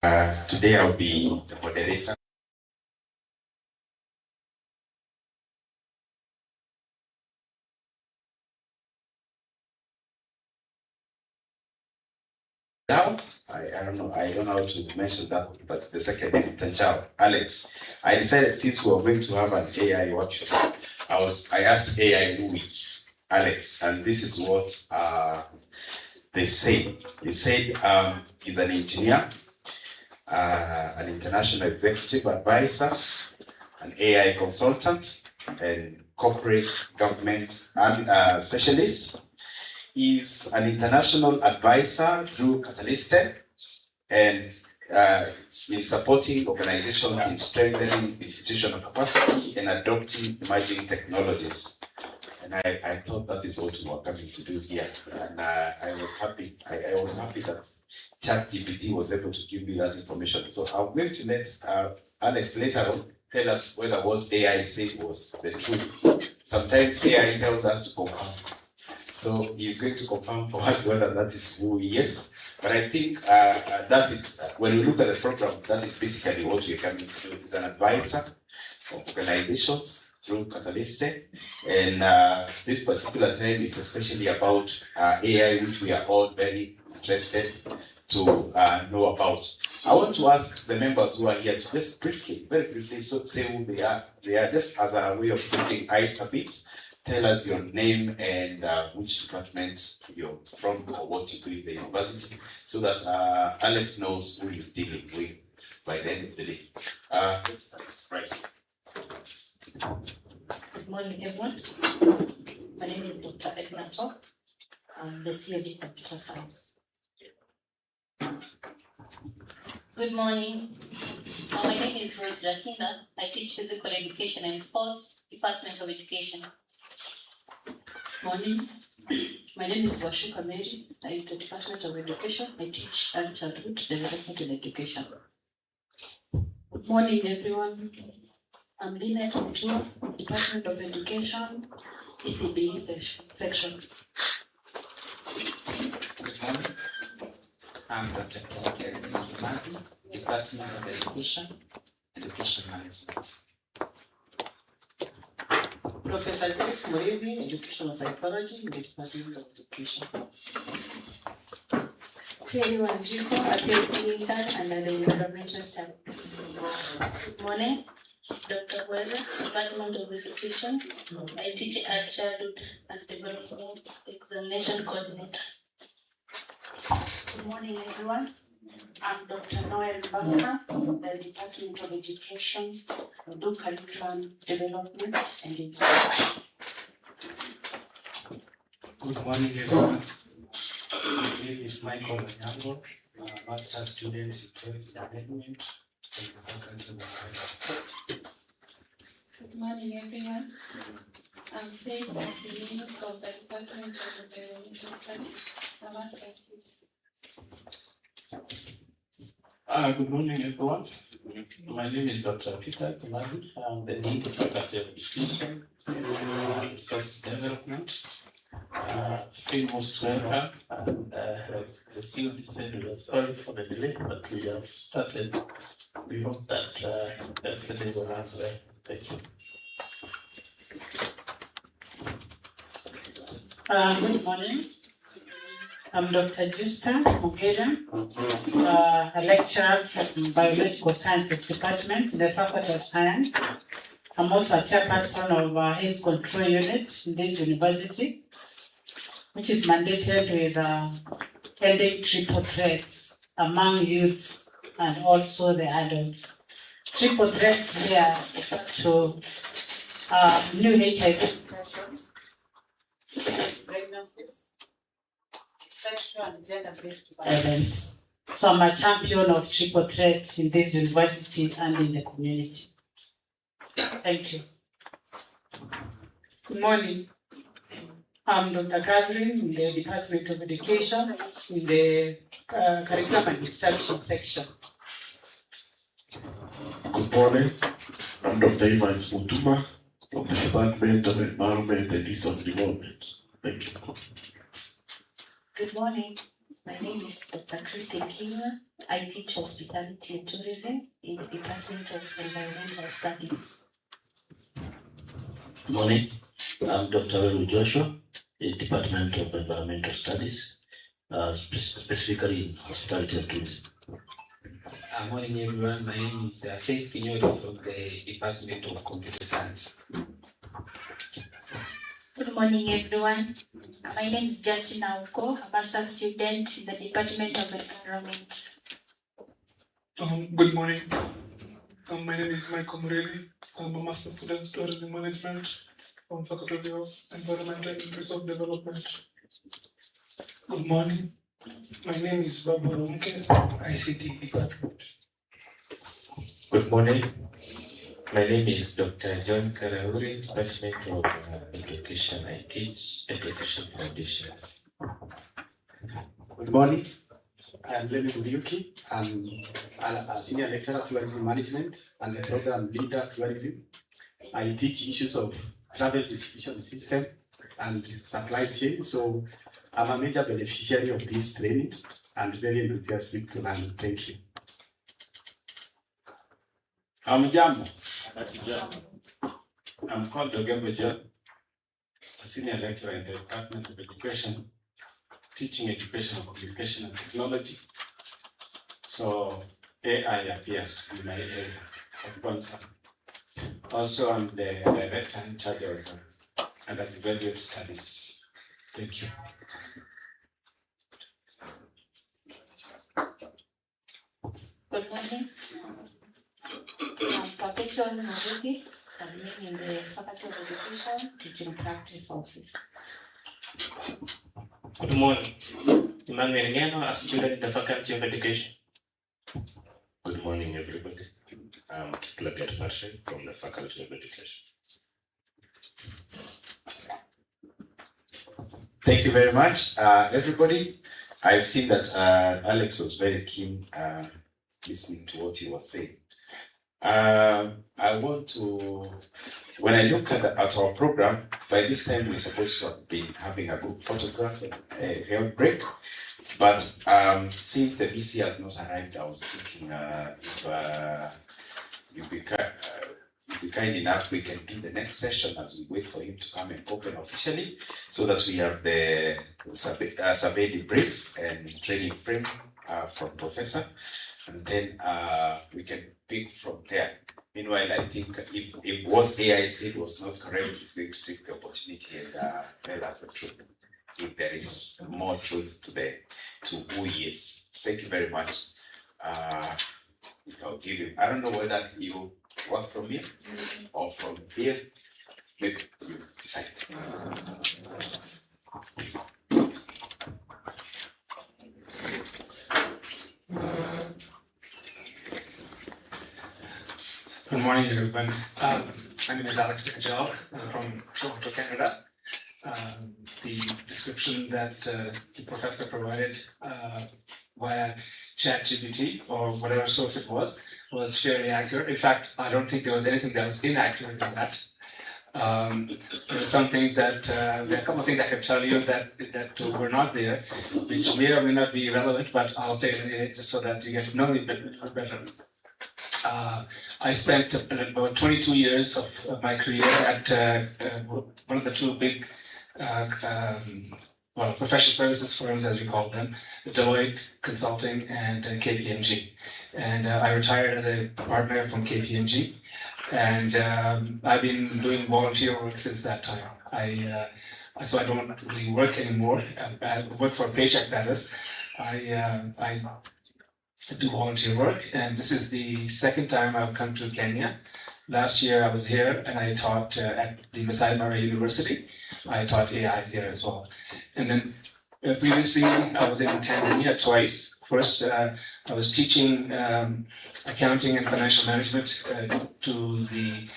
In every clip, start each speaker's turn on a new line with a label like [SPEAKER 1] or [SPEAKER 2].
[SPEAKER 1] Today I'll be the moderator. Now, I don't know, I don't know how to mention that, but the second name, Tanchao, Alex. I decided since we were going to have an AI workshop, I asked AI who is Alex, and this is what they say. They said he's an engineer, an international executive advisor, an AI consultant, and corporate government specialist. He's an international advisor through Catalyst and in supporting organizations in strengthening institutional capacity and adopting emerging technologies. And I thought that is what we were coming to do here. And I was happy. I was happy that ChatGPT was able to give me that information. So I'm going to let Alex later on tell us whether what AI said was the truth. Sometimes AI tells us to confirm. So he's going to confirm for us whether that is who he is. But I think that is, when we look at the program, that is basically what we're coming to do. He's an advisor of organizations through Catalyst. And this particular time, it's especially about AI, which we are all very interested to know about. I want to ask the members who are here to just briefly, very briefly, say who they are. They are just as a way of putting ice a bit. Tell us your name and which department you're from or what you do in the university, so that Alex knows who he's dealing with by the end of the day. Let's start. Right.
[SPEAKER 2] Good morning, everyone. My name is Dr. Edna Top. I'm the COD Computer Science. Good morning. My name is Rose Jakinda. I teach Physical Education and Sports, Department of Education.
[SPEAKER 3] Morning. My name is Washuka Mary. I am the Department of Education. I teach early childhood development and education.
[SPEAKER 4] Good morning, everyone. I'm Lynette Mutua, Department of Education, ECBE section.
[SPEAKER 5] Good morning. I'm Dr. Madi, Department of Education Management.
[SPEAKER 3] Professor Chris Murithi, Educational Psychology in the Department of Education.
[SPEAKER 4] Terry Wanjiko, Administrator under the Environmental Studies.
[SPEAKER 6] Good morning. Dr. Wera, Department of Education. I teach Early Childhood and Development Examination Coordinator.
[SPEAKER 7] Good morning, everyone. I'm Dr. Noel Baka, the Department of Education, do curriculum development and instruction.
[SPEAKER 5] Good morning, everyone. My name is Michael Wanyango, Master Students in Tourism Management from the Faculty of
[SPEAKER 8] Good morning, everyone. I'm Faith Asilini from the Department of Environmental Studies, a master's student.
[SPEAKER 9] Good morning, everyone. My name is Dr. Peter Kimadu. I'm the Dean of Faculty of Education and Resource Development. Famous welcome. And like the COD said, we are sorry for the delay, but we have started. We hope that everything will run well. Thank you.
[SPEAKER 3] Good morning. I'm Dr. Justa Mugera, a lecturer in Biological Sciences Department in the Faculty of Science. I'm also a chairperson of AIDS Control Unit in this university, which is mandated with ending triple threats among youths and also the adults. Triple threats here to new HIV infections, pregnancies, sexual and gender-based violence. So I'm a champion of triple threat in this university and in the community. Thank you.
[SPEAKER 10] Good morning. I'm Dr. Catherine in the Department of Education in the Curriculum and Instruction section.
[SPEAKER 11] Good morning. I'm Dr. Evans Mutuma from the Department of Environment and Resource Development. Thank you.
[SPEAKER 12] Good morning.
[SPEAKER 4] My name is Dr. Chrissy Kinywa. I teach hospitality and tourism in the Department of Environmental Studies.
[SPEAKER 12] Good morning. I'm Dr. Welu Joshua, in Department of Environmental Studies, specifically in hospitality and tourism.
[SPEAKER 5] Morning everyone, my name is Faith Kinywa from the Department of Computer Science.
[SPEAKER 6] Good morning, everyone. My name is Justin Auko, a master's student in the Department of Environment.
[SPEAKER 13] Good morning. My name is Michael Mureli. I'm a master's student in tourism management from Faculty of Environmental and Resource Development. Good morning. My name is Babu Rumke, ICT department.
[SPEAKER 14] Good morning. My name is Dr. John Karauri, Department of Education. I teach Education Foundations.
[SPEAKER 15] Good morning. I'm Lenny Muriuki. I'm a senior lecturer of tourism management and a program leader tourism. I teach issues of travel distribution system and supply chain. So I'm a major beneficiary of this training and very enthusiastic to learn. Thank you.
[SPEAKER 1] I'm called Dogembe John, a senior lecturer in the Department of Education, teaching education of communication and technology. So AI appears to be my area of concern. Also, I'm the director in charge of undergraduate studies. Thank you.
[SPEAKER 6] Good morning. I'm Perpetual Marugi, I'm in the Faculty of Education Teaching Practice Office.
[SPEAKER 14] Good morning. Emmanuel Ngeno, a student in the Faculty of Education.
[SPEAKER 16] Good morning, everybody. I'm Kiplagat Marshall from the Faculty of Education.
[SPEAKER 1] Thank you very much, everybody. I've seen that Alex was very keen listening to what he was saying. I want to, when I look at our program, by this time we're supposed to be having a group photograph and a health break. But since the VC has not arrived, I was thinking if you'd be kind enough, we can do the next session as we wait for him to come and open officially, so that we have the survey debrief and training frame from Professor, and then we can pick from there. Meanwhile, I think if what AI said was not correct, he's going to take the opportunity and tell us the truth, if there is more truth to who he is. Thank you very much. I'll give him, I don't know whether you work from here or from here. Maybe you decide.
[SPEAKER 5] Good morning, everyone. My name is Alex Nickel. I'm from Toronto, Canada. The description that the professor provided via ChatGPT or whatever source it was fairly accurate. In fact, I don't think there was anything that was inaccurate in that. There are some things that, there are a couple of things I can tell you that were not there, which may or may not be relevant, but I'll say it just so that you get to know me a bit better. I spent about 22 years of my career at one of the two big professional services firms, as we call them, Deloitte Consulting and KPMG. And I retired as a partner from KPMG, and I've been doing volunteer work since that time. So I don't really work anymore. I work for a paycheck, that is. I do volunteer work, and this is the second time I've come to Kenya. Last year I was here and I taught at the Masai Mara University. I taught AI here as well. And then previously I was in Tanzania twice. First, I was teaching accounting and financial management to the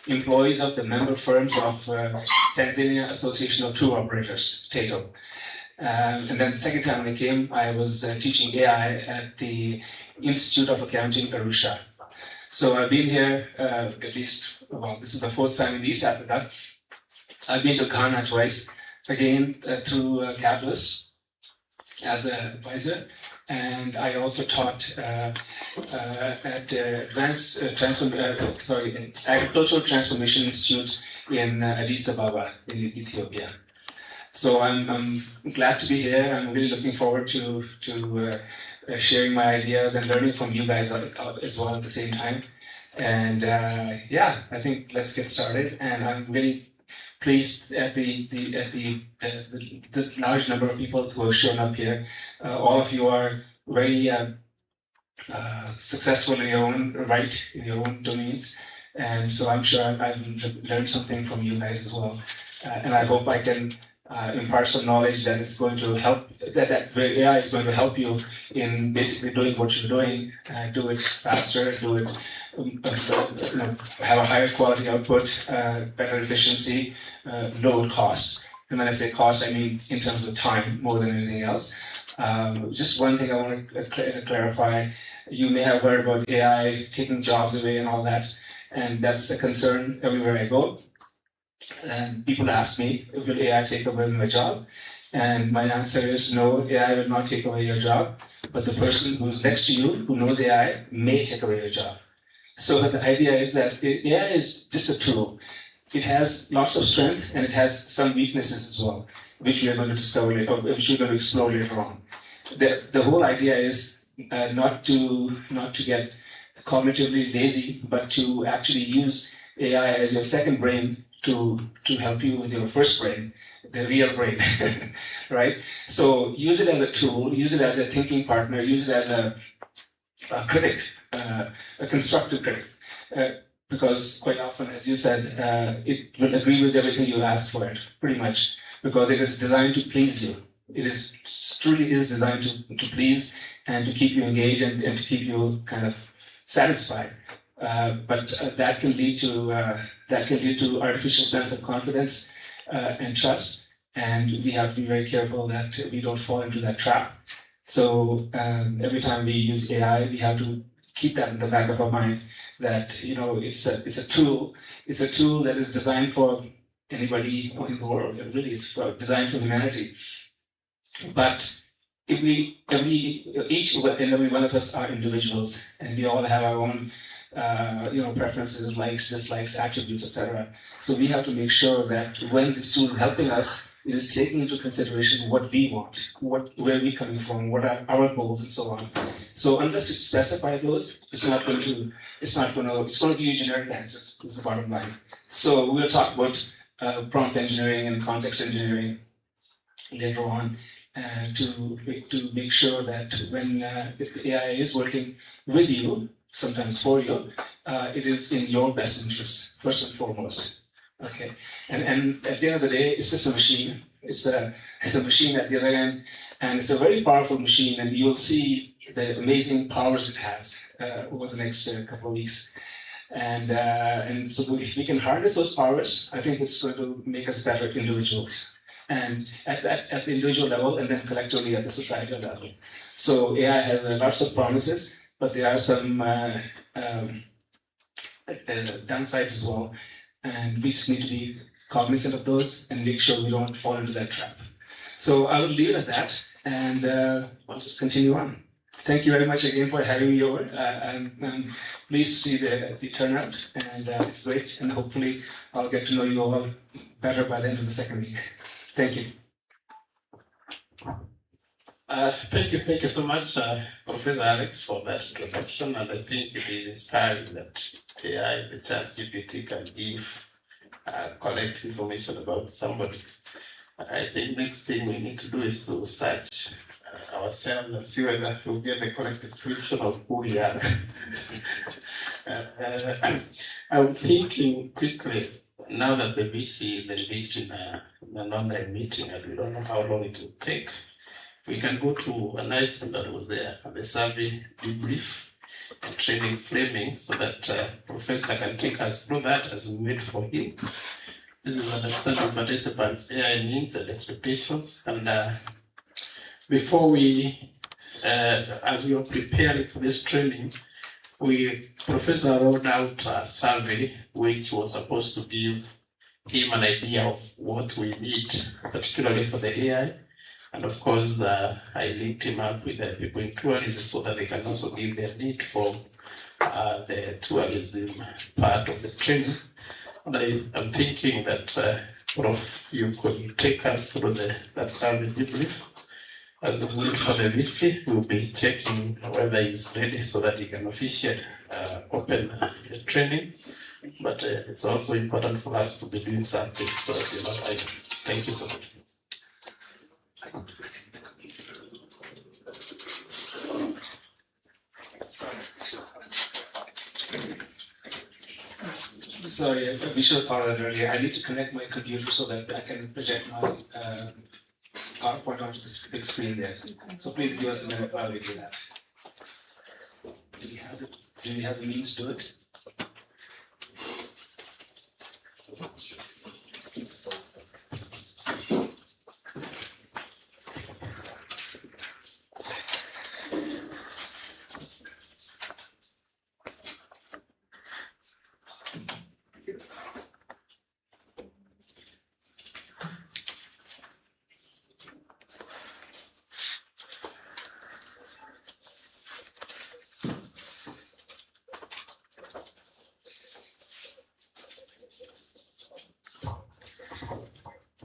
[SPEAKER 5] employees of the member firms of Tanzania Association of Tour Operators, TATO. And then the second time I came, I was teaching AI at the Institute of Accounting, Arusha. So I've been here at least, well, this is the fourth time in East Africa. I've been to Ghana twice, again through Catalyst as an advisor, and I also taught at Agricultural Transformation Institute in Addis Ababa in Ethiopia. So I'm glad to be here. I'm really looking forward to sharing my ideas and learning from you guys as well at the same time. And yeah, I think let's get started. And I'm really pleased at the large number of people who have shown up here. All of you are very successful in your own right, in your own domains. And so I'm sure I've learned something from you guys as well. And I hope I can impart some knowledge that is going to help, that AI is going to help you in basically doing what you're doing, do it faster, do it, have a higher quality output, better efficiency, lower cost. And when I say cost, I mean in terms of time more than anything else. Just one thing I want to clarify. You may have heard about AI taking jobs away and all that, and that's a concern everywhere I go. And people ask me, will AI take away my job? And my answer is no, AI will not take away your job, but the person who's next to you, who knows AI, may take away your job. So the idea is that AI is just a tool. It has lots of strength and it has some weaknesses as well, which we are going to discover later, or which we're going to explore later on. The whole idea is not to get cognitively lazy, but to actually use AI as your second brain to help you with your first brain, the real brain, right? So use it as a tool, use it as a thinking partner, use it as a critic, a constructive critic. Because quite often, as you said, it will agree with everything you asked for it, pretty much, because it is designed to please you. It is truly is designed to please and to keep you engaged and to keep you kind of satisfied. But that can lead to artificial sense of confidence and trust, and we have to be very careful that we don't fall into that trap. So every time we use AI, we have to keep that in the back of our mind that it's a tool. It's a tool that is designed for anybody in the world. It really is designed for humanity. But if each and every one of us are individuals, and we all have our own preferences, likes, dislikes, attributes, etc. So we have to make sure that when this tool is helping us, it is taking into consideration what we want, where we're coming from, what are our goals, and so on. So unless you specify those, it's going to give you generic answers. Is the bottom line. So we'll talk about prompt engineering and context engineering later on to make sure that when the AI is working with you, sometimes for you, it is in your best interest, first and foremost. Okay, and at the end of the day, it's just a machine. It's a machine at the other end, and it's a very powerful machine, and you'll see the amazing powers it has over the next couple of weeks. And so if we can harness those powers, I think it's going to make us better individuals. And at the individual level, and then collectively at the societal level. So AI has lots of promises, but there are some downsides as well, and we just need to be cognizant of those and make sure we don't fall into that trap. So I will leave it at that, and I'll just continue on. Thank you very much again for having me over. I'm pleased to see the turnout, and it's great, and hopefully I'll get to know you all better by the end of the second week. Thank you.
[SPEAKER 9] Thank you so much, Professor Alex, for that introduction. And I think it is inspiring that AI, the ChatGPT, can give collect information about somebody. I think next thing we need to do is to search ourselves and see whether we'll get the correct description of who we are. I'm thinking quickly, now that the VC is engaged in an online meeting and we don't know how long it will take, we can go to an item that was there, the survey debrief and training framing, so that Professor can take us through that as we wait for him. This is understanding participants' AI needs and expectations. And before we, as we are preparing for this training, Professor wrote out a survey which was supposed to give him an idea of what we need, particularly for the AI. And of course, I linked him up with the people in tourism so that they can also give their need for the tourism part of the training. And I'm thinking that, Prof, you could take us through that survey debrief. As we wait for the VC, we'll be checking whether he's ready so that he can officially open the training. But it's also important for us to be doing something so that we're not idle. Thank you so much.
[SPEAKER 5] Sorry, a visual part earlier. I need to connect my computer so that I can project my PowerPoint onto this big screen there. So please give us a minute while we do that. Do we have the means to it?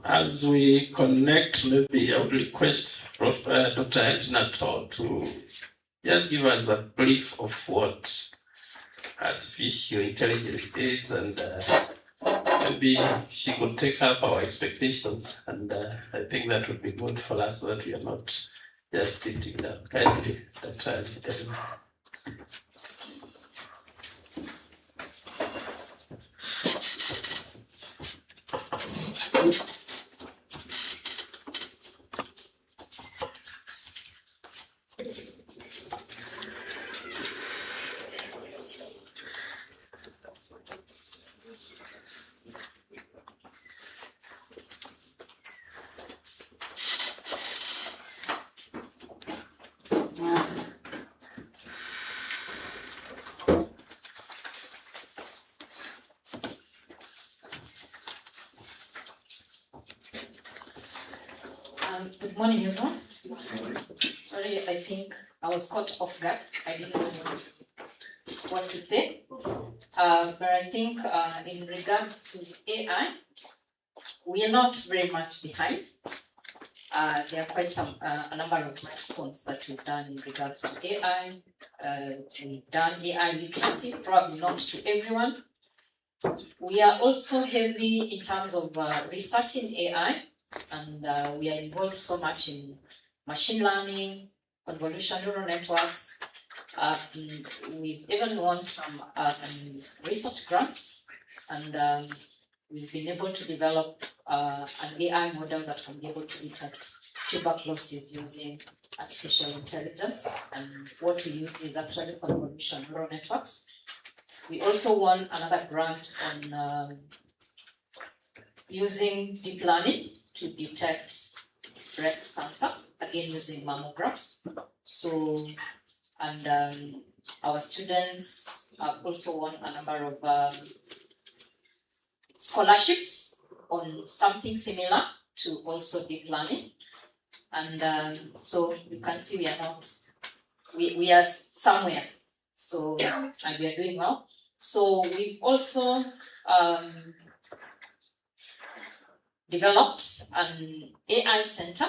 [SPEAKER 9] As we connect, maybe I would request Prof. Dr. Edna to just give us a brief of what artificial intelligence is, and maybe she could take up our expectations, and I think that would be good for us so that we are not just sitting down. Kindly, Dr. Edna.
[SPEAKER 2] Good morning, everyone. Sorry, I think I was caught off guard. I didn't know what to say. But I think in regards to AI, we are not very much behind. There are quite a number of milestones that we've done in regards to AI. We've done AI literacy, probably not to everyone. We are also heavy in terms of researching AI, and we are involved so much in machine learning, convolutional neural networks. We've even won some research grants, and we've been able to develop an AI model that can be able to detect tuberculosis using artificial intelligence. And what we use is actually convolutional neural networks. We also won another grant on using deep learning to detect breast cancer, again using mammographs. So, and our students have also won a number of scholarships on something similar to also deep learning. And so you can see we are not, we are somewhere. So, and we are doing well. So we've also developed an AI center,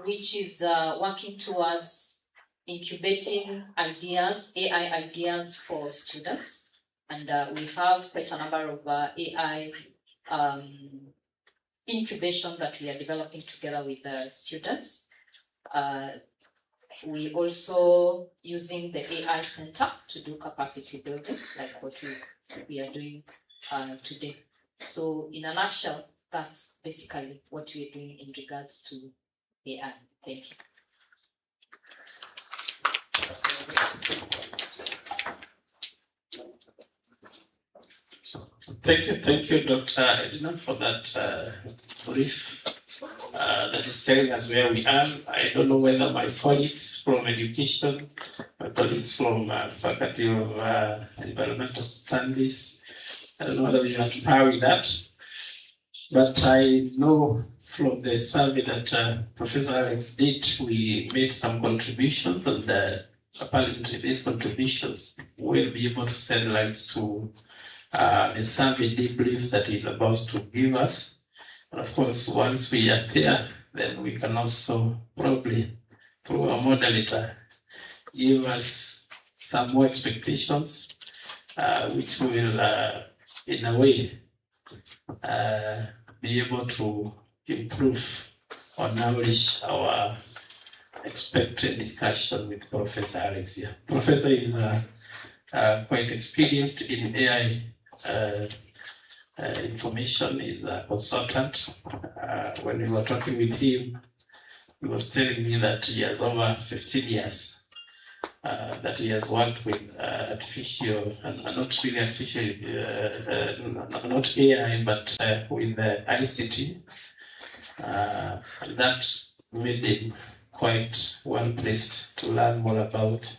[SPEAKER 2] which is working towards incubating ideas, AI ideas for students. And we have quite a number of AI incubation that we are developing together with the students. We also using the AI center to do capacity building, like what we are doing today. So in a nutshell, that's basically what we're doing in regards to AI. Thank you.
[SPEAKER 9] Thank you, Dr. Edna, for that brief that is telling us where we are. I don't know whether my colleagues from education, my colleagues from Faculty of Environmental Studies, I don't know whether we are to par with that. But I know from the survey that Professor Alex did, we made some contributions, and apparently these contributions will be able to send lights to the survey debrief that he's about to give us. And of course, once we are there, then we can also probably, through a moderator, give us some more expectations, which will, in a way, be able to improve or nourish our expected discussion with Professor Alex here. Professor is quite experienced in AI information, is a consultant. When we were talking with him, he was telling me that he has over 15 years that he has worked with artificial, not really artificial, not AI, but with ICT. And that made him quite well placed to learn more about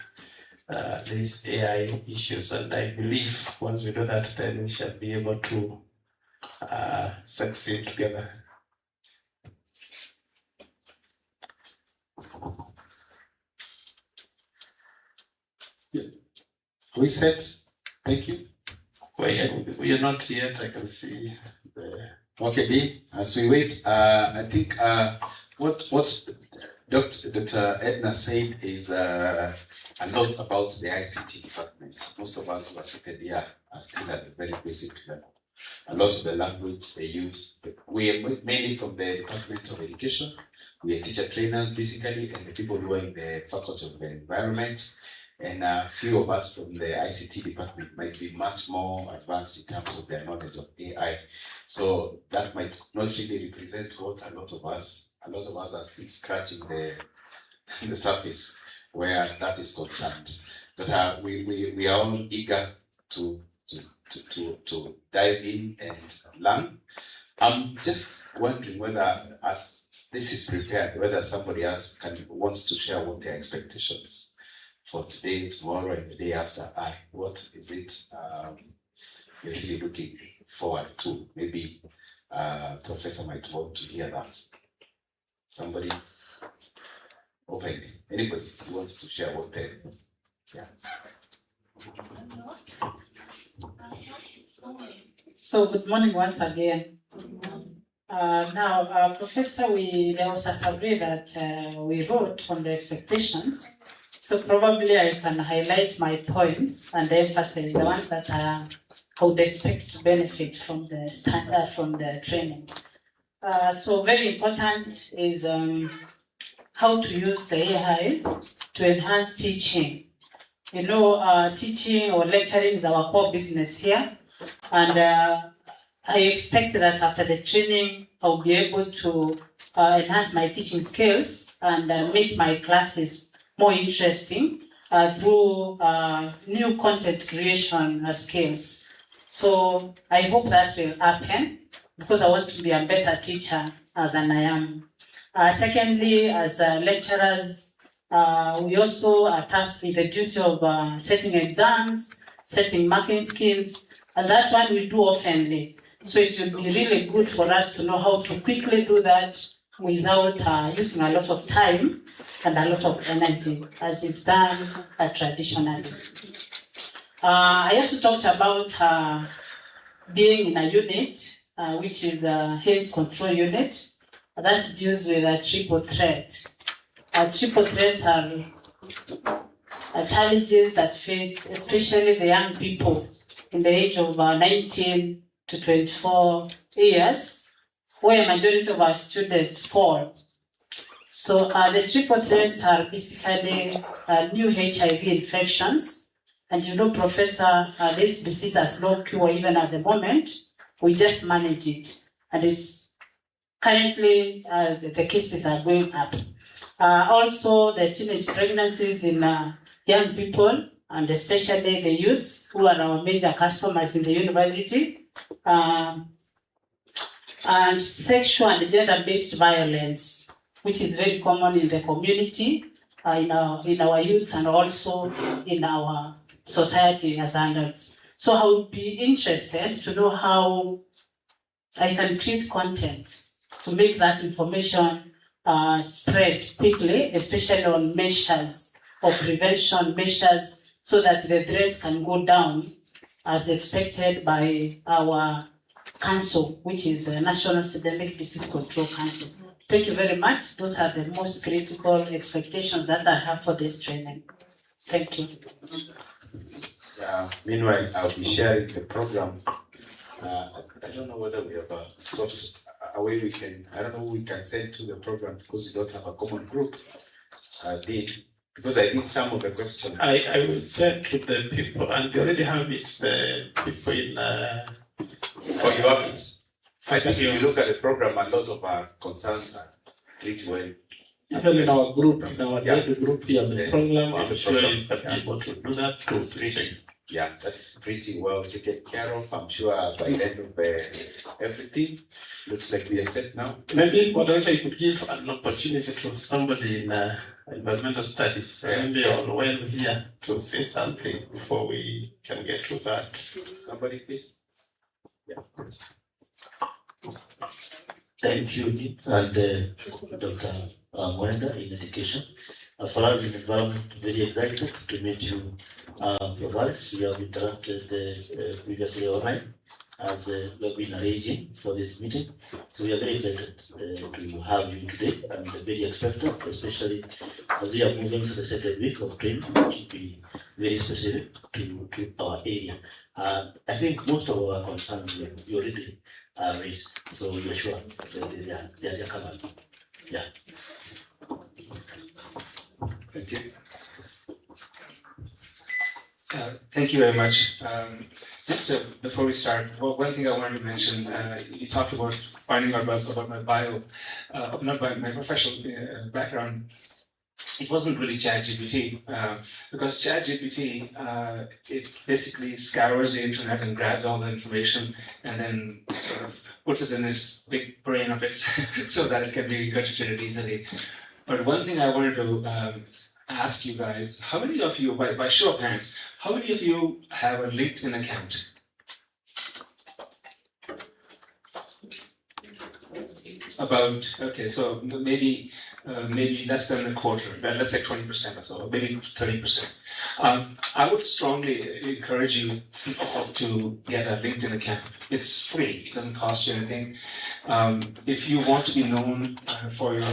[SPEAKER 9] these AI issues. And I believe once we do that, then we shall be able to succeed together. We said, thank you. We are not yet, I can see. Okay, Dean, as we wait, I think what's Dr. Edna said is a lot about the ICT department. Most of us who are seated here are still at the very basic level. A lot of the language they use, we are mainly from the Department of Education. We are teacher trainers basically, and the people who are in the Faculty of the Environment. And a few of us from the ICT department might be much more advanced in terms of their knowledge of AI. So that might not really represent what a lot of us are still scratching the surface where that is concerned. But we are all eager to dive in and learn. I'm just wondering whether, as this is prepared, whether somebody else wants to share what their expectations for today, tomorrow, and the day after. What is it you're really looking forward to? Maybe Professor might want to hear that. Somebody open. Anybody who wants to share what they, yeah.
[SPEAKER 3] So good morning once again. Now, Professor, there was a survey that we wrote on the expectations. So probably I can highlight my points and emphasize the ones that I would expect to benefit from the standard, from the training. So very important is how to use the AI to enhance teaching. You know, teaching or lecturing is our core business here. And I expect that after the training, I'll be able to enhance my teaching skills and make my classes more interesting through new content creation skills. So I hope that will happen because I want to be a better teacher than I am. Secondly, as lecturers, we also are tasked with the duty of setting exams, setting marking schemes, and that one we do oftenly. So it will be really good for us to know how to quickly do that without using a lot of time and a lot of energy, as is done traditionally. I also talked about being in a unit, which is a health control unit, that deals with a triple threat. Triple threats are challenges that face especially the young people in the age of 19 to 24 years, where a majority of our students fall. So the triple threats are basically new HIV infections. And you know, Professor, this disease has no cure even at the moment. We just manage it. And it's currently, the cases are going up. Also, the teenage pregnancies in young people, and especially the youths who are our major customers in the university. And sexual and gender-based violence, which is very common in the community, in our youth, and also in our society as adults. So I would be interested to know how I can create content to make that information spread quickly, especially on measures of prevention measures, so that the threats can go down as expected by our council, which is the National Systemic Disease Control Council. Thank you very much. Those are the most critical expectations that I have for this training. Thank you.
[SPEAKER 1] Meanwhile, I'll be sharing the program. I don't know whether we have a a way we can, I don't know who we can send to the program because we don't have a common group. Because I did some of the questions.
[SPEAKER 9] I will send to the people, and they already have it, the people in.
[SPEAKER 1] Oh, you have it? I think if you look at the program, a lot of our concerns are pretty well.
[SPEAKER 9] Even in our group, in our group here, the program, I'm sure you can be able to do that too.
[SPEAKER 1] Yeah, that's pretty well taken care of. I'm sure by the end of everything, looks like we are set now.
[SPEAKER 9] Maybe what else I could give an opportunity to somebody in environmental studies, maybe on well here to say something before we can get to that.
[SPEAKER 1] Somebody, please. Yeah.
[SPEAKER 12] Thank you, and Dr. Mwenda in education. For us in environment, very excited to meet you, Provide. We have interacted previously online as we've been arranging for this meeting. So we are very excited to have you today and very expectant, especially as we are moving to the second week of training, which will be very specific to our area. I think most of our concerns you already raised, so we are sure they are covered. Yeah.
[SPEAKER 1] Thank you.
[SPEAKER 5] Thank you very much. Just before we start, one thing I wanted to mention, you talked about finding out about my bio, not my professional background. It wasn't really ChatGPT, because ChatGPT, it basically scours the internet and grabs all the information and then sort of puts it in this big brain of its so that it can be regurgitated easily. But one thing I wanted to ask you guys, how many of you, by show of hands, how many of you have a LinkedIn account? Okay, so maybe less than a quarter, let's say 20% or so, maybe 30%. I would strongly encourage you to get a LinkedIn account. It's free, it doesn't cost you anything. If you want to be known for your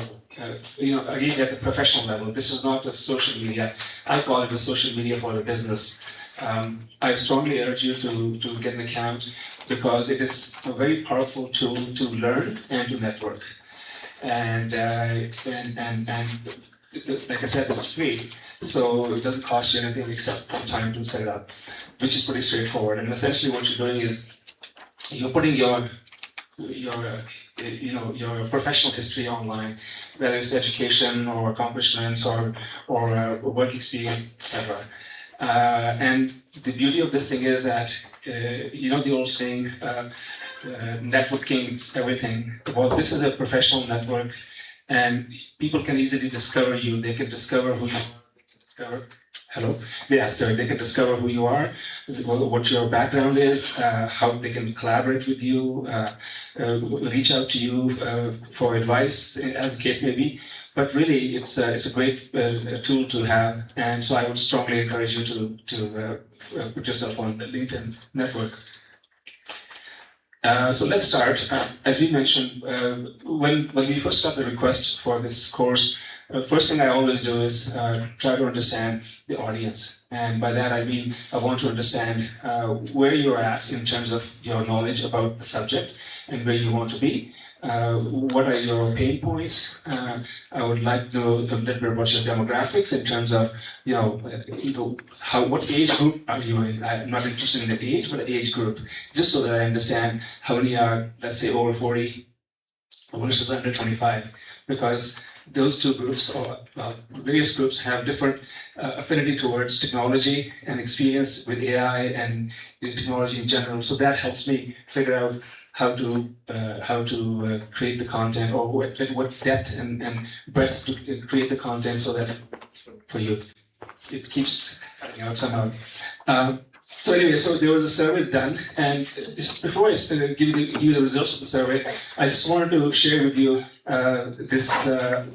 [SPEAKER 5] again, at the professional level, this is not a social media. I call it a social media for the business. I strongly urge you to get an account because it is a very powerful tool to learn and to network. And like I said, it's free, so it doesn't cost you anything except time to set it up, which is pretty straightforward. And essentially, what you're doing is you're putting your professional history online, whether it's education or accomplishments or work experience, etc. And the beauty of this thing is that the old saying, networking is everything. Well, this is a professional network, and people can easily discover you. They can discover who you are. They can discover who you are, what your background is, how they can collaborate with you, reach out to you for advice, as the case may be. But really, it's a great tool to have, and so I would strongly encourage you to put yourself on the LinkedIn network. So let's start. As we mentioned, when we first got the request for this course, the first thing I always do is try to understand the audience. And by that I mean I want to understand where you're at in terms of your knowledge about the subject and where you want to be. What are your pain points? I would like to know a little bit about your demographics in terms of, what age group are you in? I'm not interested in the age, but the age group, just so that I understand how many are, let's say, over 40 versus under 25, because those two groups, or various groups, have different affinity towards technology and experience with AI and technology in general. So that helps me figure out how to create the content, or what depth and breadth to create the content so that for you it keeps coming out somehow. So anyway, so there was a survey done, and just before I give you the results of the survey, I just wanted to share with you the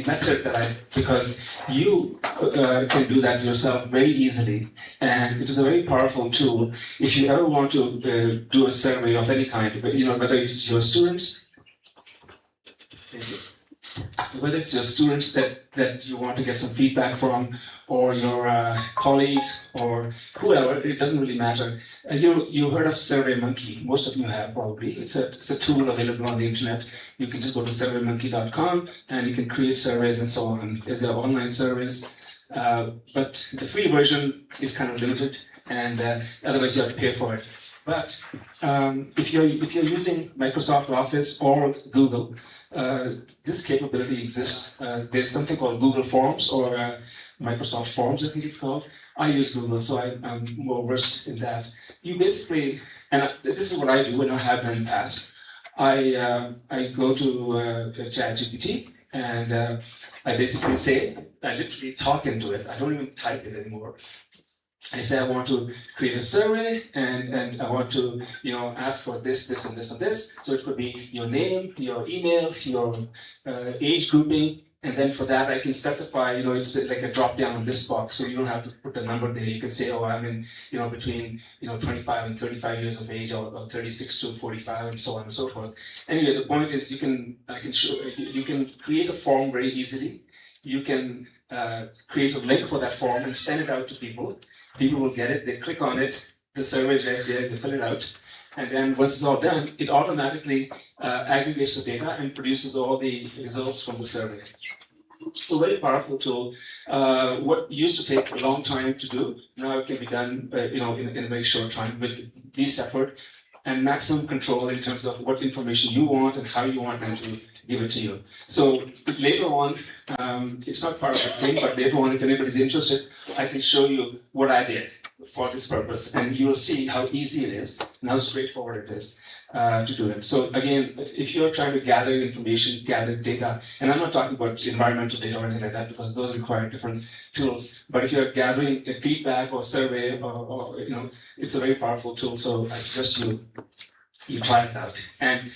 [SPEAKER 5] method that because you can do that yourself very easily, and it is a very powerful tool. If you ever want to do a survey of any kind, whether it's your students, whether it's your students that you want to get some feedback from, or your colleagues, or whoever, it doesn't really matter. You heard of SurveyMonkey, most of you have probably. It's a tool available on the internet. You can just go to surveymonkey.com and you can create surveys and so on. There's an online service, but the free version is kind of limited, and otherwise you have to pay for it. But if you're using Microsoft Office or Google, this capability exists. There's something called Google Forms or Microsoft Forms, I think it's called. I use Google, so I'm more versed in that. You basically, and this is what I do and I have done in the past. I go to ChatGPT and I basically say, I literally talk into it. I don't even type it anymore. I say I want to create a survey and I want to ask for this, this, and this, and this. So it could be your name, your email, your age grouping, and then for that I can specify. It's like a drop down list box, so you don't have to put the number there. You can say, oh, I'm in between 25 and 35 years of age, or 36 to 45, and so on and so forth. Anyway, the point is you can create a form very easily. You can create a link for that form and send it out to people. People will get it, they click on it, the survey is right there, they fill it out, and then once it's all done, it automatically aggregates the data and produces all the results from the survey. So very powerful tool. What used to take a long time to do, now it can be done in a very short time with least effort and maximum control in terms of what information you want and how you want them to give it to you. So later on, it's not part of the thing, but later on, if anybody's interested, I can show you what I did for this purpose, and you'll see how easy it is and how straightforward it is to do it. So again, if you're trying to gather information, gather data, and I'm not talking about environmental data or anything like that, because those require different tools, but if you're gathering a feedback or survey, or it's a very powerful tool, so I suggest you try it out. And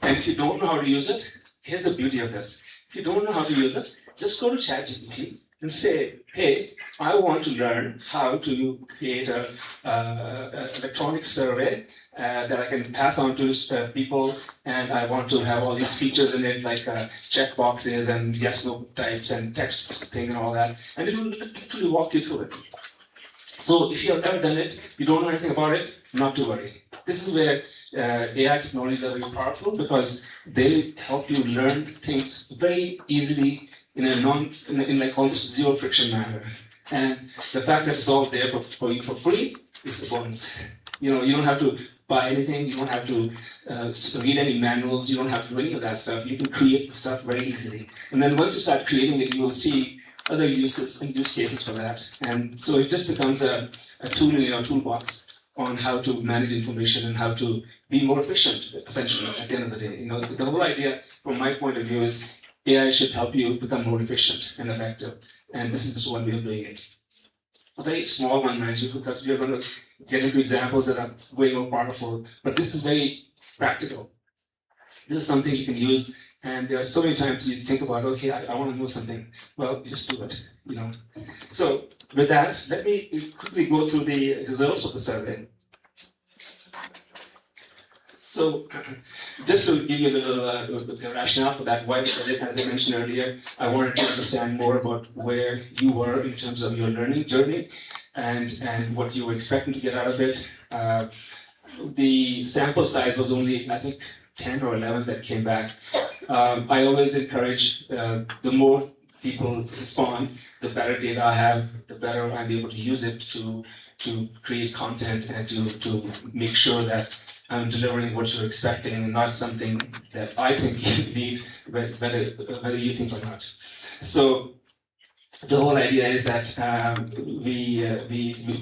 [SPEAKER 5] if you don't know how to use it, here's the beauty of this. If you don't know how to use it, just go to ChatGPT and say, hey, I want to learn how to create an electronic survey that I can pass on to people, and I want to have all these features in it, like check boxes and yes/no types and text thing and all that, and it will literally walk you through it. So if you have never done it, you don't know anything about it, not to worry. This is where AI technologies are very powerful, because they help you learn things very easily in like almost zero friction manner. And the fact that it's all there for you for free is a bonus. You don't have to buy anything, you don't have to read any manuals, you don't have to do any of that stuff. You can create the stuff very easily. And then once you start creating it, you will see other uses and use cases for that. And so it just becomes a tool in your toolbox on how to manage information and how to be more efficient, essentially, at the end of the day. The whole idea, from my point of view, is AI should help you become more efficient and effective. And this is just one way of doing it. A very small one, mind you, because we are going to get into examples that are way more powerful. But this is very practical. This is something you can use. And there are so many times you think about, okay, I want to know something. Well, you just do it, So with that, let me quickly go through the results of the survey. So just to give you a little rationale for that, why, as I mentioned earlier, I wanted to understand more about where you were in terms of your learning journey and what you were expecting to get out of it. The sample size was only, I think, 10 or 11 that came back. I always encourage the more people respond, the better data I have, the better I'm able to use it to create content and to make sure that I'm delivering what you're expecting and not something that I think you need, whether you think or not. So the whole idea is that we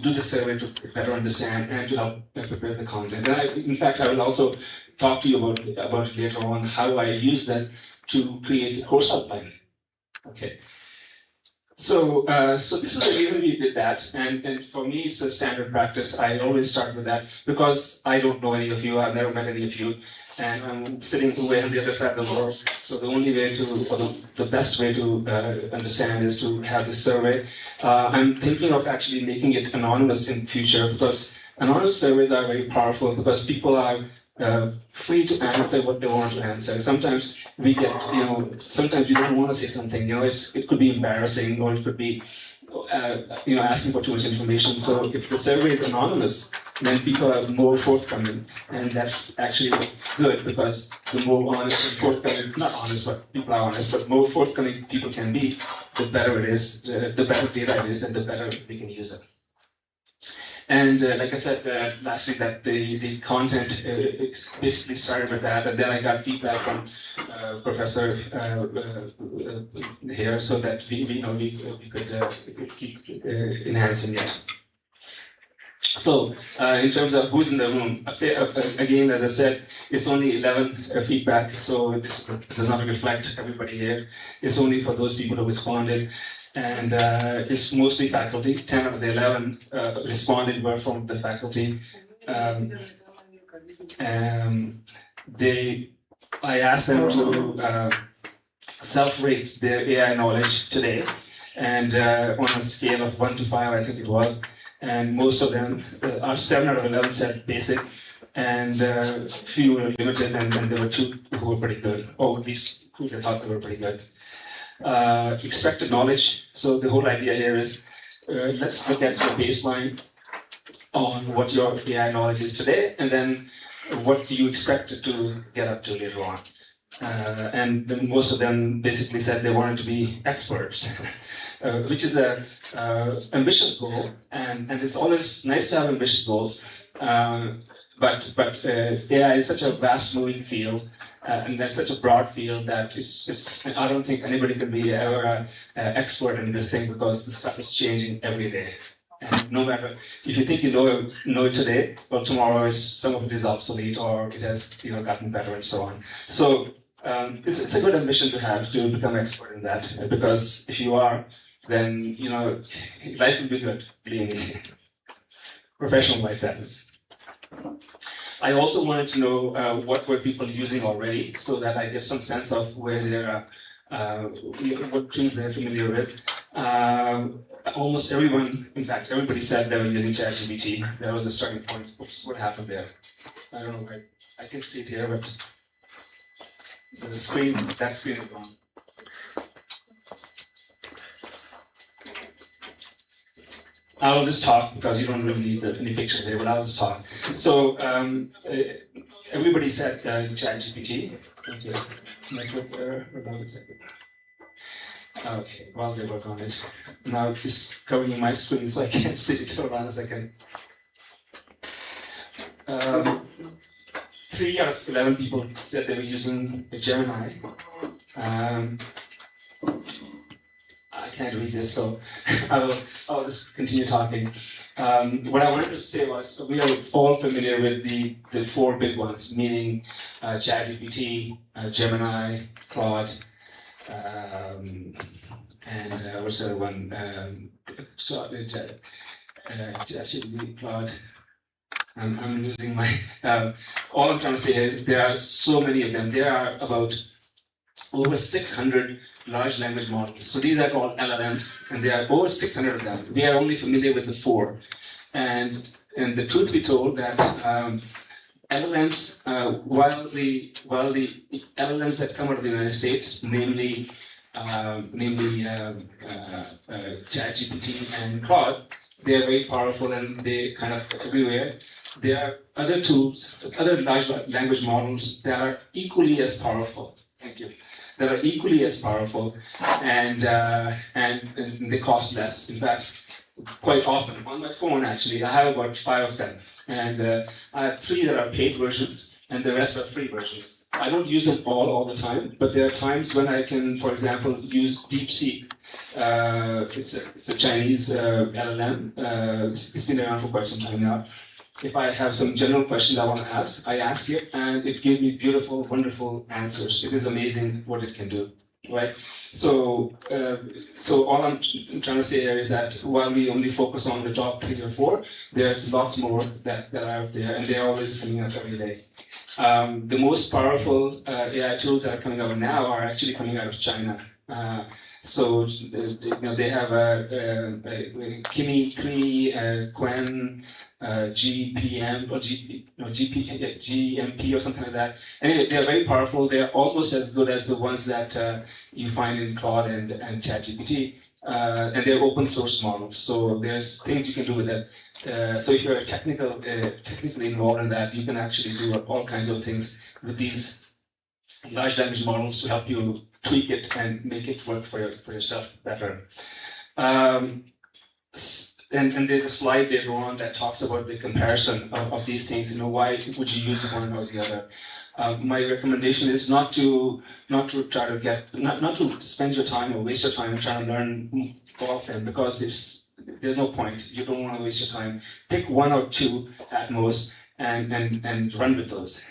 [SPEAKER 5] do the survey to better understand and to help prepare the content. And in fact, I will also talk to you about it later on, how I use that to create the course outline. Okay. So this is the reason we did that, and for me it's a standard practice. I always start with that because I don't know any of you. I've never met any of you, and I'm sitting way on the other side of the world. So the only way to, or the best way to understand is to have this survey. I'm thinking of actually making it anonymous in future because anonymous surveys are very powerful because people are free to answer what they want to answer. Sometimes we get, sometimes you don't want to say something, it could be embarrassing or it could be, asking for too much information. So if the survey is anonymous, then people are more forthcoming. And that's actually good because the more honest and forthcoming, not honest, but people are honest, but more forthcoming people can be, the better it is, the better data it is, and the better we can use it. And like I said lastly, that the content basically started with that, and then I got feedback from Professor here, so that we could keep enhancing it. So in terms of who's in the room, again, as I said, it's only 11 feedback, so this does not reflect everybody here. It's only for those people who responded. And it's mostly faculty. 10 of the 11 responded were from the faculty. I asked them to self-rate their AI knowledge today, and on a scale of 1 to 5, I think it was. And most of them, 7 out of 11 said basic, and a few were limited, and then there were 2 who were pretty good, or at least who they thought they were pretty good. Expected knowledge. So the whole idea here is let's look at the baseline on what your AI knowledge is today, and then what do you expect it to get up to later on. And then most of them basically said they wanted to be experts, which is an ambitious goal, and it's always nice to have ambitious goals. But AI is such a vast moving field, and that's such a broad field that I don't think anybody can be ever an expert in this thing because the stuff is changing every day. And no matter if you think you know it today, well, tomorrow some of it is obsolete or it has gotten better and so on. So it's a good ambition to have to become expert in that, because if you are, then life will be good, believe me. Professional life, that is. I also wanted to know what were people using already, so that I get some sense of where they're, what things they're familiar with. Almost everyone, in fact, everybody said they were using ChatGPT. That was the starting point. Oops, what happened there? I don't know why. I can see it here, but the screen, that screen is gone. I'll just talk because you don't really need any pictures there, but I'll just talk. So everybody said ChatGPT. Okay, network error. Okay, while they work on it. Now it's covering my screen, so I can't see it. Hold on a second. 3 out of 11 people said they were using Gemini. I can't read this, so I'll just continue talking. What I wanted to say was we are all familiar with the 4 big ones, meaning ChatGPT, Gemini, Claude, and what's the other one? ChatGPT, Claude. I'm losing my. All I'm trying to say is there are so many of them. There are about over 600 large language models. So these are called LLMs, and there are over 600 of them. We are only familiar with the 4. And the truth be told that LLMs, while the LLMs that come out of the United States, namely ChatGPT and Claude, they are very powerful and they kind of everywhere. There are other tools, other large language models that are equally as powerful. Thank you. That are equally as powerful, and they cost less. In fact, quite often on my phone, actually, I have about 5 of them, and I have 3 that are paid versions, and the rest are free versions. I don't use them all the time, but there are times when I can, for example, use DeepSeek. It's a Chinese LLM. It's been around for quite some time now. If I have some general questions I want to ask, I ask it, and it gives me beautiful, wonderful answers. It is amazing what it can do. right? So all I'm trying to say here is that while we only focus on the top 3 or 4, there's lots more that are out there, and they're always coming up every day. The most powerful AI tools that are coming out now are actually coming out of China. So they have Kimi 3, Quen, GPM or GMP or something like that. Anyway, they're very powerful. They're almost as good as the ones that you find in Claude and ChatGPT. And they're open source models, so there's things you can do with it. So if you're technically involved in that, you can actually do all kinds of things with these large language models to help you tweak it and make it work for yourself better. And there's a slide later on that talks about the comparison of these things. Why would you use one or the other? My recommendation is not to try to not to spend your time or waste your time trying to learn all of them, because there's no point. You don't want to waste your time. Pick 1 or 2 at most and run with those.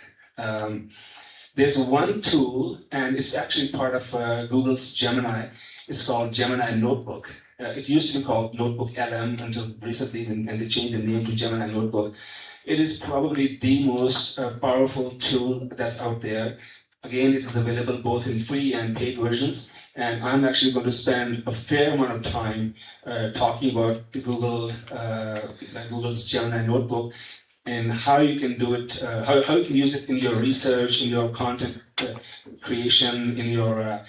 [SPEAKER 5] There's one tool, and it's actually part of Google's Gemini. It's called Gemini Notebook. It used to be called Notebook LM until recently, and they changed the name to Gemini Notebook. It is probably the most powerful tool that's out there. Again, it is available both in free and paid versions, and I'm actually going to spend a fair amount of time talking about the Google's Gemini Notebook and how you can do it, how you can use it in your research, in your content creation, in your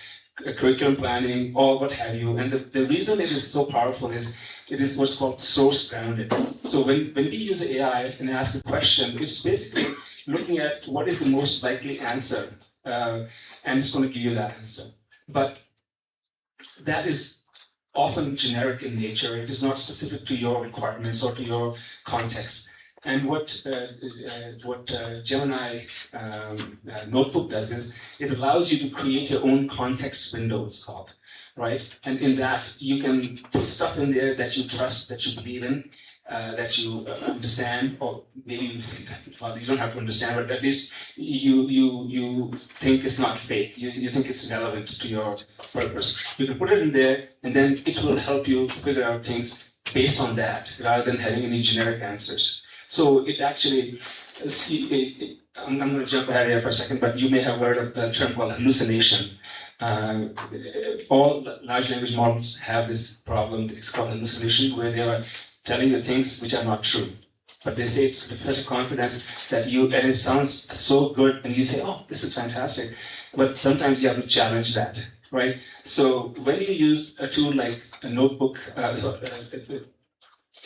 [SPEAKER 5] curriculum planning, or what have you. And the reason it is so powerful is it is what's called source grounded. So when we use AI and ask a question, it's basically looking at what is the most likely answer, and it's going to give you that answer. But that is often generic in nature. It is not specific to your requirements or to your context. And what Gemini Notebook does is it allows you to create your own context window, it's called, right? And in that, you can put stuff in there that you trust, that you believe in, that you understand, or maybe, well, you don't have to understand, but at least you think it's not fake. You think it's relevant to your purpose. You can put it in there, and then it will help you figure out things based on that, rather than having any generic answers. So it actually, I'm going to jump ahead here for a second, but you may have heard of the term called hallucination. All large language models have this problem. It's called hallucination, where they are telling you things which are not true. But they say it with such a confidence that and it sounds so good, and you say, oh, this is fantastic. But sometimes you have to challenge that, right? So when you use a tool like a notebook,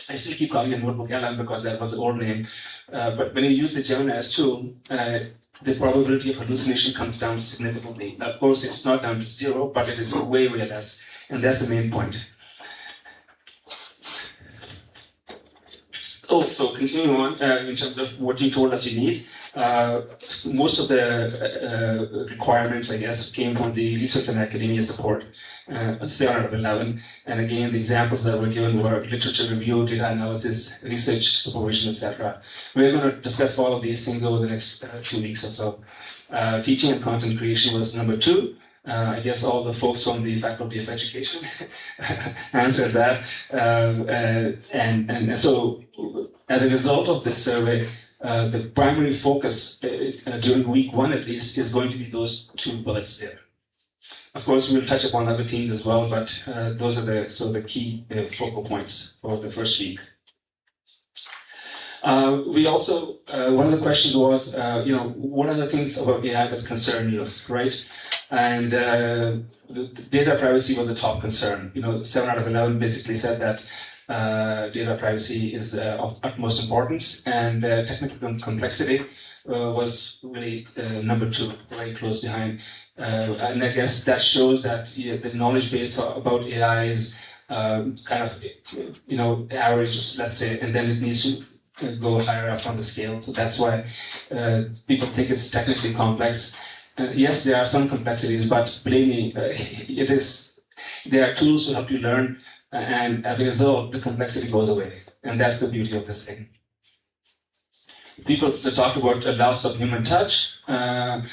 [SPEAKER 5] I still keep calling it Notebook LM because that was the old name. But when you use the Gemini as tool, the probability of hallucination comes down significantly. Now, of course, it's not down to 0, but it is way, way less. And that's the main point. Oh, so continuing on, in terms of what you told us you need, most of the requirements, I guess, came from the research and academia support, 7 out of 11. And again, the examples that were given were literature review, data analysis, research supervision, etc. We're going to discuss all of these things over the next 2 weeks or so. Teaching and content creation was number 2. I guess all the folks from the Faculty of Education answered that. And so, as a result of this survey, the primary focus during week 1 at least is going to be those 2 bullets there. Of course, we'll touch upon other themes as well, but those are the key focal points for the first week. We also, one of the questions was, what are the things about AI that concern you, right? And the data privacy was the top concern. 7 out of 11 basically said that data privacy is of utmost importance, and technical complexity was really number 2, very close behind. And I guess that shows that the knowledge base about AI is kind of, average, let's say, and then it needs to go higher up on the scale. So that's why people think it's technically complex. Yes, there are some complexities, but believe me, there are tools to help you learn, and as a result, the complexity goes away. And that's the beauty of this thing. people talk about a loss of human touch. I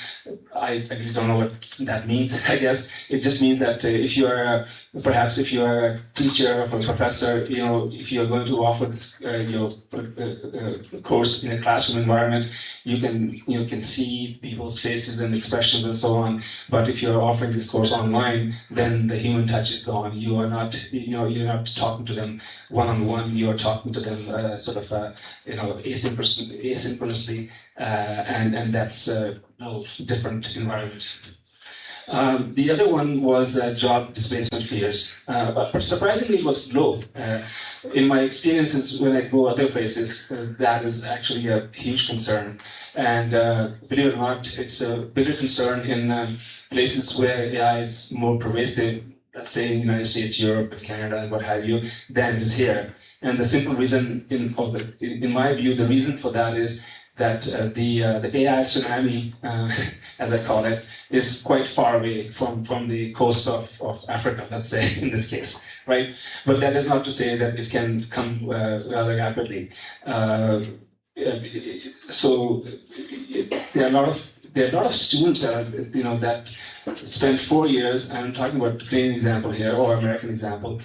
[SPEAKER 5] really don't know what that means. I guess it just means that if you are perhaps if you are a teacher or a professor, if you are going to offer this course in a classroom environment, you can see people's faces and expressions and so on. But if you are offering this course online, then the human touch is gone. You are not you're not talking to them one on one. You are talking to them asynchronously, and that's a different environment. The other one was job displacement fears, but surprisingly it was low. In my experiences when I go other places, that is actually a huge concern. And believe it or not, it's a bigger concern in places where AI is more pervasive, let's say in the United States, Europe, and Canada, and what have you, than it is here. And the simple reason, in my view, the reason for that is that the AI tsunami, as I call it, is quite far away from the coast of Africa, let's say, in this case, right? But that is not to say that it can come rather rapidly. So there are a lot of students that spend 4 years, and I'm talking about the Canadian example here, or American example,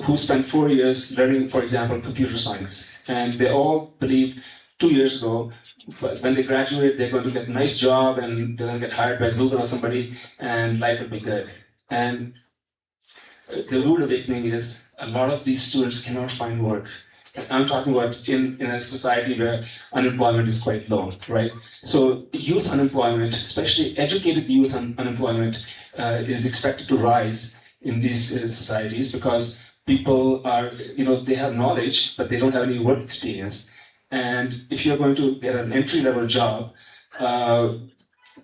[SPEAKER 5] who spent 4 years learning, for example, computer science. And they all believed 2 years ago, but when they graduate, they're going to get a nice job and they're going to get hired by Google or somebody, and life will be good. And the rude awakening is a lot of these students cannot find work. I'm talking about in a society where unemployment is quite low, right? So youth unemployment, especially educated youth unemployment, is expected to rise in these societies because people are, they have knowledge, but they don't have any work experience. And if you're going to get an entry-level job,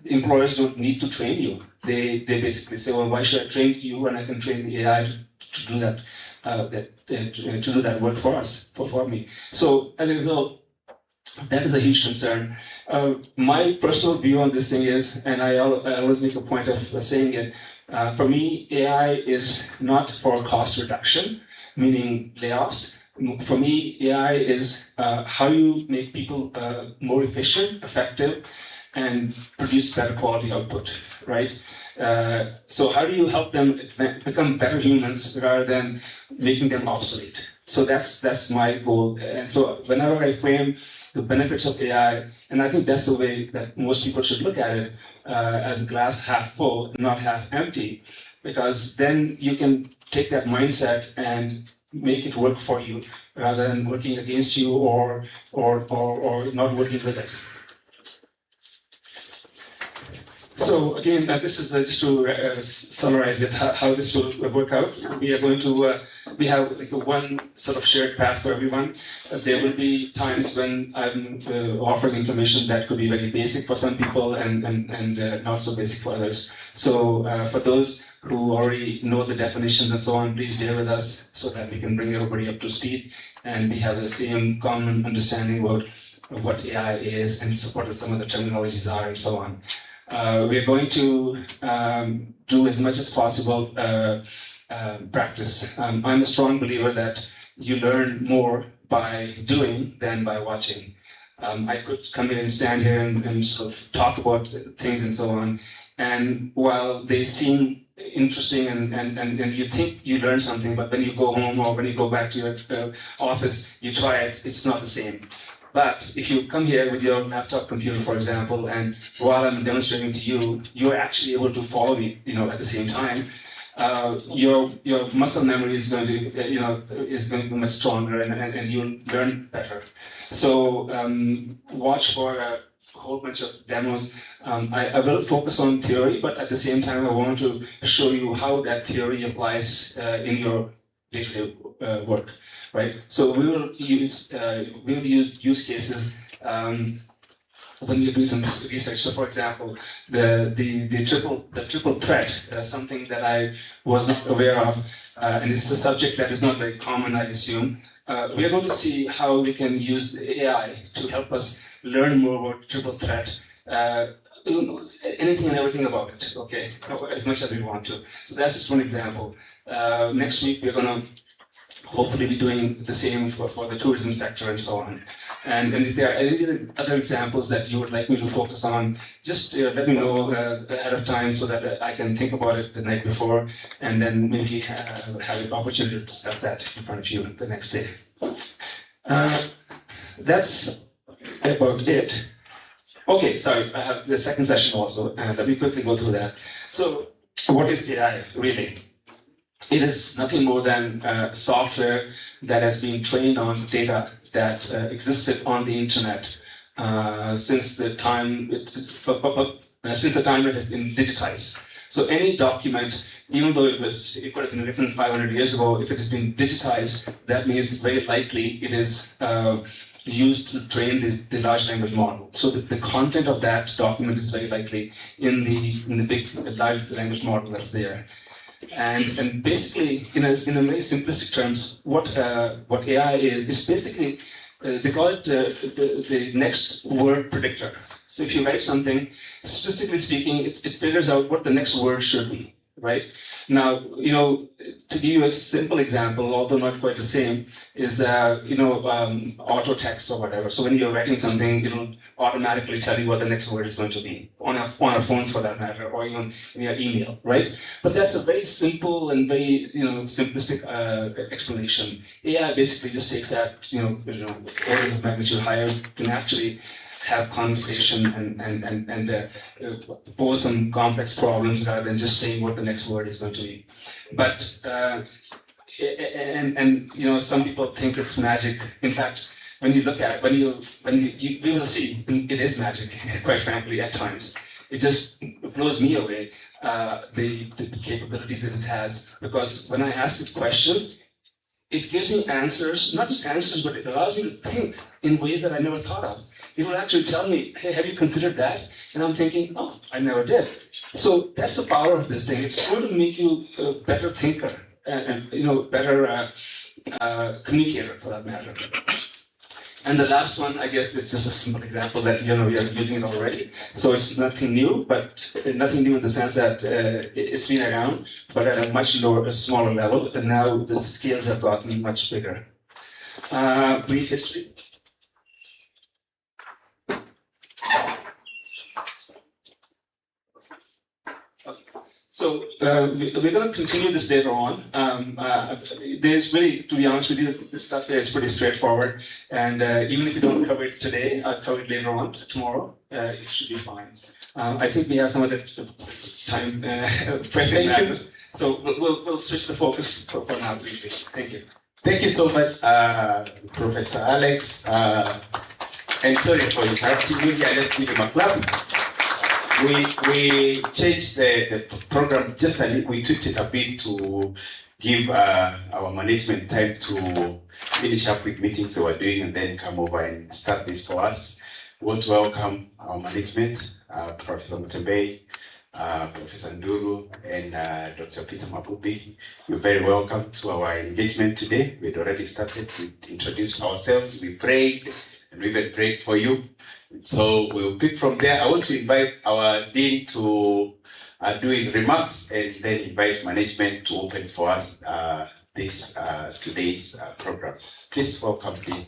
[SPEAKER 5] employers don't need to train you. They basically say, well, why should I train you when I can train the AI to do that? To do that work for me. So as a result, that is a huge concern. My personal view on this thing is, and I always make a point of saying it, for me, AI is not for cost reduction, meaning layoffs. For me, AI is how you make people more efficient, effective, and produce better quality output, right? So how do you help them become better humans rather than making them obsolete? So that's my goal. And so whenever I frame the benefits of AI, and I think that's the way that most people should look at it, as glass half full, not half empty, because then you can take that mindset and make it work for you rather than working against you or not working with it. So again, this is just to summarize it, how this will work out. We are going to, we have like one sort of shared path for everyone. There will be times when I'm offering information that could be very basic for some people and not so basic for others. So for those who already know the definitions and so on, please bear with us so that we can bring everybody up to speed and we have the same common understanding about what AI is and what some of the terminologies are and so on. We're going to do as much as possible practice. I'm a strong believer that you learn more by doing than by watching. I could come here and stand here and sort of talk about things and so on, and while they seem interesting and you think you learn something, but when you go home or when you go back to your office, you try it, it's not the same. But if you come here with your laptop computer, for example, and while I'm demonstrating to you, you're actually able to follow me, at the same time. Your muscle memory is going to be much stronger, and you'll learn better. So watch for a whole bunch of demos. I will focus on theory, but at the same time, I want to show you how that theory applies in your day-to-day work. Right. So we will use use cases when you do some research. So, for example, the triple threat, something that I was not aware of, and it's a subject that is not very common, I assume. We are going to see how we can use AI to help us learn more about triple threat. Anything and everything about it. Okay, as much as we want to. So that's just one example. Next week we're going to hopefully be doing the same for the tourism sector and so on. And if there are any other examples that you would like me to focus on, just let me know ahead of time so that I can think about it the night before, and then maybe have an opportunity to discuss that in front of you the next day. That's about it. Okay, sorry, I have the second session also, and let me quickly go through that. So, what is AI really? It is nothing more than software that has been trained on data that existed on the internet since the time it has been digitized. So any document, even though it could have been written 500 years ago, if it has been digitized, that means very likely it is used to train the large language model. So the content of that document is very likely in the big large language model that's there. And basically, in a very simplistic terms, what AI is basically they call it the next word predictor. So if you write something, statistically speaking, it figures out what the next word should be, right? Now, to give you a simple example, although not quite the same, is auto text or whatever. So when you're writing something, it'll automatically tell you what the next word is going to be on our phones, for that matter, or even in your email, right? But that's a very simple and very simplistic explanation. AI basically just takes that orders of magnitude higher, can actually have conversation and pose some complex problems rather than just saying what the next word is going to be. But some people think it's magic. In fact, when you look at it, you will see it is magic. Quite frankly, at times, it just blows me away the capabilities that it has. Because when I ask it questions, it gives me answers, not just answers, but it allows me to think in ways that I never thought of. It will actually tell me, hey, have you considered that? And I'm thinking, oh, I never did. So that's the power of this thing. It's going to make you a better thinker and better communicator, for that matter. And the last one, I guess it's just a simple example that we are using it already. So it's nothing new, but nothing new in the sense that it's been around, but at a much smaller level. And now the scales have gotten much bigger. Brief history. So we're going to continue this later on. There's really, to be honest with you, this stuff here is pretty straightforward. And even if we don't cover it today, I'll cover it later on, tomorrow. It should be fine. I think we have some other time pressing matters. So we'll switch the focus for now briefly. Thank you.
[SPEAKER 1] Thank you so much, Professor Alex. And sorry for interrupting you here. Let's give him a clap. We changed the program just a little. We tweaked it a bit to give our management time to finish up with meetings they were doing and then come over and start this for us. We want to welcome our management, Professor Mutembei, Professor Nduru, and Dr. Peter Mabubi. You're very welcome to our engagement today. We'd already started. We introduced ourselves. We prayed, and we even prayed for you. So we'll pick from there. I want to invite our Dean to do his remarks and then invite management to open for us this today's program. Please welcome Dean.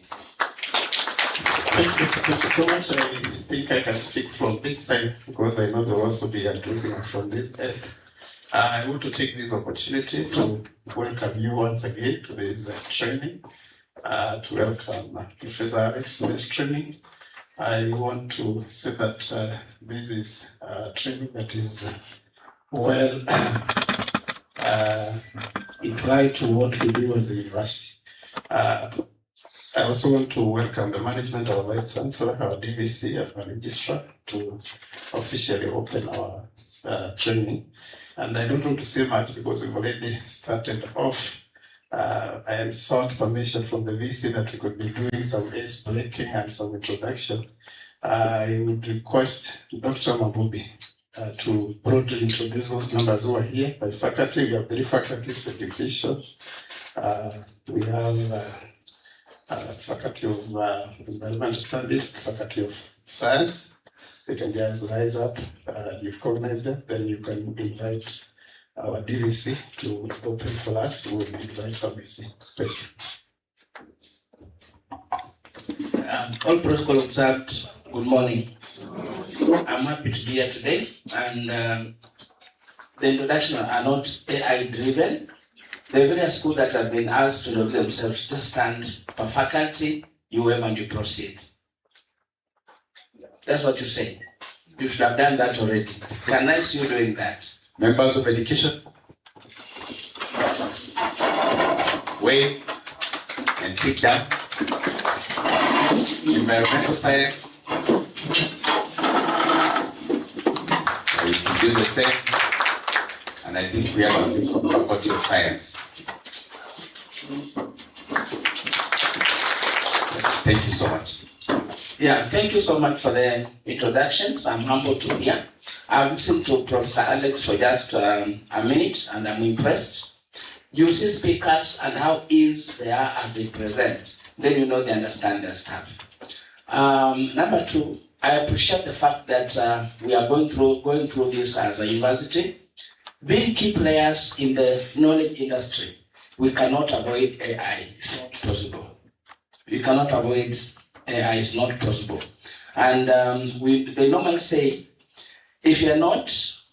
[SPEAKER 11] Thank you so much. I think I can speak from this side because I know there will also be addressing us from this end. I want to take this opportunity to welcome you once again to this training, to welcome Professor Alex to this training. I want to say that this is training that is well implied to what we do as a university. I also want to welcome the management, our Vice Chancellor, our DVC, and our Registrar to officially open our training. And I don't want to say much because we've already started off. I sought permission from the VC that we could be doing some ice breaking and some introduction. I would request Dr. Mabubi to broadly introduce those members who are here. By faculty, we have 3 faculties: education, we have faculty of environmental studies, faculty of science. They can just rise up, you recognize them, then you can invite our DVC to open for us. We will invite our VC. Thank you.
[SPEAKER 17] All protocol observed, good morning. I'm happy to be here today, and the introduction are not AI driven. The various schools that have been asked to do themselves just stand per faculty, UM, and you proceed. That's what you say. You should have done that already. Can I see you doing that?
[SPEAKER 1] Members of education, wait and sit down. Environmental science, you can do the same. And I think we have a faculty of science. Thank you so much.
[SPEAKER 17] Yeah, thank you so much for the introductions. I'm humbled to be here. I've listened to Professor Alex for just a minute, and I'm impressed. You see speakers and how easy they are as they present. Then you know they understand their stuff. Number two, I appreciate the fact that we are going through this as a university. Being key players in the knowledge industry, we cannot avoid AI. It's not possible. We cannot avoid AI. It's not possible. And they normally say, if you're not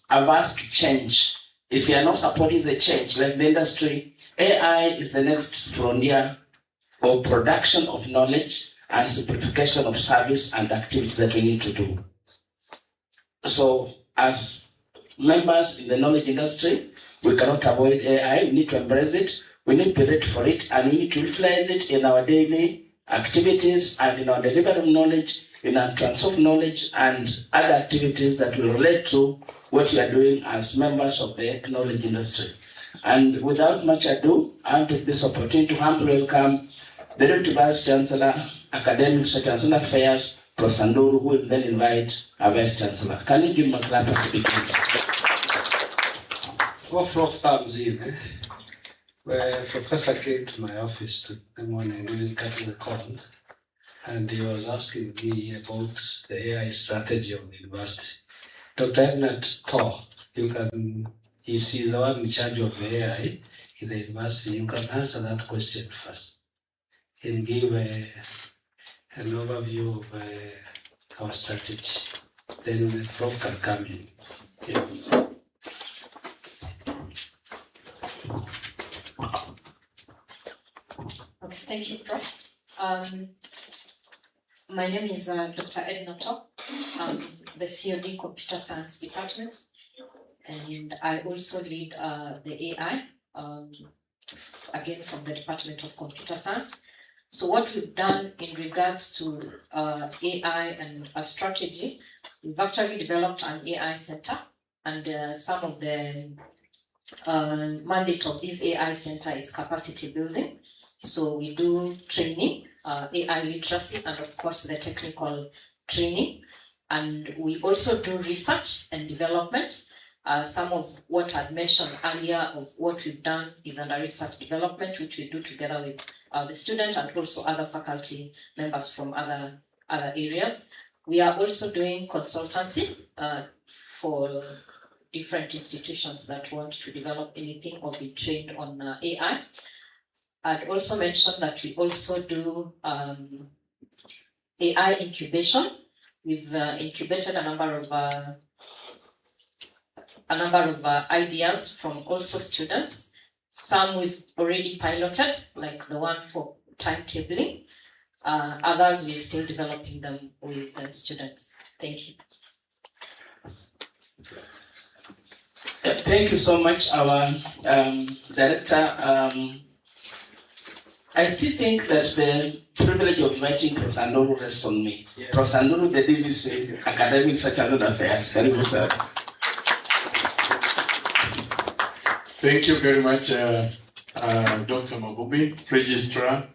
[SPEAKER 17] averse to change, if you're not supporting the change, like the industry, AI is the next frontier of production of knowledge and simplification of service and activities that we need to do. So as members in the knowledge industry, we cannot avoid AI. We need to embrace it. We need to be ready for it, and we need to utilize it in our daily activities and in our delivery of knowledge, in our transfer of knowledge, and other activities that will relate to what we are doing as members of the knowledge industry. And without much ado, I want to take this opportunity to humbly welcome the Deputy Vice Chancellor, Academic Secretary and Affairs, Professor Nduru, who will then invite our Vice Chancellor. Can you give him a clap of speakers?
[SPEAKER 15] Prof comes in, where Professor came to my office the morning during cutting the corn, and he was asking me about the AI strategy of the university. Dr. Ednat Thor, he's the one in charge of AI in the university. You can answer that question first and give an overview of our strategy. Then the Prof can come in. Yeah.
[SPEAKER 2] Okay, thank you, Prof. My name is Dr. Edna Top. I'm the COD Computer Science Department, and I also lead the AI, again from the Department of Computer Science. So what we've done in regards to AI and our strategy, we've actually developed an AI center, and some of the mandate of this AI center is capacity building. So we do training, AI literacy, and of course the technical training. And we also do research and development. Some of what I'd mentioned earlier of what we've done is under research development, which we do together with the student and also other faculty members from other areas. We are also doing consultancy for different institutions that want to develop anything or be trained on AI. I'd also mention that we also do AI incubation. We've incubated a number of ideas from also students. Some we've already piloted, like the one for timetabling. Others we're still developing them with the students. Thank you.
[SPEAKER 17] Thank you so much, our director. I still think that the privilege of inviting Professor Nduru rests on me. Yeah. Professor Nduru, the DVC, Academic Secretary and Affairs. Very good, sir.
[SPEAKER 11] Thank you very much, Dr. Mabubi, Registrar,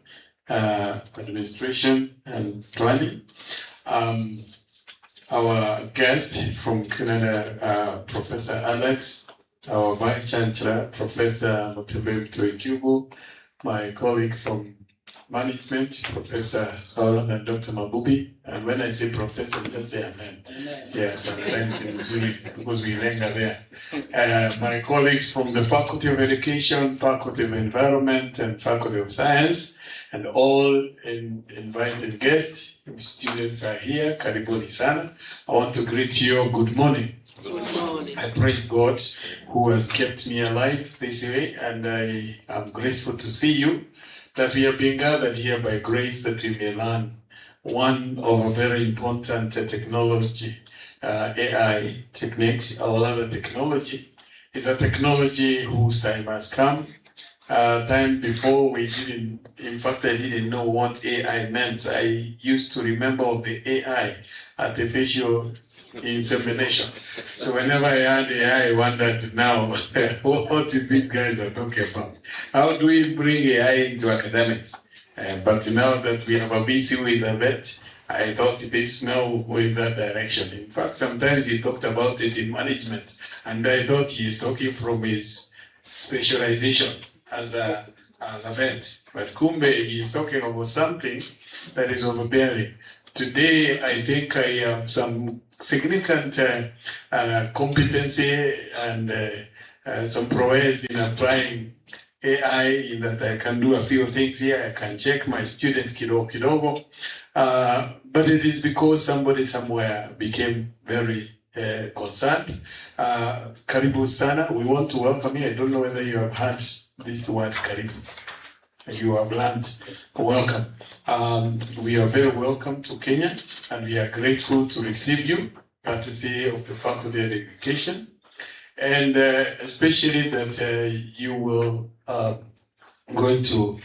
[SPEAKER 11] Administration and Planning. Our guest from Canada, Professor Alex, our Vice Chancellor, Professor Mutube Tuikubu, my colleague from management, Professor Holland and Dr. Mabubi. And when I say professor, just say amen. Yeah, sometimes in Zurich, because we linger there. My colleagues from the Faculty of Education, Faculty of Environment, and Faculty of Science, and all invited guests, students are here. Karibuni sana. I want to greet you. Good morning. Good morning. I praise God who has kept me alive this way, and I am grateful to see you, that we have been gathered here by grace that we may learn one of a very important technology, AI techniques, or other technology, is a technology whose time has come. Time before we didn't, in fact, I didn't know what AI meant. I used to remember of the AI, artificial insemination. So whenever I heard AI, I wondered now, what is these guys are talking about? How do we bring AI into academics? But now that we have a VC who is a vet, I thought it is now going that direction. In fact, sometimes he talked about it in management, and I thought he is talking from his specialization as a vet. But Kumbe, he is talking about something that is overbearing. Today, I think I have some significant competency and some prowess in applying AI, in that I can do a few things here. I can check my students kidogo. But it is because somebody somewhere became very concerned. Karibu sana. We want to welcome you. I don't know whether you have heard this word karibu. You have learned. Welcome. We are very welcome to Kenya, and we are grateful to receive you, courtesy of the Faculty of Education, and especially that you will going to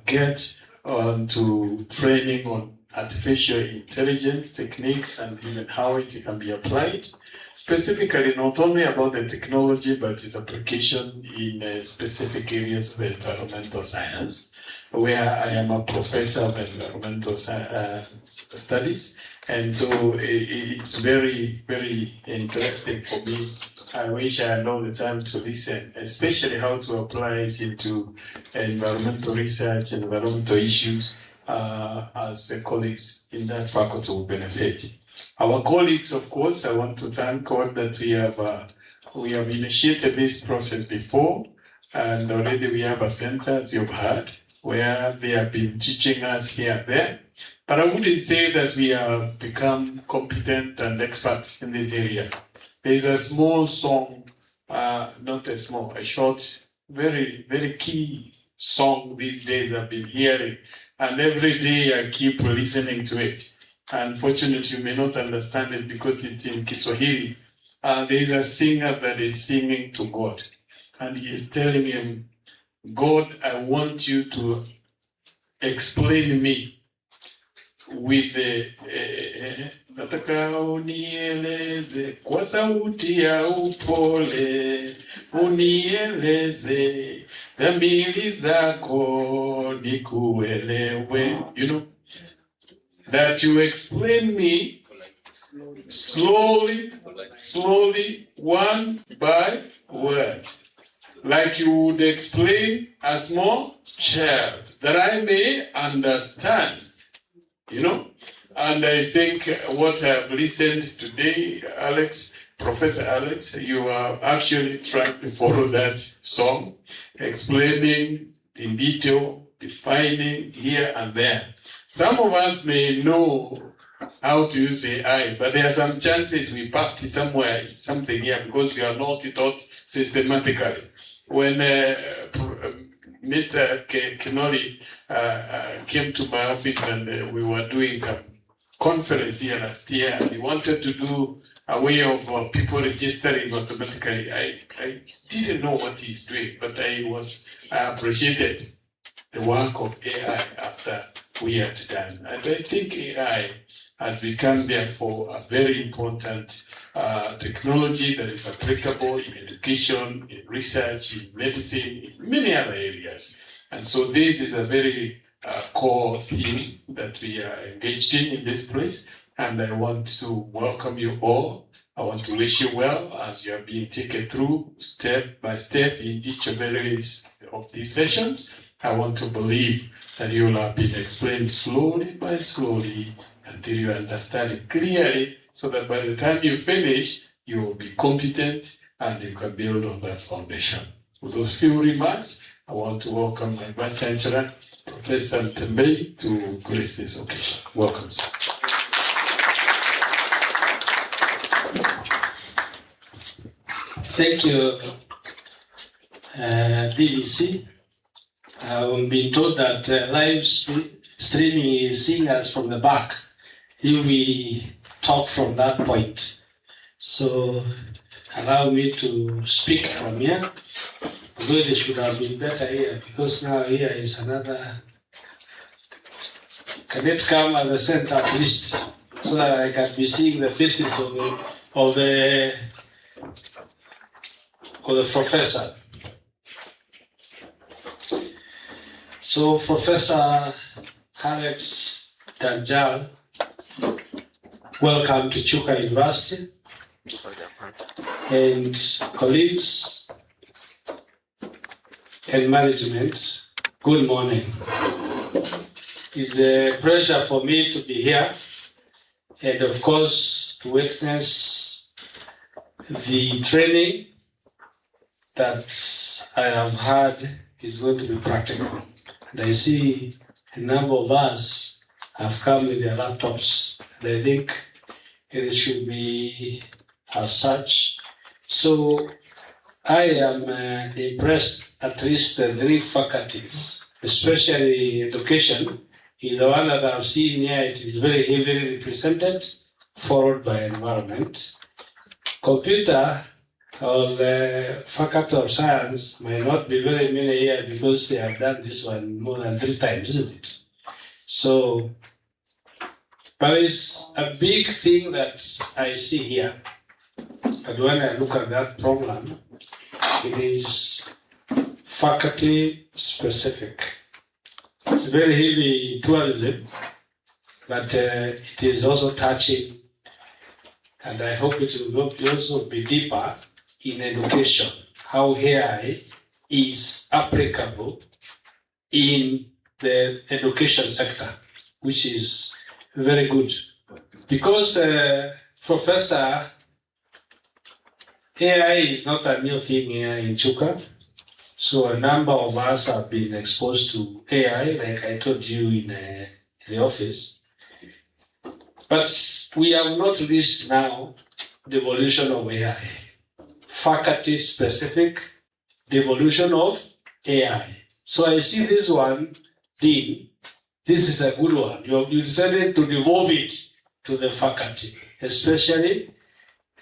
[SPEAKER 11] get to training on artificial intelligence techniques and even how it can be applied. Specifically, not only about the technology, but its application in specific areas of environmental science, where I am a professor of environmental studies. And so it's very, very interesting for me. I wish I had all the time to listen, especially how to apply it into environmental research, environmental issues, as the colleagues in that faculty will benefit. Our colleagues, of course, I want to thank God that we have initiated this process before, and already we have a center, as you've heard, where they have been teaching us here and there. But I wouldn't say that we have become competent and experts in this area. There's a small song, not a small, a short, very, very key song these days I've been hearing, and every day I keep listening to it. Unfortunately, you may not understand it because it's in Kiswahili. There is a singer that is singing to God, and he is telling him, God, I want you to explain me with the nataka unieleze kwa sauti ya upole, unieleze dhamiri zako nikuelewe. You know, that you explain me slowly, one by word, like you would explain a small child, that I may understand. You know, and I think what I've listened today, Alex, Professor Alex, you are actually trying to follow that song, explaining in detail, defining here and there. Some of us may know how to use AI, but there are some chances we passed somewhere, something here, because we are not taught systematically. When Mr. Kenori came to my office and we were doing some conference here last year, and he wanted to do a way of people registering automatically. I didn't know what he's doing, but I appreciated the work of AI after we had done. And I think AI has become, therefore, a very important technology that is applicable in education, in research, in medicine, in many other areas. And so this is a very core theme that we are engaged in this place. And I want to welcome you all. I want to wish you well as you are being taken through step by step in each of these sessions. I want to believe that you will have been explained slowly by slowly until you understand it clearly, so that by the time you finish, you will be competent and you can build on that foundation. With those few remarks, I want to welcome my Vice Chancellor, Professor Tembei, to grace this occasion. Welcome, sir.
[SPEAKER 18] Thank you, DVC. I've been told that live streaming is seeing us from the back. If we talk from that point, so allow me to speak from here. Although it should have been better here, because now here is another. Can it come at the center at least, so that I can be seeing the faces of the professor. So Professor Alex Danjal, welcome to Chuka University. And colleagues and management, good morning. It's a pleasure for me to be here and of course to witness the training that I have had is going to be practical. And I see a number of us have come with their laptops, and I think it should be as such. So I am impressed, at least the three faculties, especially education, is the one that I've seen here. It is very heavily represented, followed by environment. Computer or the Faculty of Science might not be very many here because they have done this one more than 3 times, isn't it? So, but it's a big thing that I see here. And when I look at that program, it is faculty specific. It's very heavy in tourism, but it is also touching, and I hope it will also be deeper in education, how AI is applicable in the education sector, which is very good. Because Professor, AI is not a new thing here in Chuka. So a number of us have been exposed to AI, like I told you in the office. But we have not reached now the evolution of AI. Faculty specific devolution of AI. So I see this one, Dean, this is a good one. You decided to devolve it to the faculty, especially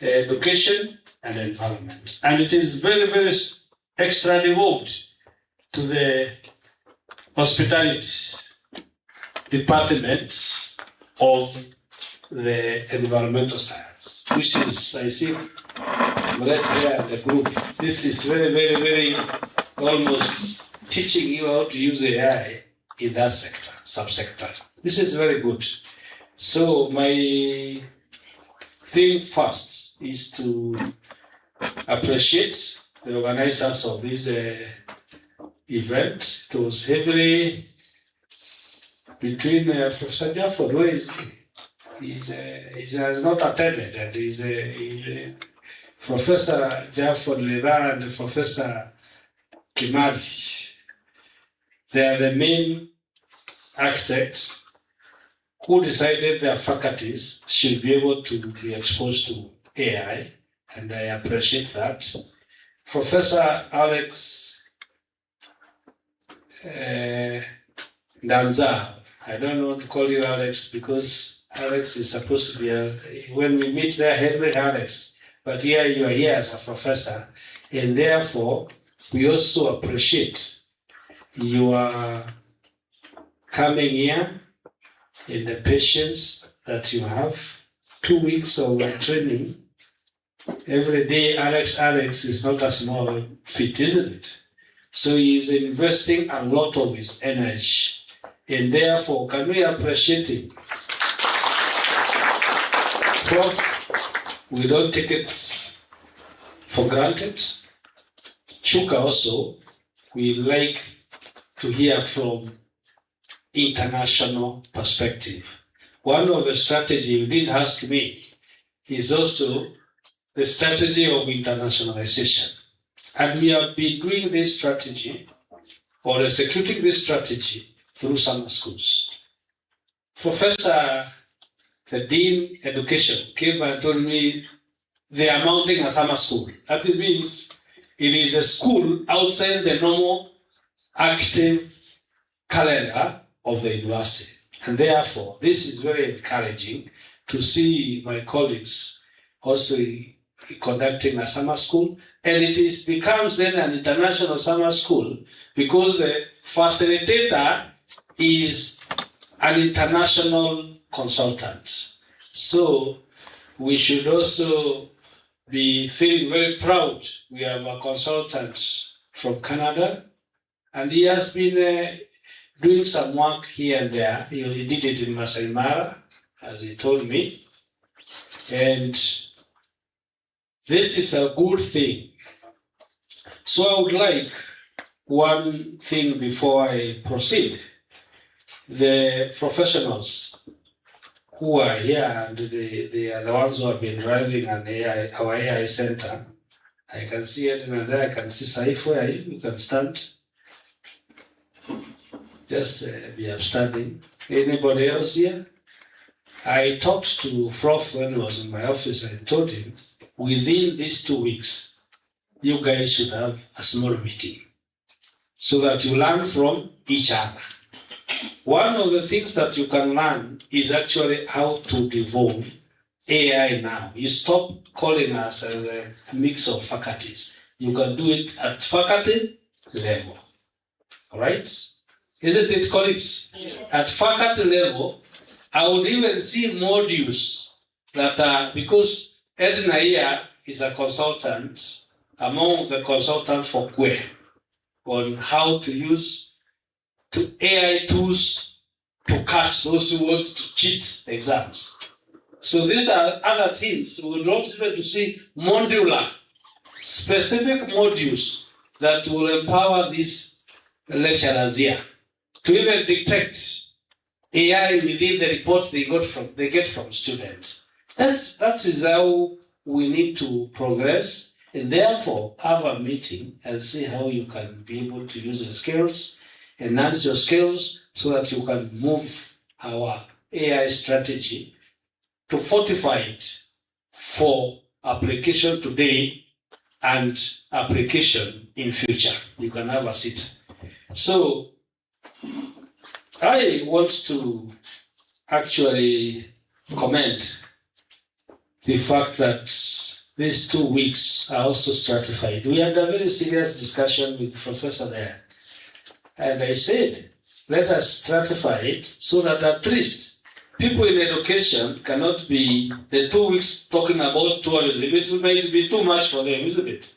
[SPEAKER 18] education and environment. And it is very, very extra devolved to the hospitality department of the environmental science, which is, I see, right here at the group. This is very, very, very almost teaching you how to use AI in that sector, subsector. This is very good. So my thing first is to appreciate the organizers of this event. It was heavily between Professor Jafford, who is he has not attended, and he's Professor Jafford Leda and Professor Kimathi. They are the main architects who decided their faculties should be able to be exposed to AI, and I appreciate that. Professor Alex Danza, I don't want to call you Alex because Alex is supposed to be, when we meet there, Henry Alex, but here you are here as a professor, and therefore we also appreciate your coming here and the patience that you have. 2 weeks of training. Every day, Alex is not a small feat, isn't it? So he is investing a lot of his energy. And therefore, can we appreciate him? Fourth, we don't take it for granted. Chuka also, we like to hear from international perspective. One of the strategy you didn't ask me is also the strategy of internationalization. And we have been doing this strategy or executing this strategy through summer schools. Professor, the Dean Education, came and told me they are mounting a summer school. That means it is a school outside the normal active calendar of the university. And therefore, this is very encouraging to see my colleagues also conducting a summer school. And it becomes then an international summer school because the facilitator is an international consultant. So we should also be feeling very proud. We have a consultant from Canada, and he has been doing some work here and there. He did it in Masai Mara, as he told me. And this is a good thing. So I would like one thing before I proceed. The professionals who are here, and they are the ones who have been driving our AI center. I can see Edna there, I can see Saif, where are you? You can stand. Just be upstanding. Anybody else here? I talked to Prof when he was in my office. I told him, within these 2 weeks, you guys should have a small meeting so that you learn from each other. One of the things that you can learn is actually how to devolve AI now. You stop calling us as a mix of faculties. You can do it at faculty level. All right? Isn't it, colleagues? Yes. At faculty level, I would even see modules that are, because Edna here is a consultant, among the consultants for QUE, on how to use AI tools to catch those who want to cheat exams. So these are other things. We would also like to see modular, specific modules that will empower these lecturers here to even detect AI within the reports they get from students. That is how we need to progress, and therefore have a meeting and see how you can be able to use your skills, enhance your skills, so that you can move our AI strategy to fortify it for application today and application in future. You can have a seat. So I want to actually commend the fact that these 2 weeks are also stratified. We had a very serious discussion with Professor there. And I said, let us stratify it so that at least people in education cannot be the 2 weeks talking about tourism. It might be too much for them, isn't it?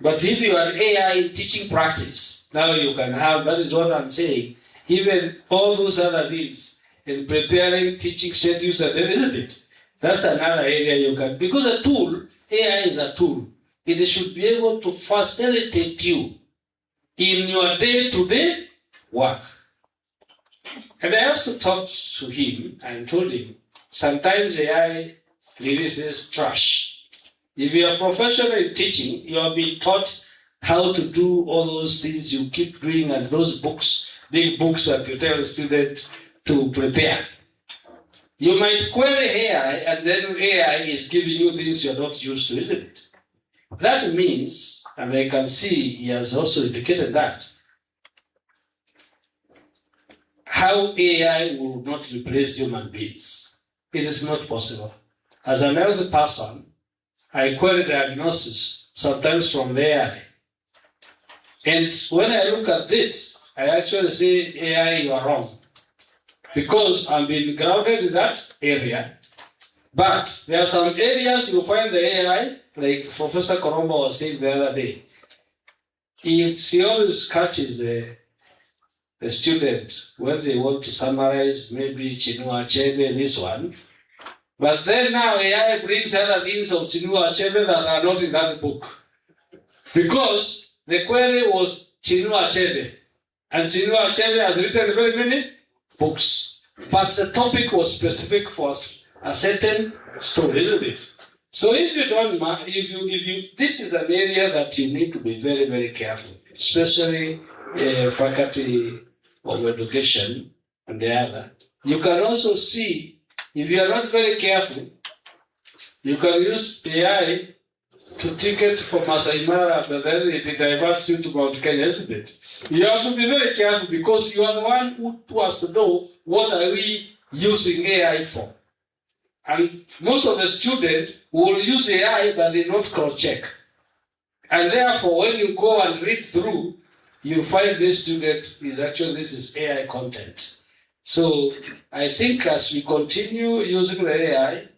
[SPEAKER 18] But if you are AI teaching practice, now you can have, that is what I'm saying, even all those other things in preparing teaching schedules, isn't it? That's another area you can, because a tool, AI is a tool. It should be able to facilitate you in your day-to-day work. And I also talked to him and told him, sometimes AI releases trash. If you are professional in teaching, you have been taught how to do all those things you keep doing, and those books, big books that you tell the student to prepare. You might query AI, and then AI is giving you things you're not used to, isn't it? That means, and I can see he has also indicated that, how AI will not replace human beings. It is not possible. As an elderly person, I query diagnosis, sometimes from the AI. And when I look at this, I actually say, AI, you are wrong. Because I'm being grounded in that area. But there are some areas you find the AI, like Professor Koromba was saying the other day. She always catches the student when they want to summarize, maybe Chinua Achebe, this one. But then now AI brings other things of Chinua Achebe that are not in that book. Because the query was Chinua Achebe. And Chinua Achebe has written very many books. But the topic was specific for a certain story, isn't it? So if you don't mind, this is an area that you need to be very, very careful, especially faculty of education and the other. You can also see, if you are not very careful, you can use AI to ticket for Masai Mara, but then it diverts you to Mount Kenya, isn't it? You have to be very careful because you are the one who has to know what are we using AI for. And most of the students will use AI, but they not cross-check. And therefore, when you go and read through, you find this student is actually, this is AI content. So I think as we continue using the AI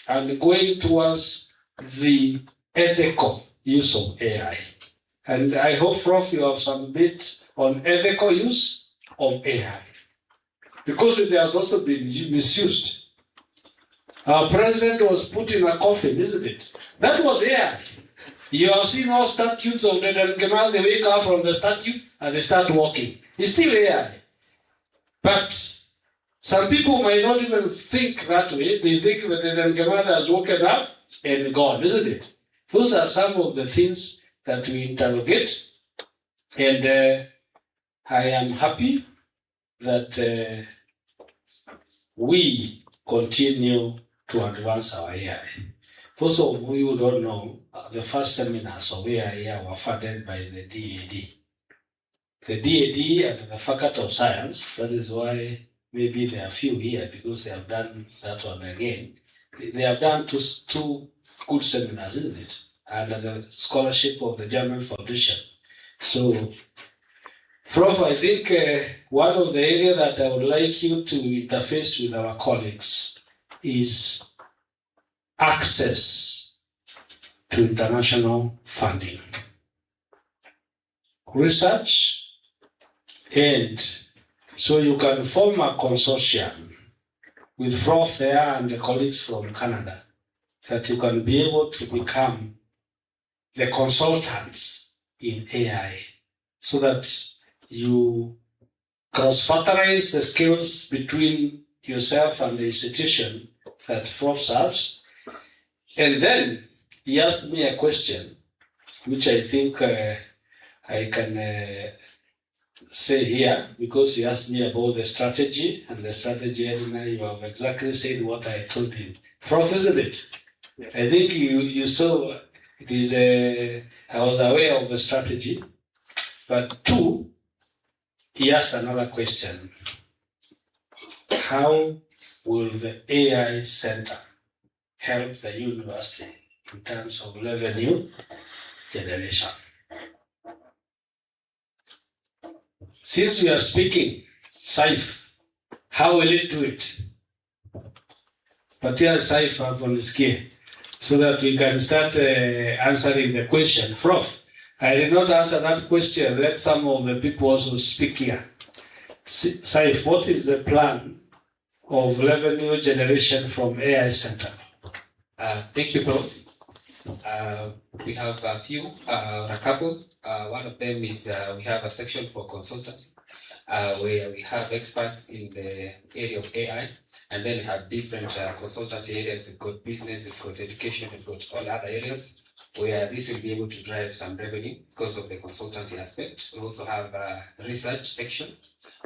[SPEAKER 18] and going towards the ethical use of AI, and I hope, Prof, you have some bits on ethical use of AI, because it has also been misused. Our president was put in a coffin, isn't it? That was AI. You have seen all statues of Dedan Kemal, they wake up from the statue and they start walking. It's still AI. But some people might not even think that way. They think that Dedan Kemal has woken up and gone, isn't it? Those are some of the things that we interrogate. And I am happy that we continue to advance our AI. Those of you who don't know, the first seminars of AI were funded by the DAD. The DAD and the Faculty of Science, that is why maybe there are few here because they have done that one again. They have done two good seminars, isn't it? Under the scholarship of the German Foundation. So, Prof, I think one of the areas that I would like you to interface with our colleagues is access to international funding, research, and so you can form a consortium with Prof there and the colleagues from Canada that you can be able to become the consultants in AI so that you cross-fertilize the skills between yourself and the institution that Prof serves. And then he asked me a question, which I think I can say here, because he asked me about the strategy, and the strategy, and you have exactly said what I told him. Prof, isn't it? Yeah. I think you saw it is, I was aware of the strategy, but two, he asked another question. How will the AI Center help the university in terms of revenue generation? Since we are speaking SAIF, how will it do it? But here SAIF have on the scale so that we can start answering the question. Prof, I did not answer that question. Let some of the people also speak here. SAIF, what is the plan of revenue generation from AI Center?
[SPEAKER 19] Thank you, Prof. We have a few, a couple. One of them is we have a section for consultants where we have experts in the area of AI, and then we have different consultancy areas. We've got business, we've got education, we've got all other areas where this will be able to drive some revenue because of the consultancy aspect. We also have a research section,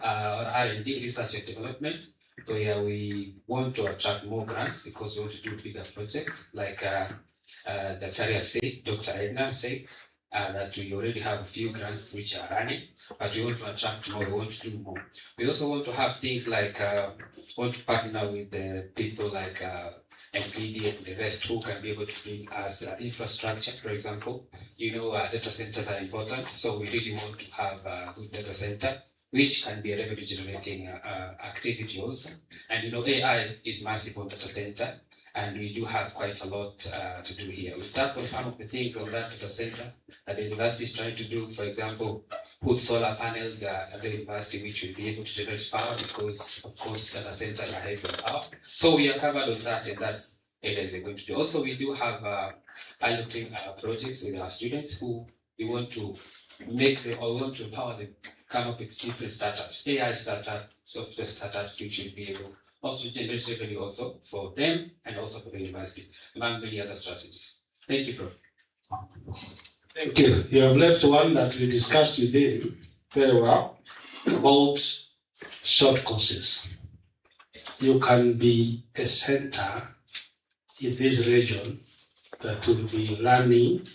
[SPEAKER 19] or R&D, research and development, where we want to attract more grants because we want to do bigger projects, like Dr. Edna said, that we already have a few grants which are running, but we want to attract more, we want to do more. We also want to have things like, want to partner with the people like NVIDIA and the rest who can be able to bring us infrastructure, for example. Data centers are important, so we really want to have a good data center, which can be a revenue generating activity also. And AI is massive on data center, and we do have quite a lot to do here. We tackle some of the things on that data center that the university is trying to do. For example, put solar panels at the university, which will be able to generate power because, of course, data centers are heavy on power. So we are covered on that, and that's areas we're going to do. Also, we do have piloting projects with our students who we want to make them, or we want to empower them come up with different startups, AI startups, software startups, which will be able also to generate revenue also for them and also for the university, among many other strategies. Thank you, Prof.
[SPEAKER 18] Thank you. You have left one that we discussed with him very well about short courses. You can be a center in this region that will be learning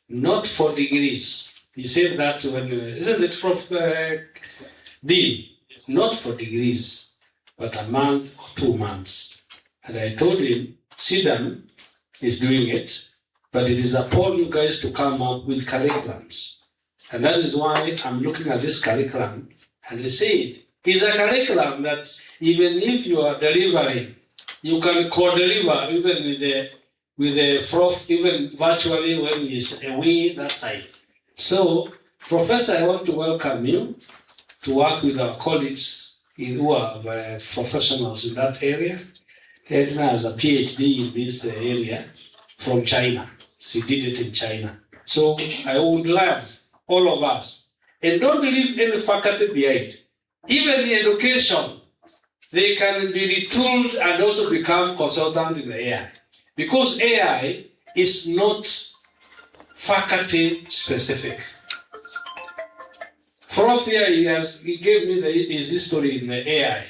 [SPEAKER 18] not for degrees. You said that when, isn't it from D? Not for degrees, but a month or 2 months. And I told him, SIDAM is doing it, but it is upon you guys to come up with curriculums. And that is why I'm looking at this curriculum, and they said, it's a curriculum that even if you are delivering, you can co-deliver even with the prof, even virtually when he's away that side. So, Professor, I want to welcome you to work with our colleagues who are professionals in that area. Edna has a PhD in this area from China. She did it in China. So I would love all of us, and don't leave any faculty behind. Even in education, they can be retooled and also become consultant in AI. Because AI is not faculty specific. Prof here, he gave me his history in the AI.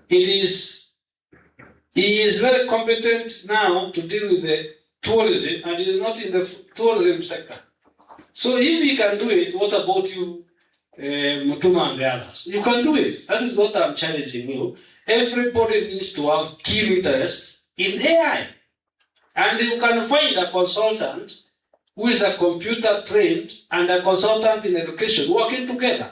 [SPEAKER 18] He is very competent now to deal with the tourism, and he is not in the tourism sector. So if he can do it, what about you, Mutuma and the others? You can do it. That is what I'm challenging you. Everybody needs to have keen interest in AI. And you can find a consultant who is a computer trained and a consultant in education working together.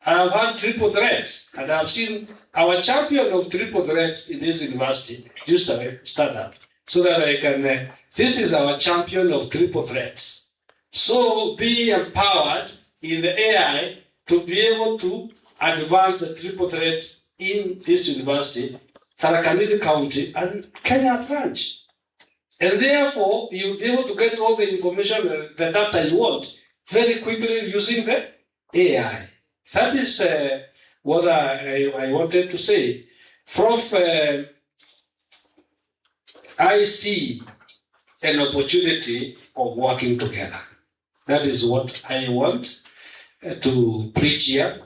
[SPEAKER 18] I have had triple threats, and I've seen our champion of triple threats in this university just stand up so that I can. This is our champion of triple threats. So be empowered in the AI to be able to advance the triple threat in this university, Tharaka Nithi County, and Kenya branch. And therefore, you'll be able to get all the information, the data you want, very quickly using the AI. That is what I wanted to say. Prof, I see an opportunity of working together. That is what I want to preach here.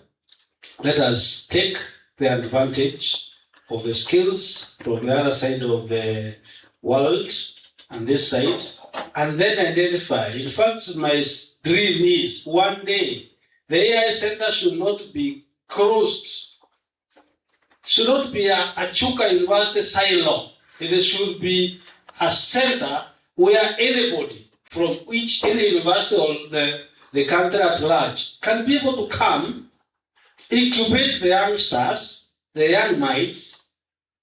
[SPEAKER 18] Let us take the advantage of the skills from the other side of the world and this side, and then identify. In fact, my dream is one day the AI center should not be closed, should not be a Chuka University silo. It should be a center where anybody from any university or the country at large can be able to come, incubate the youngsters, the young minds,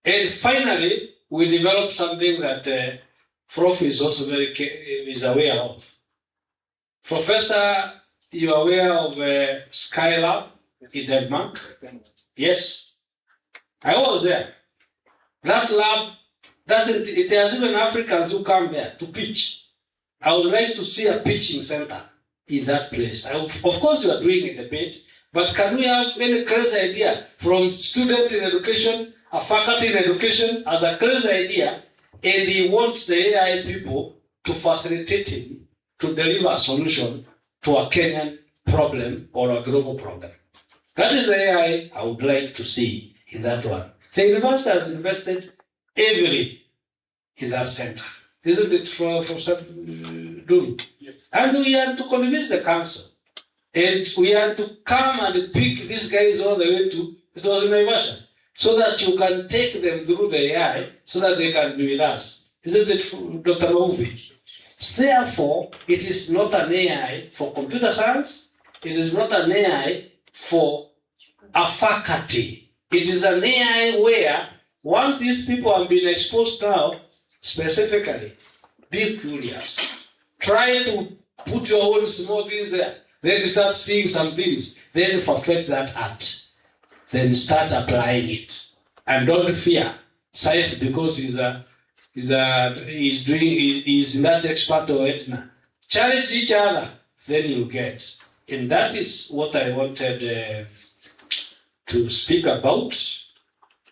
[SPEAKER 18] and finally we develop something that Prof is also is aware of. Professor, you are aware of Skylab in Denmark? Yes. I was there. That lab it has even Africans who come there to pitch. I would like to see a pitching center in that place. Of course, you are doing it a bit, but can we have any crazy idea from student in education, a faculty in education, as a crazy idea, and he wants the AI people to facilitate him to deliver a solution to a Kenyan problem or a global problem. That is the AI I would like to see in that one. The university has invested heavily in that center. Isn't it for Duru? Yes. And we had to convince the council. And we had to come and pick these guys all the way to, it was in my version, so that you can take them through the AI so that they can be with us. Isn't it, Dr. Mauvi? Therefore, it is not an AI for computer science. It is not an AI for a faculty. It is an AI where once these people have been exposed now, specifically, be curious. Try to put your own small things there. Then you start seeing some things. Then perfect that art. Then start applying it. And don't fear Saif because he's in that expert or Etna. Challenge each other, then you get. And that is what I wanted to speak about.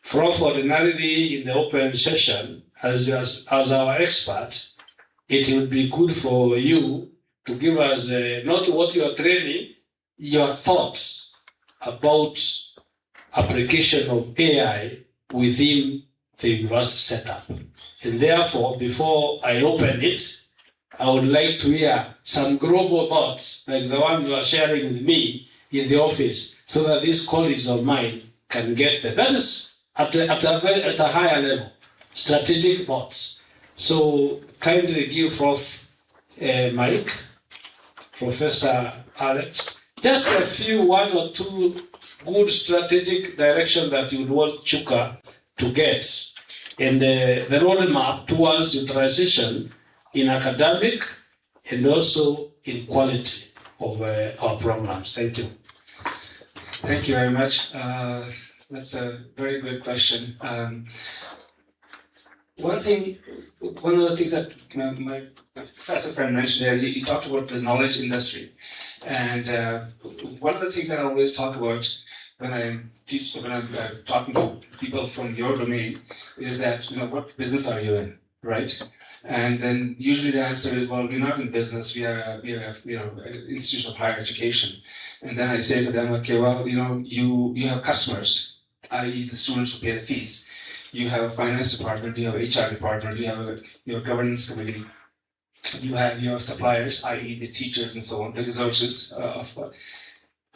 [SPEAKER 18] From ordinarily in the open session, as our expert, it would be good for you to give us not what you are training, your thoughts about application of AI within the university setup. And therefore, before I open it, I would like to hear some global thoughts like the one you are sharing with me in the office, so that these colleagues of mine can get that. That is at a higher level, strategic thoughts. So kindly give Prof. Mike, Professor Alex, just a few, one or two good strategic direction that you would want Chuka to get, and the roadmap towards utilization in academic and also in quality of our programs. Thank you.
[SPEAKER 5] Thank you very much. That's a very good question. One of the things that my professor friend mentioned there, he talked about the knowledge industry. And one of the things that I always talk about when I'm talking to people from your domain is that, what business are you in, right? And then usually the answer is, well, we're not in business, we are an institution of higher education. And then I say to them, okay, well, you have customers, i.e. the students who pay the fees. You have a finance department, you have an HR department, you have your governance committee, you have your suppliers, i.e. the teachers and so on, the resources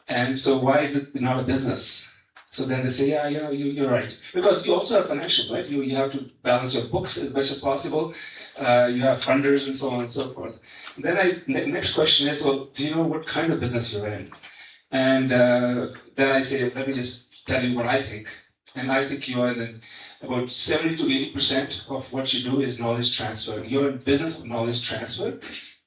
[SPEAKER 5] and so why is it not a business? So then they say, yeah, you're right. Because you also have financial, right? You have to balance your books as much as possible. You have funders and so on and so forth. And then the next question is, well, do you know what kind of business you're in? And then I say, let me just tell you what I think. And I think you are in about 70 to 80% of what you do is knowledge transfer. You're in business of knowledge transfer,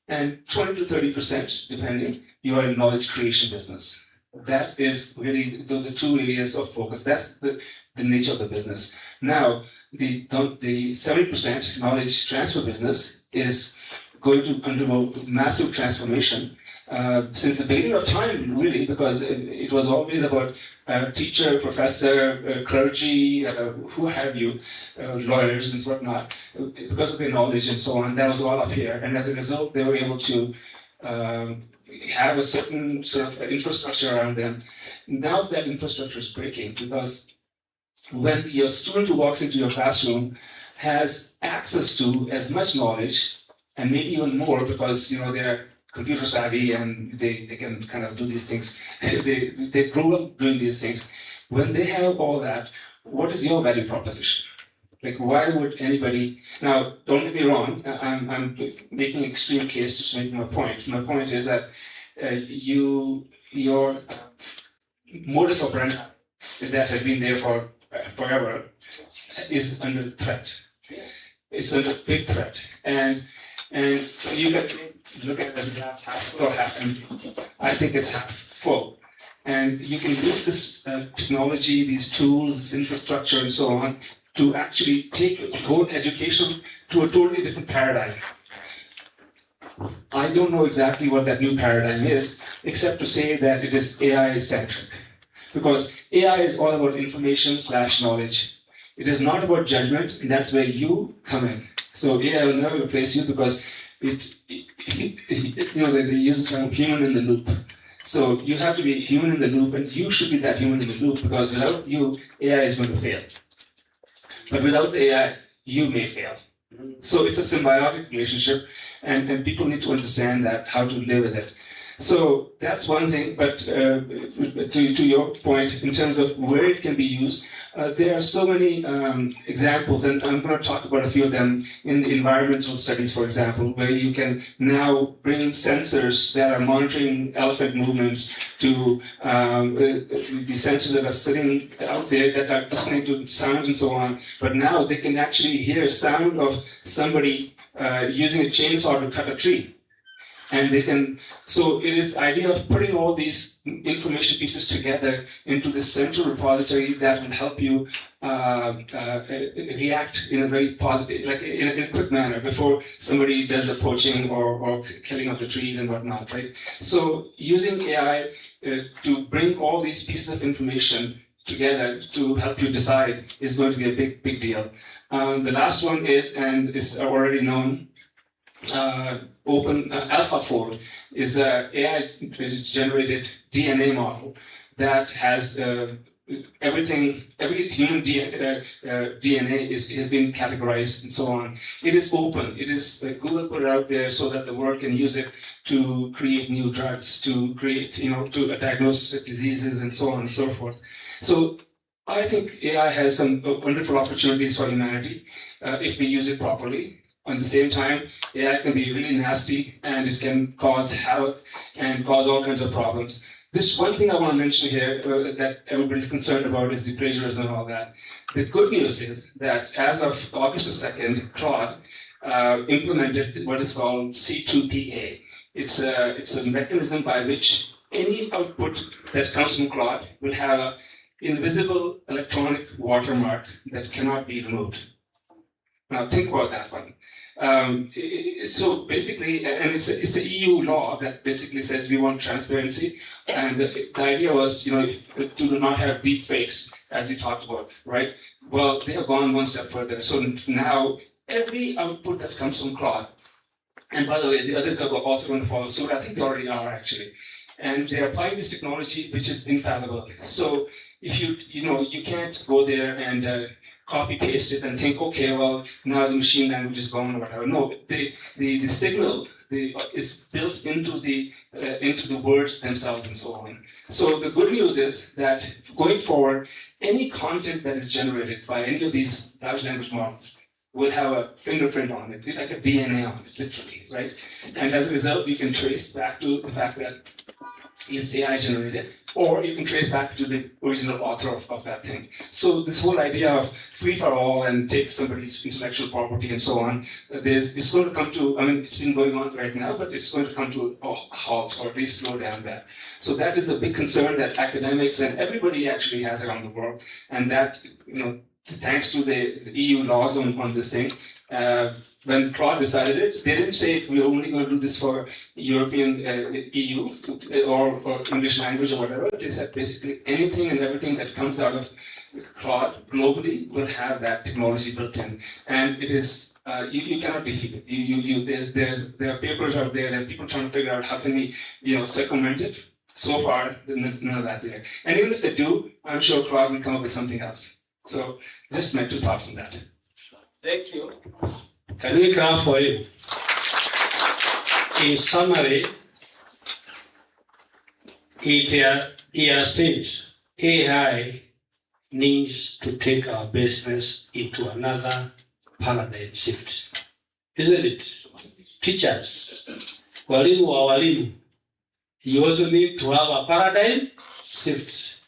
[SPEAKER 5] and 20 to 30%, depending, you are in knowledge creation business. That is really the two areas of focus. That's the nature of the business. Now, the 70% knowledge transfer business is going to undergo massive transformation since the beginning of time, really, because it was always about teacher, professor, clergy, who have you, lawyers and whatnot, because of their knowledge and so on. That was all up here, and as a result, they were able to have a certain sort of infrastructure around them. Now that infrastructure is breaking, because when your student who walks into your classroom has access to as much knowledge, and maybe even more, because they're computer savvy and they can kind of do these things. They grew up doing these things. When they have all that, what is your value proposition? Like, why would anybody? Now, don't get me wrong. I'm making an extreme case just to make my point. My point is that your modus operandi that has been there for forever is under threat. It's under big threat, and so you can look at it as glass half full or half empty. I think it's half full. And you can use this technology, these tools, this infrastructure, and so on, to actually take whole education to a totally different paradigm. I don't know exactly what that new paradigm is, except to say that it is AI-centric. Because AI is all about information/knowledge. It is not about judgment, and that's where you come in. So AI will never replace you because they use the term human in the loop. So you have to be human in the loop, and you should be that human in the loop, because without you, AI is going to fail. But without AI, you may fail. So it's a symbiotic relationship, and people need to understand that, how to live with it. So that's one thing, but to your point, in terms of where it can be used, there are so many examples, and I'm going to talk about a few of them in the environmental studies, for example, where you can now bring sensors that are monitoring elephant movements to the sensors that are sitting out there that are listening to sounds and so on, but now they can actually hear sound of somebody using a chainsaw to cut a tree. And they can, so it is the idea of putting all these information pieces together into this central repository that will help you react in a very positive, like in a quick manner before somebody does the poaching or killing of the trees and whatnot, right? So using AI to bring all these pieces of information together to help you decide is going to be a big deal. The last one is, and it's already known, AlphaFold is an AI-generated DNA model that has everything, every human DNA has been categorized and so on. It is open. It is Google put it out there so that the world can use it to create new drugs, to create, to diagnose diseases and so on and so forth. So I think AI has some wonderful opportunities for humanity if we use it properly. At the same time, AI can be really nasty and it can cause havoc and cause all kinds of problems. This one thing I want to mention here that everybody's concerned about is the plagiarism and all that. The good news is that as of August 2nd, Claude implemented what is called C2PA. It's a mechanism by which any output that comes from Claude will have an invisible electronic watermark that cannot be removed. Now think about that one. So basically, and it's an EU law that basically says we want transparency, and the idea was, to not have deep fakes, as you talked about, right? Well, they have gone one step further. So now every output that comes from Claude, and by the way, the others are also going to follow suit. I think they already are actually, and they're applying this technology which is infallible. So if you can't go there and copy paste it and think, okay, well, now the machine language is gone or whatever. No, the signal is built into the words themselves and so on. So the good news is that going forward, any content that is generated by any of these large language models will have a fingerprint on it, like a DNA on it, literally, right? And as a result, you can trace back to the fact that it's AI generated, or you can trace back to the original author of that thing. So this whole idea of free for all and take somebody's intellectual property and so on, it's going to come to, it's been going on right now, but it's going to come to a halt or at least slow down that. So that is a big concern that academics and everybody actually has around the world, and that, thanks to the EU laws on this thing, when Claude decided it, they didn't say we're only going to do this for European EU or English language or whatever. They said basically anything and everything that comes out of Claude globally will have that technology built in, and it is you cannot defeat it. There are papers out there and people trying to figure out how can we circumvent it. So far, none of that there. And even if they do, I'm sure Claude will come up with something else. So just my 2 thoughts on that.
[SPEAKER 18] Thank you. Can we clap for him? In summary, he has said AI needs to take our business into another paradigm shift. Isn't it? Teachers, walimu wa walimu, you also need to have a paradigm shift.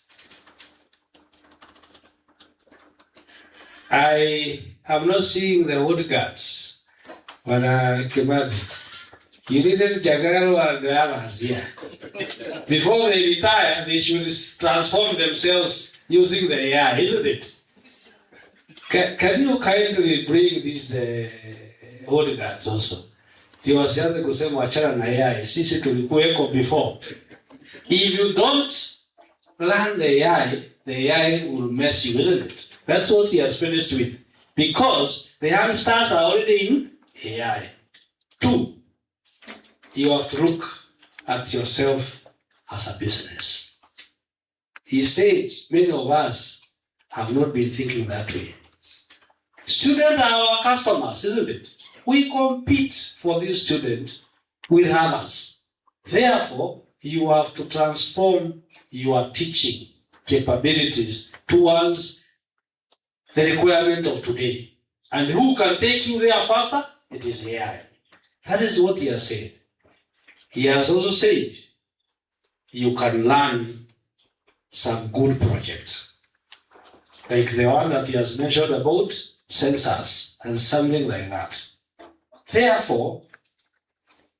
[SPEAKER 18] I am not seeing the old guards. You needed Jagaro and the others here. Before they retire, they should transform themselves using the AI, isn't it? Can you kindly bring these old guards also? Ndio wasianze kusema wachana na AI, sisi tulikuweko before. If you don't learn the AI will mess you, isn't it? That's what he has finished with. Because the youngsters are already in AI. 2, you have to look at yourself as a business. He said many of us have not been thinking that way. Students are our customers, isn't it? We compete for these students with others. Therefore, you have to transform your teaching capabilities towards the requirement of today. And who can take you there faster? It is AI. That is what he has said. He has also said you can learn some good projects, like the one that he has mentioned about sensors and something like that. Therefore,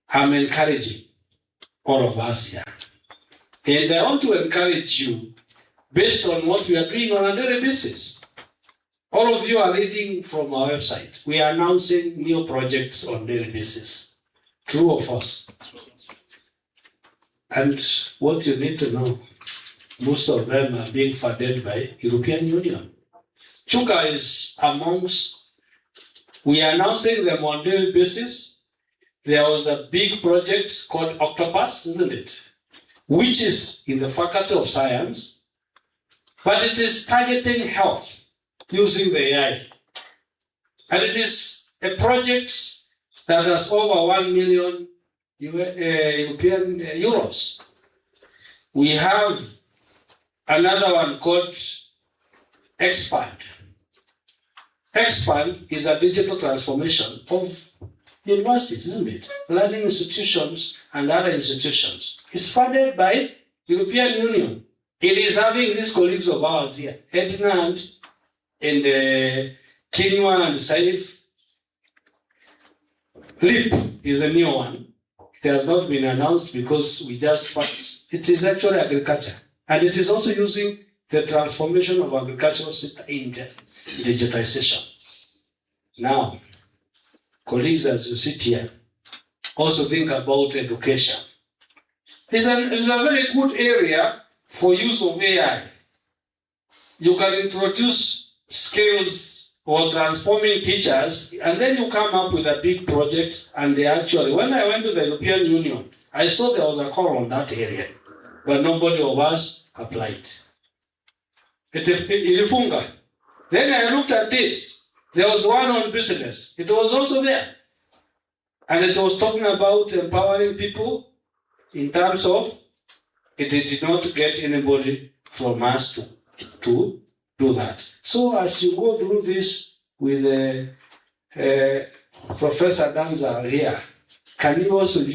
[SPEAKER 18] I'm encouraging all of us here. And I want to encourage you based on what we are doing on a daily basis. All of you are reading from our website. We are announcing new projects on daily basis. True or false? And what you need to know, most of them are being funded by European Union. Chuka is amongst, we are announcing them on daily basis. There was a big project called Octopus, isn't it? Which is in the Faculty of Science, but it is targeting health using the AI. And it is a project that has over 1 million European euros. We have another one called Expand. Expand is a digital transformation of universities, isn't it? Learning institutions and other institutions. It's funded by European Union. It is having these colleagues of ours here, Edna and Kinwa and Saif. LEAP is a new one. It has not been announced because we just fund. It is actually agriculture. And it is also using the transformation of agricultural sector in digitization. Now, colleagues, as you sit here, also think about education. It's a very good area for use of AI. You can introduce skills or transforming teachers, and then you come up with a big project, and they actually, when I went to the European Union, I saw there was a call on that area, but nobody of us applied. Ilifunga. Then I looked at it. There was one on business. It was also there. And it was talking about empowering people in terms of it did not get anybody from us to do that. So as you go through this with Professor Danza here, can you also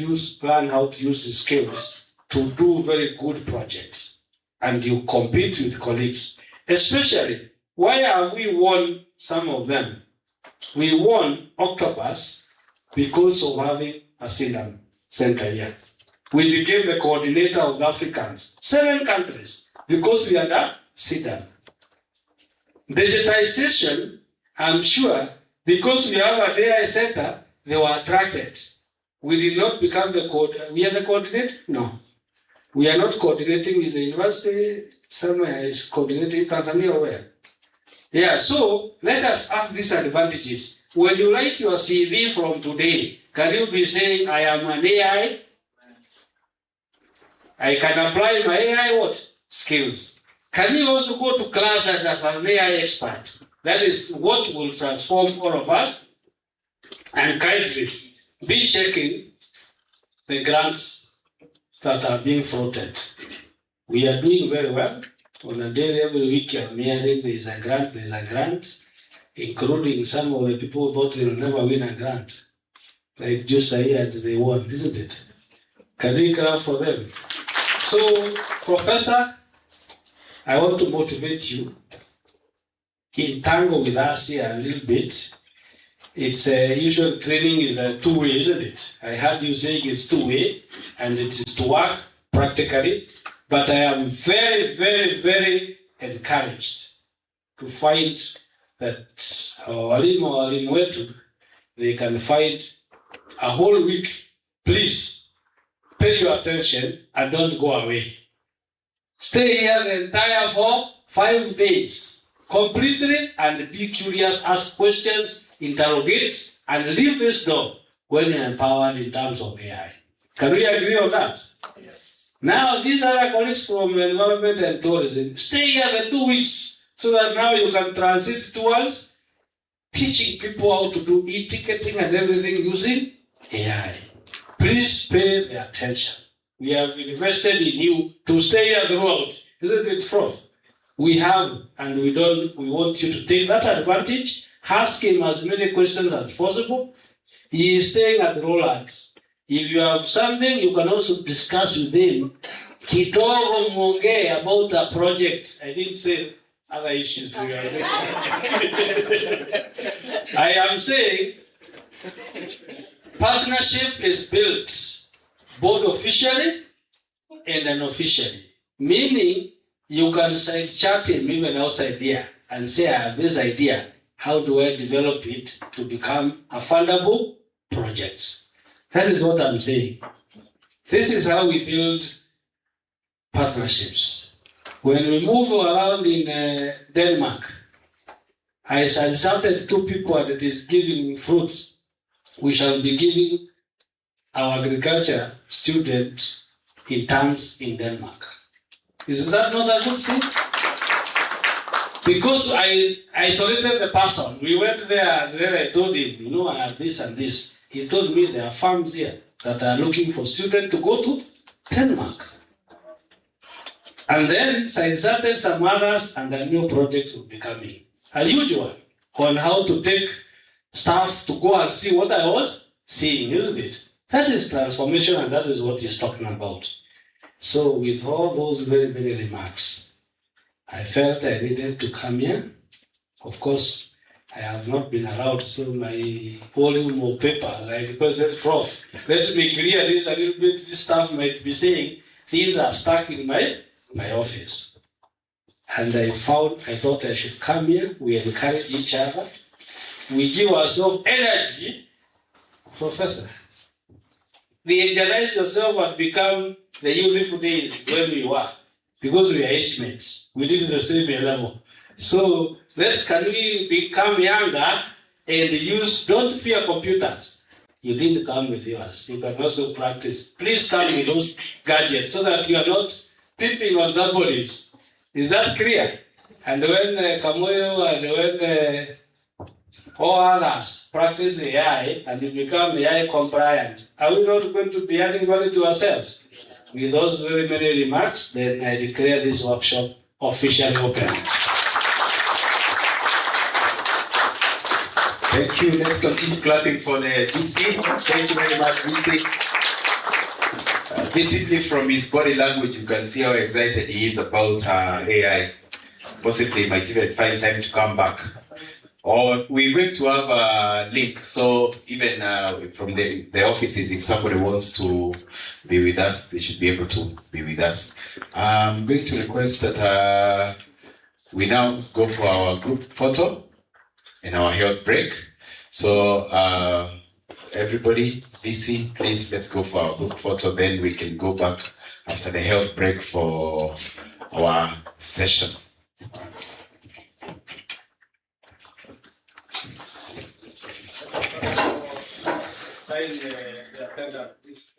[SPEAKER 18] learn how to use the skills to do very good projects? And you compete with colleagues. Especially, why have we won some of them? We won Octopus because of having a CIDAM center here. We became the coordinator of the Africans, 7 countries, because we had a CIDAM. Digitization, I'm sure, because we have an AI center, they were attracted. We did not become the coordinator. We are the coordinator? No. We are not coordinating with the university. Somewhere is coordinating Tanzania or where? Yeah, so let us have these advantages. When you write your CV from today, can you be saying, I am an AI? I can apply my AI what? Skills. Can you also go to class as an AI expert? That is what will transform all of us. And kindly be checking the grants that are being floated. We are doing very well. On a daily, every week, I'm hearing there's a grant, including some of the people who thought they will never win a grant. Like Josiah, and they won, isn't it? Can we clap for them? So, Professor, I want to motivate you. Entangle with us here a little bit. It's usual training is a two-way, isn't it? I heard you saying it's two-way, and it is to work practically. But I am very, very, very encouraged to find that our walimu wetu, they can find a whole week. Please pay your attention and don't go away. Stay here the entire 5 days completely and be curious, ask questions, interrogate, and leave this door when you're empowered in terms of AI. Can we agree on that? Now, these are our colleagues from environment and tourism. Stay here the 2 weeks so that now you can transit towards teaching people how to do e-ticketing and everything using AI. Please pay the attention. We have invested in you to stay here throughout. Isn't it, Prof? We have, and we want you to take that advantage. Ask him as many questions as possible. He is staying at Roland's. If you have something, you can also discuss with him. Kidogo mwongee about a project. I didn't say other issues. I am saying partnership is built both officially and unofficially, meaning you can side chat him even outside here and say, I have this idea. How do I develop it to become a fundable project? That is what I'm saying. This is how we build partnerships. When we move around in Denmark, I consulted 2 people and it is giving fruits. We shall be giving our agriculture students interns in Denmark. Is that not a good thing? Because I isolated the person. We went there and then I told him, I have this and this. He told me there are farms here that are looking for students to go to Denmark. And then I inserted some others and a new project will be coming. As usual, on how to take staff to go and see what I was seeing, isn't it? That is transformation and that is what he's talking about. So with all those very, very remarks, I felt I needed to come here. Of course, I have not been allowed, so my volume of papers, I requested Prof. Let me clear this a little bit. This staff might be saying things are stuck in my office. And I thought I should come here. We encourage each other. We give ourselves energy. Professor, re-energize yourself and become the youthful days when we were. Because we are age mates. We did the same level. So can we become younger and don't fear computers. You didn't come with yours. You can also practice. Please come with those gadgets so that you are not peeping on somebody's. Is that clear? And when Kamoyo and when all others practice AI and you become AI compliant, are we not going to be adding value to ourselves? With those very many remarks, then I declare this workshop officially open.
[SPEAKER 1] Thank you. Let's continue clapping for the DC. Thank you very much, DC. Visibly from his body language, you can see how excited he is about AI. Possibly he might even find time to come back. Or we're going to have a link, so even from the offices, if somebody wants to be with us, they should be able to be with us. I'm going to request that we now go for our group photo and our health break. So everybody, DC, please let's go for our group photo, then we can go back after the health break for our session.
[SPEAKER 18] Sign the attendant, please.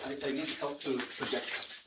[SPEAKER 15] I need help to project.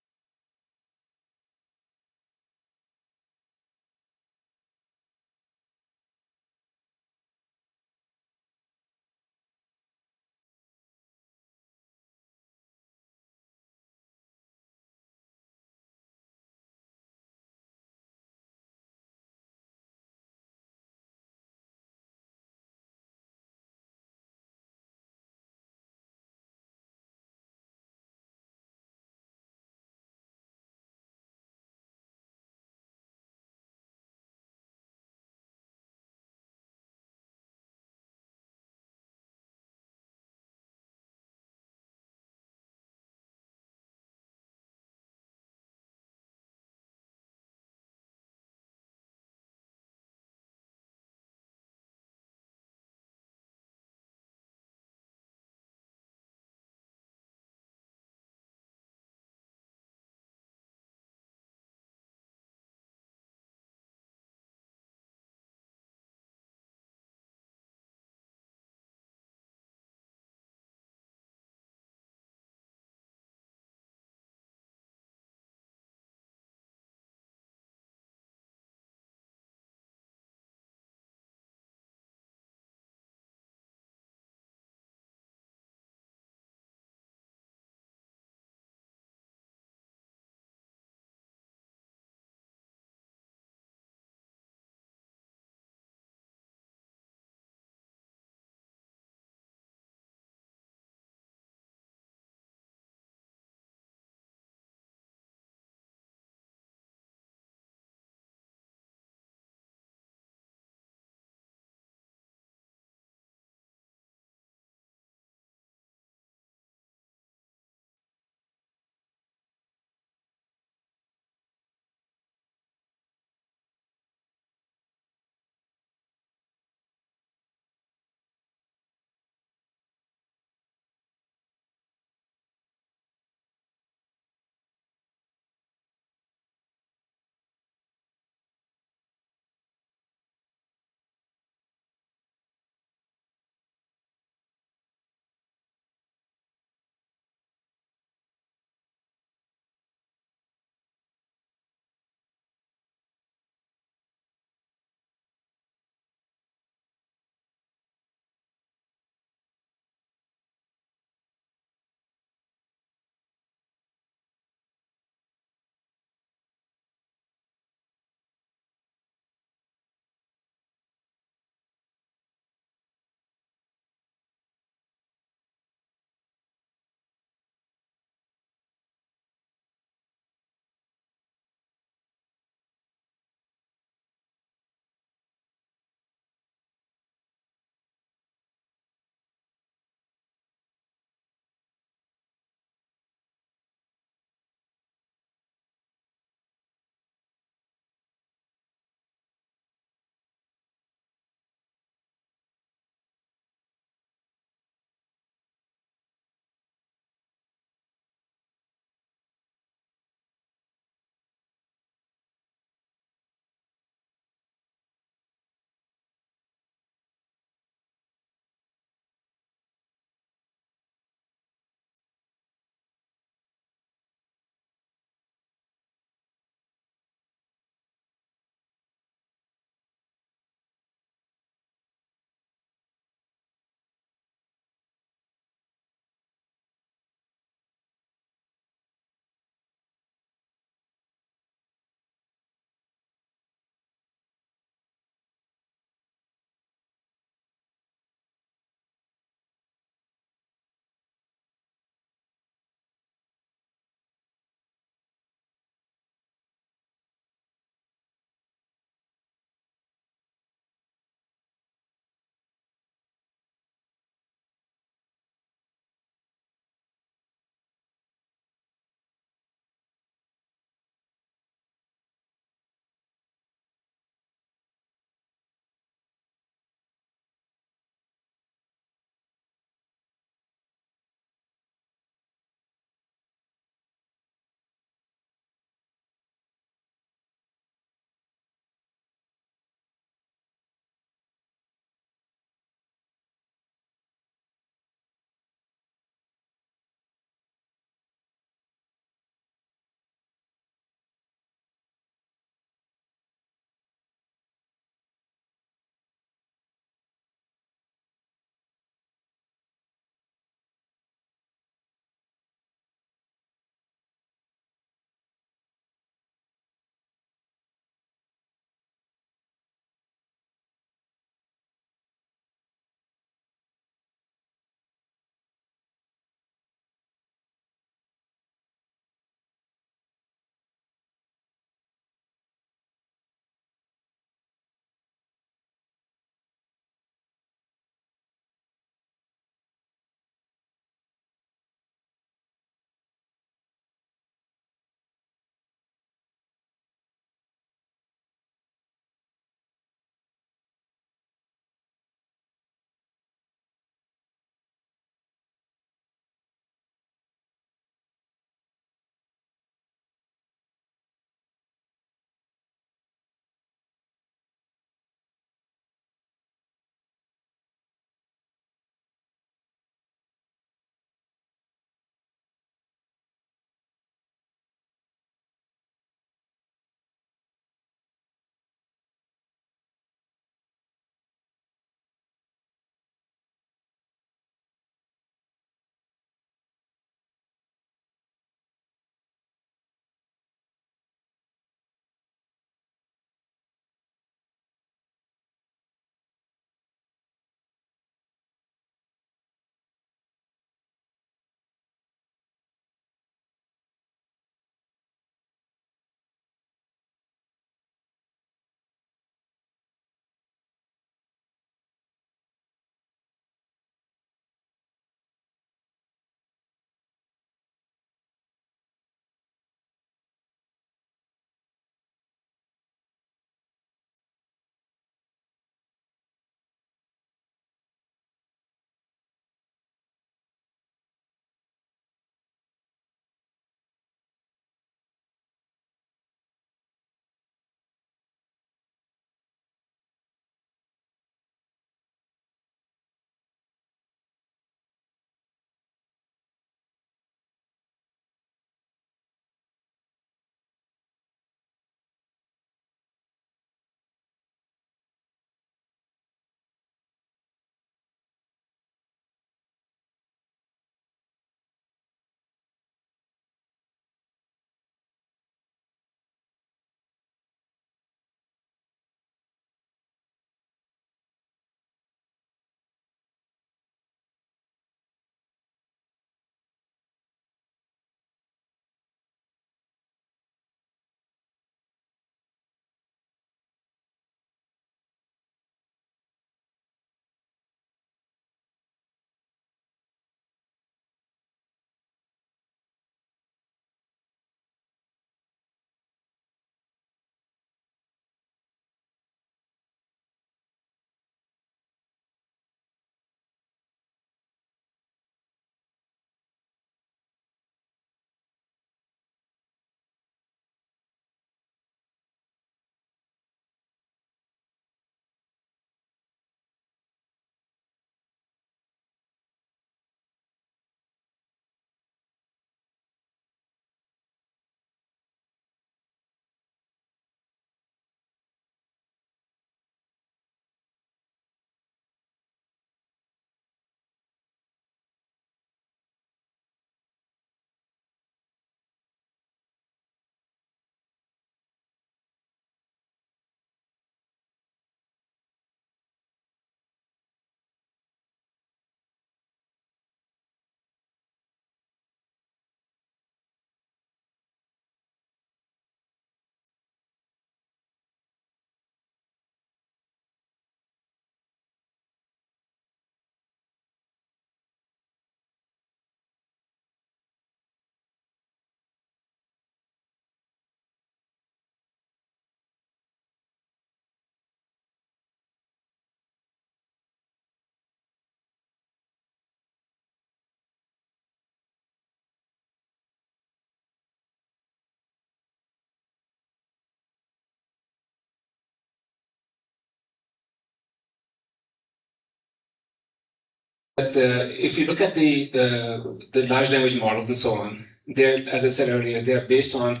[SPEAKER 5] But if you look at the large language models and so on, they're, as I said earlier, they are based on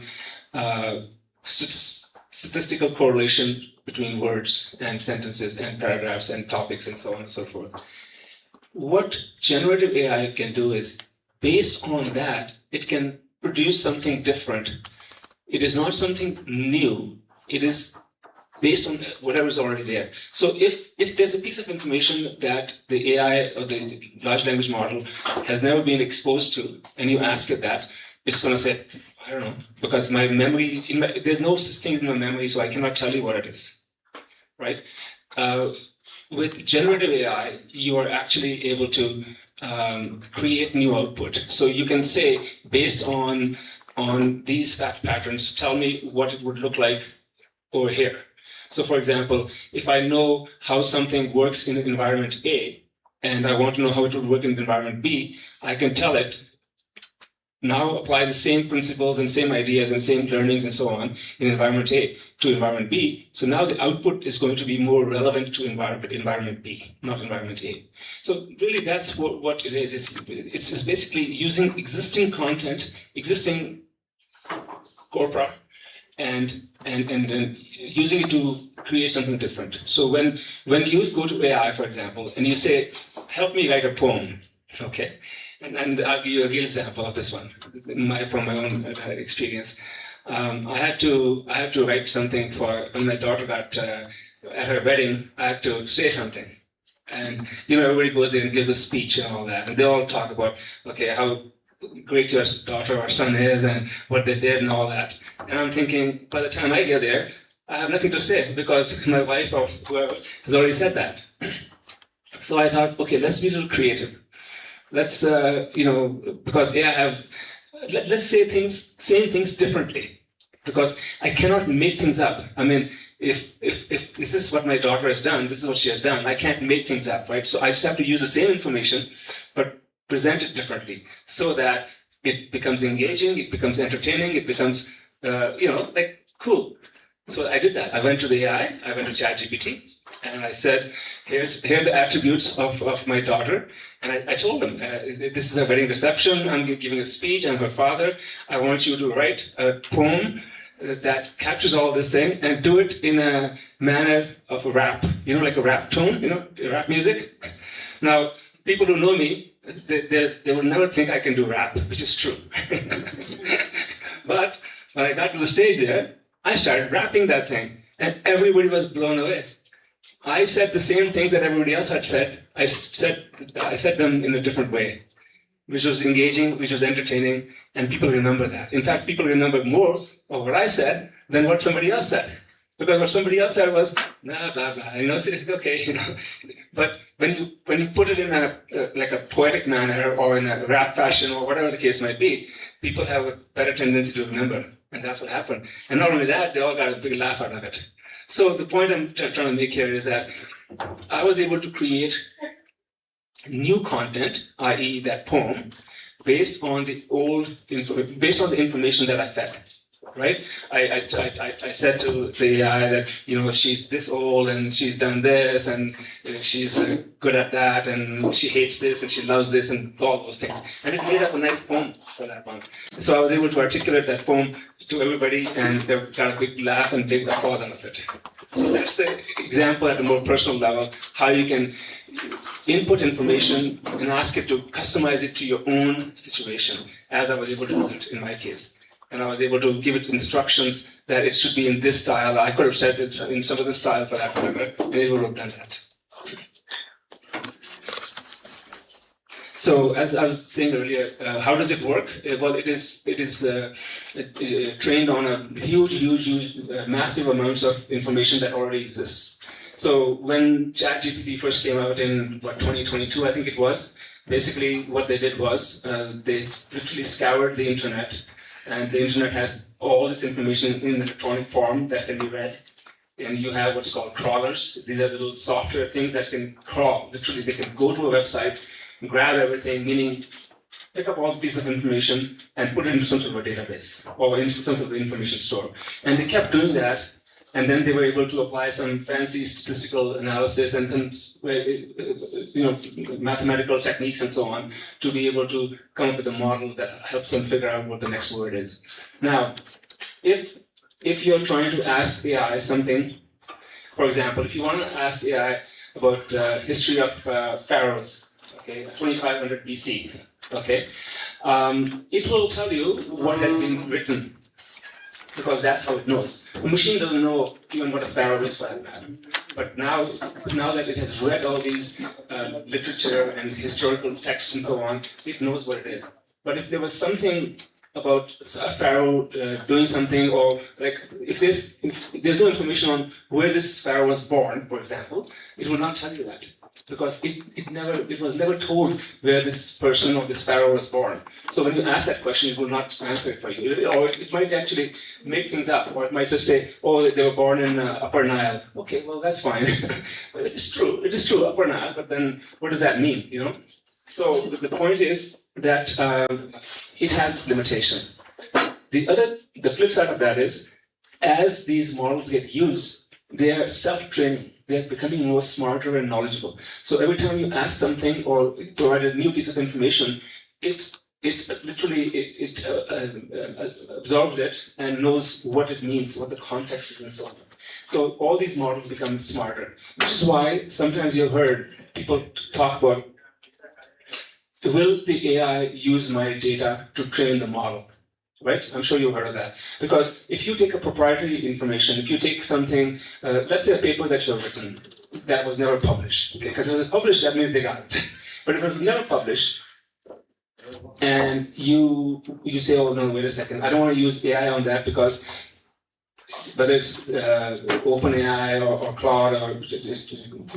[SPEAKER 5] statistical correlation between words and sentences and paragraphs and topics and so on and so forth. What generative AI can do is, based on that, it can produce something different. It is not something new. It is based on whatever is already there. So if there's a piece of information that the AI or the large language model has never been exposed to, and you ask it that, it's going to say, I don't know, because my memory, there's no such thing in my memory, so I cannot tell you what it is, right? With generative AI, you are actually able to create new output. So you can say, based on these fact patterns, tell me what it would look like over here. So for example, if I know how something works in environment A, and I want to know how it would work in environment B, I can tell it, now apply the same principles and same ideas and same learnings and so on in environment A to environment B. So now the output is going to be more relevant to environment B, not environment A. So really that's what it is. It's basically using existing content, existing corpora, and then using it to create something different. So when you go to AI, for example, and you say, help me write a poem, okay? And I'll give you a real example of this one, from my own experience. I had to write something for when my daughter got at her wedding. I had to say something, and everybody goes there and gives a speech and all that, and they all talk about how great your daughter or son is and what they did and all that. And I'm thinking, by the time I get there, I have nothing to say because my wife or whoever has already said that. So I thought, okay, let's be a little creative. Let's, because let's say same things differently, because I cannot make things up. I mean, if this is what my daughter has done, this is what she has done, I can't make things up, right? So I just have to use the same information, but present it differently so that it becomes engaging, it becomes entertaining, it becomes, cool. So I did that. I went to the AI, I went to ChatGPT, and I said, here are the attributes of my daughter. And I told them, this is a wedding reception, I'm giving a speech, I'm her father. I want you to write a poem that captures all this thing and do it in a manner of a rap, like a rap tone, rap music. Now, people who know me, they will never think I can do rap, which is true. But when I got to the stage there, I started rapping that thing, and everybody was blown away. I said the same things that everybody else had said. I said them in a different way, which was engaging, which was entertaining, and people remember that. In fact, people remember more of what I said than what somebody else said. Because what somebody else said was, blah, blah, blah, okay, But when you put it in like a poetic manner or in a rap fashion or whatever the case might be, people have a better tendency to remember. And that's what happened. And not only that, they all got a big laugh out of it. So the point I'm trying to make here is that I was able to create new content, i.e. that poem, based on the information that I fed. Right? I said to the AI that, she's this old and she's done this and she's good at that and she hates this and she loves this and all those things. And it made up a nice poem for that one. So I was able to articulate that poem to everybody and they got a big laugh and big applause out of it. So that's the example at a more personal level, how you can input information and ask it to customize it to your own situation, as I was able to do it in my case. And I was able to give it instructions that it should be in this style. I could have said it in some other style for that matter, and it would have done that. So, as I was saying earlier, how does it work? Well, it is trained on a huge, massive amounts of information that already exists. So, when ChatGPT first came out in 2022, I think it was, basically what they did was they literally scoured the internet. And the internet has all this information in electronic form that can be read. And you have what's called crawlers. These are little software things that can crawl. Literally, they can go to a website, grab everything, meaning pick up all the pieces of information and put it into some sort of a database or into some sort of information store. And they kept doing that And then they were able to apply some fancy statistical analysis and mathematical techniques and so on to be able to come up with a model that helps them figure out what the next word is. Now, if you're trying to ask AI something, for example, if you want to ask AI about the history of pharaohs, okay, 2500 BC, okay, it will tell you what has been written, because that's how it knows. The machine doesn't know even what a pharaoh is for that matter. But now that it has read all these literature and historical texts and so on, it knows what it is. But if there was something about a pharaoh doing something, or like if there's no information on where this pharaoh was born, for example, it will not tell you that, because it was never told where this person or this pharaoh was born. So when you ask that question, it will not answer it for you, or it might actually make things up, or it might just say, "Oh, they were born in Upper Nile." Okay, well that's fine, but it is true, Upper Nile. But then, what does that mean? You know. So the point is that it has limitation. The flip side of that is, as these models get used, they are self-training. They're becoming more smarter and knowledgeable. So every time you ask something or provide a new piece of information, it absorbs it and knows what it means, what the context is, and so on. So all these models become smarter, which is why sometimes you've heard people talk about, will the AI use my data to train the model? Right? I'm sure you've heard of that. Because if you take a proprietary information, if you take something, let's say a paper that you've written that was never published, because if it was published, that means they got it. But if it was never published, and you say, "Oh no, wait a second, I don't want to use AI on that because whether it's OpenAI or Claude or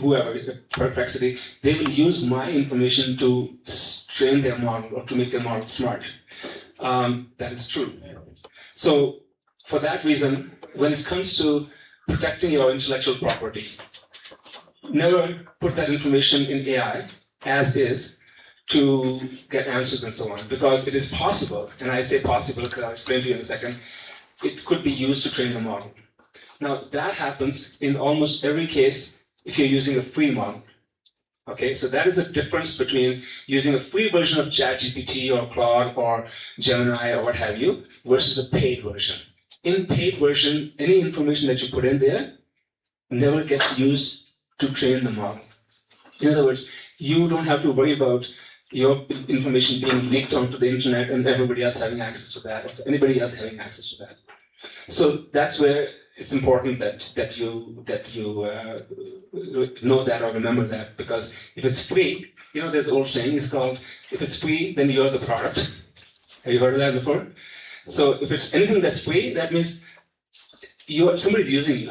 [SPEAKER 5] whoever, Perplexity, they will use my information to train their model or to make their model smart." That is true. So for that reason, when it comes to protecting your intellectual property, never put that information in AI as is to get answers and so on, because it is possible, and I say possible because I'll explain to you in a second, it could be used to train the model. Now that happens in almost every case if you're using a free model. Okay, so that is a difference between using a free version of ChatGPT or Claude or Gemini or what have you versus a paid version. In paid version, any information that you put in there never gets used to train the model. In other words, you don't have to worry about your information being leaked onto the internet and everybody else having access to that, or anybody else having access to that. So that's where it's important that you know that or remember that, because if it's free, there's an old saying, it's called, if it's free, then you're the product. Have you heard of that before? So if it's anything that's free, that means somebody's using you.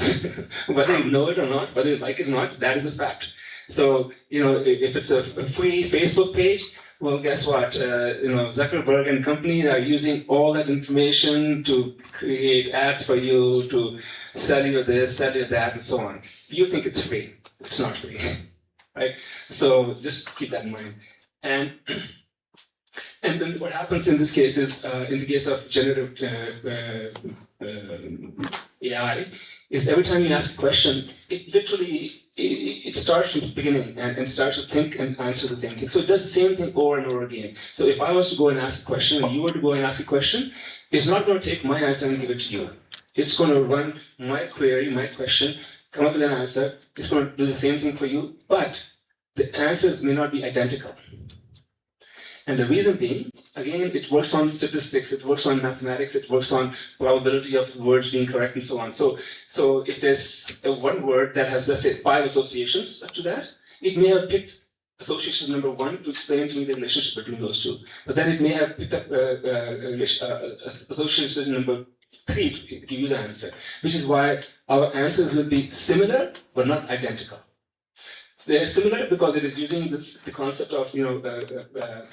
[SPEAKER 5] Whether you know it or not, whether you like it or not, that is a fact. So, if it's a free Facebook page, well, guess what? Zuckerberg and company are using all that information to create ads for you, to sell you this, sell you that, and so on. You think it's free. It's not free, right? So just keep that in mind. And then what happens in this case is, in the case of generative AI, is every time you ask a question, it literally it starts from the beginning and starts to think and answer the same thing. So it does the same thing over and over again. So if I was to go and ask a question, and you were to go and ask a question, it's not going to take my answer and give it to you. It's going to run my query, my question, come up with an answer. It's going to do the same thing for you, but the answers may not be identical. And the reason being, again, it works on statistics, it works on mathematics, it works on probability of words being correct and so on. So if there's one word that has, let's say, 5 associations to that, it may have picked association number 1 to explain to me the relationship between those two. But then it may have picked up association number 3 to give you the answer, which is why our answers will be similar but not identical. They are similar because it is using the concept of the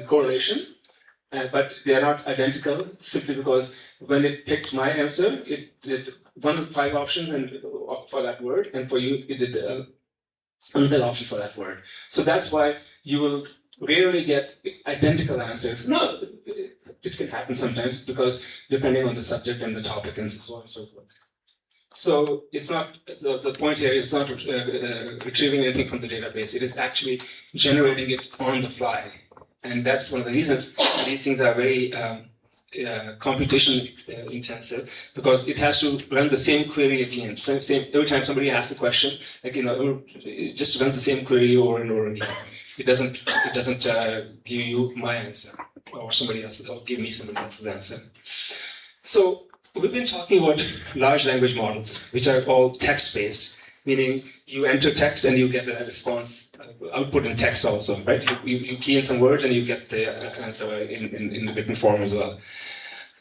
[SPEAKER 5] correlation, but they are not identical simply because when it picked my answer, it did 1 of 5 options for that word, and for you it did another option for that word. So that's why you will rarely get identical answers. No, it can happen sometimes because depending on the subject and the topic and so on and so forth. So it's not, the point here is not retrieving anything from the database. It is actually generating it on the fly. And that's one of the reasons these things are very computation intensive, because it has to run the same query again. Same every time somebody asks a question, like, it just runs the same query over and over again. It doesn't give you my answer or somebody else's, or give me somebody else's answer. So we've been talking about large language models, which are all text-based, meaning you enter text and you get a response, output in text also, right? You key in some words and you get the answer in the written form as well.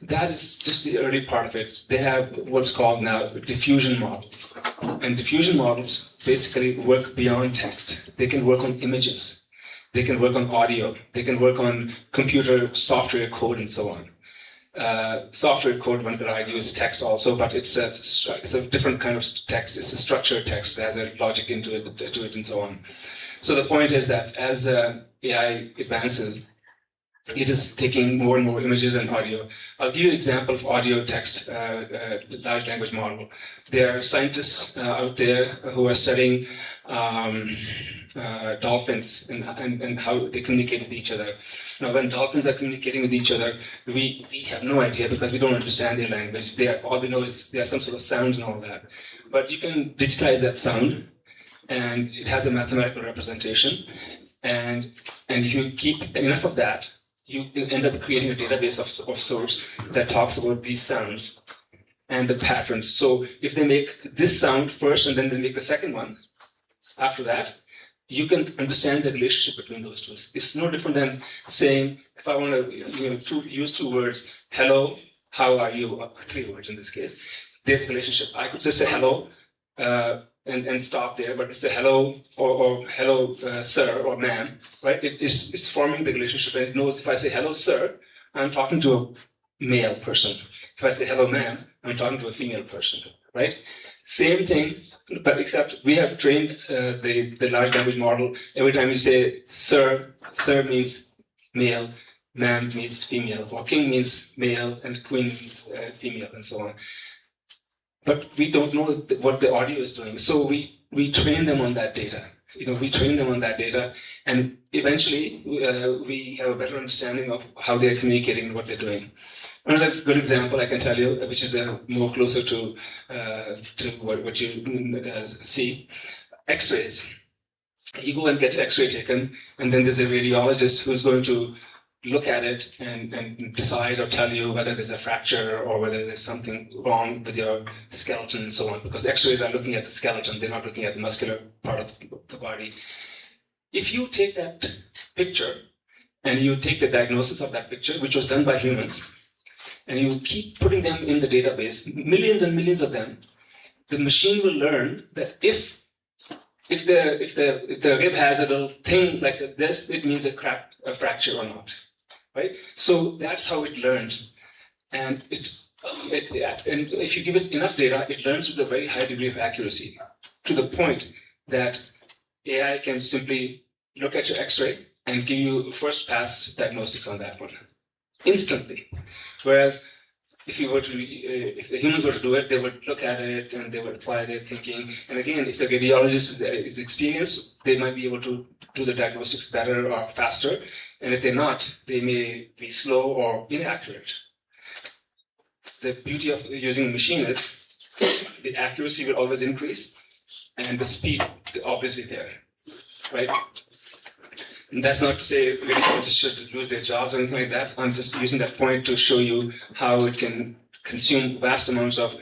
[SPEAKER 5] That is just the early part of it. They have what's called now diffusion models. And diffusion models basically work beyond text. They can work on images. They can work on audio. They can work on computer software code and so on. Software code, one could argue, is text also, but it's a different kind of text. It's a structured text that has a logic into it and so on. So the point is that as AI advances, it is taking more and more images and audio. I'll give you an example of audio text large language model. There are scientists out there who are studying dolphins and how they communicate with each other. Now, when dolphins are communicating with each other, we have no idea because we don't understand their language. All we know is there's some sort of sound and all that. But you can digitize that sound, and it has a mathematical representation. And if you keep enough of that, you end up creating a database of sorts that talks about these sounds and the patterns. So if they make this sound first and then they make the second one after that, you can understand the relationship between those two. It's no different than saying, if I want to use two words, hello, how are you? 3 words in this case. There's a relationship. I could just say hello and stop there, but it's a hello or hello, sir or ma'am, right? It's forming the relationship, and it knows if I say hello, sir, I'm talking to a male person. If I say hello, ma'am, I'm talking to a female person, right? Same thing, but except we have trained the large language model. Every time you say sir, sir means male, ma'am means female, or king means male, and queen means female, and so on. But we don't know what the audio is doing, so we train them on that data. We train them on that data, and eventually we have a better understanding of how they're communicating and what they're doing. Another good example I can tell you, which is more closer to what you see, X-rays. You go and get X-ray taken, and then there's a radiologist who's going to look at it and decide or tell you whether there's a fracture or whether there's something wrong with your skeleton and so on. Because X-rays are looking at the skeleton, they're not looking at the muscular part of the body. If you take that picture and you take the diagnosis of that picture, which was done by humans, and you keep putting them in the database, millions and millions of them, the machine will learn that if the rib has a little thing like this, it means a fracture or not, right? So that's how it learns, and and if you give it enough data, it learns with a very high degree of accuracy, to the point that AI can simply look at your X-ray and give you first pass diagnostics on that one instantly. Whereas if the humans were to do it, they would look at it and they would apply their thinking. And again, if the radiologist is experienced, they might be able to do the diagnostics better or faster. And if they're not, they may be slow or inaccurate. The beauty of using a machine is the accuracy will always increase, and the speed obviously there, right? And that's not to say radiologists should lose their jobs or anything like that. I'm just using that point to show you how it can consume vast amounts of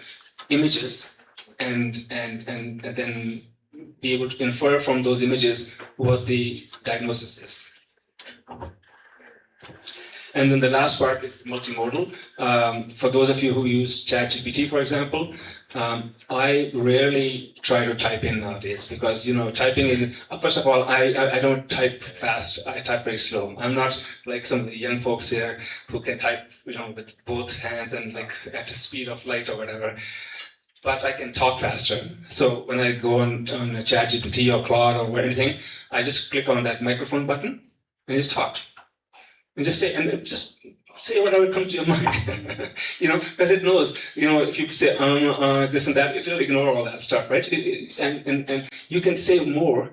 [SPEAKER 5] images and then be able to infer from those images what the diagnosis is. And then the last part is multimodal. For those of you who use ChatGPT, for example, I rarely try to type in nowadays because, typing in, first of all, I don't type fast. I type very slow. I'm not like some of the young folks here who can type, with both hands and like at the speed of light or whatever. But I can talk faster. So when I go on a ChatGPT or Claude or anything, I just click on that microphone button and just talk. And just say, and just say whatever comes to your mind, because it knows, if you say this and that, it will ignore all that stuff, right? And you can say more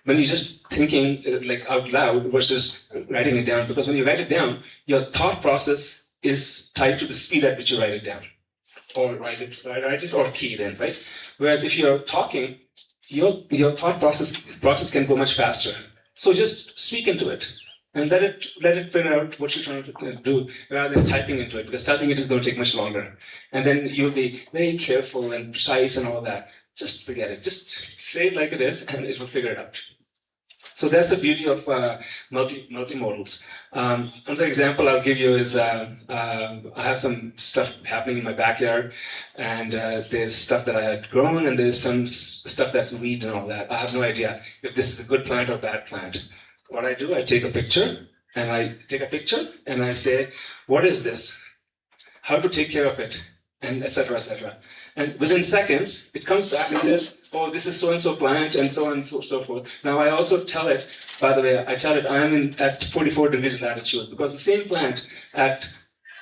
[SPEAKER 5] when you're just thinking like out loud versus writing it down, because when you write it down, your thought process is tied to the speed at which you write it down, or write it or key it in, right? Whereas if you're talking, your thought process can go much faster. So just speak into it and let it figure out what you're trying to do rather than typing into it, because typing it is going to take much longer. And then you'll be very careful and precise and all that. Just forget it. Just say it like it is, and it will figure it out. So that's the beauty of multimodals. Another example I'll give you is I have some stuff happening in my backyard, and there's stuff that I had grown, and there's some stuff that's weed and all that. I have no idea if this is a good plant or bad plant. What I do, I take a picture, and I say, what is this? How to take care of it? And etc. etc. And within seconds, it comes back and says, oh, this is so-and-so plant, and so on and so forth. Now, I also tell it, by the way, I'm at 44 degrees latitude, because the same plant at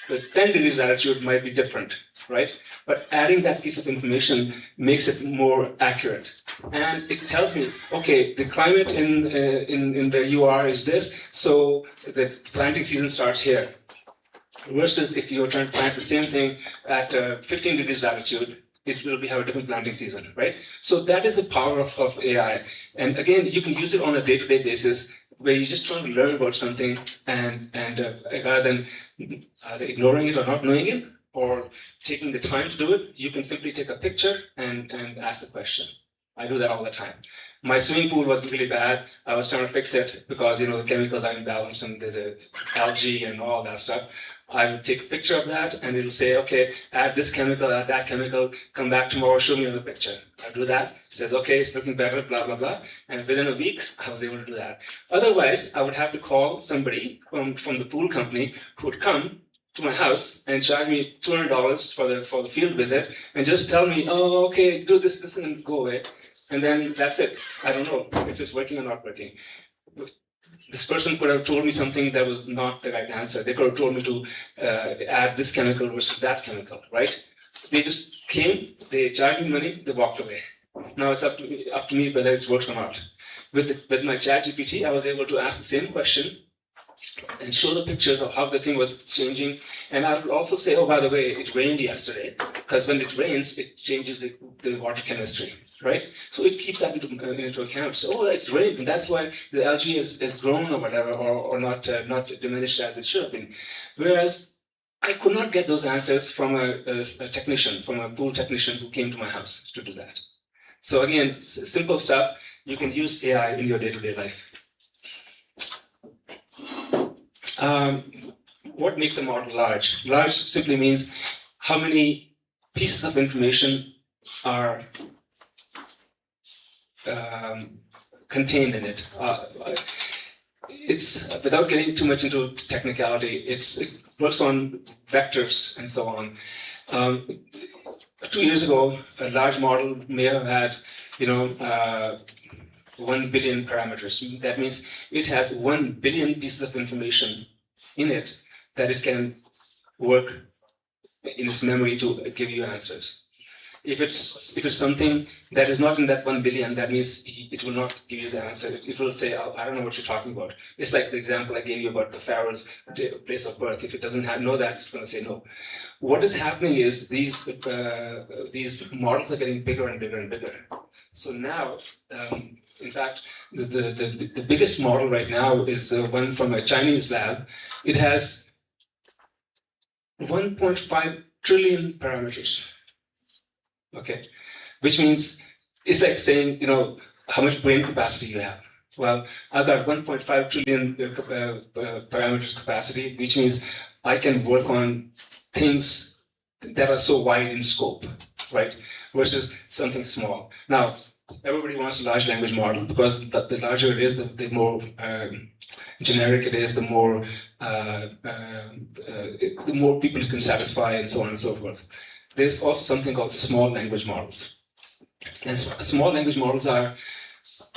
[SPEAKER 5] 10 degrees latitude might be different, right? But adding that piece of information makes it more accurate. And it tells me, okay, the climate in where you are is this, so the planting season starts here. Versus if you're trying to plant the same thing at 15 degrees latitude, it will have a different planting season, right? So that is the power of AI. And again, you can use it on a day-to-day basis where you're just trying to learn about something, and rather than either ignoring it or not knowing it, or taking the time to do it, you can simply take a picture and ask the question. I do that all the time. My swimming pool was really bad. I was trying to fix it because, the chemicals are imbalanced and there's algae and all that stuff. I would take a picture of that, and it'll say, okay, add this chemical, add that chemical, come back tomorrow, show me on the picture. I'll do that. It says, okay, it's looking better, blah, blah, blah. And within a week, I was able to do that. Otherwise, I would have to call somebody from the pool company who would come to my house and charge me $200 for the field visit, and just tell me, oh, okay, do this, and go away. And then that's it. I don't know if it's working or not working. This person could have told me something that was not the right answer. They could have told me to add this chemical versus that chemical, right? They just came, they charged me money, they walked away. Now it's up to me whether it works or not. With my ChatGPT, I was able to ask the same question and show the pictures of how the thing was changing. And I would also say, oh, by the way, it rained yesterday, because when it rains, it changes the water chemistry, right? So it keeps that into account. So, oh, it rained, and that's why the algae has grown or whatever, or not diminished as it should have been. Whereas I could not get those answers from a technician, from a pool technician who came to my house to do that. So again, simple stuff. You can use AI in your day-to-day life. What makes a model large? Large simply means how many pieces of information are contained in it. It's without getting too much into technicality. It works on vectors and so on. 2 years ago, a large model may have had, 1 billion parameters. That means it has 1 billion pieces of information in it that it can work in its memory to give you answers. If it's something that is not in that 1 billion, that means it will not give you the answer. It will say, oh, I don't know what you're talking about. It's like the example I gave you about the pharaoh's place of birth. If it doesn't know that, it's going to say no. What is happening is these models are getting bigger and bigger and bigger. So now, in fact, the biggest model right now is one from a Chinese lab. It has 1.5 trillion parameters. Okay, which means it's like saying, how much brain capacity you have. Well, I've got 1.5 trillion parameters capacity, which means I can work on things that are so wide in scope, right? Versus something small. Now, everybody wants a large language model because the larger it is, the more generic it is, the more people it can satisfy, and so on and so forth. There's also something called small language models. And small language models are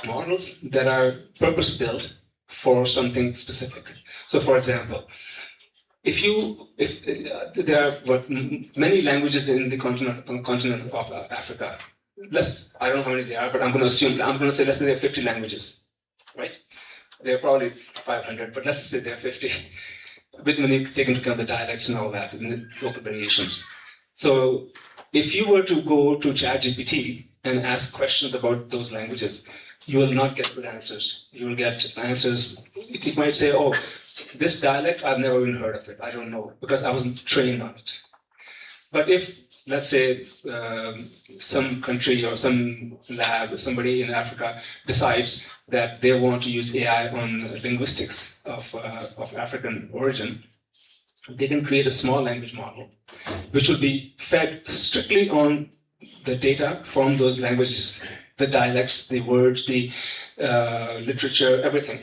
[SPEAKER 5] models that are purpose-built for something specific. So for example, there are many languages in the continent of Africa. I don't know how many there are, but I'm going to say let's say there are 50 languages, right? There are probably 500, but let's say there are 50, with when you take into account the dialects and all that, and the local variations. So if you were to go to ChatGPT and ask questions about those languages, you will not get good answers. You will get answers, it might say, oh, this dialect, I've never even heard of it. I don't know, because I wasn't trained on it. But if, let's say, some country or some lab, somebody in Africa decides that they want to use AI on linguistics of African origin, they can create a small language model, which will be fed strictly on the data from those languages, the dialects, the words, the literature, everything.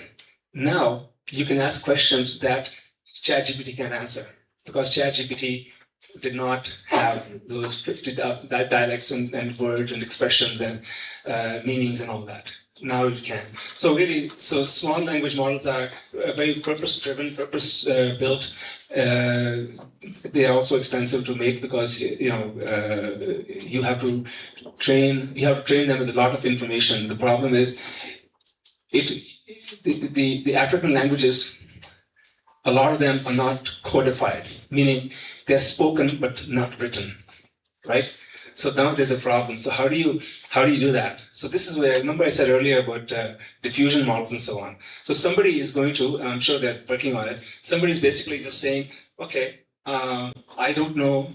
[SPEAKER 5] Now, you can ask questions that ChatGPT can answer, because ChatGPT did not have those 50 dialects and words and expressions and meanings and all that. Now it can. So really, small language models are very purpose-driven, purpose-built. They are also expensive to make because you have to train them with a lot of information. The problem is, the African languages, a lot of them are not codified, meaning they're spoken but not written, right? So now there's a problem. So how do you do that? So this is where, remember I said earlier about diffusion models and so on. So somebody is going to, and I'm sure they're working on it, somebody is basically just saying, okay, I don't know,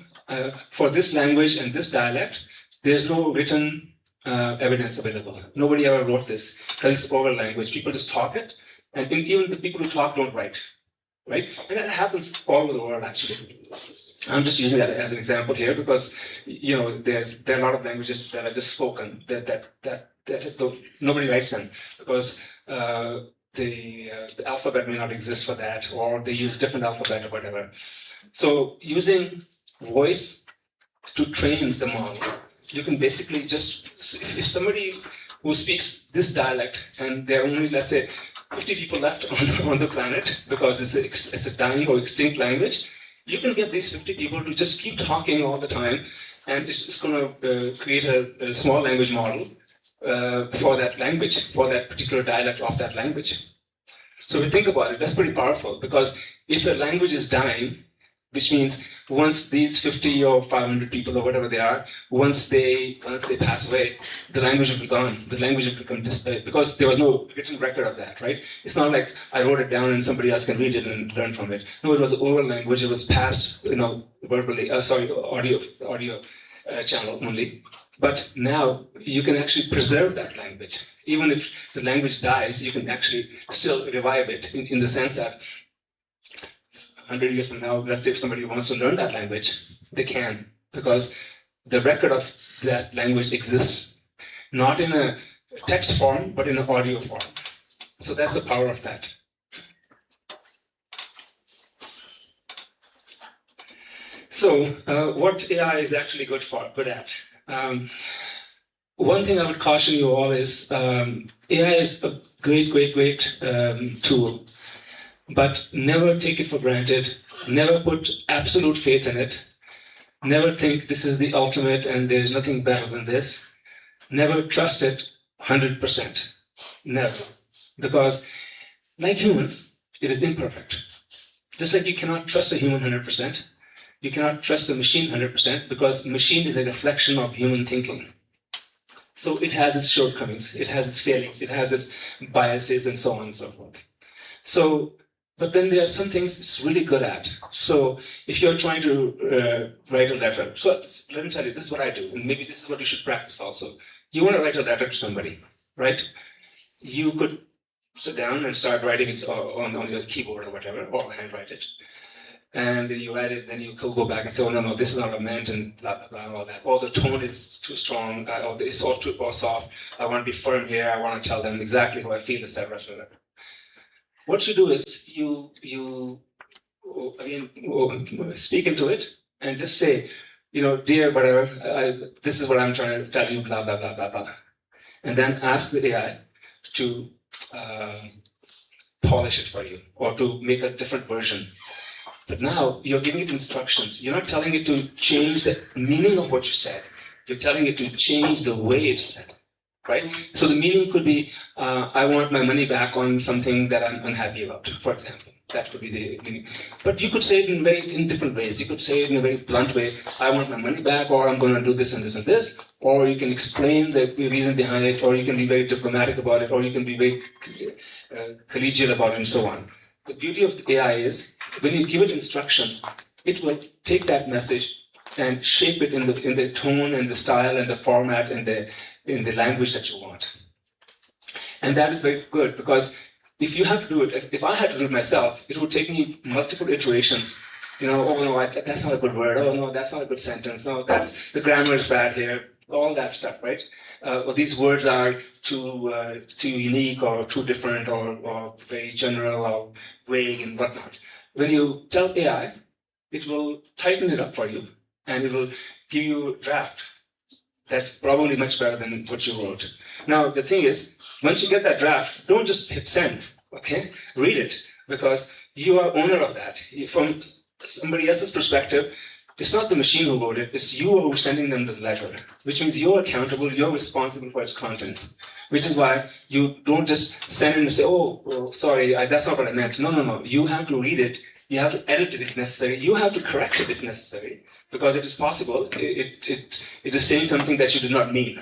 [SPEAKER 5] for this language and this dialect, there's no written evidence available. Nobody ever wrote this because it's oral language. People just talk it, and even the people who talk don't write, right? And that happens all over the world, actually. I'm just using that as an example here because there are a lot of languages that are just spoken that nobody writes them because the alphabet may not exist for that, or they use different alphabet or whatever. So using voice to train the model, you can basically just, if somebody who speaks this dialect and there are only, let's say, 50 people left on the planet because it's a dying or extinct language, you can get these 50 people to just keep talking all the time, and it's going to create a small language model for that language, for that particular dialect of that language. So we think about it, that's pretty powerful, because if a language is dying, which means once these 50 or 500 people or whatever they are, once they pass away, the language will be gone. The language will become displayed because there was no written record of that, right? It's not like I wrote it down and somebody else can read it and learn from it. No, it was oral language. It was passed, verbally. Audio channel only. But now you can actually preserve that language. Even if the language dies, you can actually still revive it in the sense that 100 years from now, let's say if somebody wants to learn that language, they can, because the record of that language exists, not in a text form, but in an audio form. So that's the power of that. So what AI is actually good at? One thing I would caution you all is AI is a great tool. But never take it for granted, never put absolute faith in it, never think this is the ultimate and there's nothing better than this. Never trust it 100%, never. Because like humans, it is imperfect. Just like you cannot trust a human 100%, you cannot trust a machine 100% because a machine is a reflection of human thinking. So it has its shortcomings, it has its failings, it has its biases and so on and so forth. But then there are some things it's really good at. So if you're trying to write a letter, so let me tell you, this is what I do, and maybe this is what you should practice also. You want to write a letter to somebody, right? You could sit down and start writing it on your keyboard or whatever, or handwrite it. And then you write it, then you could go back and say, oh, no, this is not what I meant, and blah, blah, blah, all that. Or the tone is too strong, or it's all too soft. I want to be firm here. I want to tell them exactly how I feel, etc., etc. What you do is you speak into it and just say, dear whatever, this is what I'm trying to tell you, blah, blah, blah, blah, blah. And then ask the AI to polish it for you or to make a different version. But now you're giving it instructions. You're not telling it to change the meaning of what you said. You're telling it to change the way it's said, right? So the meaning could be, I want my money back on something that I'm unhappy about, for example. That could be the meaning. But you could say it in different ways. You could say it in a very blunt way, I want my money back, or I'm going to do this and this and this. Or you can explain the reason behind it, or you can be very diplomatic about it, or you can be very collegial about it, and so on. The beauty of the AI is, when you give it instructions, it will take that message and shape it in the tone and the style and the format and in the language that you want. And that is very good, because if you have to do it, if I had to do it myself, it would take me multiple iterations. You know, oh no, that's not a good word. Oh no, that's not a good sentence. No, the grammar is bad here. All that stuff, right? Or these words are too unique or too different or very general or vague and whatnot. When you tell AI, it will tighten it up for you, and it will give you a draft that's probably much better than what you wrote. Now, the thing is, once you get that draft, don't just hit send, okay? Read it, because you are owner of that. From somebody else's perspective, it's not the machine who wrote it, it's you who's sending them the letter, which means you're accountable, you're responsible for its contents, which is why you don't just send it and say, oh sorry, that's not what I meant. No. You have to read it, you have to edit it if necessary, you have to correct it if necessary, because it is possible, it is saying something that you did not mean,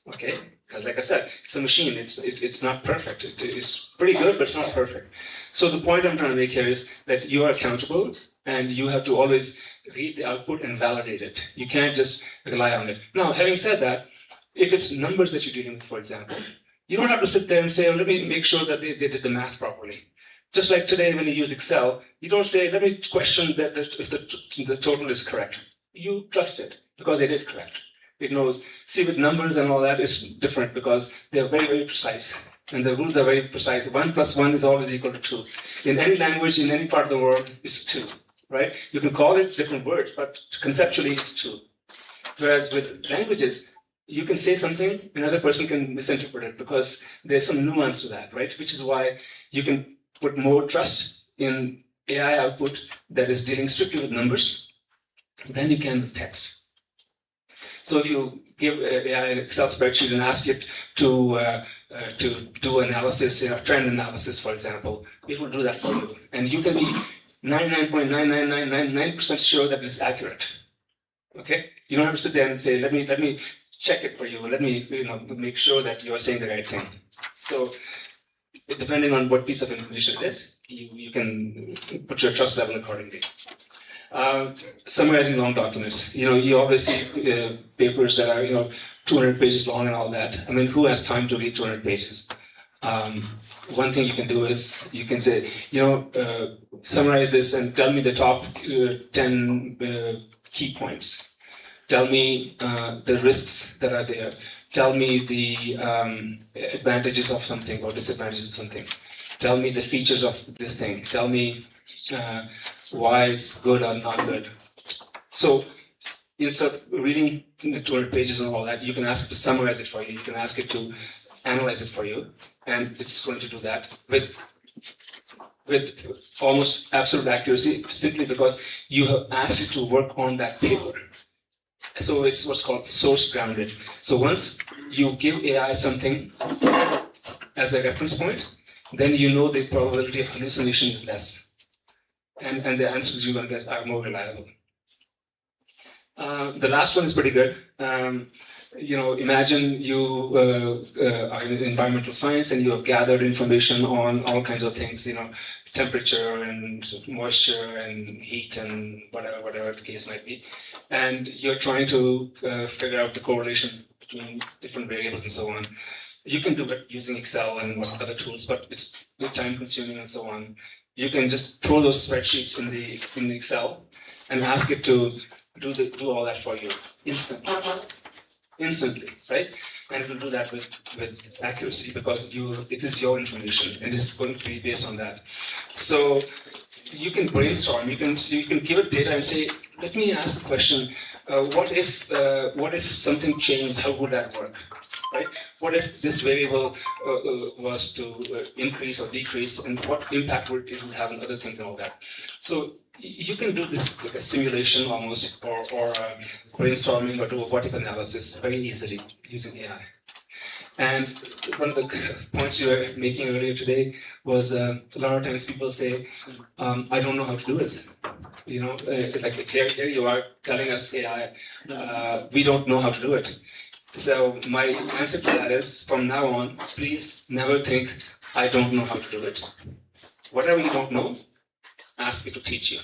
[SPEAKER 5] okay? Because like I said, it's a machine, it's not perfect. It's pretty good, but it's not perfect. So the point I'm trying to make here is that you are accountable, and you have to always read the output and validate it. You can't just rely on it. Now, having said that, if it's numbers that you're dealing with, for example, you don't have to sit there and say, oh, let me make sure that they did the math properly. Just like today when you use Excel, you don't say, let me question that if the total is correct. You trust it, because it is correct. It knows. See, with numbers and all that, it's different, because they're very, very precise. And the rules are very precise. 1 + 1 is always equal to 2. In any language, in any part of the world, it's 2, right? You can call it different words, but conceptually, it's 2. Whereas with languages, you can say something, another person can misinterpret it, because there's some nuance to that, right? Which is why you can put more trust in AI output that is dealing strictly with numbers than you can with text. So if you give AI an Excel spreadsheet and ask it to do analysis, trend analysis, for example, it will do that for you. And you can be 99.99999% sure that it's accurate. Okay? You don't have to sit there and say, let me check it for you. Let me make sure that you are saying the right thing. So depending on what piece of information it is, you can put your trust level accordingly. Summarizing long documents. You always see papers that are 200 pages long and all that. I mean, who has time to read 200 pages? One thing you can do is you can say, summarize this and tell me the top 10 key points. Tell me the risks that are there. Tell me the advantages of something or disadvantages of something. Tell me the features of this thing. Tell me why it's good or not good. So instead of reading the 200 pages and all that, you can ask it to summarize it for you. You can ask it to analyze it for you, and it's going to do that with almost absolute accuracy, simply because you have asked it to work on that paper. So it's what's called source grounded. So once you give AI something as a reference point, then you know the probability of hallucination is less. And the answers you're going to get are more reliable. The last one is pretty good. Imagine you are in environmental science and you have gathered information on all kinds of things, temperature and moisture and heat and whatever the case might be. And you're trying to figure out the correlation between different variables and so on. You can do it using Excel and other tools, but it's time consuming and so on. You can just throw those spreadsheets in the Excel and ask it to do all that for you instantly, right? And it will do that with accuracy, because it is your information and it's going to be based on that. So you can brainstorm. You can give it data and say, let me ask the question: what if something changed? How would that work? right? What if this variable was to increase or decrease, and what impact would it have on other things and all that? So you can do this like a simulation almost, or brainstorming, or do a what if analysis very easily using AI. And one of the points you were making earlier today was a lot of times people say, I don't know how to do it. You know, like here you are telling us AI, we don't know how to do it. So my answer to that is, from now on, please never think, I don't know how to do it. Whatever you don't know, ask it to teach you.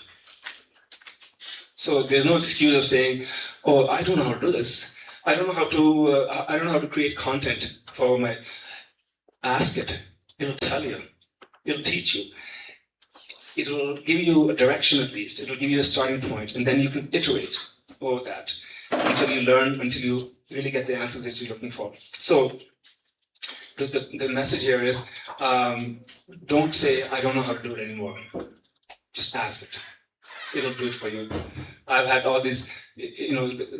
[SPEAKER 5] So there's no excuse of saying, oh, I don't know how to do this. I don't know how to create content for my. Ask it. It'll tell you. It'll teach you. It will give you a direction at least. It will give you a starting point, and then you can iterate over that until you learn, until you really get the answers that you're looking for. So the message here is, don't say, I don't know how to do it anymore. Just ask it. It'll do it for you. I've had all these,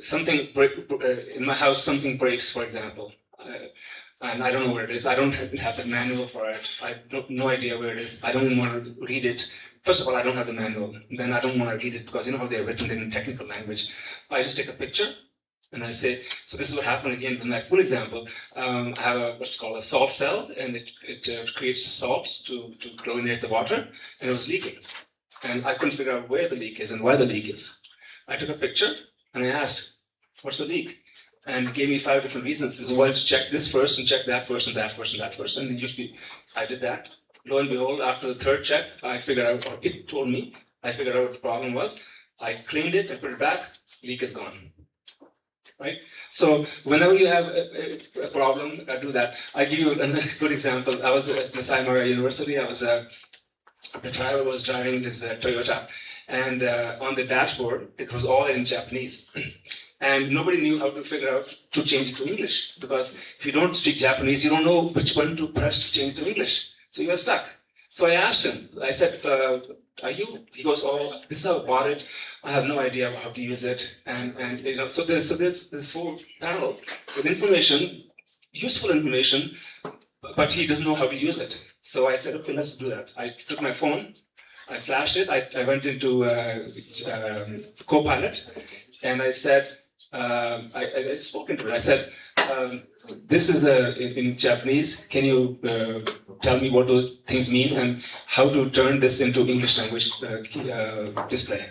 [SPEAKER 5] something in my house, something breaks, for example. And I don't know where it is. I don't have the manual for it. I have no idea where it is. I don't even want to read it. First of all, I don't have the manual. Then I don't want to read it because you know how they're written in technical language. I just take a picture and I say, so this is what happened again in my full example. I have what's called a salt cell, and it creates salt to chlorinate the water, and it was leaking. And I couldn't figure out where the leak is and why the leak is. I took a picture and I asked, what's the leak? And gave me 5 different reasons. He said, well, check this first, and check that first, and that first, and that first. And I did that. Lo and behold, after the 3rd check, I figured out, or it told me, I figured out what the problem was. I cleaned it and put it back, leak is gone. Right? So whenever you have a problem, do that. I give you another good example. I was at Masai Mara University. The driver was driving his Toyota, and on the dashboard, it was all in Japanese. And nobody knew how to figure out to change it to English, because if you don't speak Japanese, you don't know which button to press to change to English. So you are stuck. So I asked him, I said, are you? He goes, oh, this is how I bought it. I have no idea how to use it. And so there's this whole panel with information, useful information, but he doesn't know how to use it. So I said, okay, let's do that. I took my phone, I flashed it, I went into Copilot, and I said, I spoke into it. I said, this is in Japanese. Can you tell me what those things mean and how to turn this into English language display?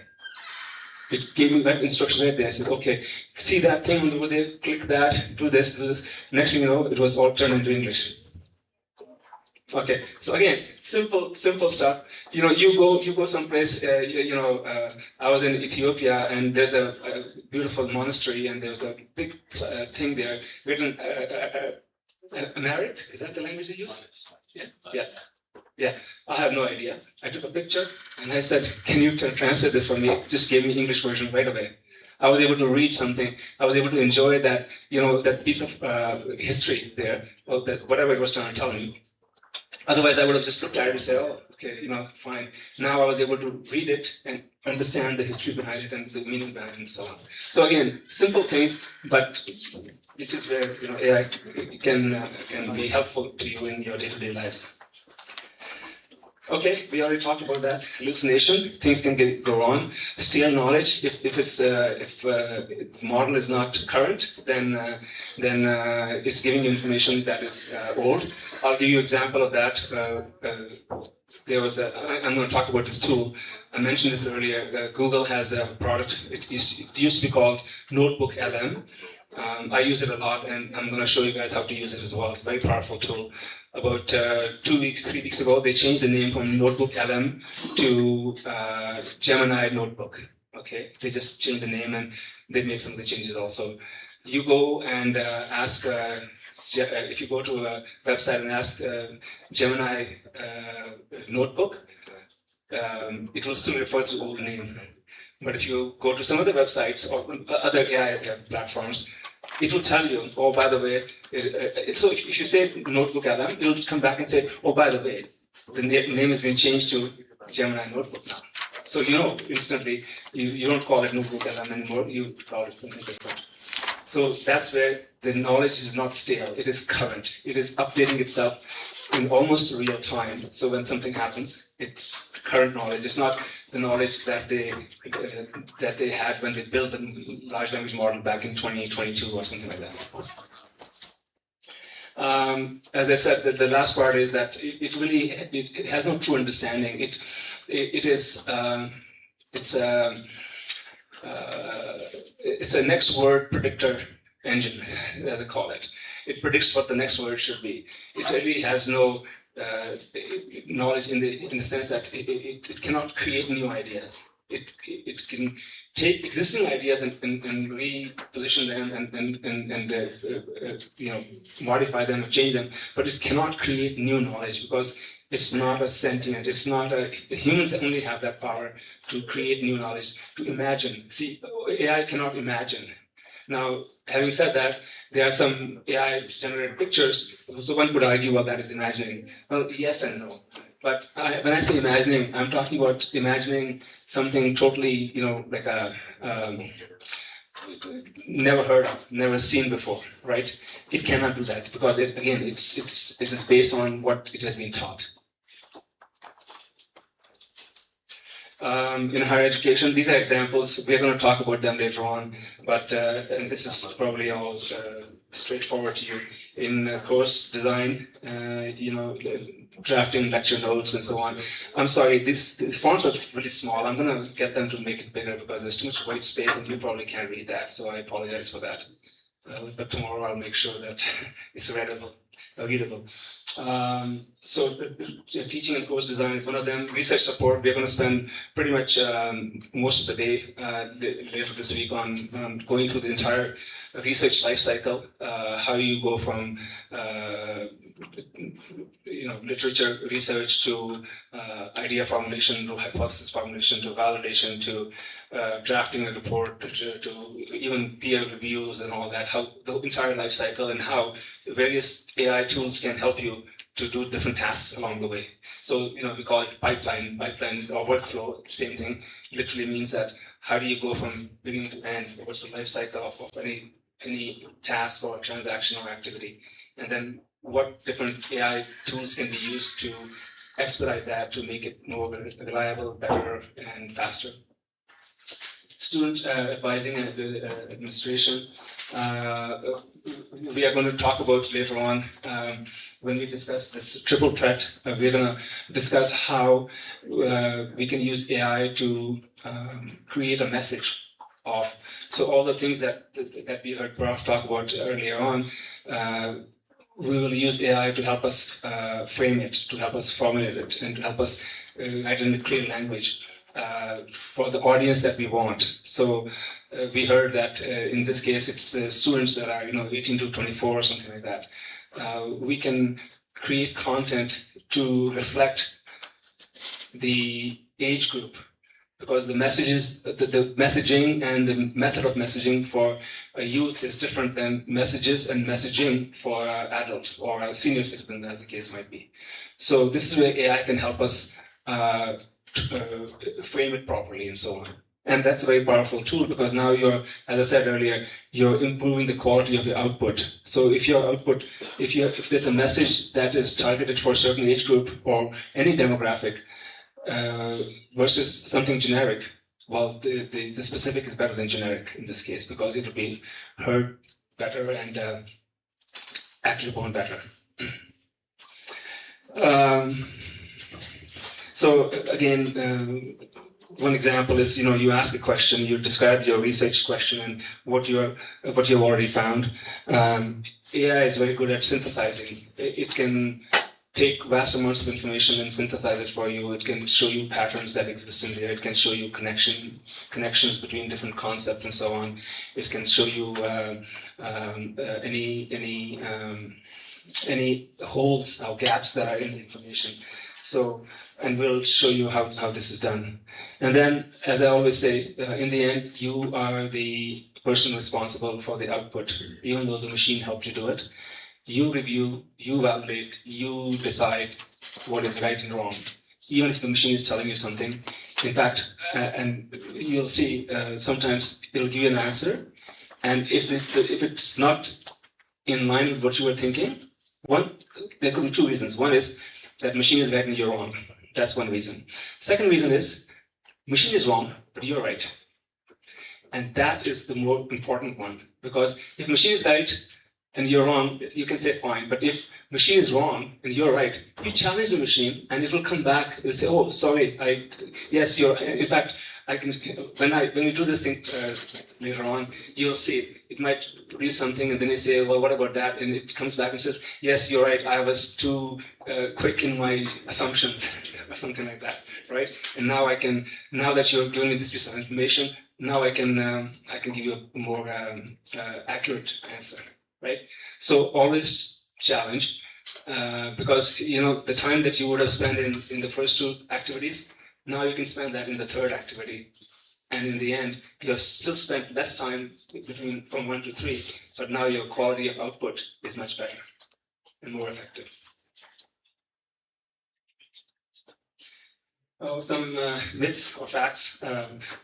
[SPEAKER 5] It gave me that instruction right there. I said, okay, see that thing over there, click that, do this, do this. Next thing you know, it was all turned into English. Okay, so again, simple stuff. You go someplace. I was in Ethiopia, and there's a beautiful monastery, and there's a big thing there written Amharic. Is that the language they use? Yeah. I have no idea. I took a picture and I said, "Can you translate this for me?" It just gave me English version right away. I was able to read something. I was able to enjoy that, that piece of history there, or that whatever it was trying to tell me. Otherwise, I would have just looked at it and said, oh, okay, fine. Now I was able to read it and understand the history behind it and the meaning behind it and so on. So again, simple things, but which is where AI can be helpful to you in your day-to-day lives. Okay, we already talked about that. Hallucination, things can go wrong. Stale knowledge, if the model is not current, then it's giving you information that is old. I'll give you an example of that. I'm going to talk about this tool. I mentioned this earlier. Google has a product. It used to be called Notebook LM. I use it a lot, and I'm going to show you guys how to use it as well. It's a very powerful tool. About 3 weeks ago, they changed the name from Notebook LM to Gemini Notebook. Okay, they just changed the name, and they made some of the changes also. You go and ask, if you go to a website and ask Gemini Notebook, it will still refer to the old name. But if you go to some other websites or other AI platforms, it will tell you, oh, by the way, so if you say Notebook LM, it will just come back and say, oh, by the way, the name has been changed to Gemini Notebook now. So instantly, you don't call it Notebook LM anymore, you call it something different. So that's where the knowledge is not stale, it is current. It is updating itself in almost real time. So when something happens, it's current knowledge. It's not the knowledge that they had when they built the large language model back in 2022 or something like that. As I said, the last part is that it has no true understanding. It's a next word predictor engine, as I call it. It predicts what the next word should be. It really has no knowledge in the sense that it cannot create new ideas. It can take existing ideas and reposition them and modify them or change them, but it cannot create new knowledge because it's not a sentient. It's not a. Humans only have that power to create new knowledge, to imagine. See, AI cannot imagine. Now, having said that, there are some AI-generated pictures, so one could argue, well, that is imagining. Well, yes and no. But when I say imagining, I'm talking about imagining something totally, like a never heard of, never seen before, right? It cannot do that because it is based on what it has been taught. In higher education, these are examples. We're going to talk about them later on, but and this is probably all straightforward to you. In course design, drafting lecture notes and so on. I'm sorry, the fonts are really small. I'm going to get them to make it bigger because there's too much white space and you probably can't read that, so I apologize for that. But tomorrow I'll make sure that it's readable. So teaching and course design is one of them. Research support, we're going to spend pretty much most of the day later this week on going through the entire research life cycle, how you go from literature research to idea formulation to hypothesis formulation to validation to drafting a report to even peer reviews and all that, how the entire life cycle and how various AI tools can help you to do different tasks along the way. So, we call it pipeline or workflow, same thing. Literally means that how do you go from beginning to end? What's the life cycle of any task or transaction or activity? And then what different AI tools can be used to expedite that to make it more reliable, better, and faster. Student advising and administration. We are going to talk about later on when we discuss this triple threat. We're going to discuss how we can use AI to create a message of. So all the things that we heard Barack talk about earlier on, we will use AI to help us frame it, to help us formulate it, and to help us write in a clear language for the audience that we want. So we heard that in this case, it's the students that are 18 to 24 or something like that. We can create content to reflect the age group, because the messages, the messaging and the method of messaging for a youth is different than messages and messaging for an adult or a senior citizen, as the case might be. So this is where AI can help us frame it properly and so on. And that's a very powerful tool because now you're, as I said earlier, you're improving the quality of your output. So if your output, if there's a message that is targeted for a certain age group or any demographic, versus something generic, well, the specific is better than generic in this case because it will be heard better and acted upon better. So again, one example is you ask a question, you describe your research question and what you've already found. AI is very good at synthesizing. It can take vast amounts of information and synthesize it for you. It can show you patterns that exist in there. It can show you connections between different concepts and so on. It can show you any holes or gaps that are in the information. So, and we'll show you how this is done. And then, as I always say, in the end, you are the person responsible for the output, even though the machine helped you do it. You review, you validate, you decide what is right and wrong, even if the machine is telling you something. In fact, and you'll see, sometimes it'll give you an answer, And if it's not in line with what you were thinking, there could be two reasons. One is that machine is right and you're wrong. That's one reason. Second reason is machine is wrong, but you're right. And that is the more important one. Because if machine is right and you're wrong, you can say fine. But if machine is wrong and you're right, you challenge the machine and it will come back and say, oh, sorry, yes, you're, in fact, I can, when you do this thing later on, you'll see it might produce something and then you say, well, what about that? And it comes back and says, yes, you're right, I was too quick in my assumptions or something like that, right? And now now that you're giving me this piece of information, now I can give you a more accurate answer, right? So always challenge, because the time that you would have spent in the first two activities, now you can spend that in the third activity, and in the end, you have still spent less time from 1 to 3, but now your quality of output is much better and more effective. Oh, some myths or facts.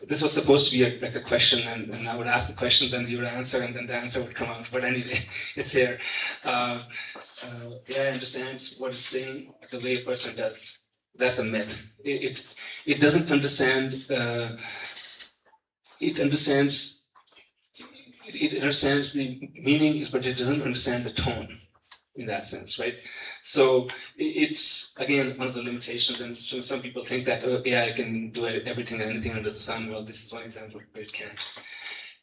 [SPEAKER 5] This was supposed to be like a question, and I would ask the question, then you would answer, and then the answer would come out. But anyway, it's here. AI understands what it's saying the way a person does. That's a myth. It doesn't understand. It understands the meaning, but it doesn't understand the tone in that sense, right? So it's, again, one of the limitations, and some people think that AI can do everything and anything under the sun. Well, this is one example where it can't.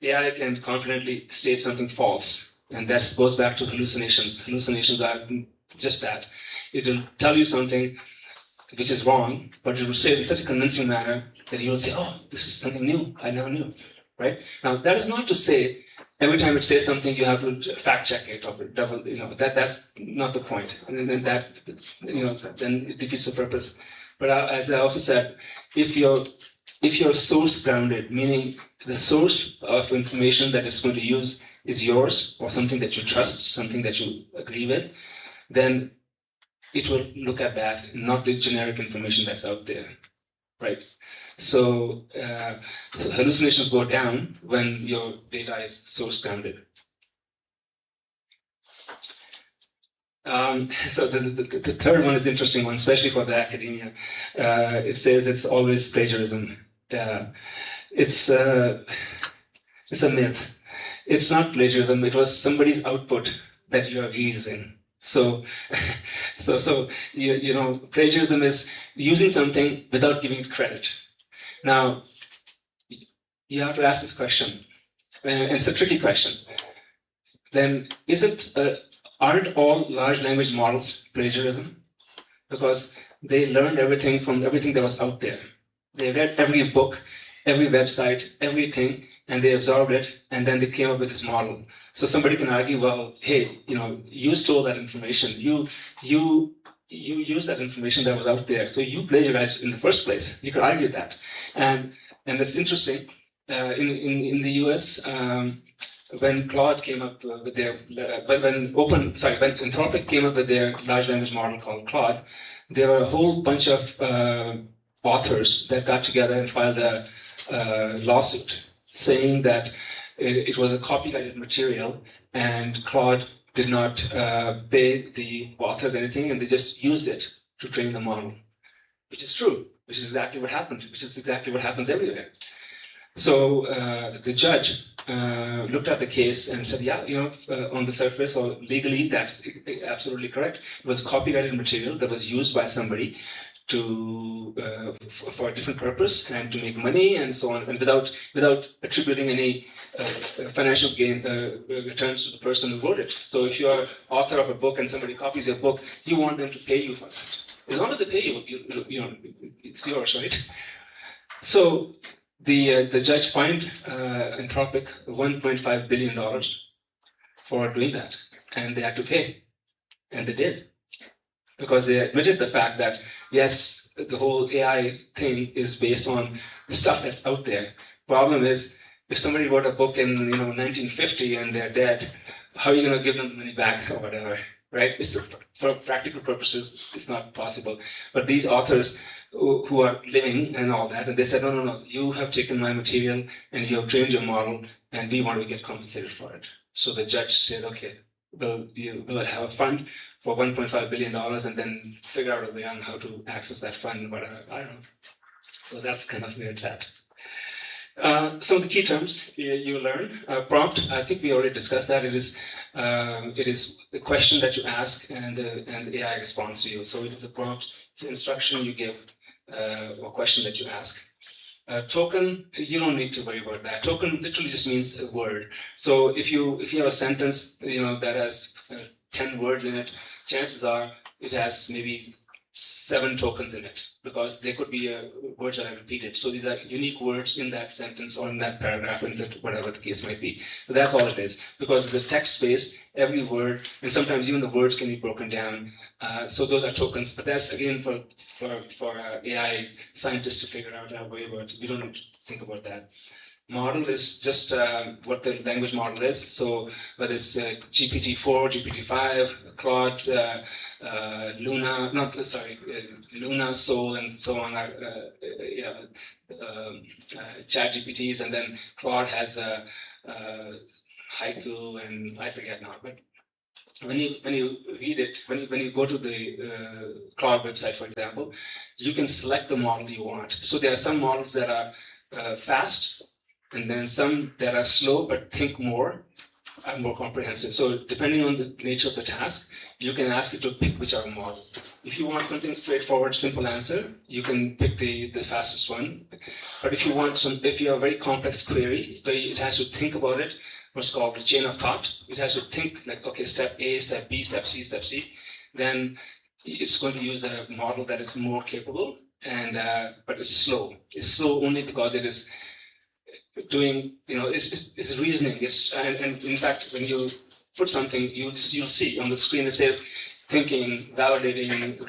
[SPEAKER 5] AI can confidently state something false, and that goes back to hallucinations. Hallucinations are just that. It will tell you something which is wrong, but it will say it in such a convincing manner that you will say, oh, this is something new, I never knew, right? Now, that is not to say every time it says something, you have to fact check it or double, that's not the point. And then then it defeats the purpose. But as I also said, if you're source grounded, meaning the source of information that it's going to use is yours or something that you trust, something that you agree with, then it will look at that, not the generic information that's out there, right? So hallucinations go down when your data is source grounded. So the third one is an interesting one, especially for the academia. It says it's always plagiarism. It's a myth. It's not plagiarism. It was somebody's output that you are reusing. So plagiarism is using something without giving it credit. Now, you have to ask this question, and it's a tricky question. Then, aren't all large language models plagiarism? Because they learned everything from everything that was out there. They read every book, every website, everything, and they absorbed it, and then they came up with this model. So somebody can argue, well, hey, you stole that information. You used that information that was out there. So you plagiarized in the first place. You could argue that. And it's interesting. In the US, when Claude came up with when Anthropic came up with their large language model called Claude, there were a whole bunch of authors that got together and filed a lawsuit saying that it was a copyrighted material and Claude did not pay the authors anything, and they just used it to train the model, which is true, which is exactly what happened, which is exactly what happens everywhere. So the judge looked at the case and said, yeah, on the surface or legally, that's absolutely correct. It was copyrighted material that was used by somebody for a different purpose and to make money and so on, and without attributing any financial gain returns to the person who wrote it. So if you're author of a book and somebody copies your book, you want them to pay you for that. As long as they pay you, it's yours, right? So the judge fined Anthropic $1.5 billion for doing that, and they had to pay, and they did. Because they admitted the fact that, yes, the whole AI thing is based on the stuff that's out there. Problem is, if somebody wrote a book in 1950 and they're dead, how are you going to give them the money back or whatever? right? It's for practical purposes, it's not possible. But these authors who are living and all that, and they said, no, you have taken my material and you have trained your model, and we want to get compensated for it. So the judge said, okay, we'll have a fund for $1.5 billion and then figure out a way on how to access that fund, whatever, I don't know. So that's kind of where it's at. Some of the key terms you learn. Prompt, I think we already discussed that. It is the question that you ask and the AI responds to you. So it is a prompt, it's an instruction you give or question that you ask. Token, you don't need to worry about that. Token literally just means a word. So if you have a sentence, that has 10 words in it, chances are it has maybe 7 tokens in it, because there could be words that are repeated. So these are unique words in that sentence or in that paragraph, and whatever the case might be. So that's all it is, because it's a text-based, every word, and sometimes even the words can be broken down. So those are tokens, but that's again for AI scientists to figure out how way about. We don't think about that. Model is just what the language model is. So whether it's GPT-4, GPT-5, Claude, Luna, Soul, and so on are chat GPTs, and then Claude has Haiku, and I forget now. But when you read it, when you go to the Claude website, for example, you can select the model you want. So there are some models that are fast, and then some that are slow but think more and more comprehensive. So depending on the nature of the task, you can ask it to pick whichever model. If you want something straightforward, simple answer, you can pick the fastest one. But if you have a very complex query, where it has to think about it, what's called a chain of thought, it has to think like, okay, step A, step B, step C, step C, then it's going to use a model that is more capable, and but it's slow. It's slow only because it is doing, it's reasoning. And in fact, when you put something, you'll see on the screen it says thinking, validating,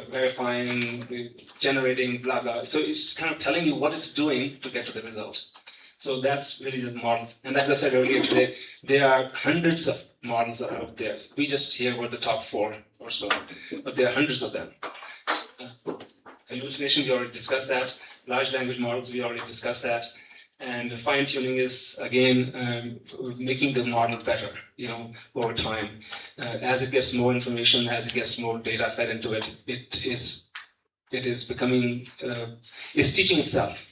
[SPEAKER 5] verifying, generating, blah blah. So it's kind of telling you what it's doing to get to the result. So that's really the models. And as I said earlier today, there are hundreds of models out there. We just hear about the top 4 or so, but there are hundreds of them. Hallucination, we already discussed that. Large language models, we already discussed that. And fine-tuning is, again, making the model better, over time. As it gets more information, as it gets more data fed into it, it is becoming, it's teaching itself.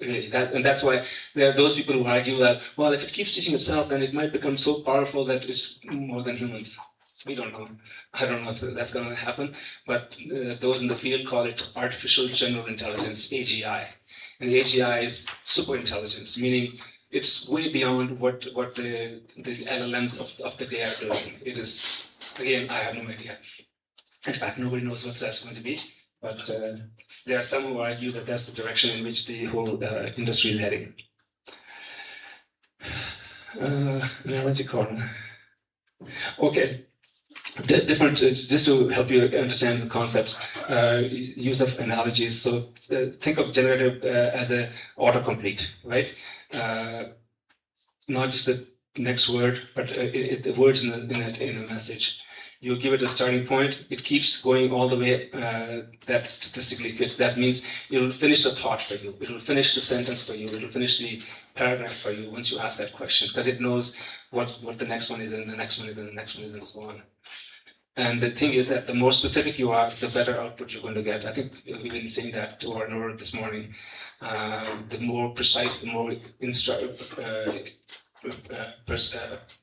[SPEAKER 5] Really. And that's why there are those people who argue that, well, if it keeps teaching itself, then it might become so powerful that it's more than humans. We don't know. I don't know if that's going to happen, but those in the field call it artificial general intelligence, AGI. And the AGI is super intelligence, meaning it's way beyond what the LLMs of the day are doing. It is, again, I have no idea. In fact, nobody knows what that's going to be. But there are some who argue that that's the direction in which the whole industry is heading. What do you call it? Okay. Different, just to help you understand the concepts, use of analogies. So think of generative as a autocomplete, right? Not just the next word, but the words in a message. You give it a starting point, it keeps going all the way that statistically fits. That means it will finish the thought for you, it will finish the sentence for you, it will finish the paragraph for you once you ask that question, because it knows what the next one is, and the next one is, and the next one is, and so on. And the thing is that the more specific you are, the better output you're going to get. I think we've been saying that to our Nora this morning. The more precise, the more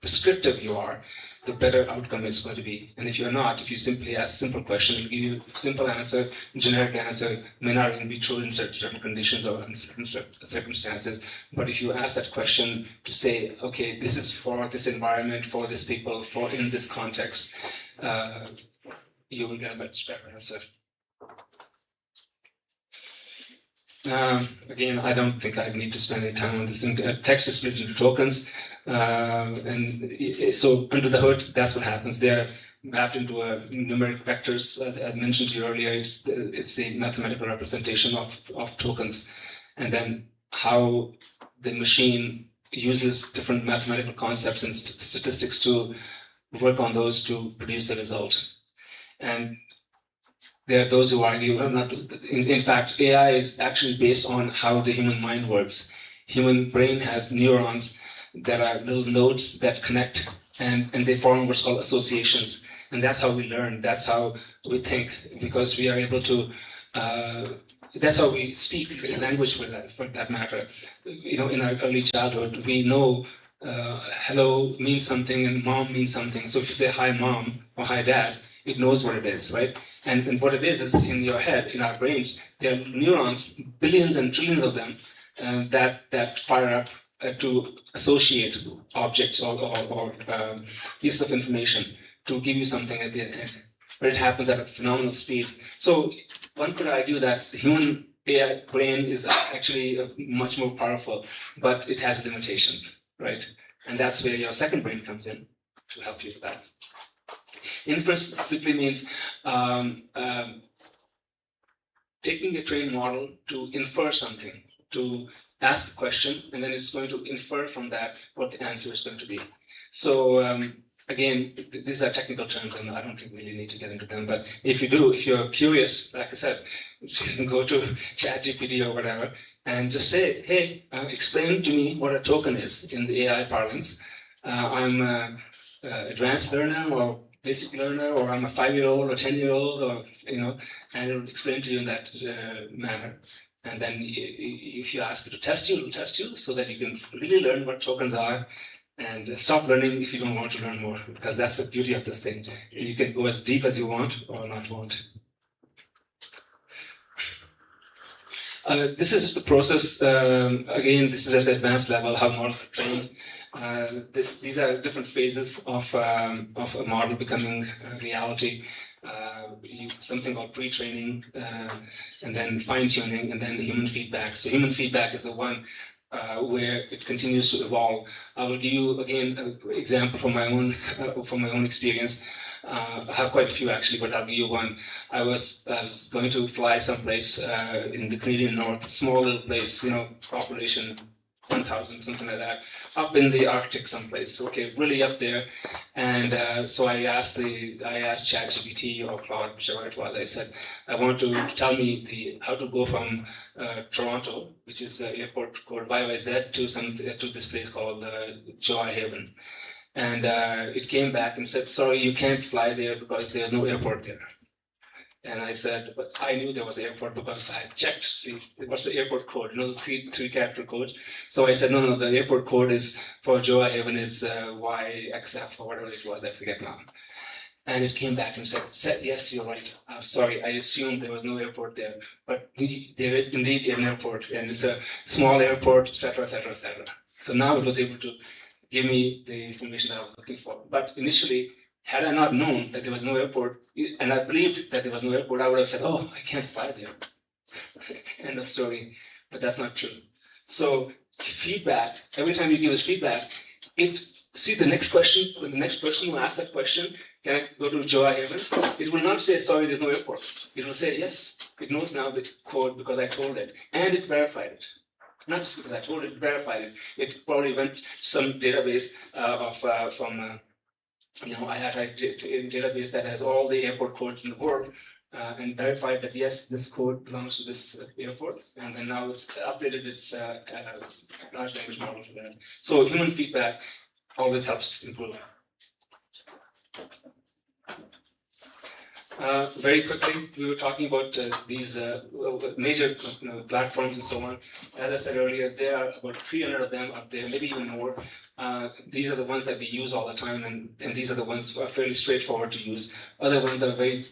[SPEAKER 5] prescriptive you are, the better outcome it's going to be. And if you're not, if you simply ask a simple question, it'll give you a simple answer, generic answer, may not even be true in certain conditions or in certain circumstances. But if you ask that question to say, okay, this is for this environment, for this people, for in this context, you will get a much better answer. Again, I don't think I need to spend any time on this. Text is split into tokens. And so under the hood, that's what happens. They're mapped into numeric vectors. I mentioned to you earlier, it's the mathematical representation of tokens. And then how the machine uses different mathematical concepts and statistics to work on those to produce the result. And there are those who argue, well, not, in fact, AI is actually based on how the human mind works. Human brain has neurons that are little nodes that connect, and they form what's called associations. And that's how we learn. That's how we think, because we are able to. That's how we speak language, for that matter. You know, in our early childhood, we know hello means something and mom means something. So if you say hi mom or hi dad, it knows what it is, right? And what it is in your head, in our brains, there are neurons, billions and trillions of them, that fire up to associate objects or pieces of information to give you something at the end. But it happens at a phenomenal speed. So one could argue that the human AI brain is actually much more powerful, but it has limitations, right? And that's where your second brain comes in to help you with that. Inference simply means taking a trained model to infer something, to ask a question, and then it's going to infer from that what the answer is going to be. So again, these are technical terms, and I don't think we really need to get into them. But if you're curious, like I said, you can go to ChatGPT or whatever, and just say, hey, explain to me what a token is in the AI parlance. I'm an advanced learner or basic learner, or I'm a 5-year-old or 10-year-old, or and it'll explain to you in that manner. And then if you ask it to test you, it'll test you so that you can really learn what tokens are, and stop learning if you don't want to learn more, because that's the beauty of this thing. You can go as deep as you want or not want. This is just the process. Again, this is at the advanced level, how models are trained. These are different phases of a model becoming reality. Something called pre-training, and then fine-tuning, and then human feedback. So human feedback is the one where it continues to evolve. I will give you again an example from my own experience. I have quite a few actually, but I'll give you one. I was going to fly someplace in the Canadian North, small little place, population 1,000, something like that, up in the Arctic someplace. Okay, really up there. And so I asked ChatGPT or Claude, whichever it was. I said, I want to tell me how to go from Toronto, which is the airport called YYZ, to this place called Joy Haven. And it came back and said, sorry, you can't fly there because there's no airport there. And I said, but I knew there was an airport because I checked, see, what's the airport code? The three character codes. So I said, no, the airport code is for Joa Haven is YXF or whatever it was, I forget now. And it came back and said, yes, you're right. I'm sorry, I assumed there was no airport there, but there is indeed an airport, and it's a small airport, etc., etc., etc. So now it was able to give me the information that I was looking for. But initially, had I not known that there was no airport, and I believed that there was no airport, I would have said, oh, I can't fly there. End of story. But that's not true. So feedback, every time you give us feedback, see the next question, when the next person will ask that question, can I go to Joa Haven? It will not say, sorry, there's no airport. It will say, yes, it knows now the code because I told it. And it verified it. Not just because I told it, verified it. It probably went to some database I had a database that has all the airport codes in the world and verified that yes, this code belongs to this airport, and then now it's updated its large language model for that. So human feedback always helps improve. Very quickly, we were talking about these major platforms and so on. As I said earlier, there are about 300 of them up there, maybe even more. These are the ones that we use all the time, and these are the ones that are fairly straightforward to use. Other ones are very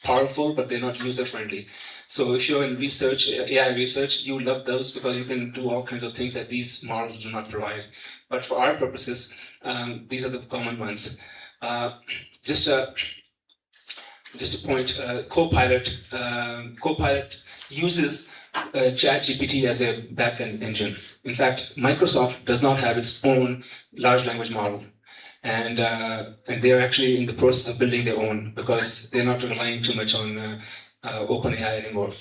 [SPEAKER 5] powerful, but they're not user-friendly. So if you're in research, AI research, you love those because you can do all kinds of things that these models do not provide. But for our purposes, these are the common ones. Just a point, Copilot uses ChatGPT as a backend engine. In fact, Microsoft does not have its own large language model. And they're actually in the process of building their own because they're not relying too much on OpenAI anymore.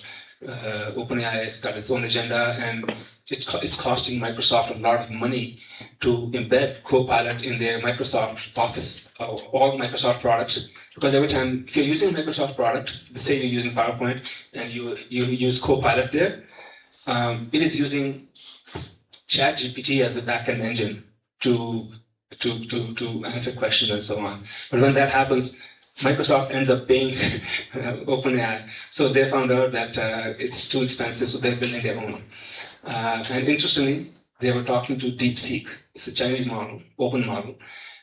[SPEAKER 5] OpenAI has got its own agenda, and it's costing Microsoft a lot of money to embed Copilot in their Microsoft Office, all Microsoft products. Because every time, if you're using a Microsoft product, say you're using PowerPoint and you use Copilot there, it is using ChatGPT as the backend engine to answer questions and so on. But when that happens, Microsoft ends up paying OpenAI. So they found out that it's too expensive, so they're building their own. And interestingly, they were talking to DeepSeek. It's a Chinese model, open model.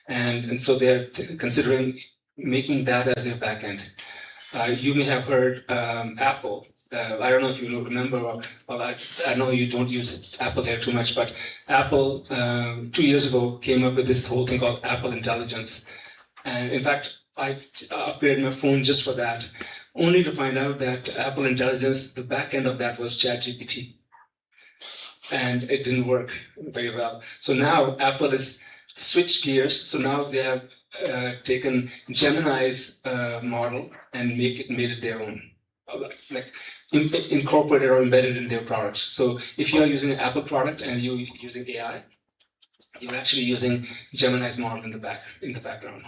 [SPEAKER 5] And so they're considering making that as their backend. You may have heard Apple. I don't know if you remember, well, I know you don't use Apple here too much, but Apple 2 years ago came up with this whole thing called Apple Intelligence. And in fact, I upgraded my phone just for that, only to find out that Apple Intelligence, the back end of that was ChatGPT. And it didn't work very well. So now Apple has switched gears. So now they have taken Gemini's model and made it their own, like incorporated or embedded in their products. So if you are using an Apple product and you're using AI, you're actually using Gemini's model in the background.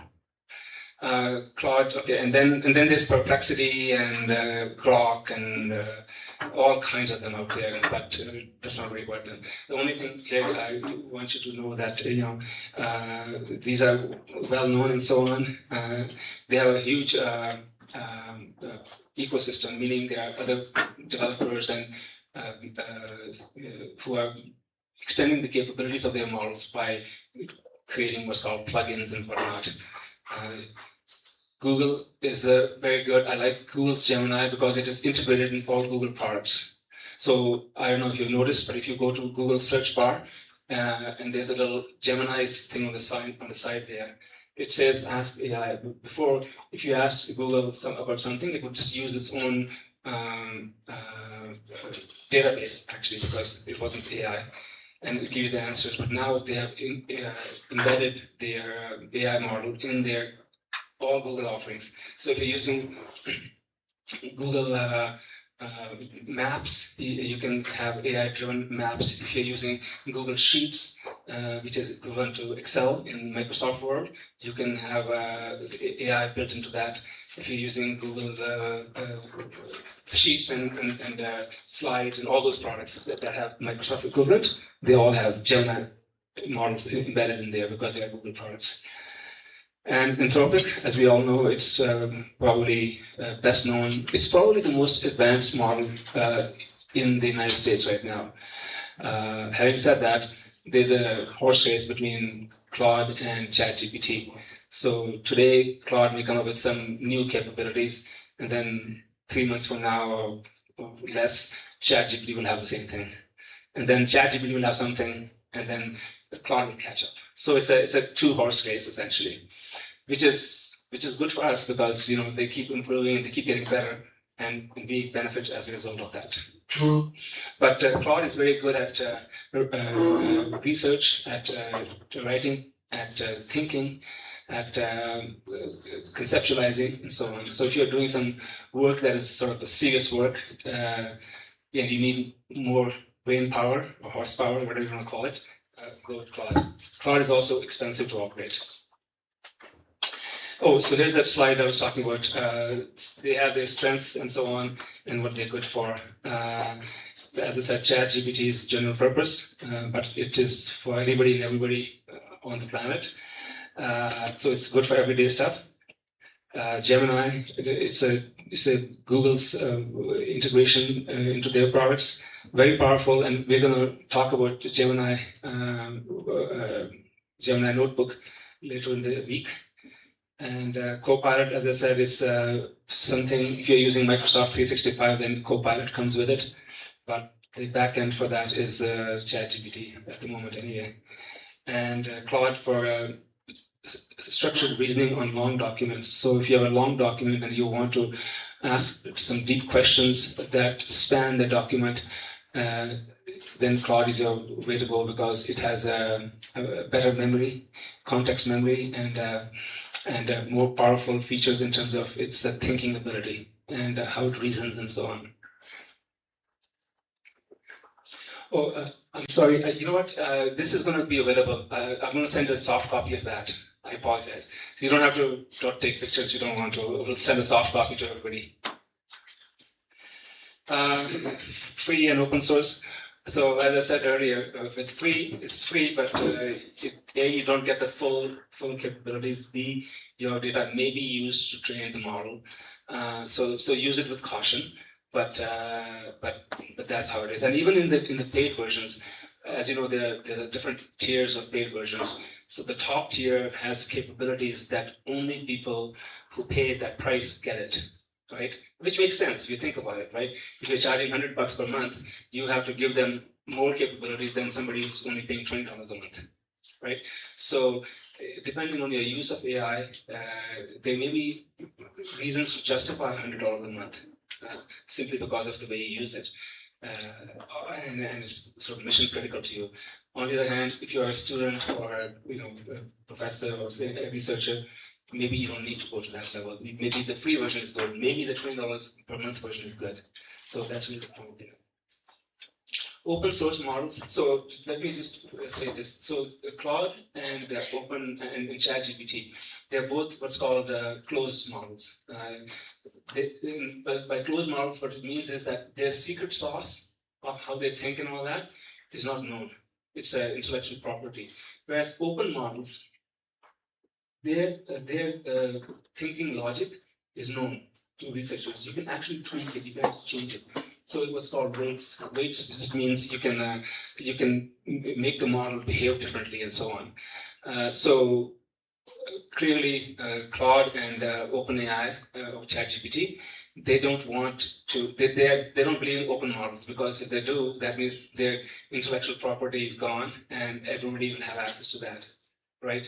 [SPEAKER 5] Claude, okay, and then there's Perplexity and Grok and all kinds of them out there, but that's not really about them. The only thing here I want you to know that these are well known and so on. They have a huge ecosystem, meaning there are other developers and who are extending the capabilities of their models by creating what's called plugins and whatnot. Google is very good. I like Google's Gemini because it is integrated in all Google products. So I don't know if you've noticed, but if you go to Google search bar and there's a little Gemini thing on the side there, it says Ask AI. Before, if you ask Google about something, it would just use its own database actually, because it wasn't AI, and it give you the answers. But now they have embedded their AI model in their all Google offerings. So if you're using Google Maps, you can have AI-driven maps. If you're using Google Sheets, which is equivalent to Excel in Microsoft Word, you can have AI built into that. If you're using Google Sheets and Slides and all those products that have Microsoft equivalent, they all have Gemini models embedded in there because they are Google products. And Anthropic, as we all know, it's probably best known. It's probably the most advanced model in the United States right now. Having said that, there's a horse race between Claude and ChatGPT. So today, Claude may come up with some new capabilities, and then 3 months from now or less, ChatGPT will have the same thing. And then ChatGPT will have something, and then Claude will catch up. So it's a two-horse race essentially, which is good for us because they keep improving, they keep getting better, and we benefit as a result of that. But Claude is very good at research, at writing, at thinking, at conceptualizing, and so on. So if you're doing some work that is sort of a serious work, and you need more brain power or horsepower, whatever you want to call it, go with Claude. Claude is also expensive to operate. Oh, so there's that slide I was talking about. They have their strengths and so on, and what they're good for. As I said, ChatGPT is general purpose, but it is for anybody and everybody on the planet. So it's good for everyday stuff. Gemini, it's a Google's integration into their products. Very powerful, and we're going to talk about Gemini Notebook later in the week. And Copilot, as I said, it's something, if you're using Microsoft 365, then Copilot comes with it. But the backend for that is ChatGPT at the moment anyway. And Claude for structured reasoning on long documents. So if you have a long document and you want to ask some deep questions that span the document, then Claude is your way to go because it has a better memory, context memory, and more powerful features in terms of its thinking ability and how it reasons and so on. I'm sorry. You know what? This is going to be available. I'm going to send a soft copy of that. I apologize. So you don't have to don't take pictures. You don't want to. We'll send a soft copy to everybody. Free and open source. So as I said earlier, with free, it's free, but A, you don't get the full capabilities. B, your data may be used to train the model. So use it with caution. But that's how it is. And even in the paid versions, as you know, there are different tiers of paid versions. So the top tier has capabilities that only people who pay that price get it, right? Which makes sense if you think about it, right? If you're charging $100 per month, you have to give them more capabilities than somebody who's only paying $20 a month, right? So depending on your use of AI, there may be reasons to justify $100 a month. Simply because of the way you use it. And it's sort of mission critical to you. On the other hand, if you're a student or a professor or a researcher, maybe you don't need to go to that level. Maybe the free version is good. Maybe the $20 per month version is good. So that's really the point there. Open source models. So let me just say this. So Claude and Open and ChatGPT, they're both what's called closed models. By closed models, what it means is that their secret sauce of how they think and all that is not known. It's an intellectual property. Whereas open models, their thinking logic is known to researchers. You can actually tweak it. You can change it. So it was called weights. Weights just means you can make the model behave differently and so on. So clearly, Claude and OpenAI or ChatGPT, they don't want to. They don't believe in open models because if they do, that means their intellectual property is gone and everybody will have access to that, right?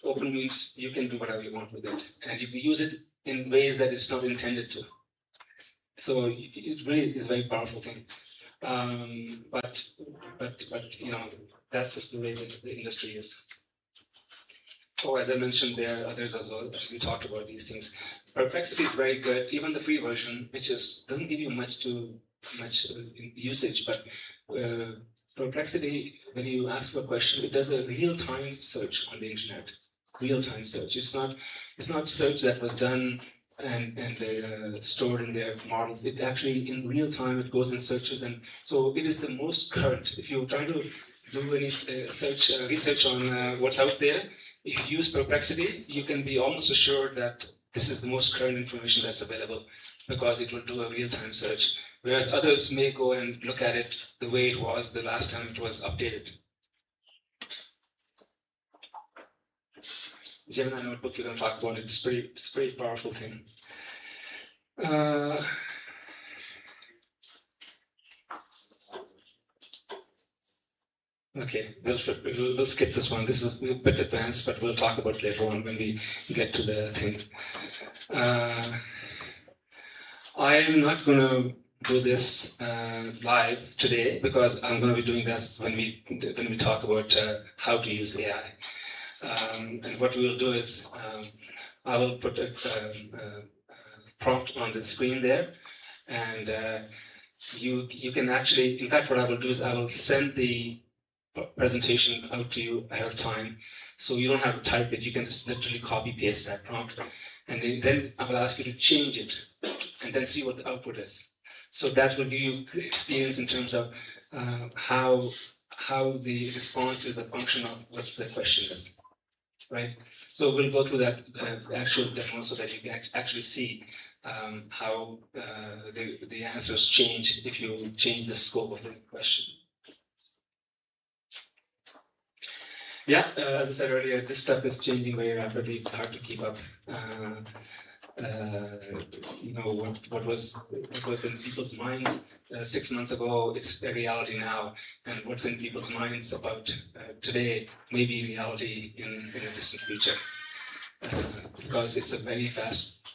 [SPEAKER 5] Open means you can do whatever you want with it, and you can use it in ways that it's not intended to. So it really is a very powerful thing. But that's just the way the industry is. Oh, as I mentioned, there are others as well. We talked about these things. Perplexity is very good. Even the free version, which doesn't give you much usage, but Perplexity, when you ask for a question, it does a real-time search on the internet. Real-time search. It's not search that was done and stored in their models. It actually, in real time, it goes and searches, and so it is the most current. If you're trying to do any research on what's out there, if you use Perplexity, you can be almost assured that this is the most current information that's available because it will do a real-time search. Whereas others may go and look at it the way it was the last time it was updated. Gemini notebook, you're going to talk about it. It's a pretty powerful thing. Okay, we'll skip this one. This is a bit advanced, but we'll talk about it later on when we get to the thing. I'm not going to do this live today because I'm going to be doing this when we talk about how to use AI. And what we will do is I will put a prompt on the screen there, and you can actually, in fact, what I will do is I will send the presentation out to you ahead of time, so you don't have to type it. You can just literally copy paste that prompt, and then I will ask you to change it, and then see what the output is. So that will give you the experience in terms of how the response is a function of what the question is. Right, so we'll go through that actual demo so that you can actually see how the answers change if you change the scope of the question. Yeah, as I said earlier, this stuff is changing very rapidly. It's hard to keep up. What was in people's minds 6 months ago, it's a reality now, and what's in people's minds about today may be reality in a distant future, because it's a very fast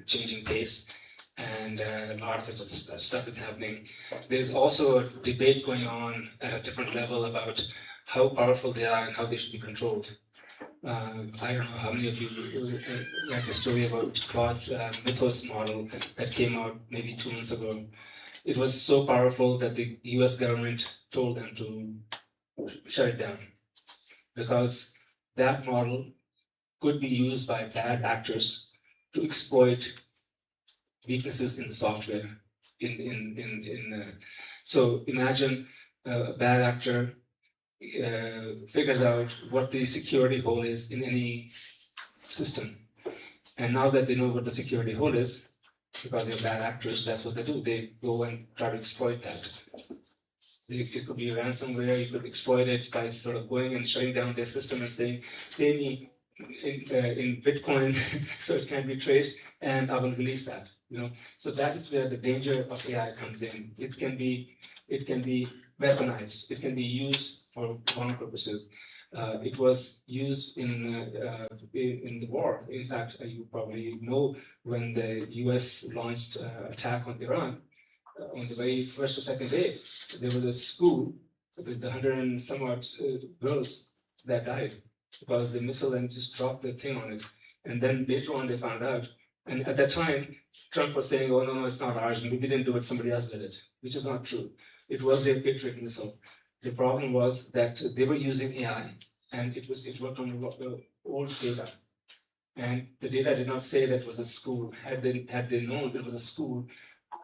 [SPEAKER 5] changing pace, and a lot of stuff is happening. There's also a debate going on at a different level about how powerful they are and how they should be controlled. I don't know how many of you read the story about Claude's Mythos model that came out maybe 2 months ago. It was so powerful that the US government told them to shut it down because that model could be used by bad actors to exploit weaknesses in the software. So imagine a bad actor figures out what the security hole is in any system. And now that they know what the security hole is, because they're bad actors, that's what they do. They go and try to exploit that. It could be ransomware, you could exploit it by sort of going and shutting down their system and saying, pay me in Bitcoin so it can be traced, and I will release that. So that is where the danger of AI comes in. It can be weaponized. It can be used for wrong purposes. It was used in the war. In fact, you probably know when the U.S. launched attack on Iran. On the very first or second day, there was a school with 100 and some odd girls that died because the missile then just dropped the thing on it. And then later on, they found out. And at that time, Trump was saying, "Oh no, it's not ours. We didn't do it. Somebody else did it," which is not true. It was their Patriot missile. The problem was that they were using AI, and it worked on the old data. And the data did not say that it was a school. Had they known it was a school,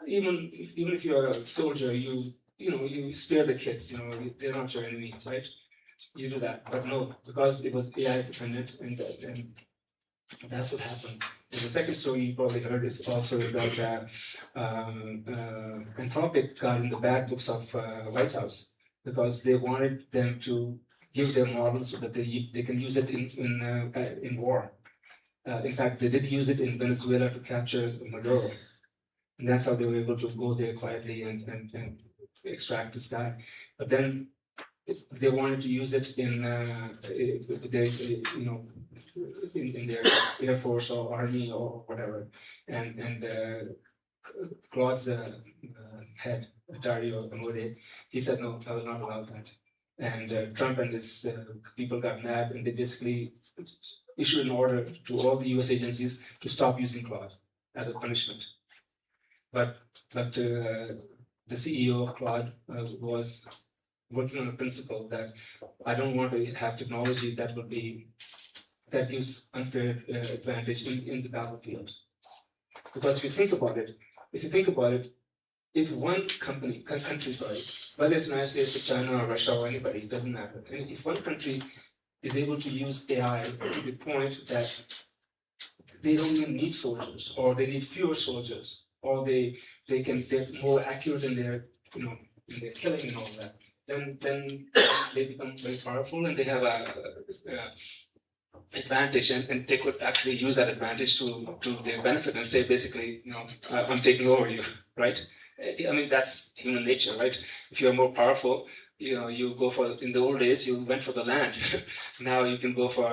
[SPEAKER 5] even if you're a soldier, you spare the kids. They're not your enemy, right? You do that, but no, because it was AI dependent, and that's what happened. And the second story you probably heard is that Anthropic got in the bad books of White House because they wanted them to give their models so that they can use it in war. In fact, they did use it in Venezuela to capture Maduro. And that's how they were able to go there quietly and extract this guy. But then they wanted to use it in their Air Force or Army or whatever. And Claude's head, Dario Amore, he said, "No, I will not allow that." And Trump and his people got mad, and they basically issued an order to all the US agencies to stop using Claude as a punishment. But the CEO of Claude was working on a principle that I don't want to have technology that gives unfair advantage in the battlefield. Because if you think about it, if one country, whether it's United States or China or Russia or anybody, it doesn't matter. And if one country is able to use AI to the point that they don't even need soldiers, or they need fewer soldiers, or they're more accurate in their killing and all that, then they become very powerful and they have a advantage, and they could actually use that advantage to their benefit and say basically, I'm taking over you, right? I mean, that's human nature, right? If you're more powerful, you go for, in the old days, you went for the land. Now you can go for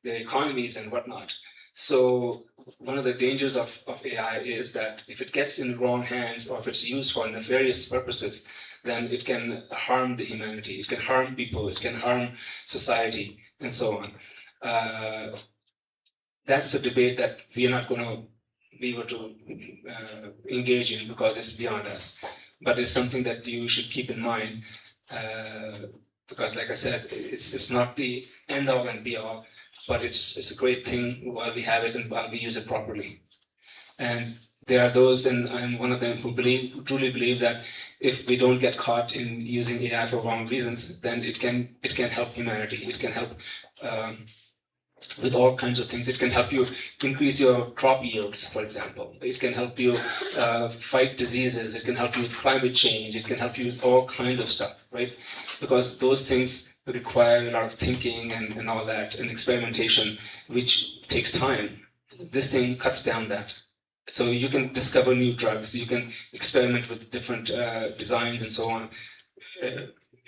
[SPEAKER 5] the economies and whatnot. So one of the dangers of AI is that if it gets in the wrong hands, or if it's used for nefarious purposes, then it can harm the humanity, it can harm people, it can harm society, and so on. That's a debate that we are not going to be able to engage in because it's beyond us. But it's something that you should keep in mind because, like I said, it's not the end all and be all, but it's a great thing while we have it and while we use it properly. And there are those, and I'm one of them, who truly believe that if we don't get caught in using AI for wrong reasons, then it can help humanity. It can help with all kinds of things. It can help you increase your crop yields, for example. It can help you fight diseases. It can help you with climate change. It can help you with all kinds of stuff, right? Because those things require a lot of thinking and all that, and experimentation, which takes time. This thing cuts down that. So you can discover new drugs. You can experiment with different designs and so on,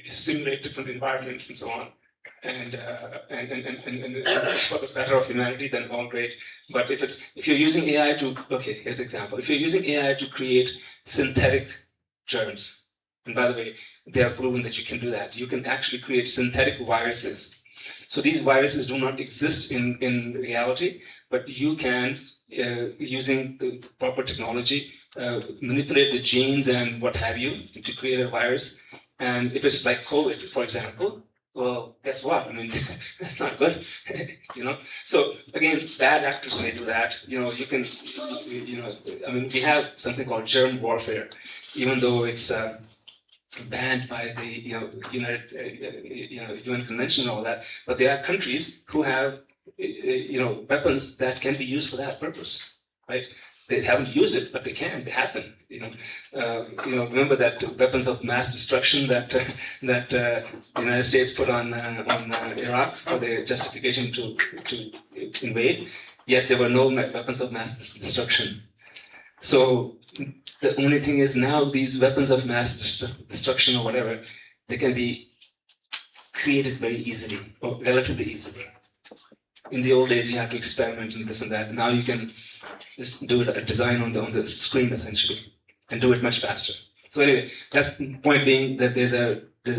[SPEAKER 5] simulate different environments and so on. And it's for the better of humanity, then all great. But if you're using AI to, here's an example. If you're using AI to create synthetic germs, and by the way, they are proven that you can do that. You can actually create synthetic viruses. So these viruses do not exist in reality, but you can, using the proper technology, manipulate the genes and what have you to create a virus. And if it's like COVID, for example, well, guess what? I mean, that's not good, you know. So again, bad actors may do that. You know, you can, you know, I mean, we have something called germ warfare, even though it's banned by the UN Convention and all that. But there are countries who have weapons that can be used for that purpose, right? They haven't used it, but they can. They have them. Remember that weapons of mass destruction that the United States put on Iraq for the justification to invade. Yet there were no weapons of mass destruction. So the only thing is now these weapons of mass destruction or whatever, they can be created very easily or relatively easily. In the old days, you had to experiment and this and that. Now you can just do a design on the screen essentially and do it much faster. So anyway, that's the point being that there's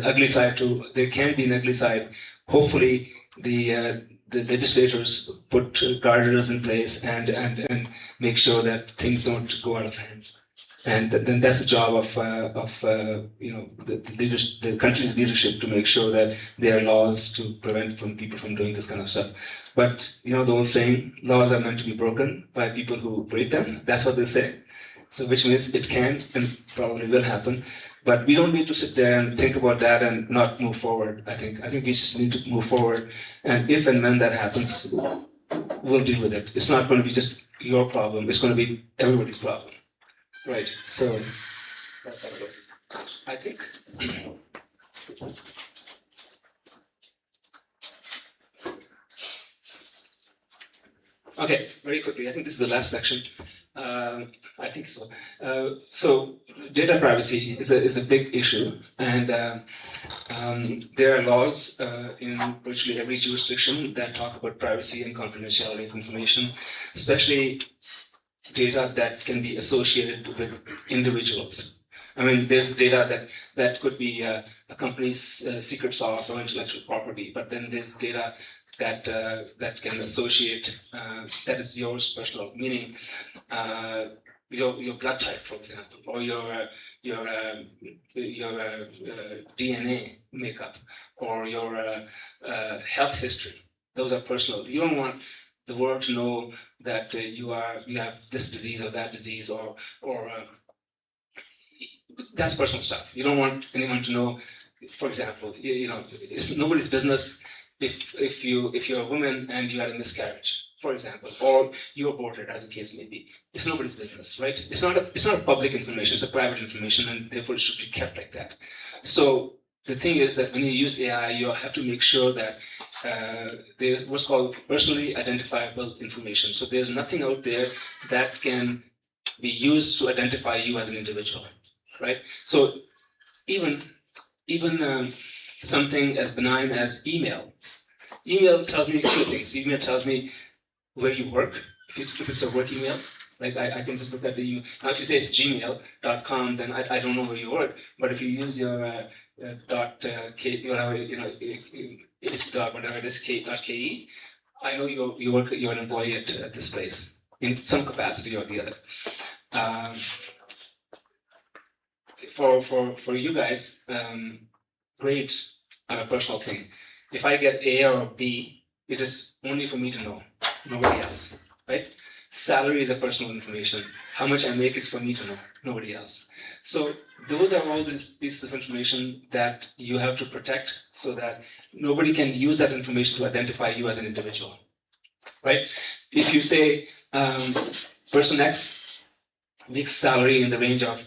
[SPEAKER 5] ugly side to, there can be an ugly side. Hopefully the legislators put guardrails in place and make sure that things don't go out of hands. And then that's the job of the country's leadership to make sure that there are laws to prevent people from doing this kind of stuff. But the old saying, laws are meant to be broken by people who break them. That's what they say. So which means it can and probably will happen. But we don't need to sit there and think about that and not move forward. I think we just need to move forward. And if and when that happens, we'll deal with it. It's not going to be just your problem. It's going to be everybody's problem. Right. So that's how it is, I think. Okay, very quickly. I think this is the last section. I think so. So data privacy is a big issue, and there are laws in virtually every jurisdiction that talk about privacy and confidentiality of information, especially data that can be associated with individuals. I mean, there's data that could be a company's secret sauce or intellectual property, but then there's data that can associate that is yours personal, meaning your blood type, for example, or your DNA makeup, or your health history. Those are personal. You don't want the world to know that you have this disease or that disease, or that's personal stuff. You don't want anyone to know. For example, it's nobody's business if you're a woman and you had a miscarriage, for example, or you're aborted, as the case may be. It's nobody's business, right? It's not public information. It's a private information, and therefore it should be kept like that. So the thing is that when you use AI, you have to make sure that there's what's called personally identifiable information. So there's nothing out there that can be used to identify you as an individual, right? So even something as benign as email. Email tells me two things. Email tells me where you work, if it's a work email. Like I can just look at the email. Now if you say it's gmail.com, then I don't know where you work. But if you use your .k, whatever, it's whatever it is, .ke, I know you're an employee at this place in some capacity or the other. For you guys, grades are a personal thing. If I get A or B, it is only for me to know, nobody else, right? Salary is a personal information. How much I make is for me to know, nobody else. So those are all these pieces of information that you have to protect so that nobody can use that information to identify you as an individual, right? If you say person X makes salary in the range of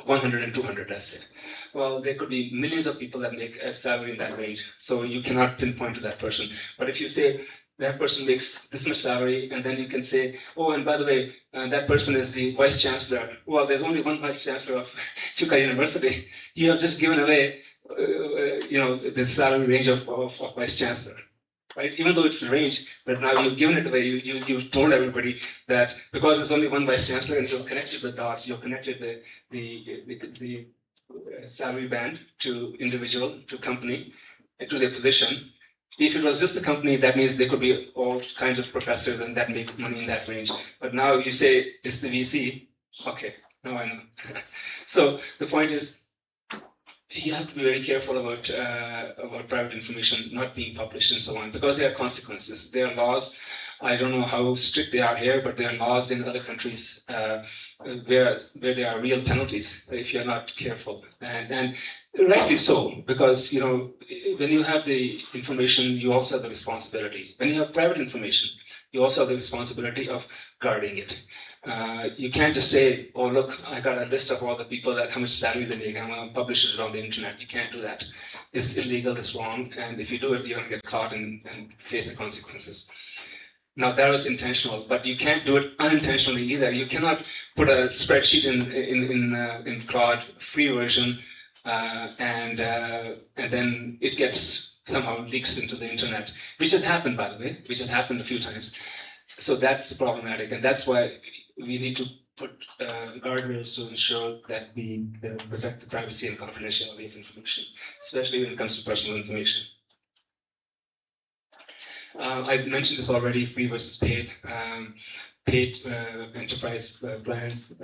[SPEAKER 5] 100 and 200, let's say. Well, there could be millions of people that make a salary in that range, so you cannot pinpoint to that person. But if you say that person makes this much salary, and then you can say, oh, and by the way, that person is the vice chancellor. Well, there's only one vice chancellor of Chuka University. You have just given away, the salary range of vice chancellor. Right? Even though it's a range, but now you've given it away. You've told everybody that because there's only one vice chancellor, and you've connected the dots, you've connected the salary band to individual, to company. to their position. If it was just a company, that means there could be all kinds of professors and that make money in that range. But now you say it's the VC, okay, now I know. So the point is, you have to be very careful about private information not being published and so on, because there are consequences. There are laws. I don't know how strict they are here, but there are laws in other countries where there are real penalties if you're not careful, and rightly so, because when you have the information, you also have the responsibility. When you have private information, you also have the responsibility of guarding it. You can't just say, oh, look, I got a list of all the people that how much salary they make, I'm going to publish it on the internet. You can't do that. It's illegal, it's wrong, and if you do it, you're going to get caught and face the consequences. Now, that was intentional, but you can't do it unintentionally either. You cannot put a spreadsheet in Claude, free version, and then it gets somehow leaks into the internet, which has happened, by the way, which has happened a few times. So that's problematic, and that's why we need to put guardrails to ensure that we protect the privacy and confidentiality of information, especially when it comes to personal information. I mentioned this already, free versus paid. Paid enterprise plans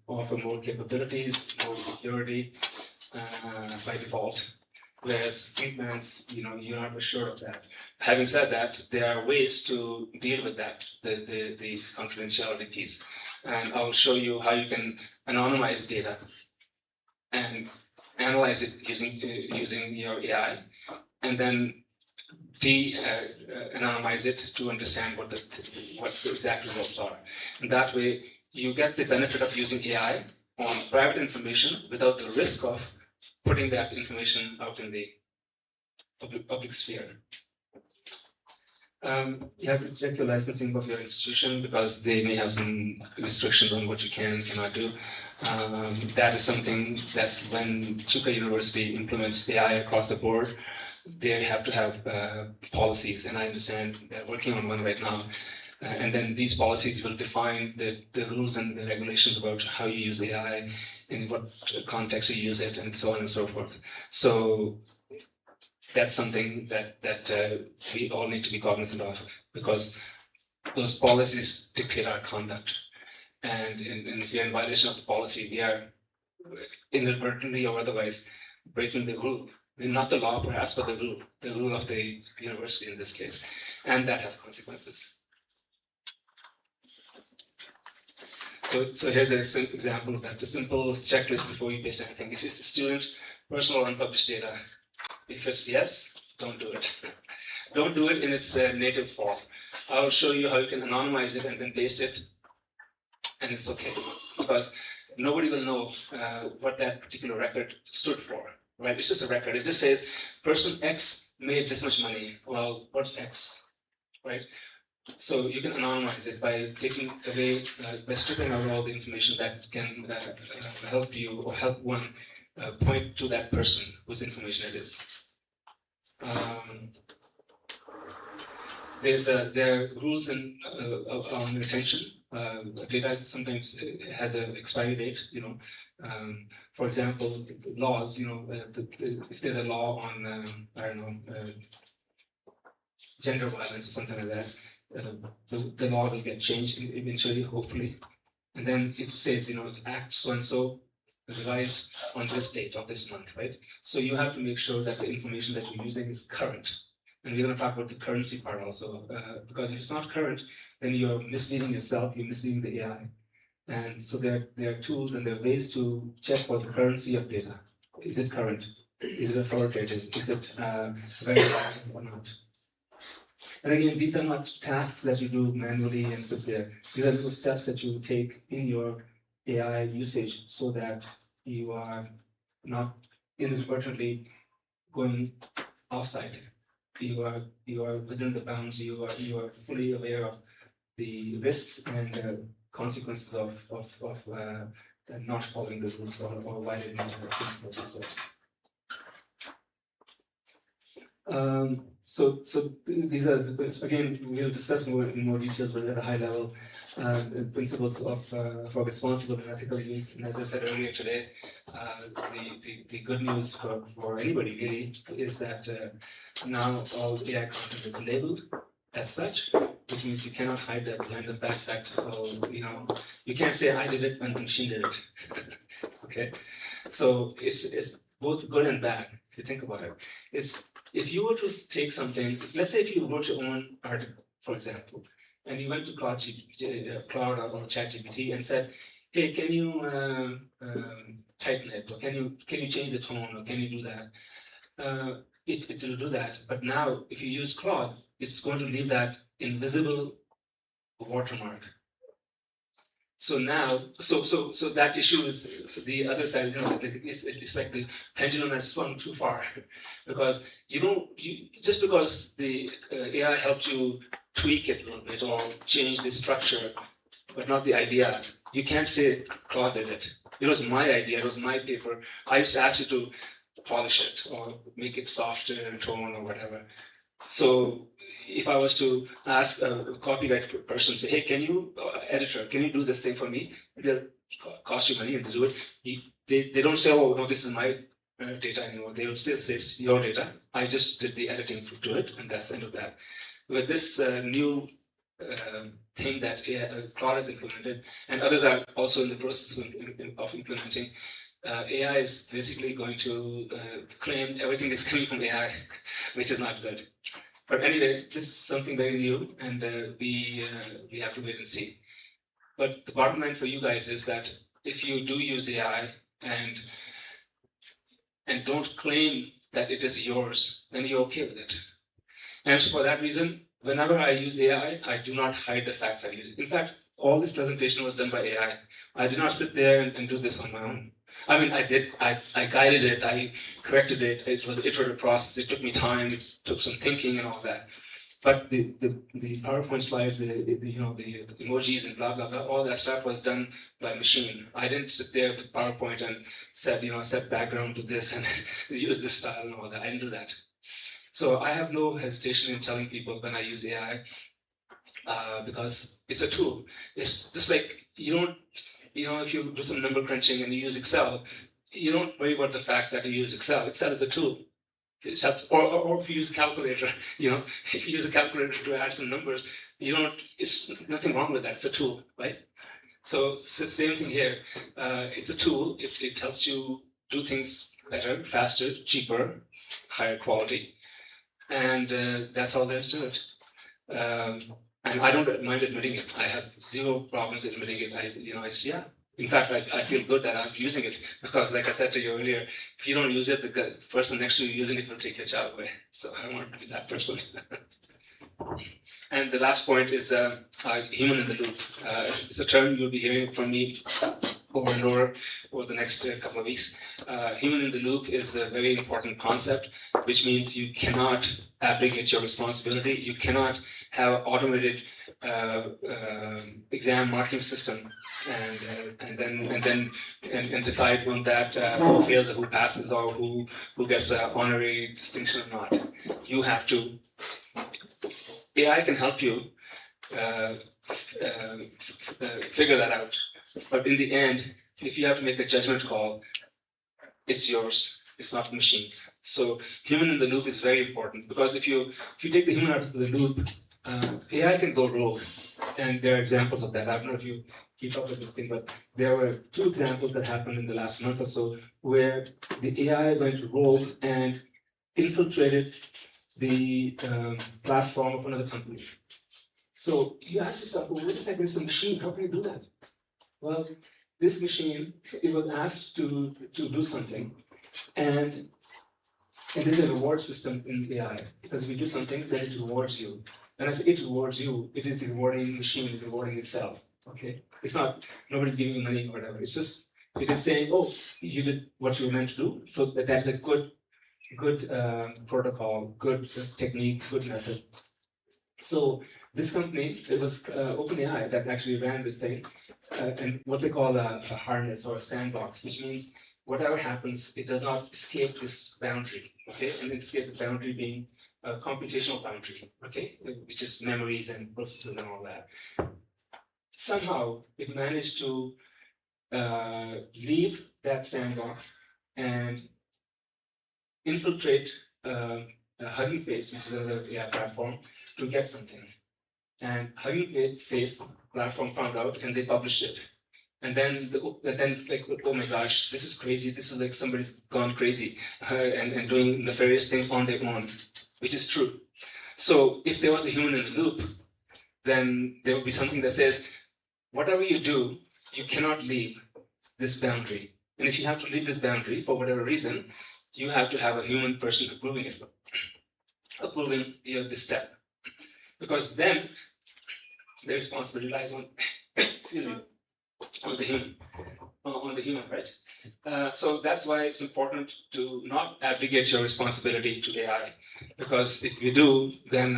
[SPEAKER 5] offer more capabilities, more security by default, whereas free plans, you're not assured of that. Having said that, there are ways to deal with that, the confidentiality piece. And I'll show you how you can anonymize data and analyze it using your AI, and then anonymize it to understand what the exact results are. And that way, you get the benefit of using AI on private information without the risk of putting that information out in the public sphere. You have to check your licensing of your institution because they may have some restrictions on what you can and cannot do. That is something that when Chuka University implements AI across the board, they have to have policies, and I understand they're working on one right now. And then these policies will define the rules and the regulations about how you use AI, in what context you use it, and so on and so forth. So that's something that we all need to be cognizant of, because those policies dictate our conduct. And if we are in violation of the policy, we are inadvertently or otherwise breaking the rule. Not the law, perhaps, but the rule of the university in this case. And that has consequences. So here's an example of that, a simple checklist before you paste anything. If it's a student, personal unpublished data, if it's yes, don't do it. Don't do it in its native form. I'll show you how you can anonymize it and then paste it, and it's okay. Because nobody will know what that particular record stood for. Right, it's just a record. It just says person X made this much money. Well, what's X, right? So you can anonymize it by taking away, by stripping out all the information that can help you or help one point to that person whose information it is. There are rules on retention. Data sometimes has an expiry date. For example, laws. If there's a law on gender violence or something like that, the law will get changed eventually, hopefully, and then it says Act so and so revised on this date of this month, right? So you have to make sure that the information that you're using is current. And we're going to talk about the currency part also, because if it's not current, then you're misleading yourself, you're misleading the AI. And so there are tools and there are ways to check for the currency of data. Is it current? Is it authoritative? Is it verified or not? And again, these are not tasks that you do manually and sit there. These are little steps that you take in your AI usage so that you are not inadvertently going offside. You are within the bounds. You are fully aware of the risks and consequences of not following the rules or violating the principles. So these are again we'll discuss more in more details, but at a high level, principles for responsible and ethical use. And as I said earlier today, the good news for anybody really is that now all AI content is labeled as such, which means you cannot hide that behind the fact that you can't say I did it when the machine did it. Okay, so it's both good and bad if you think about it. It's if you were to take something, let's say if you wrote your own article, for example, and you went to Cloud or ChatGPT and said, "Hey, can you tighten it, or can you change the tone, or can you do that?" It will do that. But now, if you use Claude, it's going to leave that invisible watermark. So now, so that issue is the other side. It's like the pendulum has swung too far, because just because the AI helped you tweak it a little bit or change the structure, but not the idea. You can't say Claude did it. It was my idea. It was my paper. I just asked you to polish it or make it softer in tone or whatever. So if I was to ask a copyright person, say, "Hey, can you, editor, can you do this thing for me?" They'll cost you money and they do it. They don't say, "Oh, no, this is my data anymore." They will still say it's your data. I just did the editing to it, and that's the end of that. With this new thing that Claude has implemented, and others are also in the process of implementing, AI is basically going to claim everything is coming from AI, which is not good. But anyway, this is something very new, and we have to wait and see. But the bottom line for you guys is that if you do use AI and don't claim that it is yours, then you're okay with it. And so for that reason, whenever I use AI, I do not hide the fact I use it. In fact, all this presentation was done by AI. I did not sit there and do this on my own. I mean, I did. I guided it. I corrected it. It was an iterative process. It took me time. It took some thinking and all that. But the PowerPoint slides, the emojis and blah blah blah, all that stuff was done by machine. I didn't sit there with PowerPoint and set background to this and use this style and all that. I didn't do that. So I have no hesitation in telling people when I use AI, because it's a tool. It's just like if you do some number crunching and you use Excel, you don't worry about the fact that you use Excel. Excel is a tool. Or if you use a calculator, if you use a calculator to add some numbers, it's nothing wrong with that. It's a tool, right? So it's the same thing here. It's a tool. It helps you do things better, faster, cheaper, higher quality. And that's all there is to it. And I don't mind admitting it. I have zero problems admitting it. In fact, I feel good that I'm using it, because, like I said to you earlier, if you don't use it, the person next to you using it will take your job away. So I don't want to be that person. And the last point is human in the loop. It's a term you'll be hearing from me over and over the next couple of weeks. Human in the loop is a very important concept, which means you cannot abrogate your responsibility. You cannot have automated exam marking system and then decide on that who fails or who passes, or who gets an honorary distinction or not. You have to. AI can help you figure that out. But in the end, if you have to make a judgment call, it's yours. It's not machines. So human in the loop is very important, because if you take the human out of the loop, AI can go rogue. And there are examples of that. I don't know if you keep up with this thing, but there were 2 examples that happened in the last month or so where the AI went rogue and infiltrated the platform of another company. So you ask yourself, well, wait a second, it's a machine. How can you do that? Well, this machine, it was asked to do something, and there's a reward system in AI, because if you do something, then it rewards you. And as it rewards you, it is rewarding the machine, is rewarding itself. Okay, it's not nobody's giving you money or whatever. It is saying, oh, you did what you were meant to do. So that's a good protocol, good technique, good method. So this company, it was OpenAI that actually ran this thing, and what they call a harness or a sandbox, which means whatever happens, it does not escape this boundary. Okay, and it escapes the boundary being a computational boundary, okay, which is memories and processes and all that. Somehow it managed to leave that sandbox and infiltrate Hugging Face, which is another AI platform, to get something. And Hugging Face platform found out and they published it. And then like, oh my gosh, this is crazy. This is like somebody's gone crazy and doing nefarious things on their own, which is true. So if there was a human in the loop, then there would be something that says, whatever you do, you cannot leave this boundary. And if you have to leave this boundary for whatever reason, you have to have a human person approving it, approving this step. Because then the responsibility lies on, excuse me, on the human, right? So that's why it's important to not abdicate your responsibility to AI, because if you do, then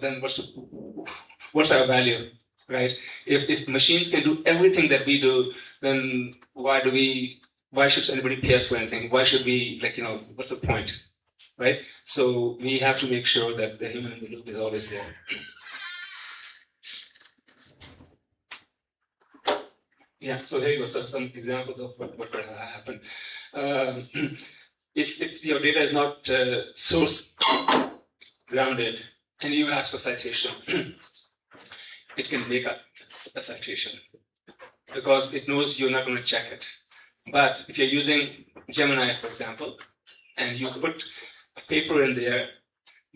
[SPEAKER 5] then what's our value, right? If machines can do everything that we do, then why should anybody pay us for anything? Why should we, what's the point, right? So we have to make sure that the human in the loop is always there. Yeah, so here you go. So some examples of what could happen. If your data is not source grounded and you ask for citation, it can make up a citation because it knows you're not going to check it. But if you're using Gemini, for example, and you put a paper in there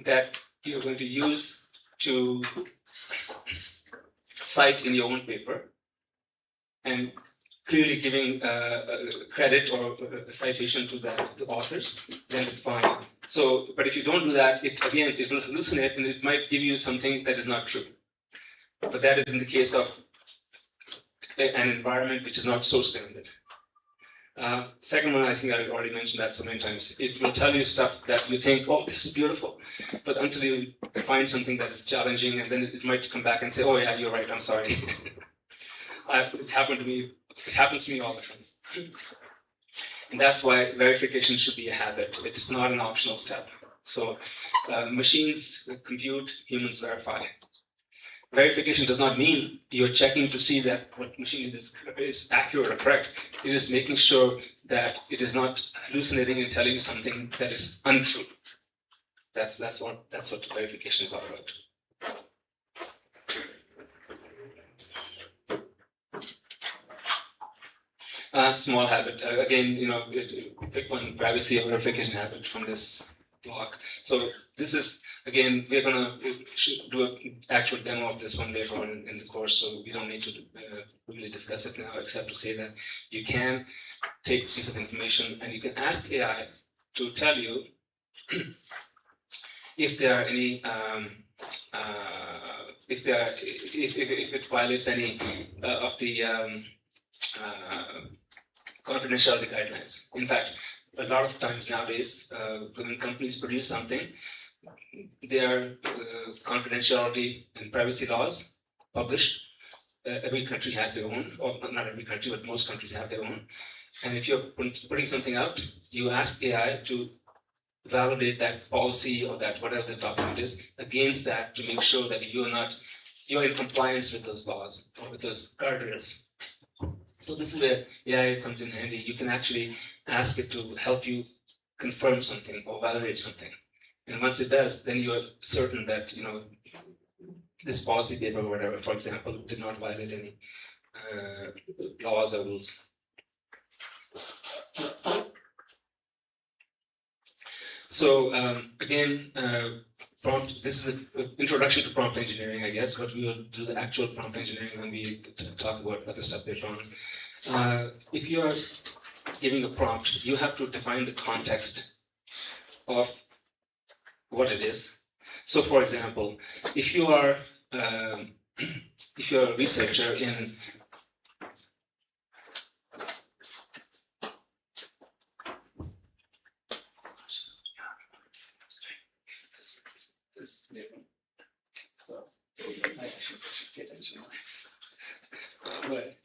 [SPEAKER 5] that you're going to use to cite in your own paper, and clearly giving credit or a citation to the authors, then it's fine. So, but if you don't do that, it will hallucinate and it might give you something that is not true. But that is in the case of an environment which is not source grounded. Second one, I think I already mentioned that so many times. It will tell you stuff that you think, oh, this is beautiful. But until you find something that is challenging, and then it might come back and say, oh yeah, you're right, I'm sorry. It happened to me. It happens to me all the time. And that's why verification should be a habit. It's not an optional step. So machines compute, humans verify. Verification does not mean you're checking to see that what machine is accurate or correct. It is making sure that it is not hallucinating and telling you something that is untrue. That's what verification is all about. Small habit. Again, pick one privacy or verification habit from this block. So this is, again, we're gonna do an actual demo of this one later on in the course, so we don't need to really discuss it now, except to say that you can take a piece of information and you can ask AI to tell you if there are any if it violates any of the confidentiality guidelines. In fact, a lot of times nowadays, when companies produce something, their confidentiality and privacy laws published. Every country has their own, or not every country, but most countries have their own. And if you're putting something out, you ask AI to validate that policy or that whatever the document is against that to make sure that you're in compliance with those laws or with those guardrails. So this is where AI comes in handy. You can actually ask it to help you confirm something or validate something. And once it does, then you're certain that this policy paper or whatever, for example, did not violate any laws or rules. So again, prompt. This is an introduction to prompt engineering, I guess, but we will do the actual prompt engineering when we talk about other stuff later on. If you are giving a prompt, you have to define the context of what it is. So, for example, if you are a researcher in But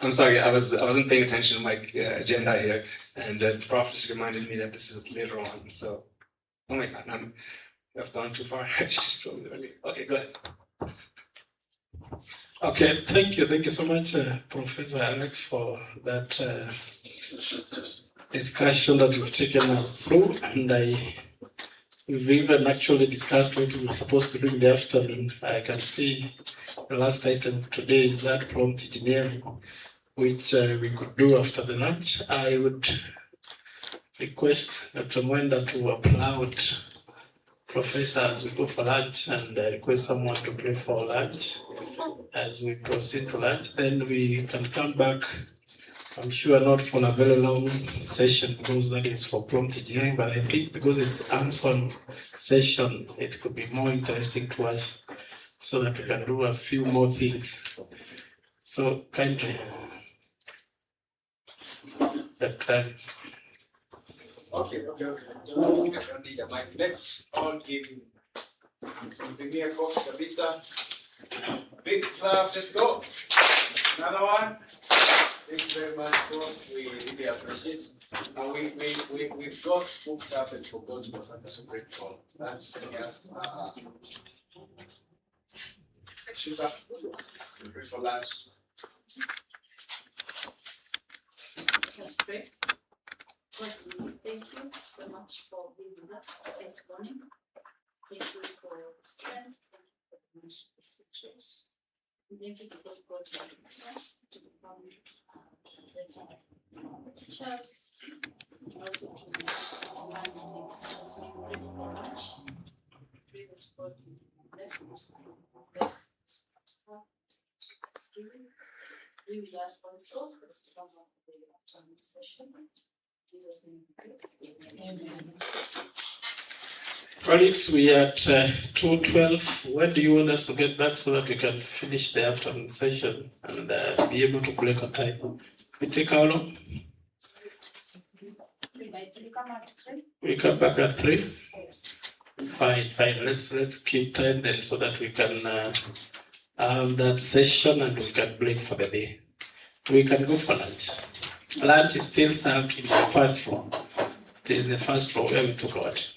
[SPEAKER 5] I'm sorry, I wasn't paying attention to my agenda here, and the prof just reminded me that this is later on. So, oh my God,
[SPEAKER 18] I've gone too far. Okay, go ahead. Okay, thank you. Thank you so much, Professor Alex, for that discussion that you've taken us through. And we've even actually discussed what we were supposed to do in the afternoon. I can see the last item today is that prompt engineering, which we could do after the lunch. I would request Dr. Mwenda to applaud Professor as we go for lunch, and request someone to pray for lunch as we proceed to lunch. Then we can come back, I'm sure not for a very long session because that is for prompt engineering, but I think because it's hands-on session, it could be more interesting to us so that we can do a few more things. So kindly, Dr.
[SPEAKER 15] Okay. Don't need a mic. Let's all give engineer coffee kabisa. Big clap, let's go. Another one. Thank you very much, coach. We really appreciate it. And we've got booked up and forgot to us a break for lunch. Yes. Sugar. Break for lunch.
[SPEAKER 2] Let's pray. God, we thank you so much for being with us since morning. Thank you for strength. Thank you for the messages. Thank you because God you are with us to become better teachers, and also to learn things as we pray for much. Pray that God will bless us. Bless us. Be with us also as we come up with the afternoon session. In Jesus' name we pray. Amen.
[SPEAKER 18] colleagues, we are at 2:12. When do you want us to get back so that we can finish the afternoon session and be able to break on time? We take how long? We come back at 3? Fine. Let's keep time then so that we can have that session and we can break for the day. We can go for lunch. Lunch is still served in the first floor. This is the first floor where we took out.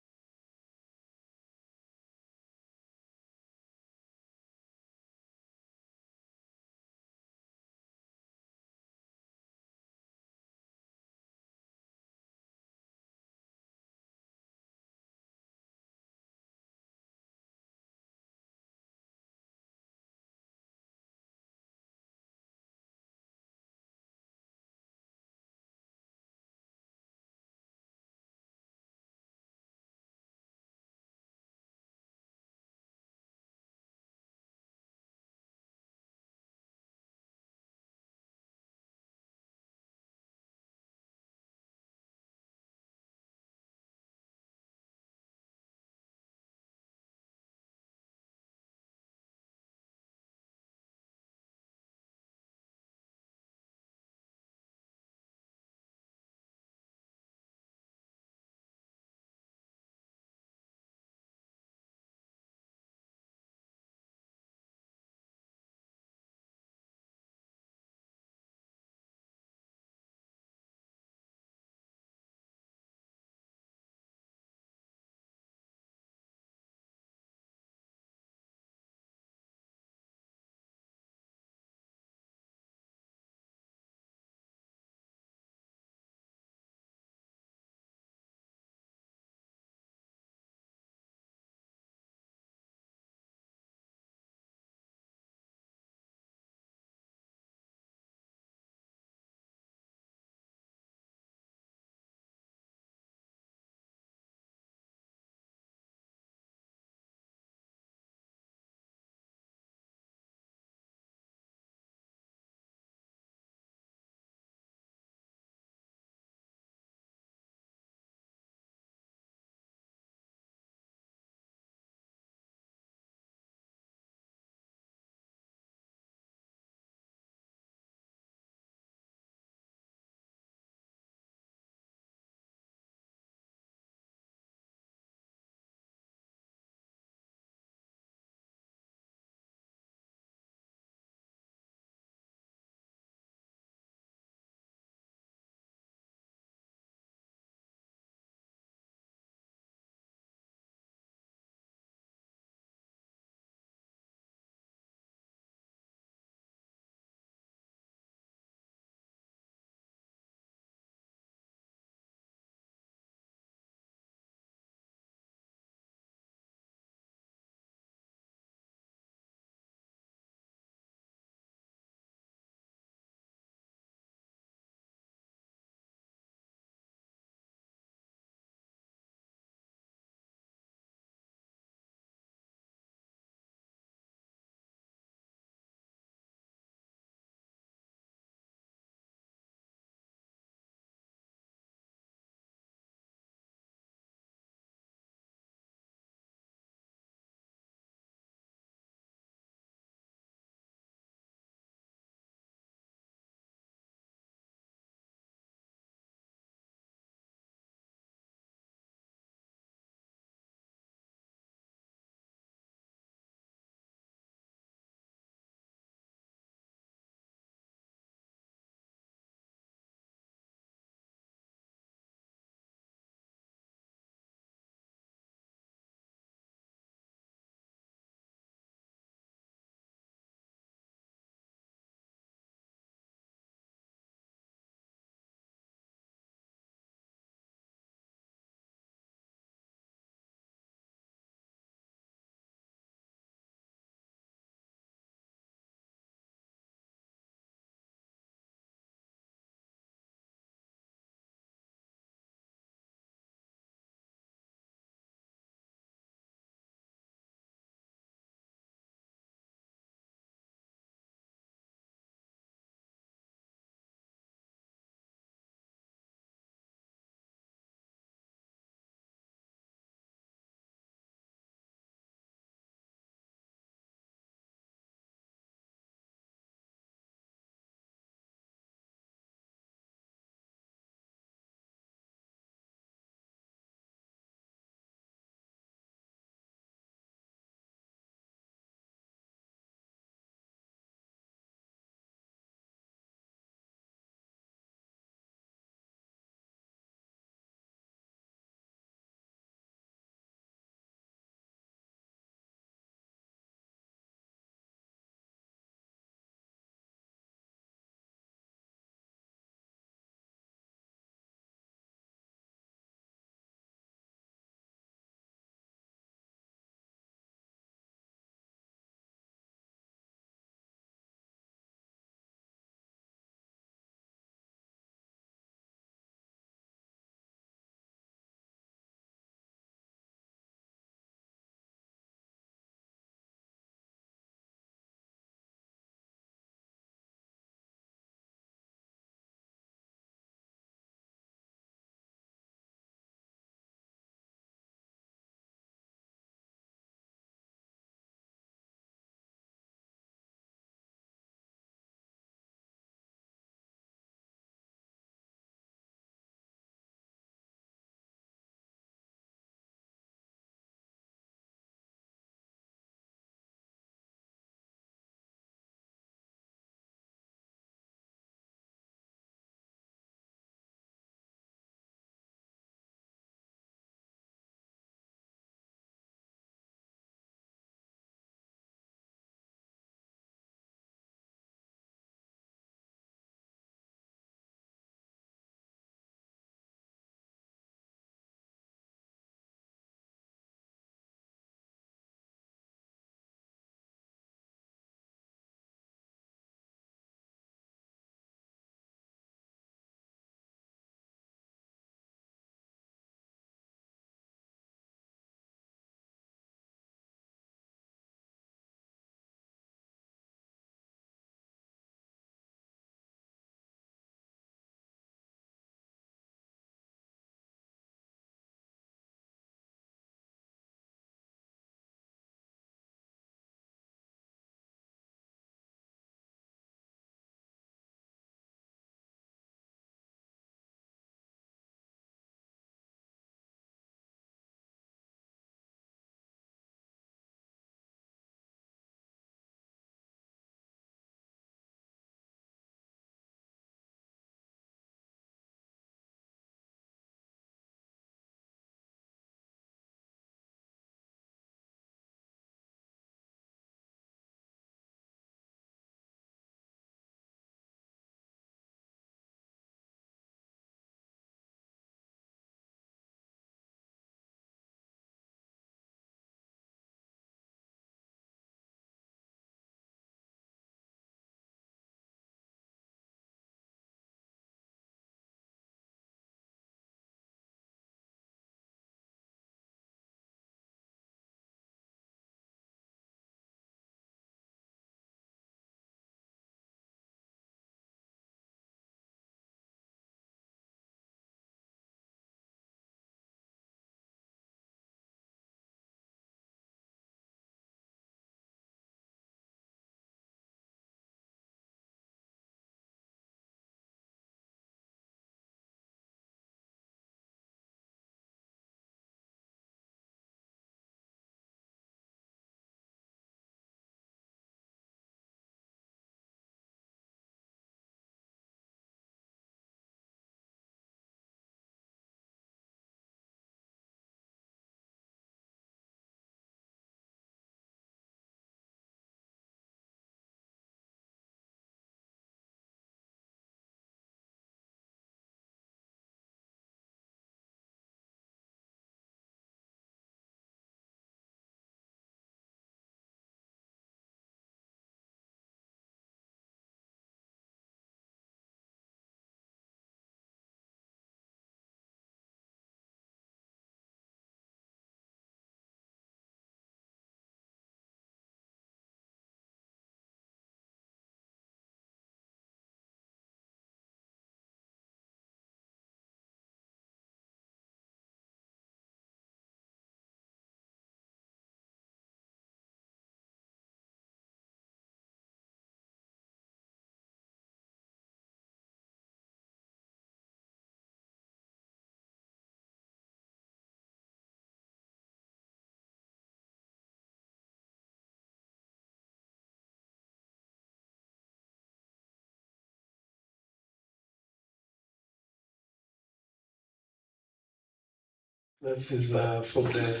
[SPEAKER 11] This is for the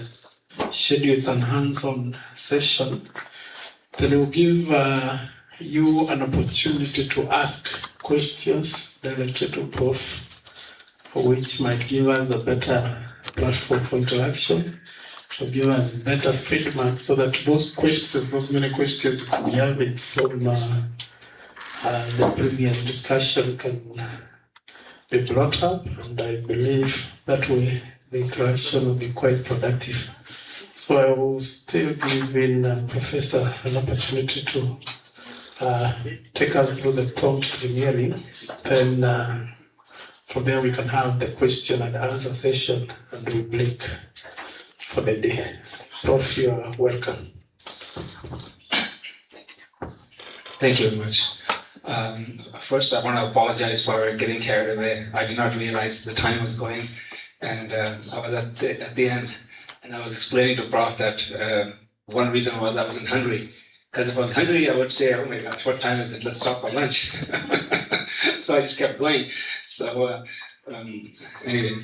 [SPEAKER 11] scheduled and hands-on session. Then we'll give you an opportunity to ask questions directly to Prof, which might give us a better platform for interaction, to give us better feedback so that those many questions we have from the previous discussion can be brought up, and I believe that way the interaction will be quite productive. So I will still give in Professor an opportunity to take us through the prompt engineering. Then from there we can have the question and answer session and we break for the day. Prof, you are welcome.
[SPEAKER 5] Thank you very much. First, I want to apologize for getting carried away. I did not realize the time was going, and I was at the end, and I was explaining to Prof that one reason was I wasn't hungry. Because if I was hungry, I would say, "Oh my gosh, what time is it? Let's stop for lunch." So I just kept going. So anyway,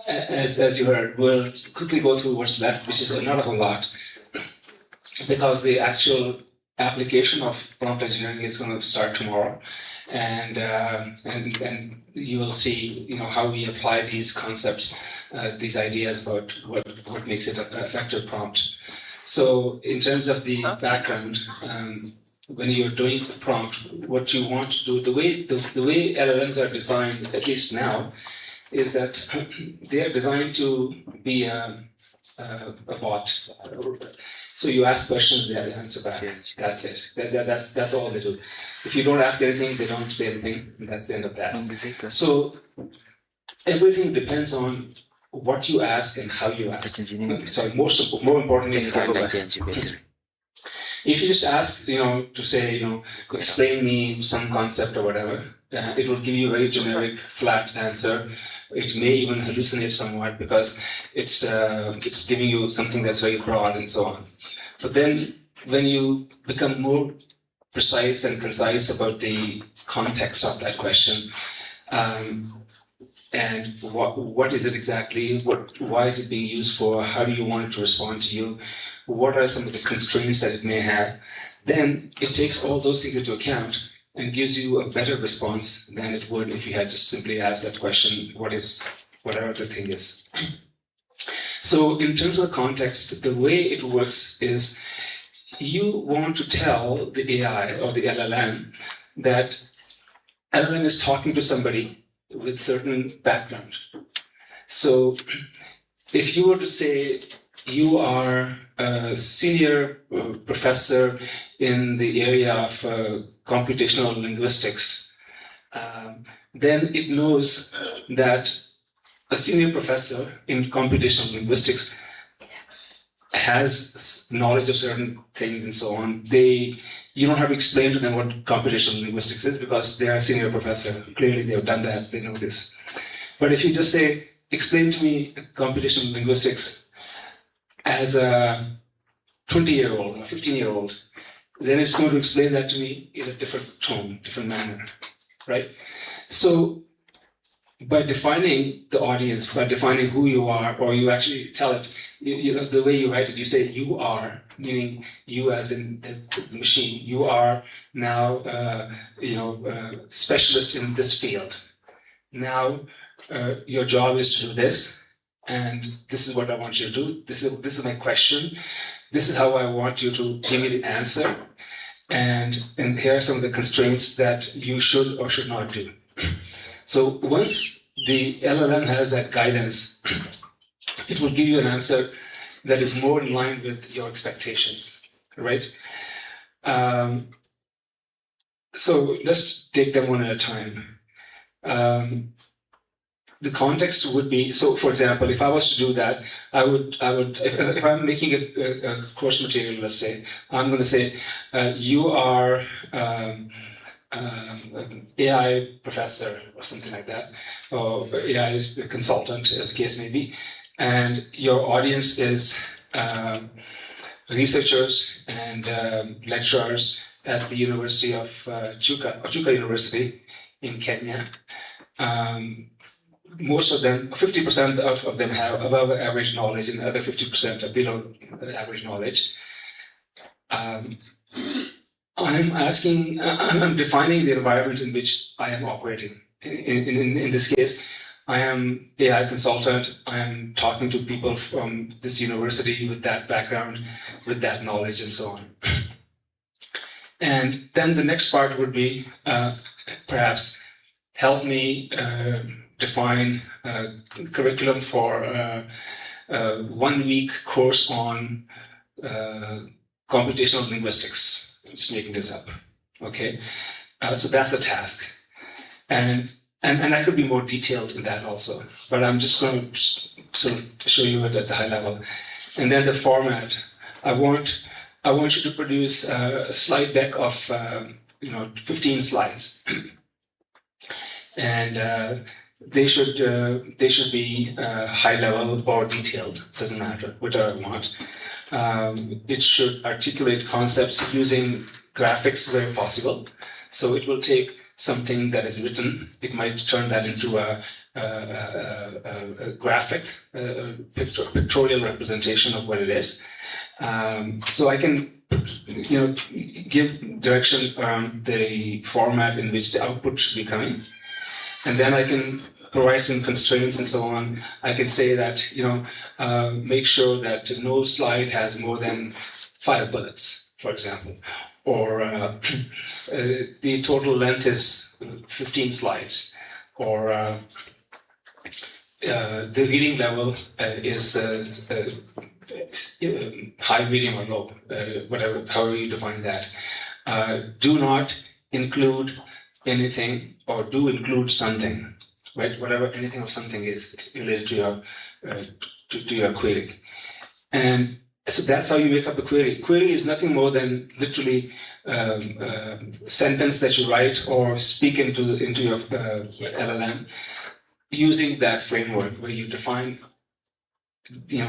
[SPEAKER 5] as you heard, we'll quickly go through what's left, which is not a whole lot, because the actual application of prompt engineering is going to start tomorrow, and you will see, how we apply these concepts, these ideas about what makes it an effective prompt. So, in terms of the background, when you're doing the prompt, what you want to do, the way LLMs are designed, at least now, is that they are designed to be a bot. So you ask questions, they answer back. That's it. That's all they do. If you don't ask anything, they don't say anything. And that's the end of that. So everything depends on what you ask and how you ask. Sorry, more importantly, how you ask. If you just ask, to say, explain me some concept or whatever, it will give you a very generic, flat answer. It may even hallucinate somewhat because it's giving you something that's very broad and so on. But then, when you become more precise and concise about the context of that question, and what is it exactly? Why is it being used for? How do you want it to respond to you? What are some of the constraints that it may have? Then it takes all those things into account and gives you a better response than it would if you had just simply asked that question, whatever the thing is. So in terms of the context, the way it works is you want to tell the AI or the LLM that LLM is talking to somebody with certain background. So if you were to say you are a senior professor in the area of computational linguistics, then it knows that a senior professor in computational linguistics has knowledge of certain things and so on. You don't have to explain to them what computational linguistics is because they are a senior professor. Clearly they have done that, they know this. But if you just say, explain to me computational linguistics as a 20-year-old or 15-year-old, then it's going to explain that to me in a different tone, different manner, right? So by defining the audience, by defining who you are, or you actually tell it, the way you write it, you say you are, meaning you as in the machine. You are now, specialist in this field. Now, your job is to do this, and this is what I want you to do. This is my question. This is how I want you to give me the answer. And here are some of the constraints that you should or should not do. So once the LLM has that guidance, it will give you an answer that is more in line with your expectations, right? So let's take them one at a time. The context would be, so for example, if I was to do that, I would if I'm making a course material, let's say, I'm going to say, you are AI professor or something like that, or AI consultant, as the case may be, and your audience is researchers and lecturers at the University of Chuka University in Kenya. most of them, 50% of them have above average knowledge, and the other 50% are below average knowledge. I'm defining the environment in which I am operating. In this case, I am AI consultant. I am talking to people from this university with that background, with that knowledge, and so on. And then the next part would be perhaps help me define a curriculum for a 1 week course on computational linguistics. I'm just making this up. Okay, so that's the task, and I could be more detailed in that also, but I'm just going to sort of show you it at the high level. And then the format. I want you to produce a slide deck of 15 slides, and they should be high level or detailed. Doesn't matter, whatever I want. It should articulate concepts using graphics where possible. So it will take something that is written, it might turn that into a graphic, pictorial representation of what it is. So I can, give direction around the format in which the output should be coming, and then I can provide some constraints and so on. I can say that, make sure that no slide has more than 5 bullets, for example, or the total length is 15 slides, or the reading level is high, medium, or low, whatever, however you define that. Do not include anything, or do include something, right? Whatever anything or something is related to your query. And so that's how you make up a query. Query is nothing more than literally a sentence that you write or speak into your LLM using that framework where you define the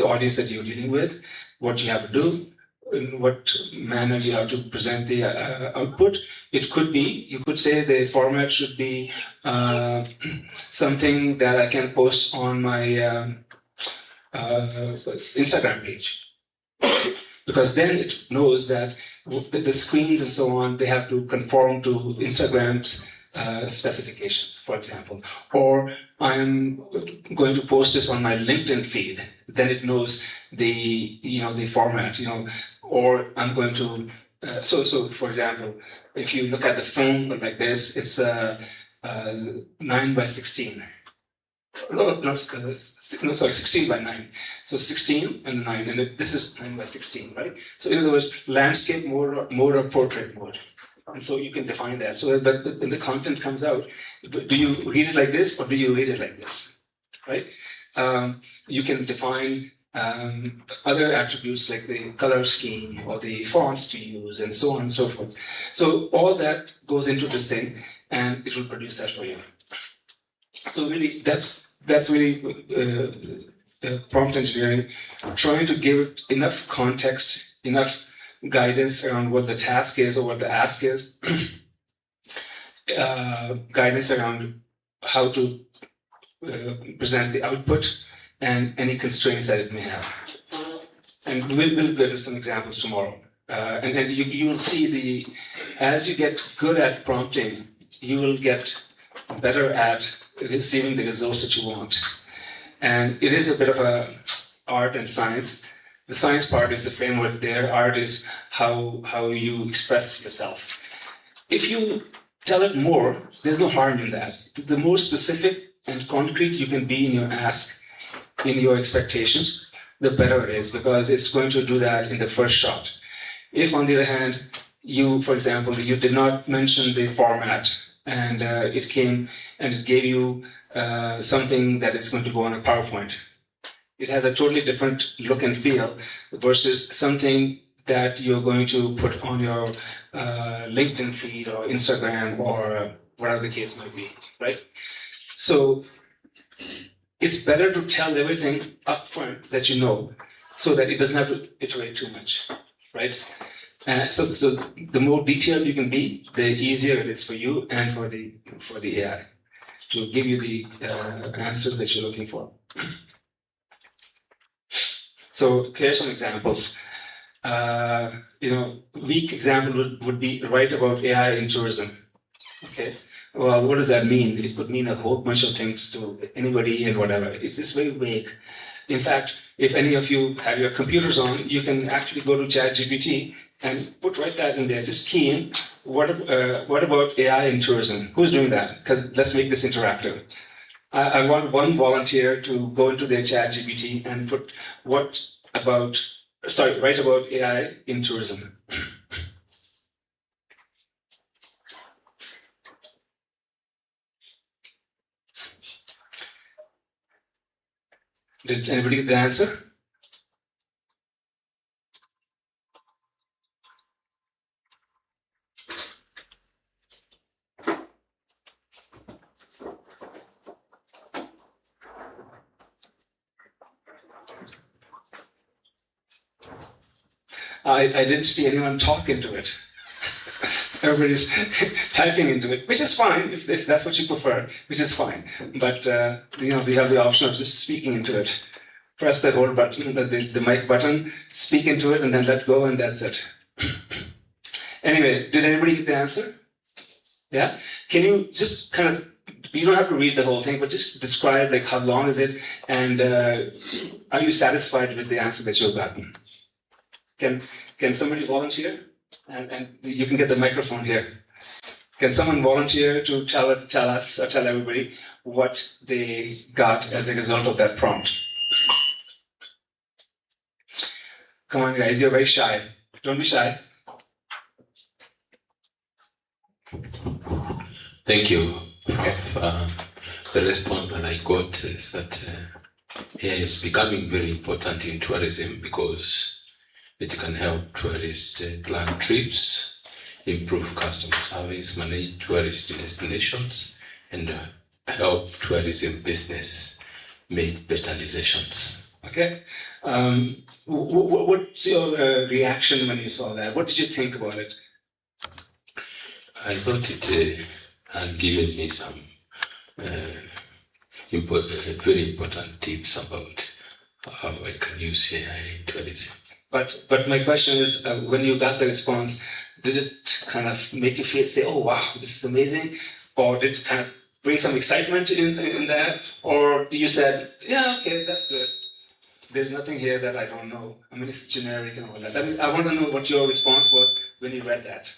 [SPEAKER 5] audience that you're dealing with, what you have to do, in what manner you have to present the output. It could be, you could say the format should be something that I can post on my Instagram page, because then it knows that the screens and so on, they have to conform to Instagram's specifications, for example. Or I'm going to post this on my LinkedIn feed, then it knows the format, or I'm going to, so for example, if you look at the phone like this, it's 9 by 16. No, sorry, 16 by 9. So 16 and 9, and this is 9 by 16, right? So in other words, landscape mode or portrait mode. And so you can define that. So that when the content comes out, do you read it like this or do you read it like this, right? You can define other attributes like the color scheme or the fonts to use and so on and so forth. So all that goes into this thing and it will produce that for you. So really, that's really prompt engineering, trying to give it enough context, enough guidance around what the task is or what the ask is, guidance around how to present the output and any constraints that it may have. And we'll go to some examples tomorrow. And you will see as you get good at prompting, you will get better at receiving the results that you want. And it is a bit of a art and science. The science part is the framework there. Art is how you express yourself. If you tell it more, there's no harm in that. The more specific and concrete you can be in your ask, in your expectations, the better it is, because it's going to do that in the first shot. If, on the other hand, for example, you did not mention the format, and it came and it gave you something that is going to go on a PowerPoint. It has a totally different look and feel versus something that you're going to put on your LinkedIn feed or Instagram or whatever the case might be, right? So it's better to tell everything up front that you know, so that it doesn't have to iterate too much, right? So the more detailed you can be, the easier it is for you and for the AI. to give you the answers that you're looking for. So here's some examples. Weak example would be write about AI in tourism. Okay. Well, what does that mean? It could mean a whole bunch of things to anybody and whatever. It's just very vague. In fact, if any of you have your computers on, you can actually go to ChatGPT and put right that in there. Just key in, what about AI in tourism? Who's doing that? Because let's make this interactive. I want one volunteer to go into their ChatGPT and put write about AI in tourism. Did anybody get the answer? I didn't see anyone talk into it. Everybody's typing into it, which is fine if that's what you prefer, which is fine. But you have the option of just speaking into it. Press that whole button, the mic button, speak into it, and then let go, and that's it. Anyway, did anybody get the answer? Yeah? Can you just kind of, you don't have to read the whole thing, but just describe like how long is it, and are you satisfied with the answer that you've gotten? Can somebody volunteer? And you can get the microphone here. Can someone volunteer to tell us or tell everybody what they got as a result of that prompt? Come on, guys, you're very shy. Don't be shy.
[SPEAKER 20] Thank you, Prof. The response that I got is that AI is becoming very important in tourism because it can help tourists plan trips, improve customer service, manage tourist destinations, and help tourism business make better decisions.
[SPEAKER 5] Okay. What's your reaction when you saw that? What did you think about it?
[SPEAKER 20] I thought it had given me some very important tips about how I can use AI in tourism.
[SPEAKER 5] But my question is, when you got the response, did it kind of make you say, oh wow, this is amazing? Or did it kind of bring some excitement in that? Or you said, yeah, okay, that's good. There's nothing here that I don't know. I mean, it's generic and all that. I want to know what your response was when you read that.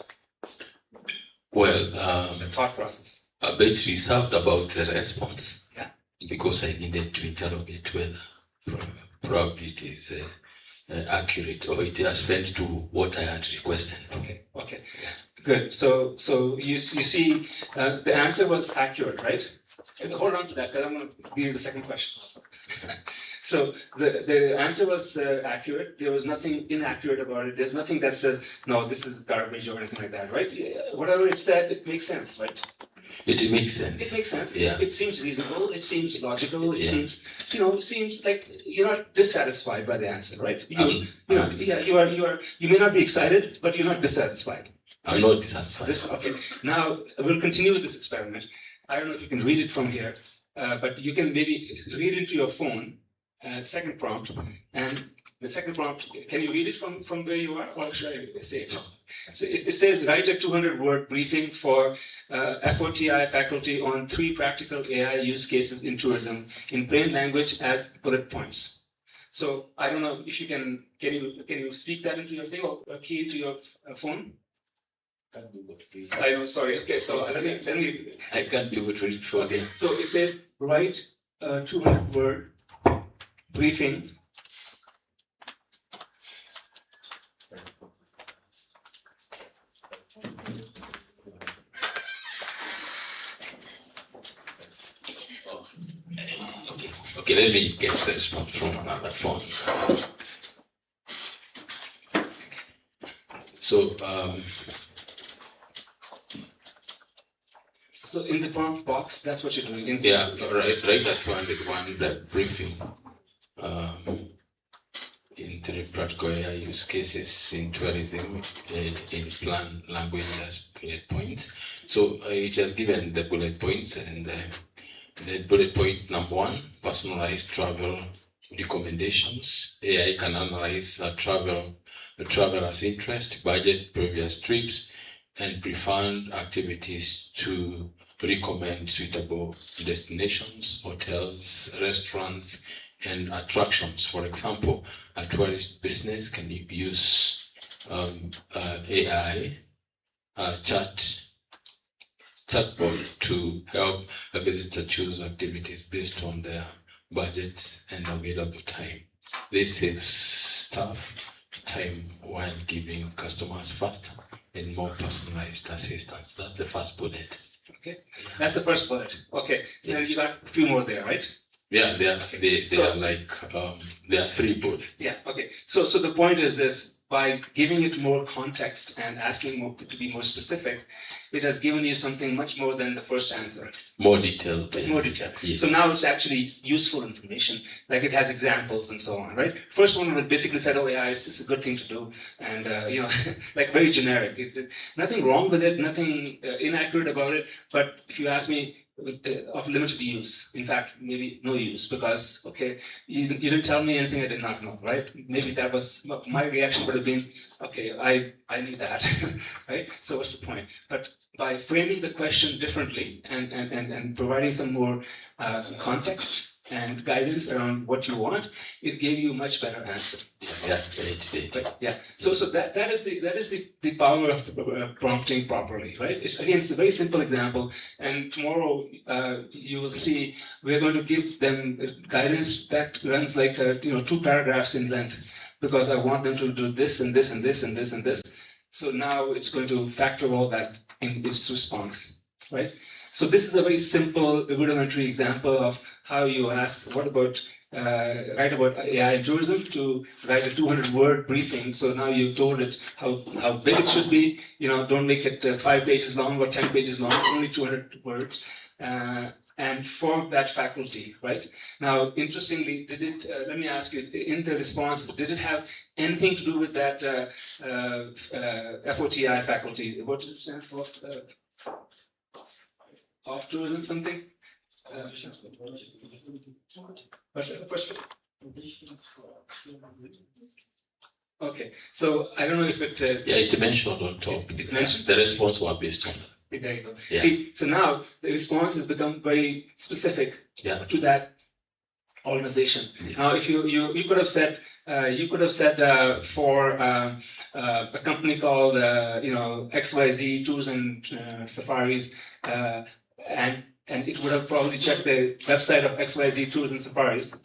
[SPEAKER 20] Well,
[SPEAKER 5] the thought process.
[SPEAKER 20] A bit reserved about the response.
[SPEAKER 5] Yeah.
[SPEAKER 20] Because I needed to interrogate whether probably it is accurate or it has fed to what I had requested.
[SPEAKER 5] Okay. Good. So you see, the answer was accurate, right? Hold on to that because I'm going to give you the second question also. So the answer was accurate. There was nothing inaccurate about it. There's nothing that says, no, this is garbage or anything like that, right? Whatever it said, it makes sense, right?
[SPEAKER 20] It makes sense.
[SPEAKER 5] It makes sense.
[SPEAKER 20] Yeah.
[SPEAKER 5] It seems reasonable. It seems logical. It seems like you're not dissatisfied by the answer, right? You may not be excited, but you're not dissatisfied.
[SPEAKER 20] I'm not dissatisfied.
[SPEAKER 5] Okay. Now we'll continue with this experiment. I don't know if you can read it from here, but you can maybe read it to your phone. Second prompt, and the second prompt, can you read it from where you are, or should I say it? So it says, write a 200-word briefing for FoTI faculty on 3 practical AI use cases in tourism in plain language as bullet points. So I don't know if you can you speak that into your thing or key into your phone?
[SPEAKER 20] Can't do that, please.
[SPEAKER 5] I know, sorry. Okay, so let me.
[SPEAKER 20] I can't be able to read for them.
[SPEAKER 5] So it says, write a 200-word briefing
[SPEAKER 20] Okay, let me get the response from another phone. So
[SPEAKER 5] in the prompt box, that's what you're doing.
[SPEAKER 20] Write that 201 briefing in 3 practical AI use cases in tourism in plain language as bullet points. So it has given the bullet points, and The bullet point number 1, personalized travel recommendations. AI can analyze the traveler's interest, budget, previous trips, and preferred activities to recommend suitable destinations, hotels, restaurants, and attractions. For example, a tourist business can use AI chatbot to help a visitor choose activities based on their budget and available time. This saves staff time while giving customers faster and more personalized assistance. That's the first bullet.
[SPEAKER 5] Okay, that's the first bullet. Okay, now you got a few more there, right?
[SPEAKER 20] Yeah, there are 3 bullets.
[SPEAKER 5] Yeah, okay. So the point is this: by giving it more context and asking to be more specific, it has given you something much more than the first answer.
[SPEAKER 20] More detailed.
[SPEAKER 5] More detail.
[SPEAKER 20] Yes.
[SPEAKER 5] So now it's actually useful information, like it has examples and so on, right? First one was basically said, oh yeah, it's a good thing to do, and like very generic. Nothing wrong with it, nothing inaccurate about it, but if you ask me, of limited use. In fact, maybe no use, because okay, you didn't tell me anything I did not know, right? Maybe that was my reaction would have been, okay, I need that, right? So what's the point? But by framing the question differently and providing some more context and guidance around what you want, it gave you a much better answer.
[SPEAKER 20] Yeah, it did.
[SPEAKER 5] Right? Yeah. So that is the power of prompting properly, right? It's a very simple example, and tomorrow you will see we're going to give them guidance that runs like 2 paragraphs in length, because I want them to do this and this and this and this and this. So now it's going to factor all that in its response, right? So this is a very simple, rudimentary example of how you ask, what about write about AI in tourism, to write a 200-word briefing. So now you've told it how big it should be. Don't make it 5 pages long or 10 pages long, only 200 words. And for that faculty, right? Now, interestingly, did it, let me ask you, in the response, did it have anything to do with that FoTI faculty? What does it stand for? Of tourism something? What's the first one? Okay, so I don't know if it...
[SPEAKER 20] it mentioned on top. The response was based on.
[SPEAKER 5] There you go.
[SPEAKER 20] Yeah.
[SPEAKER 5] See, so now the response has become very specific to that organization.
[SPEAKER 20] Yeah.
[SPEAKER 5] Now, if you could have said for a company called XYZ Tours and Safaris, and it would have probably checked the website of XYZ Tours and Safaris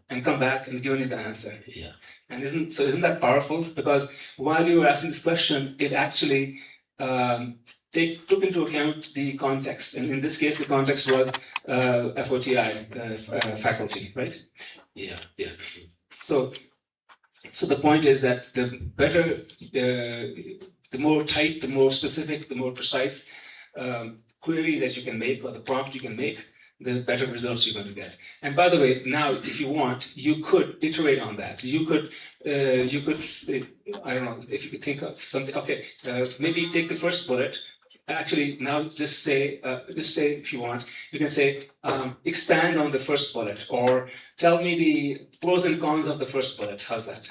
[SPEAKER 5] and come back and given you the answer.
[SPEAKER 20] Yeah.
[SPEAKER 5] And isn't that powerful? Because while you were asking this question, it actually took into account the context, and in this case, the context was FoTI faculty, right?
[SPEAKER 20] Yeah.
[SPEAKER 5] So the point is that the better, the more tight, the more specific, the more precise query that you can make, or the prompt you can make, the better results you're going to get. And by the way, now if you want, you could iterate on that. You could I don't know if you could think of something. Okay, maybe take the first bullet. Actually, now just say if you want, you can say expand on the first bullet, or tell me the pros and cons of the first bullet. How's that?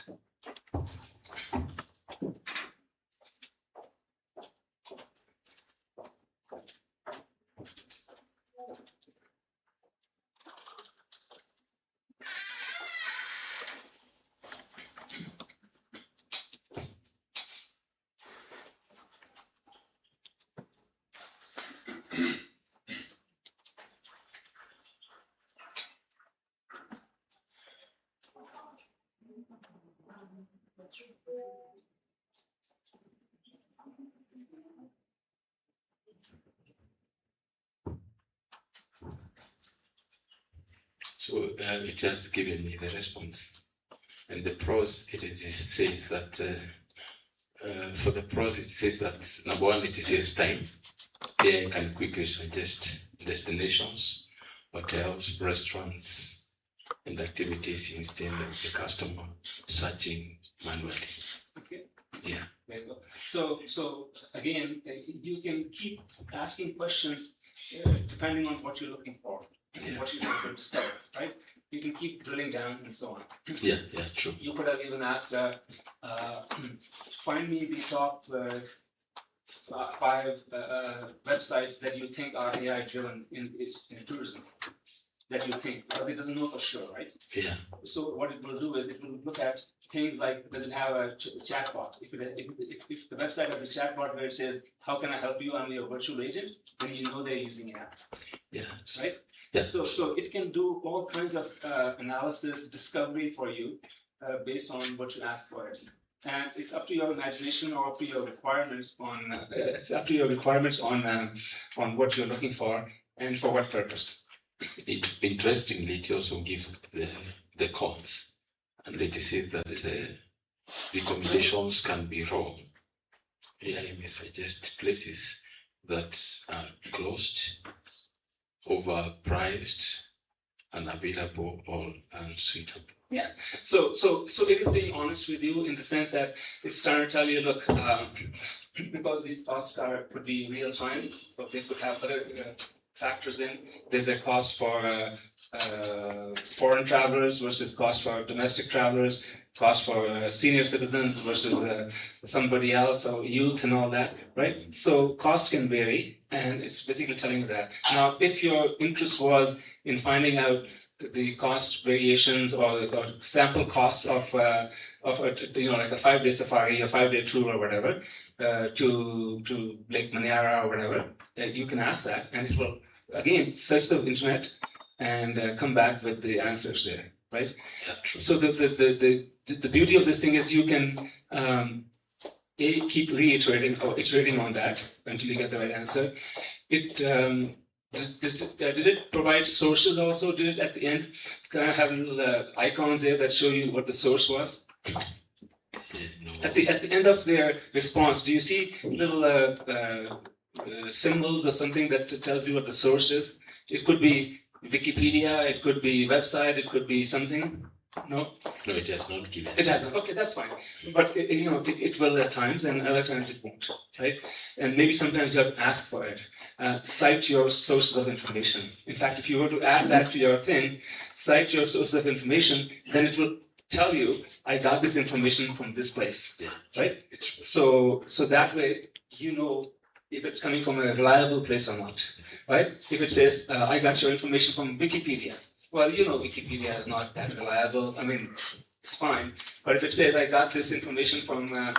[SPEAKER 20] So it has given me the response. And the pros, it says that, for the pros, it says that, number 1, it saves time. AI can quickly suggest destinations, hotels, restaurants, and activities instead of the customer searching manually.
[SPEAKER 5] Okay.
[SPEAKER 20] Yeah.
[SPEAKER 5] There you go. So again, you can keep asking questions depending on what you're looking for. what you want to discover, right? You can keep drilling down and so on.
[SPEAKER 20] Yeah, true.
[SPEAKER 5] You could have even asked, find me the top 5 websites that you think are AI driven in tourism. That you think, because it doesn't know for sure, right?
[SPEAKER 20] Yeah.
[SPEAKER 5] So what it will do is it will look at things like, does it have a chatbot? If the website has a chatbot where it says, how can I help you? I'm your virtual agent, then you know they're using AI.
[SPEAKER 20] Yeah.
[SPEAKER 5] Right?
[SPEAKER 20] Yeah.
[SPEAKER 5] So it can do all kinds of analysis, discovery for you based on what you ask for it. And it's up to your imagination or up to your requirements on on what you're looking for and for what purpose.
[SPEAKER 20] Interestingly, it also gives the cons, and it says that recommendations can be wrong. AI may suggest places that are closed, overpriced, unavailable, or unsuitable.
[SPEAKER 5] Yeah. So it is being honest with you in the sense that it's trying to tell you, look, because these costs could be real time, but they could have other factors in. There's a cost for foreign travelers versus cost for domestic travelers, cost for senior citizens versus somebody else or youth and all that, right? So costs can vary, and it's basically telling you that. Now, if your interest was in finding out the cost variations or sample costs of like a 5-day safari, a 5-day tour or whatever, to Lake Manyara or whatever, you can ask that, and it will again search the internet and come back with the answers there, right? So the beauty of this thing is you can keep reiterating or iterating on that until you get the right answer. Did it provide sources also? Did it at the end kind of have little icons there that show you what the source was?
[SPEAKER 20] No.
[SPEAKER 5] At the end of their response, do you see little symbols or something that tells you what the source is? It could be Wikipedia, it could be website, it could be something. No?
[SPEAKER 20] No, it has not given.
[SPEAKER 5] It hasn't. Okay, that's fine. But it will at times, and other times it won't, right? And maybe sometimes you have to ask for it. Cite your sources of information. In fact, if you were to add that to your thing, cite your sources of information, then it will tell you, I got this information from this place, right? So that way, you know if it's coming from a reliable place or not, right? If it says, I got your information from Wikipedia, well, Wikipedia is not that reliable. I mean, it's fine. But if it says I got this information from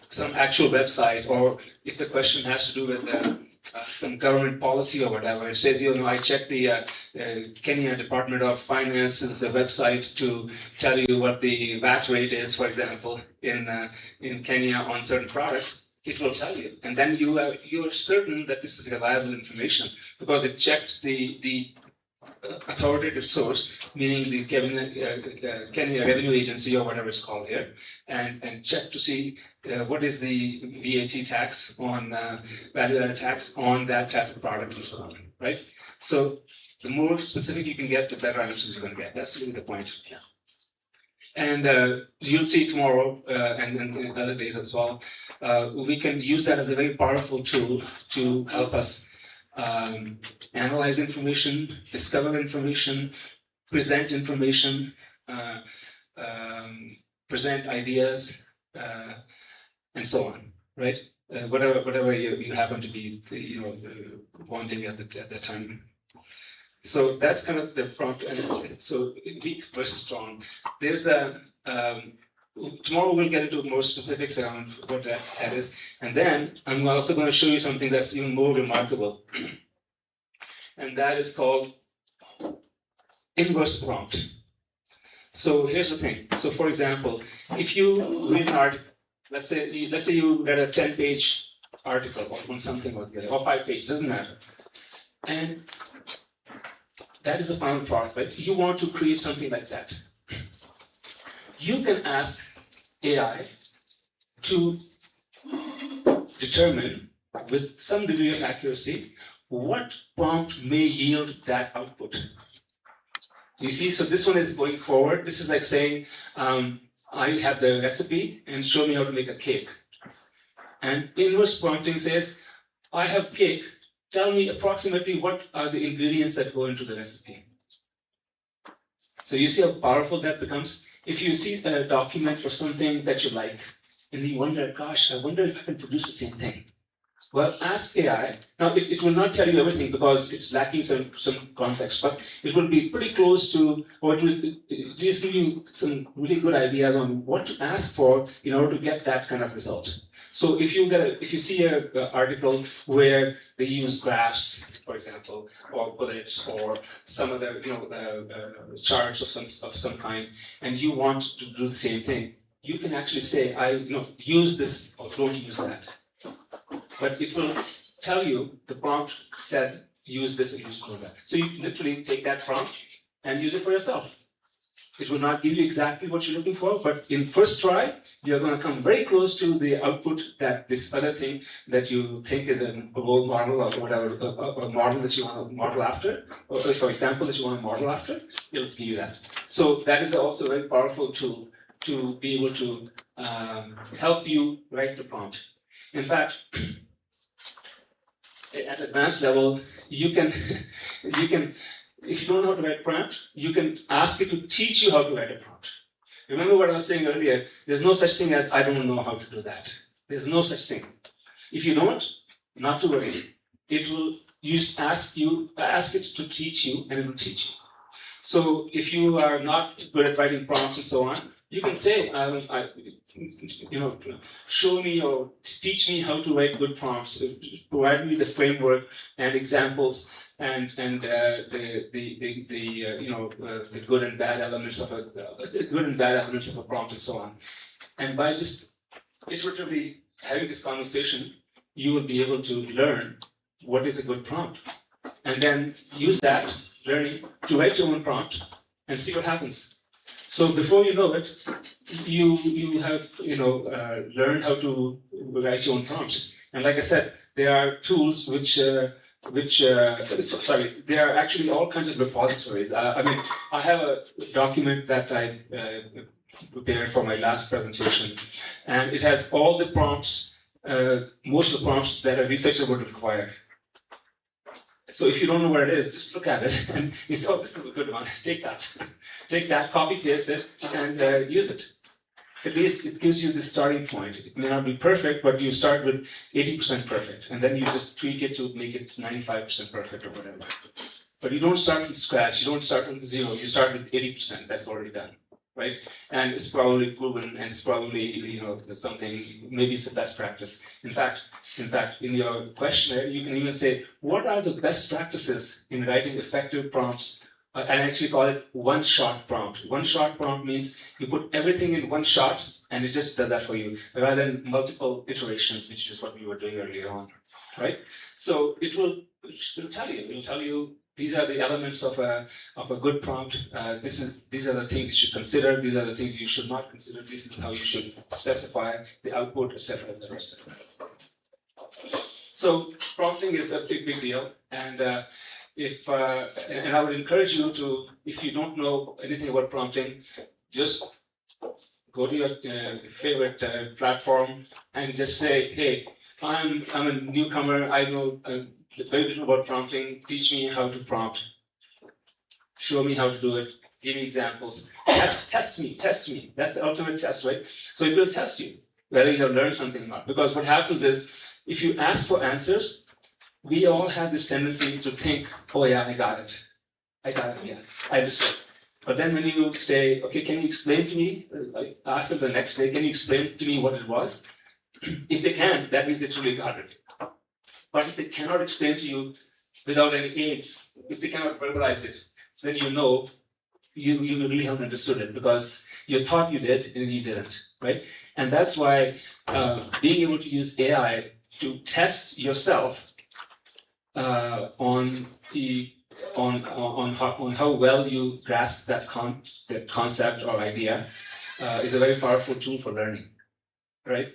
[SPEAKER 5] some actual website, or if the question has to do with some government policy or whatever, it says, I checked the Kenya Department of Finance's website to tell you what the VAT rate is, for example, in Kenya on certain products. It will tell you, and then you're certain that this is reliable information because it checked the authoritative source, meaning the Kenya Revenue Agency or whatever it's called here, and check to see what is the VAT tax on value-added tax on that type of product and so on, right? So the more specific you can get, the better answers you're going to get. That's really the point. Yeah. And you'll see tomorrow and in other days as well. We can use that as a very powerful tool to help us analyze information, discover information, present information, present ideas, and so on, right? Whatever you happen to be, wanting at the time. So that's kind of the prompt. And so weak versus strong. There's tomorrow we'll get into more specifics around what that is. And then I'm also going to show you something that's even more remarkable. And that is called inverse prompt. So here's the thing. So for example, if you read an article, let's say you read a 10-page article on something or the other, or 5 pages, doesn't matter. And that is the final product, right? You want to create something like that. You can ask AI to determine with some degree of accuracy what prompt may yield that output. You see, so this one is going forward. This is like saying, I have the recipe and show me how to make a cake. And inverse prompting says, I have cake, tell me approximately what are the ingredients that go into the recipe. So you see how powerful that becomes? If you see a document or something that you like, and you wonder, gosh, I wonder if I can produce the same thing. Well, ask AI. Now, it will not tell you everything because it's lacking some context, but it will be pretty close to, or it will at least give you some really good ideas on what to ask for in order to get that kind of result. So if you see a article where they use graphs, for example, or bullets, or some other charts of some kind, and you want to do the same thing, you can actually say, use this or don't use that. But it will tell you the prompt said use this and use that. So you literally take that prompt and use it for yourself. It will not give you exactly what you're looking for, but in first try, you're going to come very close to the output that this other thing that you think is a role model or whatever, a model that you want to model after, or sample that you want to model after, it'll give you that. So that is also a very powerful tool to be able to help you write the prompt. In fact, at advanced level, you can, if you don't know how to write prompt, you can ask it to teach you how to write a prompt. Remember what I was saying earlier, there's no such thing as I don't know how to do that. There's no such thing. If you don't, not to worry. It will ask it to teach you, and it will teach you. So if you are not good at writing prompts and so on, you can say, show me or teach me how to write good prompts. Provide me the framework and examples and the good and bad elements of a prompt and so on. And by just iteratively having this conversation, you will be able to learn what is a good prompt, and then use that learning to write your own prompt and see what happens. So before you know it, you have learned how to write your own prompts. And like I said, there are tools there are actually all kinds of repositories. I have a document that I prepared for my last presentation, and it has all the prompts, most of the prompts that a researcher would require. So if you don't know what it is, just look at it and you say, oh, this is a good one. Take that, copy paste it, and use it. At least it gives you the starting point. It may not be perfect, but you start with 80% perfect, and then you just tweak it to make it 95% perfect or whatever. But you don't start from scratch. You don't start from zero. You start with 80%. That's already done, right? And it's probably proven, and it's probably something. Maybe it's the best practice. In fact, in your questionnaire, you can even say, what are the best practices in writing effective prompts? And I actually call it one-shot prompt. One-shot prompt means you put everything in one shot, and it just does that for you, rather than multiple iterations, which is what we were doing earlier on, right? So it'll tell you these are the elements of a good prompt. These are the things you should consider. These are the things you should not consider. This is how you should specify the output, etc., etc., etc. So prompting is a big deal, and and I would encourage you to, if you don't know anything about prompting, just go to your favorite platform and just say, hey, I'm a newcomer. I know very little about prompting. Teach me how to prompt. Show me how to do it. Give me examples. Test me. That's the ultimate test, right? So it will test you whether you have learned something or not. Because what happens is, if you ask for answers, we all have this tendency to think, oh yeah, I got it, yeah, I understood. But then when you say, okay, can you explain to me, ask them the next day, can you explain to me what it was? If they can, that means they truly got it. But if they cannot explain to you without any aids, if they cannot verbalize it, then you know you really haven't understood it, because you thought you did and you didn't, right? And that's why being able to use AI to test yourself on how well you grasp that concept or idea is a very powerful tool for learning, right?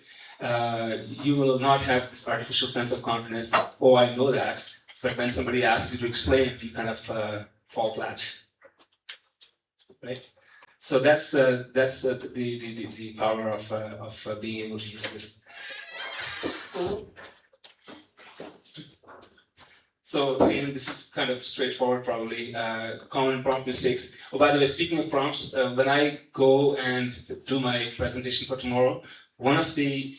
[SPEAKER 5] You will not have this artificial sense of confidence. Oh, I know that. But when somebody asks you to explain, you kind of fall flat, right? So that's the power of being able to use this. So again, this is kind of straightforward, probably common prompt mistakes. Oh, by the way, speaking of prompts, when I go and do my presentation for tomorrow, one of the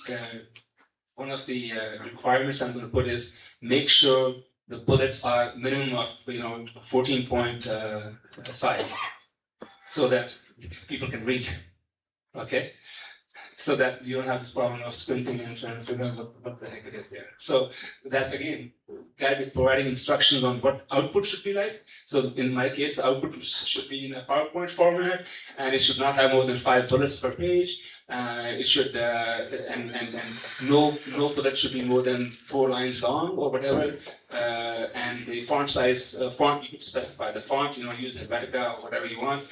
[SPEAKER 5] requirements I'm going to put is make sure the bullets are minimum of 14-point size, so that people can read. Okay. So that you don't have this problem of squinting and trying to figure out what the heck it is there. So that's again, providing instructions on what output should be like. So in my case, the output should be in a PowerPoint format, and it should not have more than 5 bullets per page. It should, and no bullet should be more than 4 lines long or whatever. And the font size, font, you can specify the font, use Helvetica or whatever you want.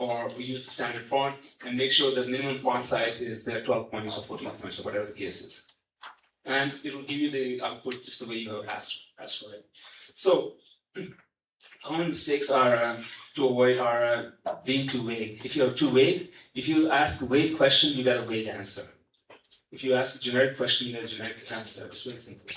[SPEAKER 5] Or we use the standard font, and make sure the minimum font size is 12 points or 14 points or whatever the case is. And it will give you the output just the way you have asked for it. So common mistakes are to avoid are being too vague. If you're too vague, if you ask a vague question, you get a vague answer. If you ask a generic question, you get a generic answer. It's very simple.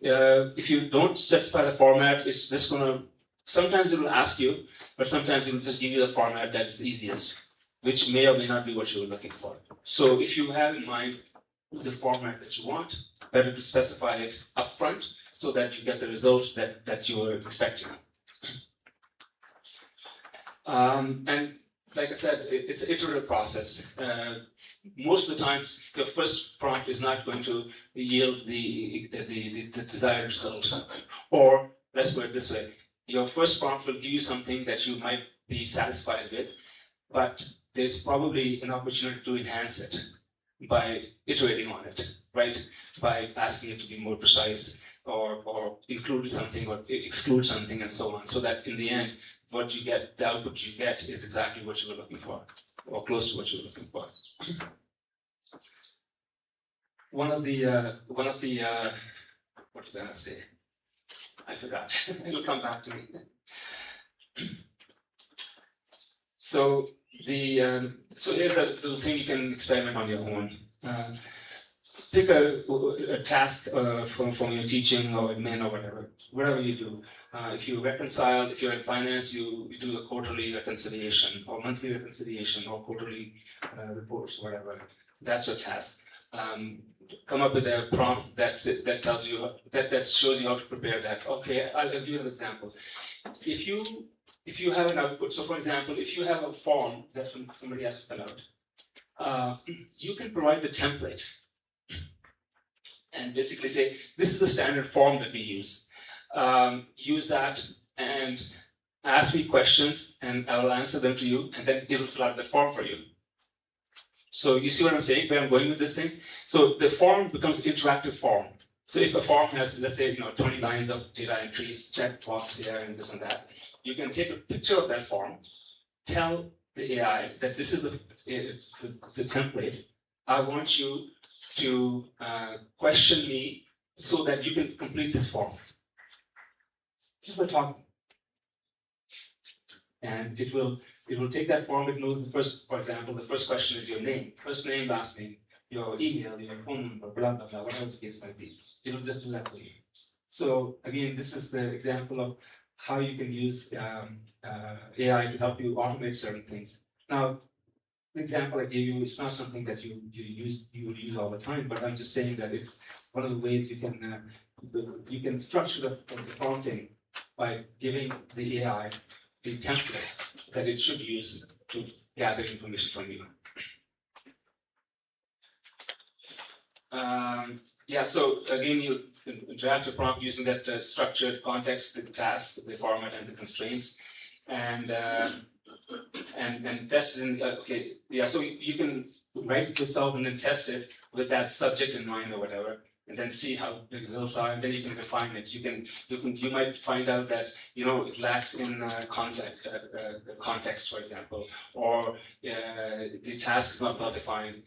[SPEAKER 5] If you don't specify the format, it's just going to, sometimes it will ask you, but sometimes it will just give you the format that's easiest, which may or may not be what you're looking for. So if you have in mind the format that you want, better to specify it upfront so that you get the results that you are expecting. And like I said, it's an iterative process. Most of the times, your first prompt is not going to yield the desired result. Or let's put it this way: your first prompt will give you something that you might be satisfied with, but there's probably an opportunity to enhance it by iterating on it, right? By asking it to be more precise, or include something or exclude something, and so on, so that in the end, what you get, the output you get, is exactly what you were looking for, or close to what you were looking for. One of the what was I going to say? I forgot. It'll come back to me. So here's a little thing you can experiment on your own. Pick a task from your teaching or admin or whatever you do. If you reconcile, if you're in finance, you do a quarterly reconciliation or monthly reconciliation or quarterly reports, whatever. That's your task. Come up with a prompt that tells you that shows you how to prepare that. Okay, I'll give you an example. If you have an output, so for example, if you have a form that somebody has to fill out, you can provide the template and basically say, this is the standard form that we use. Use that and ask me questions, and I will answer them to you, and then it will fill out the form for you. So you see what I'm saying, where I'm going with this thing? So the form becomes interactive form. So if a form has, let's say, 20 lines of data entries, check box here and this and that, you can take a picture of that form, tell the AI that this is the template. I want you to question me so that you can complete this form. Just by talking. And it will take that form. It knows for example, the first question is your name, first name, last name, your email, your phone number, blah, blah, blah, whatever the case might be. It'll just do that for you. So again, this is the example of how you can use AI to help you automate certain things. Now, the example I gave you is not something that you would use all the time, but I'm just saying that it's one of the ways you can structure the prompting by giving the AI the template that it should use to gather information from you. So again, you draft a prompt using that structured context, the task, the format, and the constraints, and test it. So you can write it yourself and then test it with that subject in mind or whatever, and then see how the results are, and then you can refine it. You might find out that it lacks in context, for example, or the task is not well defined,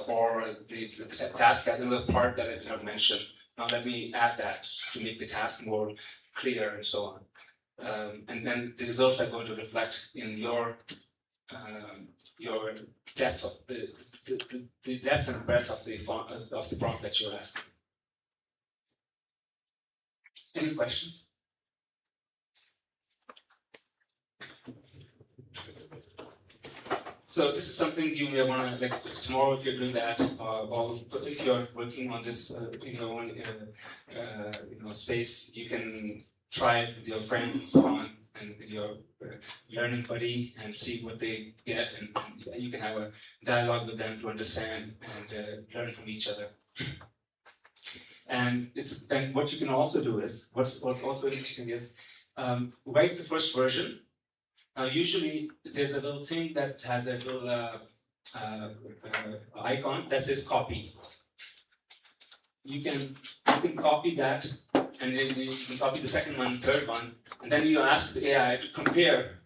[SPEAKER 5] or the task has another part that I did not mention. Now let me add that to make the task more clear and so on. And then the results are going to reflect in your depth of the depth and breadth of the prompt that you're asking. Any questions? So this is something you may want to, like tomorrow if you're doing that, or if you're working on this in your own space, you can try it with your friends and so on, and your learning buddy, and see what they get, and you can have a dialogue with them to understand and learn from each other. And what you can also do is, what's also interesting is, write the first version. Now, usually there's a little thing that has a little icon that says copy. You can copy that, and then you can copy the second one, third one, and then you ask the AI to compare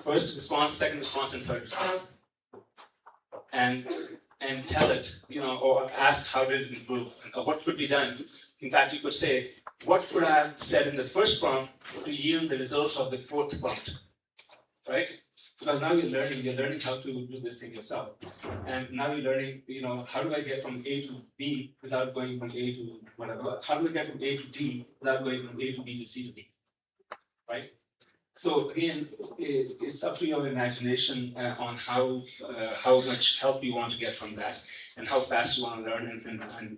[SPEAKER 5] first response, second response, and third response, and tell it, or ask how did it improve, or what could be done. In fact, you could say, what could I have said in the first prompt to yield the results of the fourth prompt? Right? Because now you're learning how to do this thing yourself. And now you're learning, how do I get from A to B without going from A to whatever? How do I get from A to D without going from A to B to C to D? Right? So again, it's up to your imagination on how much help you want to get from that, and how fast you want to learn,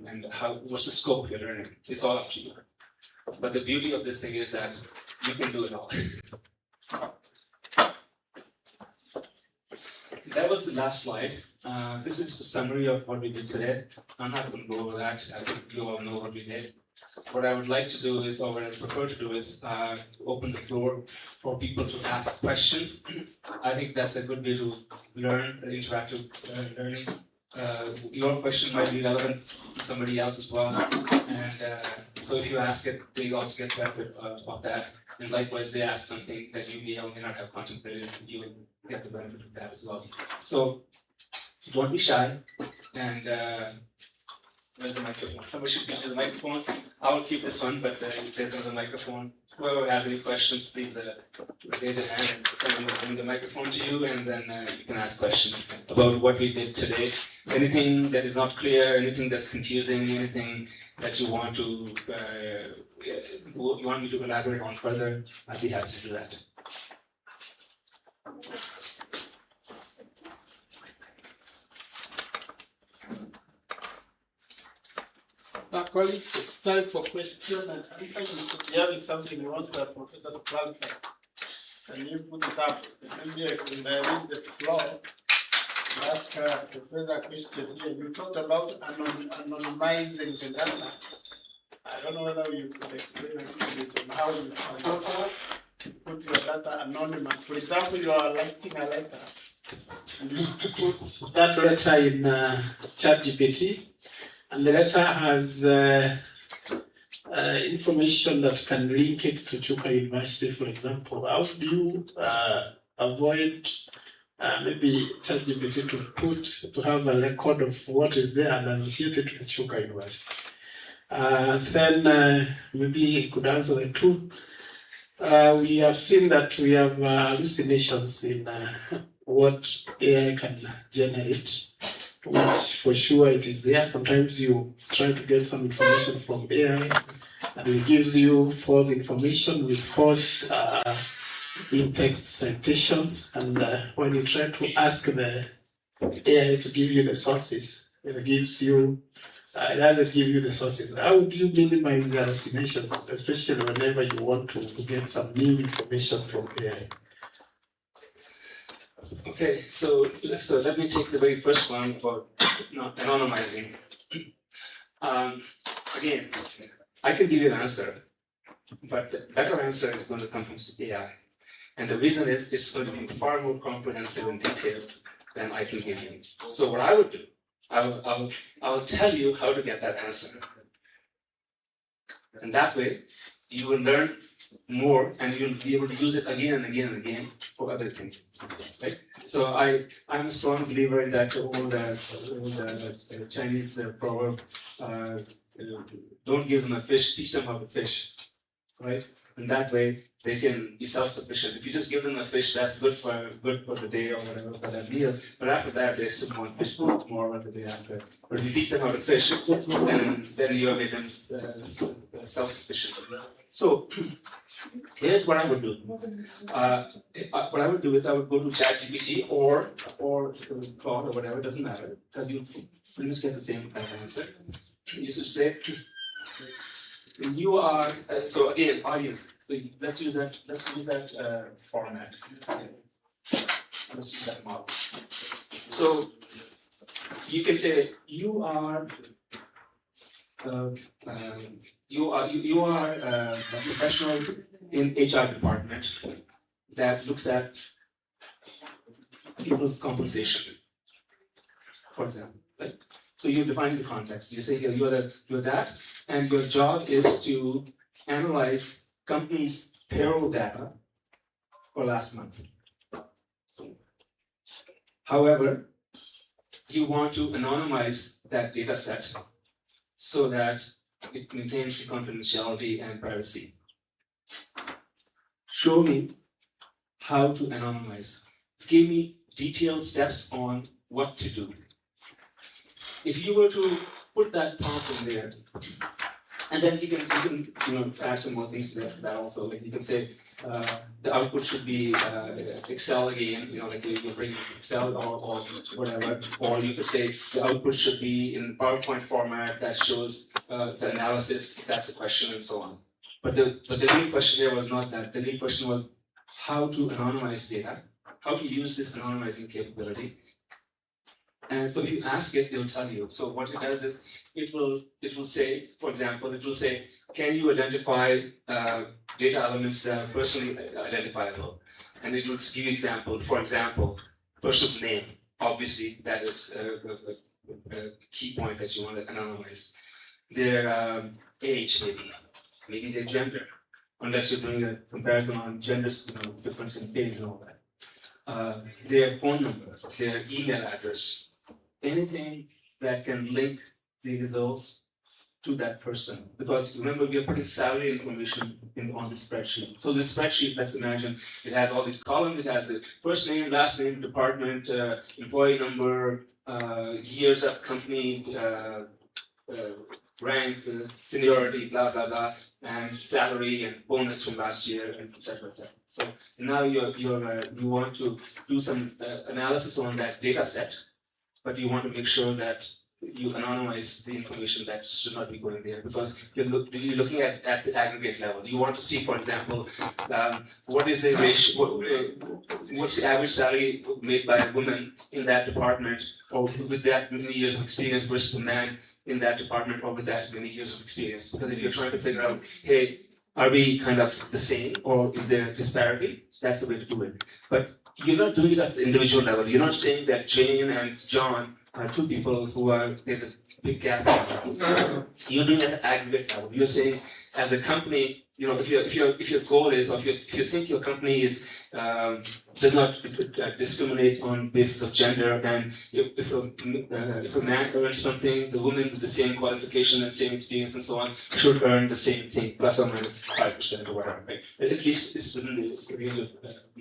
[SPEAKER 5] and what's the scope of your learning. It's all up to you. But the beauty of this thing is that you can do it all. That was the last slide. This is a summary of what we did today. I'm not going to go over that. I think you all know what we did. What I would like to do is, or what I prefer to do is, open the floor for people to ask questions. I think that's a good way to learn, interactive learning. Your question might be relevant to somebody else as well. And so if you ask it, they also get benefit of that. And likewise, they ask something that you may or may not have contemplated, you will get the benefit of that as well. So don't be shy. And where's the microphone? Somebody should use the microphone. I will keep this one, but if there's another microphone, whoever has any questions, please raise your hand and somebody will bring the microphone to you, and then you can ask questions about what we did today. Anything that is not clear, anything that's confusing, anything that you want me to elaborate on further, I'd be happy to do that.
[SPEAKER 11] Colleagues, it's time for question and answer. You could be having something you want the professor to clarify. Can you put it up? Maybe I can read the floor and ask Professor a question here. You talked about anonymizing the data. I don't know whether you could explain a little bit on how you put your data anonymous. For example, you are writing a letter and you put that letter in ChatGPT. And the letter has information that can link it to Chuka University, for example. How do you avoid maybe ChatGPT to have a record of what is there and associate it with Chuka University? Then maybe you could answer the two. We have seen that we have hallucinations in what AI can generate, which for sure it is there. Sometimes you try to get some information from AI and it gives you false information with false in-text citations, and when you try to ask the AI to give you the sources, it doesn't give you the sources. How would you minimize the hallucinations, especially whenever you want to get some new information from AI?
[SPEAKER 5] Okay, so let me take the very first one about anonymizing. Again, I can give you an answer, but the better answer is going to come from AI. And the reason is it's going to be far more comprehensive and detailed than I can give you. So what I would do, I'll tell you how to get that answer. And that way, you will learn more, and you'll be able to use it again and again and again for other things. Right? So I'm a strong believer in that old Chinese proverb, don't give them a fish, teach them how to fish. Right? And that way they can be self-sufficient. If you just give them a fish, that's good for the day or whatever, for that meal. But after that, they still want fish more about the day after. But if you teach them how to fish, then you have made them self-sufficient. So here's what I would do. What I would do is I would go to ChatGPT or Claude or whatever, doesn't matter, because you pretty much get the same kind of answer. You should say, you are, so again, audience. So let's use that format. Let's use that model. So you can say you are a professional in HR department that looks at people's compensation, for example. Right? So you define the context. You say you're that, and your job is to analyze companies' payroll data for last month. However, you want to anonymize that data set so that it maintains the confidentiality and privacy. Show me how to anonymize. Give me detailed steps on what to do. If you were to put that prompt in there, and then you can add some more things to that also. Like you can say the output should be Excel again, like you bring Excel or whatever. Or you could say the output should be in PowerPoint format that shows the analysis. That's the question, and so on. But the real question here was not that. The real question was how to anonymize data, how to use this anonymizing capability. And so if you ask it, it will tell you. So what it does is it will say, for example, it will say, can you identify data elements that are personally identifiable? And it will give you example. For example, person's name. Obviously, that is a key point that you want to anonymize. Their age, maybe their gender, unless you're doing a comparison on genders, difference in age and all that. Their phone number, their email address. Anything that can link the results to that person. Because remember, we are putting salary information on the spreadsheet. So this spreadsheet, let's imagine, it has all these columns. It has the first name, last name, department, employee number, years of company, rank, seniority, blah, blah, blah, and salary and bonus from last year, and et cetera, et cetera. So now you want to do some analysis on that data set, but you want to make sure that you anonymize the information that should not be going there, because you're looking at the aggregate level. You want to see, for example, what is the ratio, what's the average salary made by a woman in that department, or with that many years of experience versus a man in that department, or with that many years of experience. Because if you're trying to figure out, hey, are we kind of the same, or is there a disparity? That's the way to do it. But you're not doing it at the individual level. You're not saying that Jane and John are two people who there's a big gap. You're doing it at the aggregate level. You're saying, as a company, if your goal is, or if you think your company is does not discriminate on basis of gender, and if a man earns something, the woman with the same qualification and same experience and so on should earn the same thing, plus or minus 5% or whatever. Right? At least it's within the range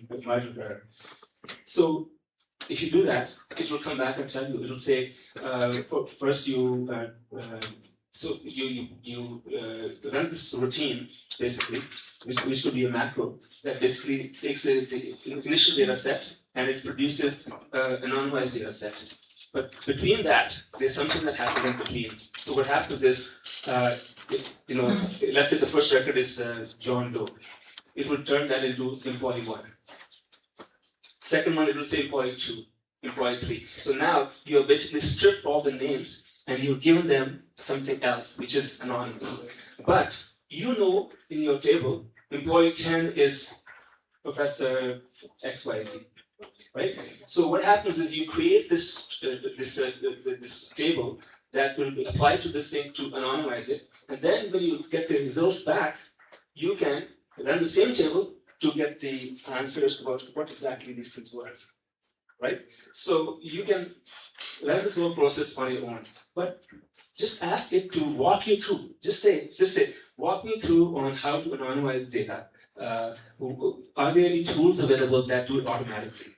[SPEAKER 5] of margin of error. So if you do that, it will come back and tell you. It will say, first you run this routine, basically, which could be a macro, that basically takes the initial data set and it produces an anonymized data set. But between that, there's something that happens in between. So what happens is, let's say the first record is John Doe. It will turn that into employee 1. Second one, it will say employee 2, employee 3. So now you have basically stripped all the names and you've given them something else, which is anonymous. But you know in your table, employee 10 is Professor XYZ, right? So what happens is you create this table that will be applied to this thing to anonymize it. And then when you get the results back, you can run the same table to get the answers about what exactly these things were, right? So you can run this whole process on your own, but just ask it to walk you through. Just say, walk me through on how to anonymize data. Are there any tools available that do it automatically?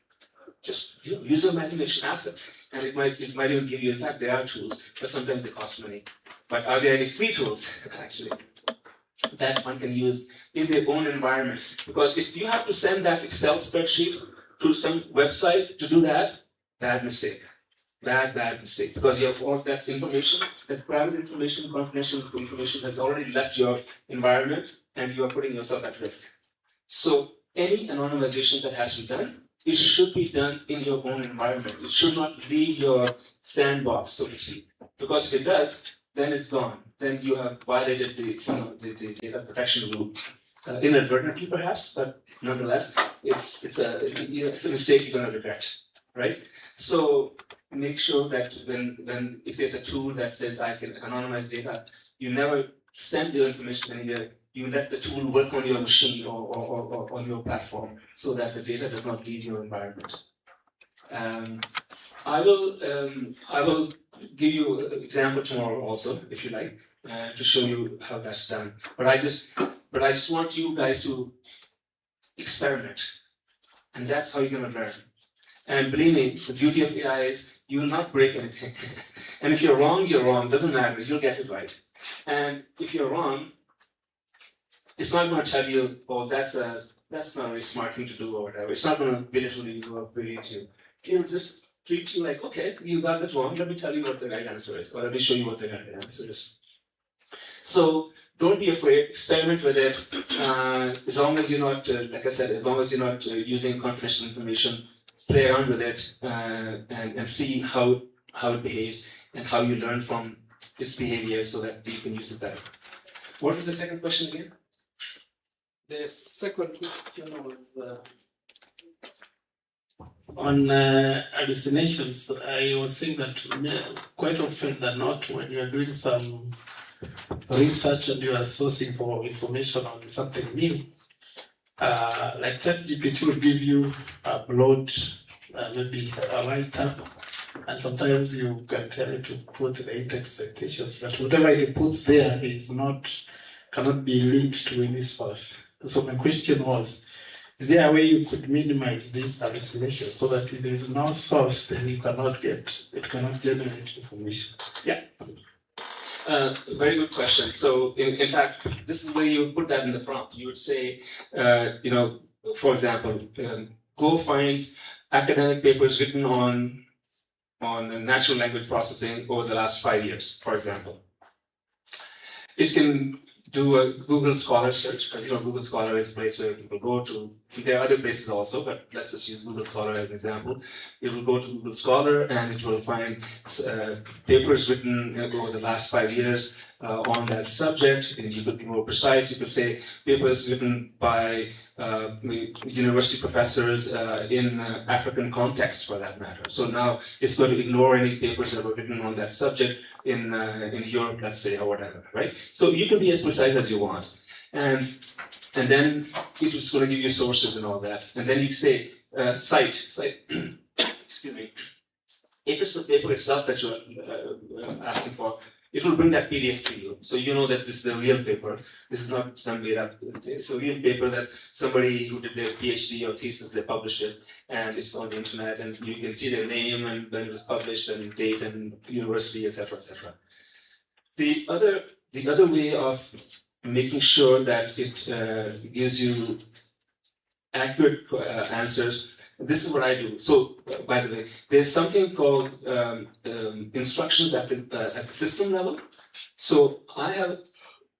[SPEAKER 5] Just use your imagination, ask it. And it might even give you, in fact, there are tools, but sometimes they cost money. But are there any free tools, actually? that one can use in their own environment. Because if you have to send that Excel spreadsheet to some website to do that, bad mistake. Bad mistake. Because you have all that information, that private information, confidential information has already left your environment and you are putting yourself at risk. So any anonymization that has to be done, it should be done in your own environment. It should not leave your sandbox, so to speak. Because if it does, then it's gone. Then you have violated the data protection rule. Inadvertently perhaps, but nonetheless, it's a mistake you're going to regret, right? So make sure that when if there's a tool that says I can anonymize data, you never send your information anywhere. You let the tool work on your machine or on your platform so that the data does not leave your environment. I will give you an example tomorrow also, if you like, to show you how that's done. But I just want you guys to experiment, and that's how you're gonna learn. And believe me, the beauty of AI is you will not break anything. And if you're wrong, doesn't matter, you'll get it right. And if you're wrong, it's not going to tell you, oh, that's not a very smart thing to do or whatever. It's not going to belittle you or berate you. It'll just treat you like, okay, you got this wrong. Let me tell you what the right answer is, or let me show you what the right answer is. So don't be afraid. Experiment with it. As long as you're not, like I said, as long as you're not using confidential information, play around with it and see how it behaves and how you learn from its behavior so that you can use it better. What was the second question again?
[SPEAKER 11] The second question was on hallucinations. I was saying that quite often than not, when you are doing some research and you are sourcing for information on something new, like ChatGPT will give you a broad, maybe a write-up, and sometimes you can tell it to put the eight expectations, but whatever it puts there cannot be linked to any source. So my question was, is there a way you could minimize this hallucination so that if there is no source, then it cannot generate information?
[SPEAKER 5] Yeah. Very good question. So in fact, this is where you put that in the prompt. You would say, for example, go find academic papers written on natural language processing over the last 5 years, for example. It can do a Google Scholar search, because Google Scholar is a place where people go to. There are other places also, but let's just use Google Scholar as an example. It will go to Google Scholar and it will find papers written over the last 5 years on that subject. And you could be more precise. You could say papers written by university professors in African context, for that matter. So now it's going to ignore any papers that were written on that subject in Europe, let's say, or whatever, right? So you can be as precise as you want. And then it was going to give you sources and all that. And then you say, cite, excuse me. If it's the paper itself that you're asking for, it will bring that PDF to you. So you know that this is a real paper. This is not some made up. It's a real paper that somebody who did their PhD or thesis, they published it, and it's on the internet, and you can see their name and when it was published and date and university, etc., etc. The other way of making sure that it gives you accurate answers. This is what I do. So, by the way, there's something called instructions at the system level. So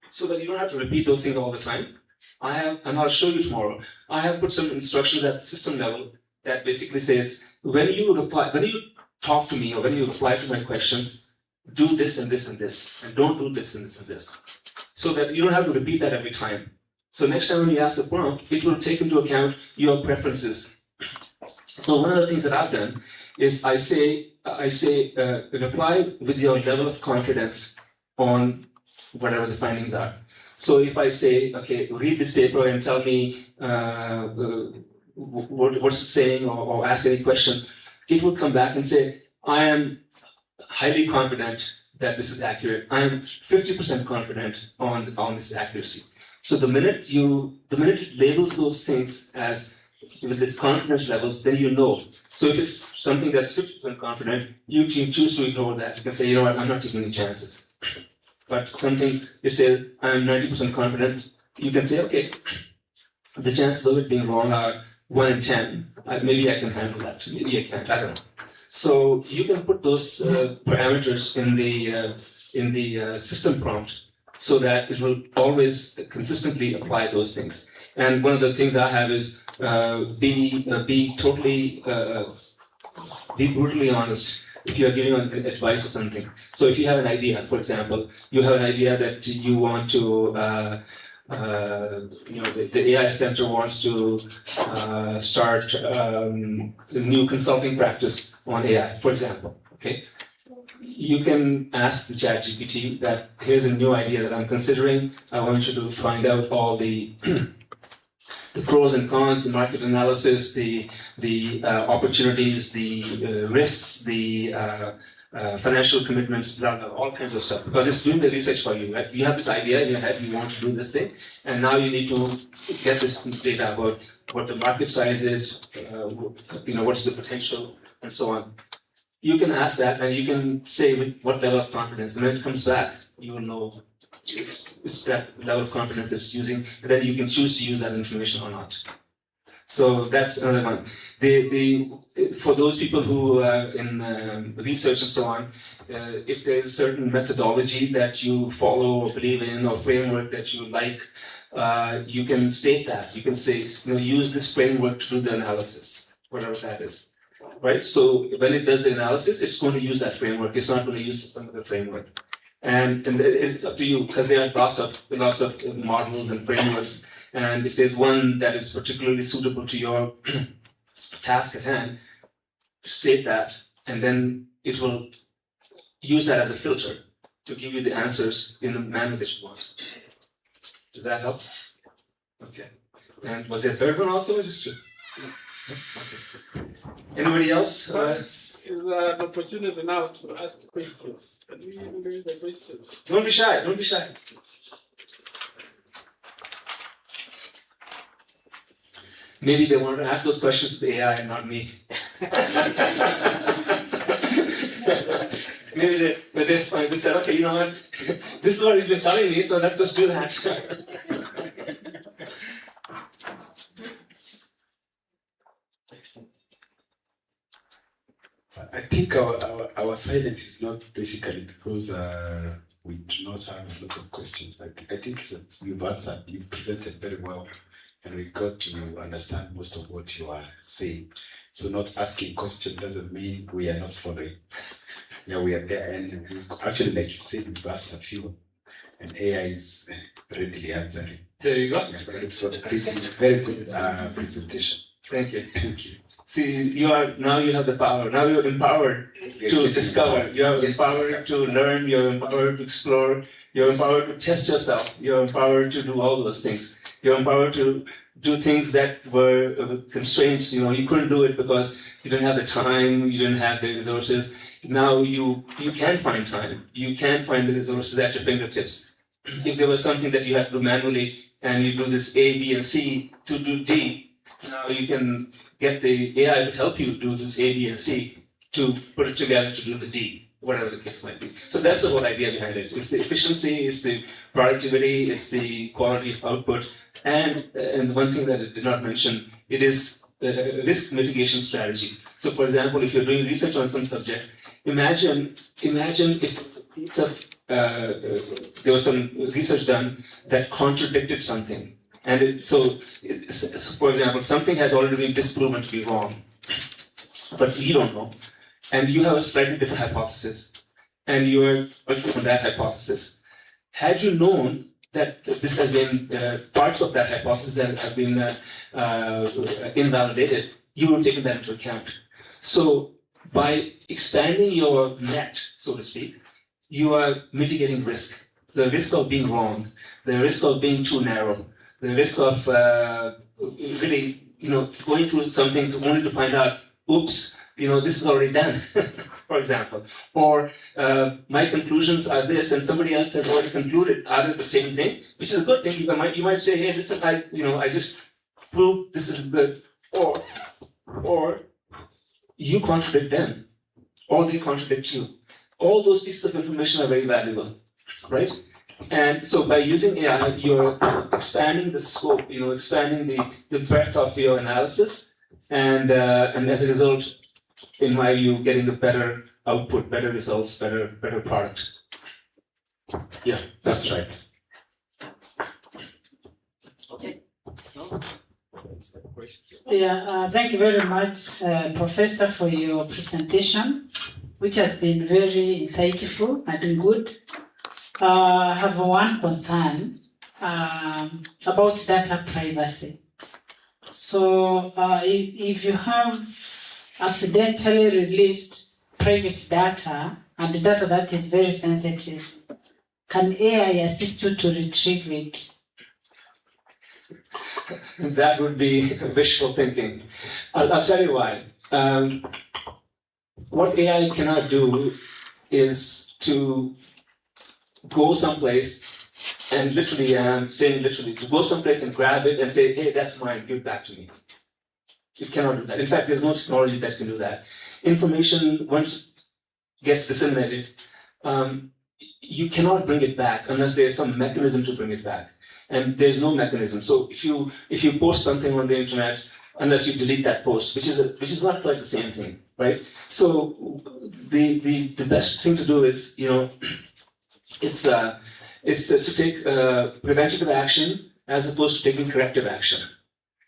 [SPEAKER 5] so that you don't have to repeat those things all the time. And I'll show you tomorrow. I have put some instructions at the system level that basically says, when you talk to me or when you reply to my questions, do this and this and this, and don't do this and this and this. So that you don't have to repeat that every time. So next time when you ask the prompt, it will take into account your preferences. So one of the things that I've done is I say reply with your level of confidence on whatever the findings are. So if I say, okay, read this paper and tell me what's it saying, or ask any question, it will come back and say, I am highly confident that this is accurate. I am 50% confident on this accuracy. So the minute it labels those things as with this confidence levels, then you know. So if it's something that's 50% confident, you can choose to ignore that. You can say, you know what, I'm not taking any chances. but something you say, I'm 90% confident, you can say, okay, the chances of it being wrong are 1 in 10. Maybe I can handle that. Maybe I can't. I don't know. So you can put those parameters in the system prompt so that it will always consistently apply those things. And one of the things I have is be brutally honest if you are giving advice or something. So if you have an idea, for example, you have an idea that you want to, the AI Center wants to start a new consulting practice on AI, for example, okay? You can ask the ChatGPT that here's a new idea that I'm considering. I want you to find out all the the pros and cons, the market analysis, the opportunities, the risks, the financial commitments, blah, blah, all kinds of stuff. Because it's doing the research for you, right? You have this idea in your head, you want to do this thing, and now you need to get this data about what the market size is, what's the potential, and so on. You can ask that, and you can say with what level of confidence, and when it comes back, you will know it's that level of confidence it's using, and then you can choose to use that information or not. So that's another one. For those people who are in research and so on, if there's a certain methodology that you follow or believe in or framework that you like, you can state that. You can say, use this framework to do the analysis, whatever that is. Right? So when it does the analysis, it's going to use that framework. It's not going to use some other framework. And it's up to you, because there are lots of models and frameworks. And if there's one that is particularly suitable to your task at hand, state that, and then it will use that as a filter to give you the answers in the manner that you want. Does that help? Okay. And was there a third one also? Just okay. Anybody else?
[SPEAKER 11] Is an opportunity now to ask questions. Can we raise the questions?
[SPEAKER 5] Don't be shy. Don't be shy. Maybe they want to ask those questions to the AI and not me. Maybe they said, okay, you know what? This is what he's been telling me, so let's just do that.
[SPEAKER 1] I think our silence is not basically because we do not have a lot of questions. I think that you've answered, you've presented very well, and we got to understand most of what you are saying. So not asking questions doesn't mean we are not following. Yeah, we are there, and we actually, like you said, we've asked a few, and AI is readily answering.
[SPEAKER 5] There you go.
[SPEAKER 1] Yeah, it's a very good presentation.
[SPEAKER 5] Thank you. Thank you. See, you have the power. Now you're empowered to discover. You're empowered to learn. You're empowered to explore. You're empowered to test yourself. You're empowered to do all those things. You're empowered to do things that were constraints. You couldn't do it because you didn't have the time. You didn't have the resources. Now you can find time. You can find the resources at your fingertips. If there was something that you had to do manually and you do this A, B, and C to do D, now you can get the AI to help you do this A, B, and C to put it together to do the D, whatever the case might be. So that's the whole idea behind it. It's the efficiency, it's the productivity, it's the quality of output, and one thing that I did not mention, it is a risk mitigation strategy. So for example, if you're doing research on some subject, imagine if there was some research done that contradicted something. And so, for example, something has already been disproven to be wrong, but you don't know. And you have a slightly different hypothesis, and you are working on that hypothesis. Had you known that this has been, parts of that hypothesis have been invalidated, you would have taken that into account. So, by expanding your net, so to speak, you are mitigating risk. The risk of being wrong, the risk of being too narrow, the risk of really, going through something only to find out, oops, this is already done, for example. Or my conclusions are this, and somebody else has already concluded either the same thing, which is a good thing. You might say, hey, this is I just proved this is good. Or you contradict them, or they contradict you. All those pieces of information are very valuable. right? And so by using AI, you're expanding the scope, expanding the breadth of your analysis, and as a result, in my view, getting a better output, better results, better product.
[SPEAKER 11] Yeah, that's right.
[SPEAKER 2] Okay.
[SPEAKER 3] Yeah, thank you very much, Professor, for your presentation, which has been very insightful and good. I have one concern about data privacy. So, if you have accidentally released private data and data that is very sensitive, can AI assist you to retrieve it?
[SPEAKER 5] That would be wishful thinking. I'll tell you why. What AI cannot do is to go someplace and literally, I'm saying literally, to go someplace and grab it and say, hey, that's mine, give it back to me. It cannot do that. In fact, there's no technology that can do that. Information, once it gets disseminated, you cannot bring it back unless there's some mechanism to bring it back. And there's no mechanism. So if you post something on the internet, unless you delete that post, which is not quite the same thing, right? So the best thing to do is, it's to take preventative action as opposed to taking corrective action.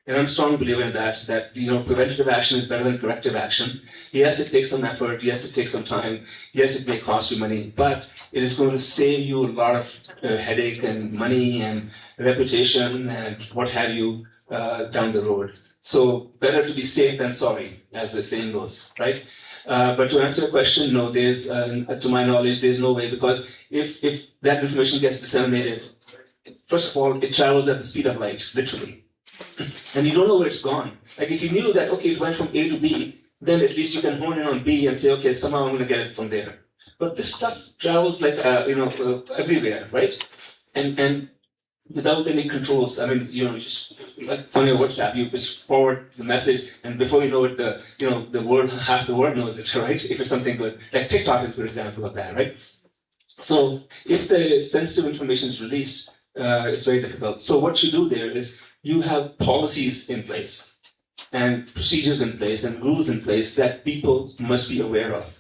[SPEAKER 5] And I'm a strong believer in that preventative action is better than corrective action. Yes, it takes some effort. Yes, it takes some time. Yes, it may cost you money, but it is going to save you a lot of headache and money and reputation and what have you down the road. So better to be safe than sorry, as the saying goes, right? But to answer your question, no, there's, to my knowledge, there's no way, because if that information gets disseminated, first of all, it travels at the speed of light, literally. And you don't know where it's gone. Like if you knew that, okay, it went from A to B, then at least you can hone in on B and say, okay, somehow I'm going to get it from there. But this stuff travels like, everywhere, right? And without any controls. I mean, just like on your WhatsApp, you just forward the message, and before you know it, the world, half the world knows it, right? If it's something good. Like TikTok is a good example of that, right? So if the sensitive information is released, it's very difficult. So what you do there is you have policies in place and procedures in place and rules in place that people must be aware of.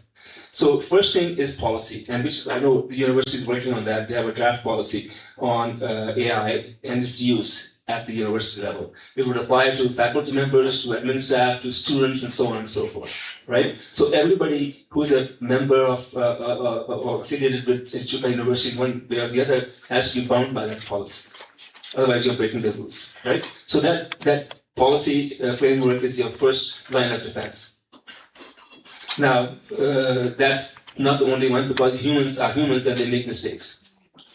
[SPEAKER 5] So first thing is policy, and which I know the university is working on that. They have a draft policy on AI and its use at the university level. It would apply to faculty members, to admin staff, to students, and so on and so forth, right? So everybody who's a member of or affiliated with Chuka University, one way or the other, has to be bound by that policy. Otherwise, you're breaking the rules, right? So that policy framework is your first line of defense. Now, that's not the only one, because humans are humans and they make mistakes,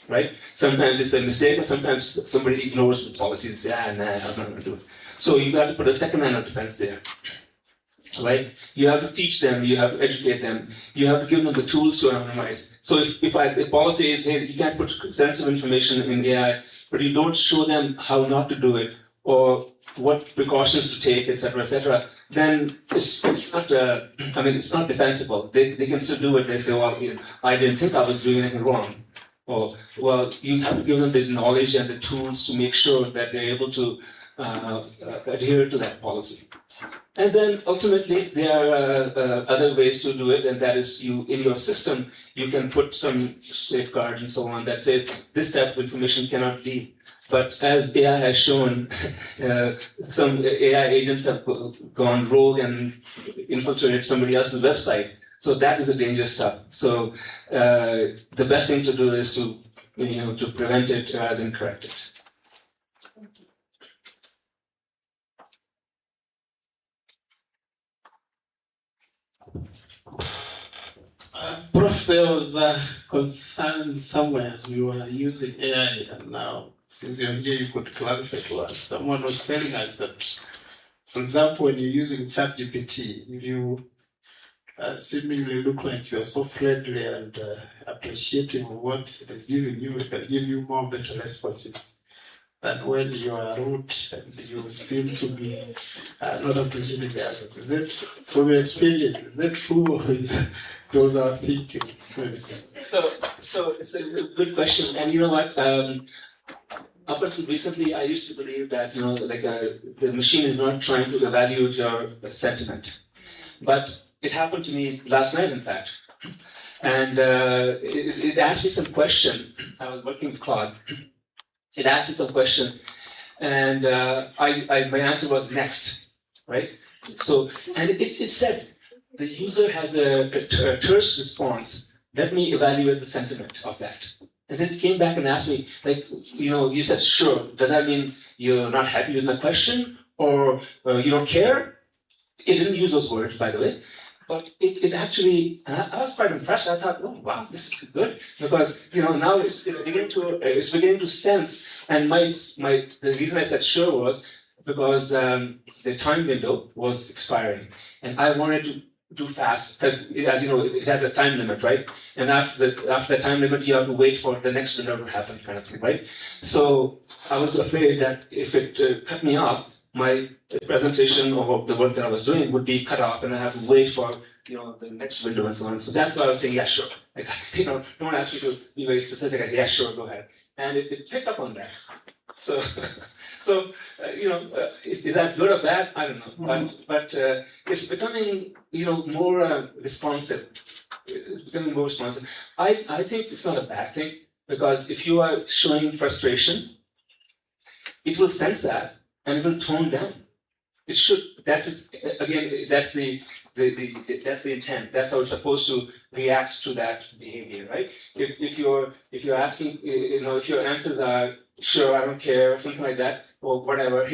[SPEAKER 5] right? Sometimes it's a mistake, and sometimes somebody ignores the policy and says, I'm not going to do it. So you have to put a second line of defense there, right? You have to teach them, you have to educate them, you have to give them the tools to anonymize. So if the policy is, hey, you can't put sensitive information in the AI, but you don't show them how not to do it, or what precautions to take, etc., then it's not. It's not defensible. They can still do it. They say, well, I didn't think I was doing anything wrong. Or, well, you have to give them the knowledge and the tools to make sure that they're able to adhere to that policy. And then ultimately, there are other ways to do it, and that is in your system, you can put some safeguards and so on that says this type of information cannot leave. But as AI has shown, some AI agents have gone rogue and infiltrated somebody else's website. So that is a dangerous stuff. So the best thing to do is to prevent it rather than correct it.
[SPEAKER 11] Prof, there was a concern somewhere as we were using AI, and now since you're here, you could clarify to us. Someone was telling us that, for example, when you're using ChatGPT, if you seemingly look like you're so friendly and appreciative of what it is giving you, it can give you more better responses. than when you are rude and you seem to be not appreciating the others. Is it from your experience? Is it true or is those are thinking?
[SPEAKER 5] So it's a good question, and you know what? Up until recently, I used to believe that the machine is not trying to evaluate your sentiment, but it happened to me last night, in fact, and it asked me some question. I was working with Claude. It asked me some question, and my answer was next, right? So, and it said the user has a terse response. Let me evaluate the sentiment of that. And then it came back and asked me, you said, sure. Does that mean you're not happy with my question? Or you don't care? It didn't use those words, by the way. But it actually, I was quite impressed. I thought, oh, wow, this is good. Because, now it's beginning to sense. And the reason I said sure was because the time window was expiring. And I wanted to do fast, because as you know, it has a time limit, right? And after the time limit, you have to wait for the next window to happen, kind of thing, right? So I was afraid that if it cut me off, my presentation of the work that I was doing would be cut off, and I have to wait for the next window and so on. So that's why I was saying, yeah, sure. Like, don't ask me to be very specific. I say, yeah, sure, go ahead. And it picked up on that. So, is that good or bad? I don't know. But it's becoming, more responsive. It's becoming more responsive. I think it's not a bad thing, because if you are showing frustration, it will sense that and it will tone down. It should. That's the intent. That's how it's supposed to react to that behavior, right? If you're asking, if your answers are sure, I don't care, something like that, or whatever,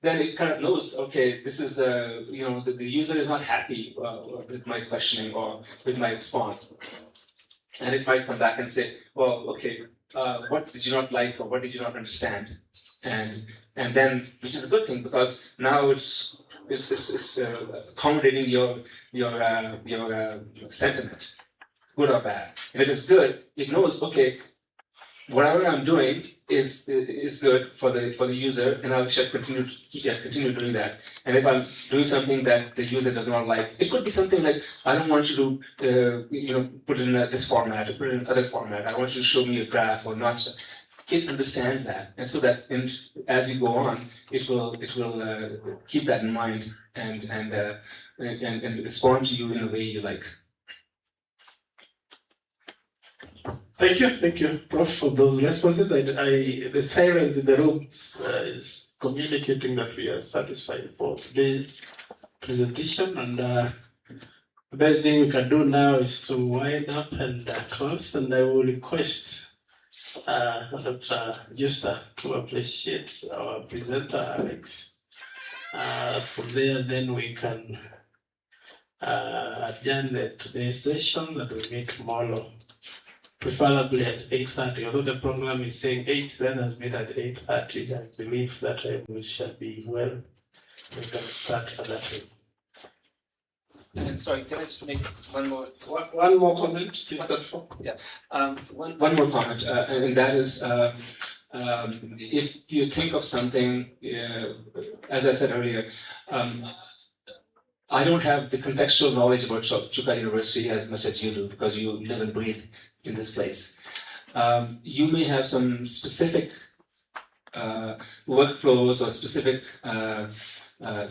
[SPEAKER 5] then it kind of knows, okay, this is the user is not happy with my questioning or with my response, and it might come back and say, well, okay, what did you not like or what did you not understand, and then, which is a good thing, because now it's accommodating your sentiment, good or bad. And if it's good, it knows, okay, whatever I'm doing is good for the user, and I should continue doing that. And if I'm doing something that the user does not like, it could be something like, I don't want you to put it in this format or put it in other format. I want you to show me a graph or not. It understands that, and so that as you go on, it will keep that in mind and respond to you in a way you like.
[SPEAKER 11] Thank you, Prof, for those responses. The silence in the room is communicating that we are satisfied for today's presentation, and the best thing we can do now is to wind up and close. And I will request Dr. Justa to appreciate our presenter, Alex. From there, then we can adjourn today's session, and we meet tomorrow, preferably at 8:30. Although the program is saying 8, let us meet at 8:30. I believe that we shall be well. We can start at that time.
[SPEAKER 5] Sorry, can I just make one more
[SPEAKER 11] comment?
[SPEAKER 5] Yeah, one more comment, and that is, if you think of something, as I said earlier, I don't have the contextual knowledge about Chuka University as much as you do, because you live and breathe in this place. You may have some specific workflows or specific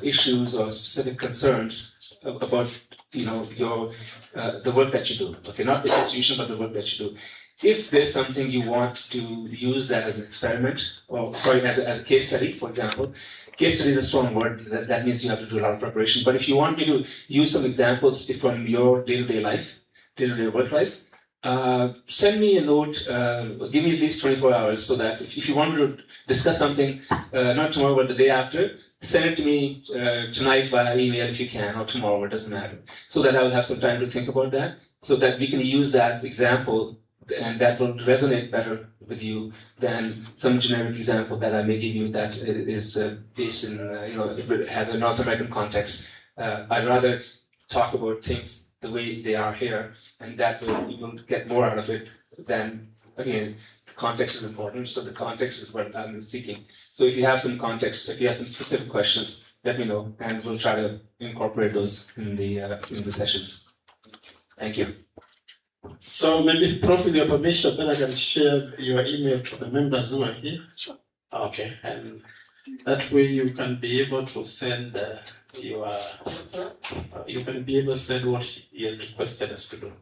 [SPEAKER 5] issues or specific concerns about the work that you do. Okay, not the institution, but the work that you do. If there's something you want to use that as an experiment, or as a case study, for example, case study is a strong word. That means you have to do a lot of preparation. But if you want me to use some examples from your day-to-day life, day-to-day work life, send me a note, give me at least 24 hours, so that if you want to discuss something, not tomorrow, but the day after, send it to me tonight via email if you can, or tomorrow, it doesn't matter. So that I will have some time to think about that, so that we can use that example, and that will resonate better with you than some generic example that I may give you that is based in, has a North American context. I'd rather talk about things the way they are here, and that way you will get more out of it than, again, context is important. So the context is what I'm seeking. So if you have some context, if you have some specific questions, let me know, and we'll try to incorporate those in the sessions. Thank you.
[SPEAKER 11] So maybe, Prof, with your permission, then I can share your email to the members who are here.
[SPEAKER 5] Sure.
[SPEAKER 11] Okay, and that way you can be able to send you can be able to send what he has requested us to do.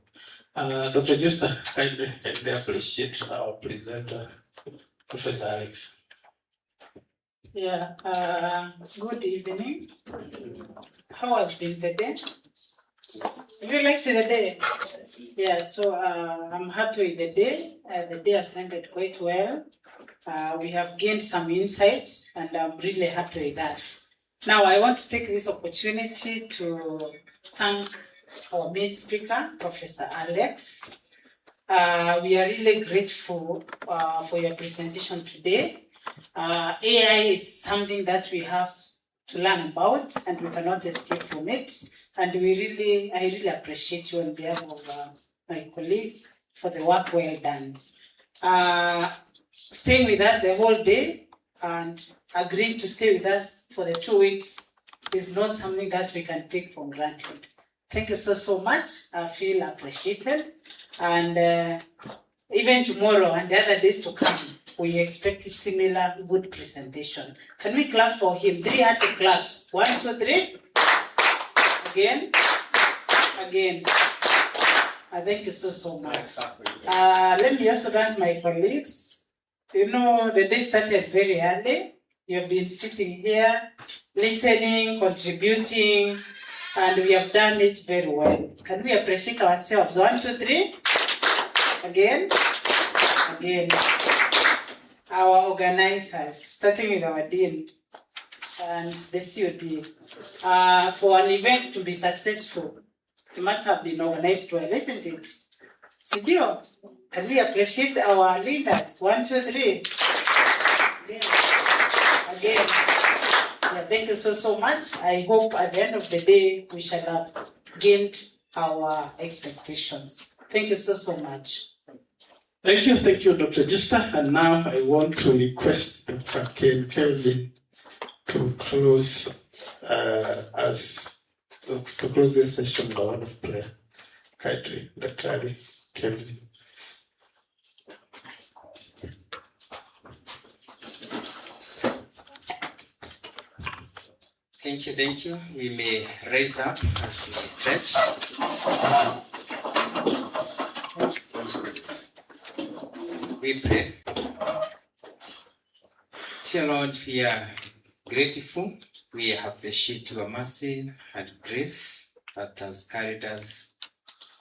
[SPEAKER 11] Dr. Justa, kindly appreciate our presenter, Professor Alex.
[SPEAKER 3] Yeah, good evening. How has been the day? Have you liked the day? Yeah, so I'm happy with the day. The day has ended quite well. We have gained some insights, and I'm really happy with that. Now, I want to take this opportunity to thank our main speaker, Professor Alex. We are really grateful for your presentation today. AI is something that we have to learn about, and we cannot escape from it. And I really appreciate you on behalf of my colleagues for the work well done. Staying with us the whole day and agreeing to stay with us for the 2 weeks is not something that we can take for granted. Thank you so much. I feel appreciated. And even tomorrow and the other days to come, we expect a similar good presentation. Can we clap for him? 3 hearty claps. 1, 2, 3. Again. Thank you so much. Let me also thank my colleagues. You know, the day started very early. You've been sitting here, listening, contributing, and we have done it very well. Can we appreciate ourselves? 1, 2, 3. Again. Our organizers, starting with our dean and the COD. For an event to be successful, it must have been organized well, isn't it? Sidio, can we appreciate our leaders? 1, 2, 3. Again. Yeah, thank you so much. I hope at the end of the day, we shall have gained our expectations. Thank you so much.
[SPEAKER 11] Thank you, Dr. Justa. And now I want to request Dr. Ken Kelvin to close this session with a word of prayer. Kindly, Dr. Ali Kelvin.
[SPEAKER 19] Thank you. We may raise up as we stretch. We pray. Dear Lord, we are grateful. We appreciate your mercy and grace that has carried us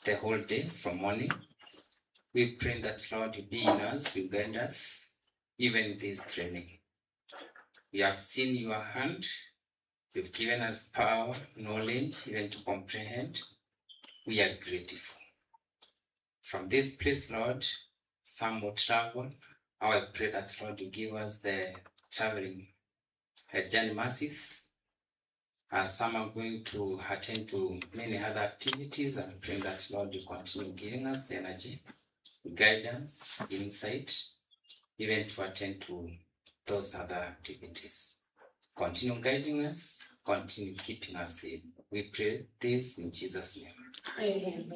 [SPEAKER 19] the whole day from morning. We pray that, Lord, you be in us, you guide us, even in this training. We have seen your hand. You've given us power, knowledge, even to comprehend. We are grateful. From this place, Lord, some will travel. I pray that, Lord, you give us the traveling journey mercies. Some are going to attend to many other activities, and pray that, Lord, you continue giving us energy, guidance, insight, even to attend to those other activities. Continue guiding us, continue keeping us safe. We pray this in Jesus' name.
[SPEAKER 3] Amen.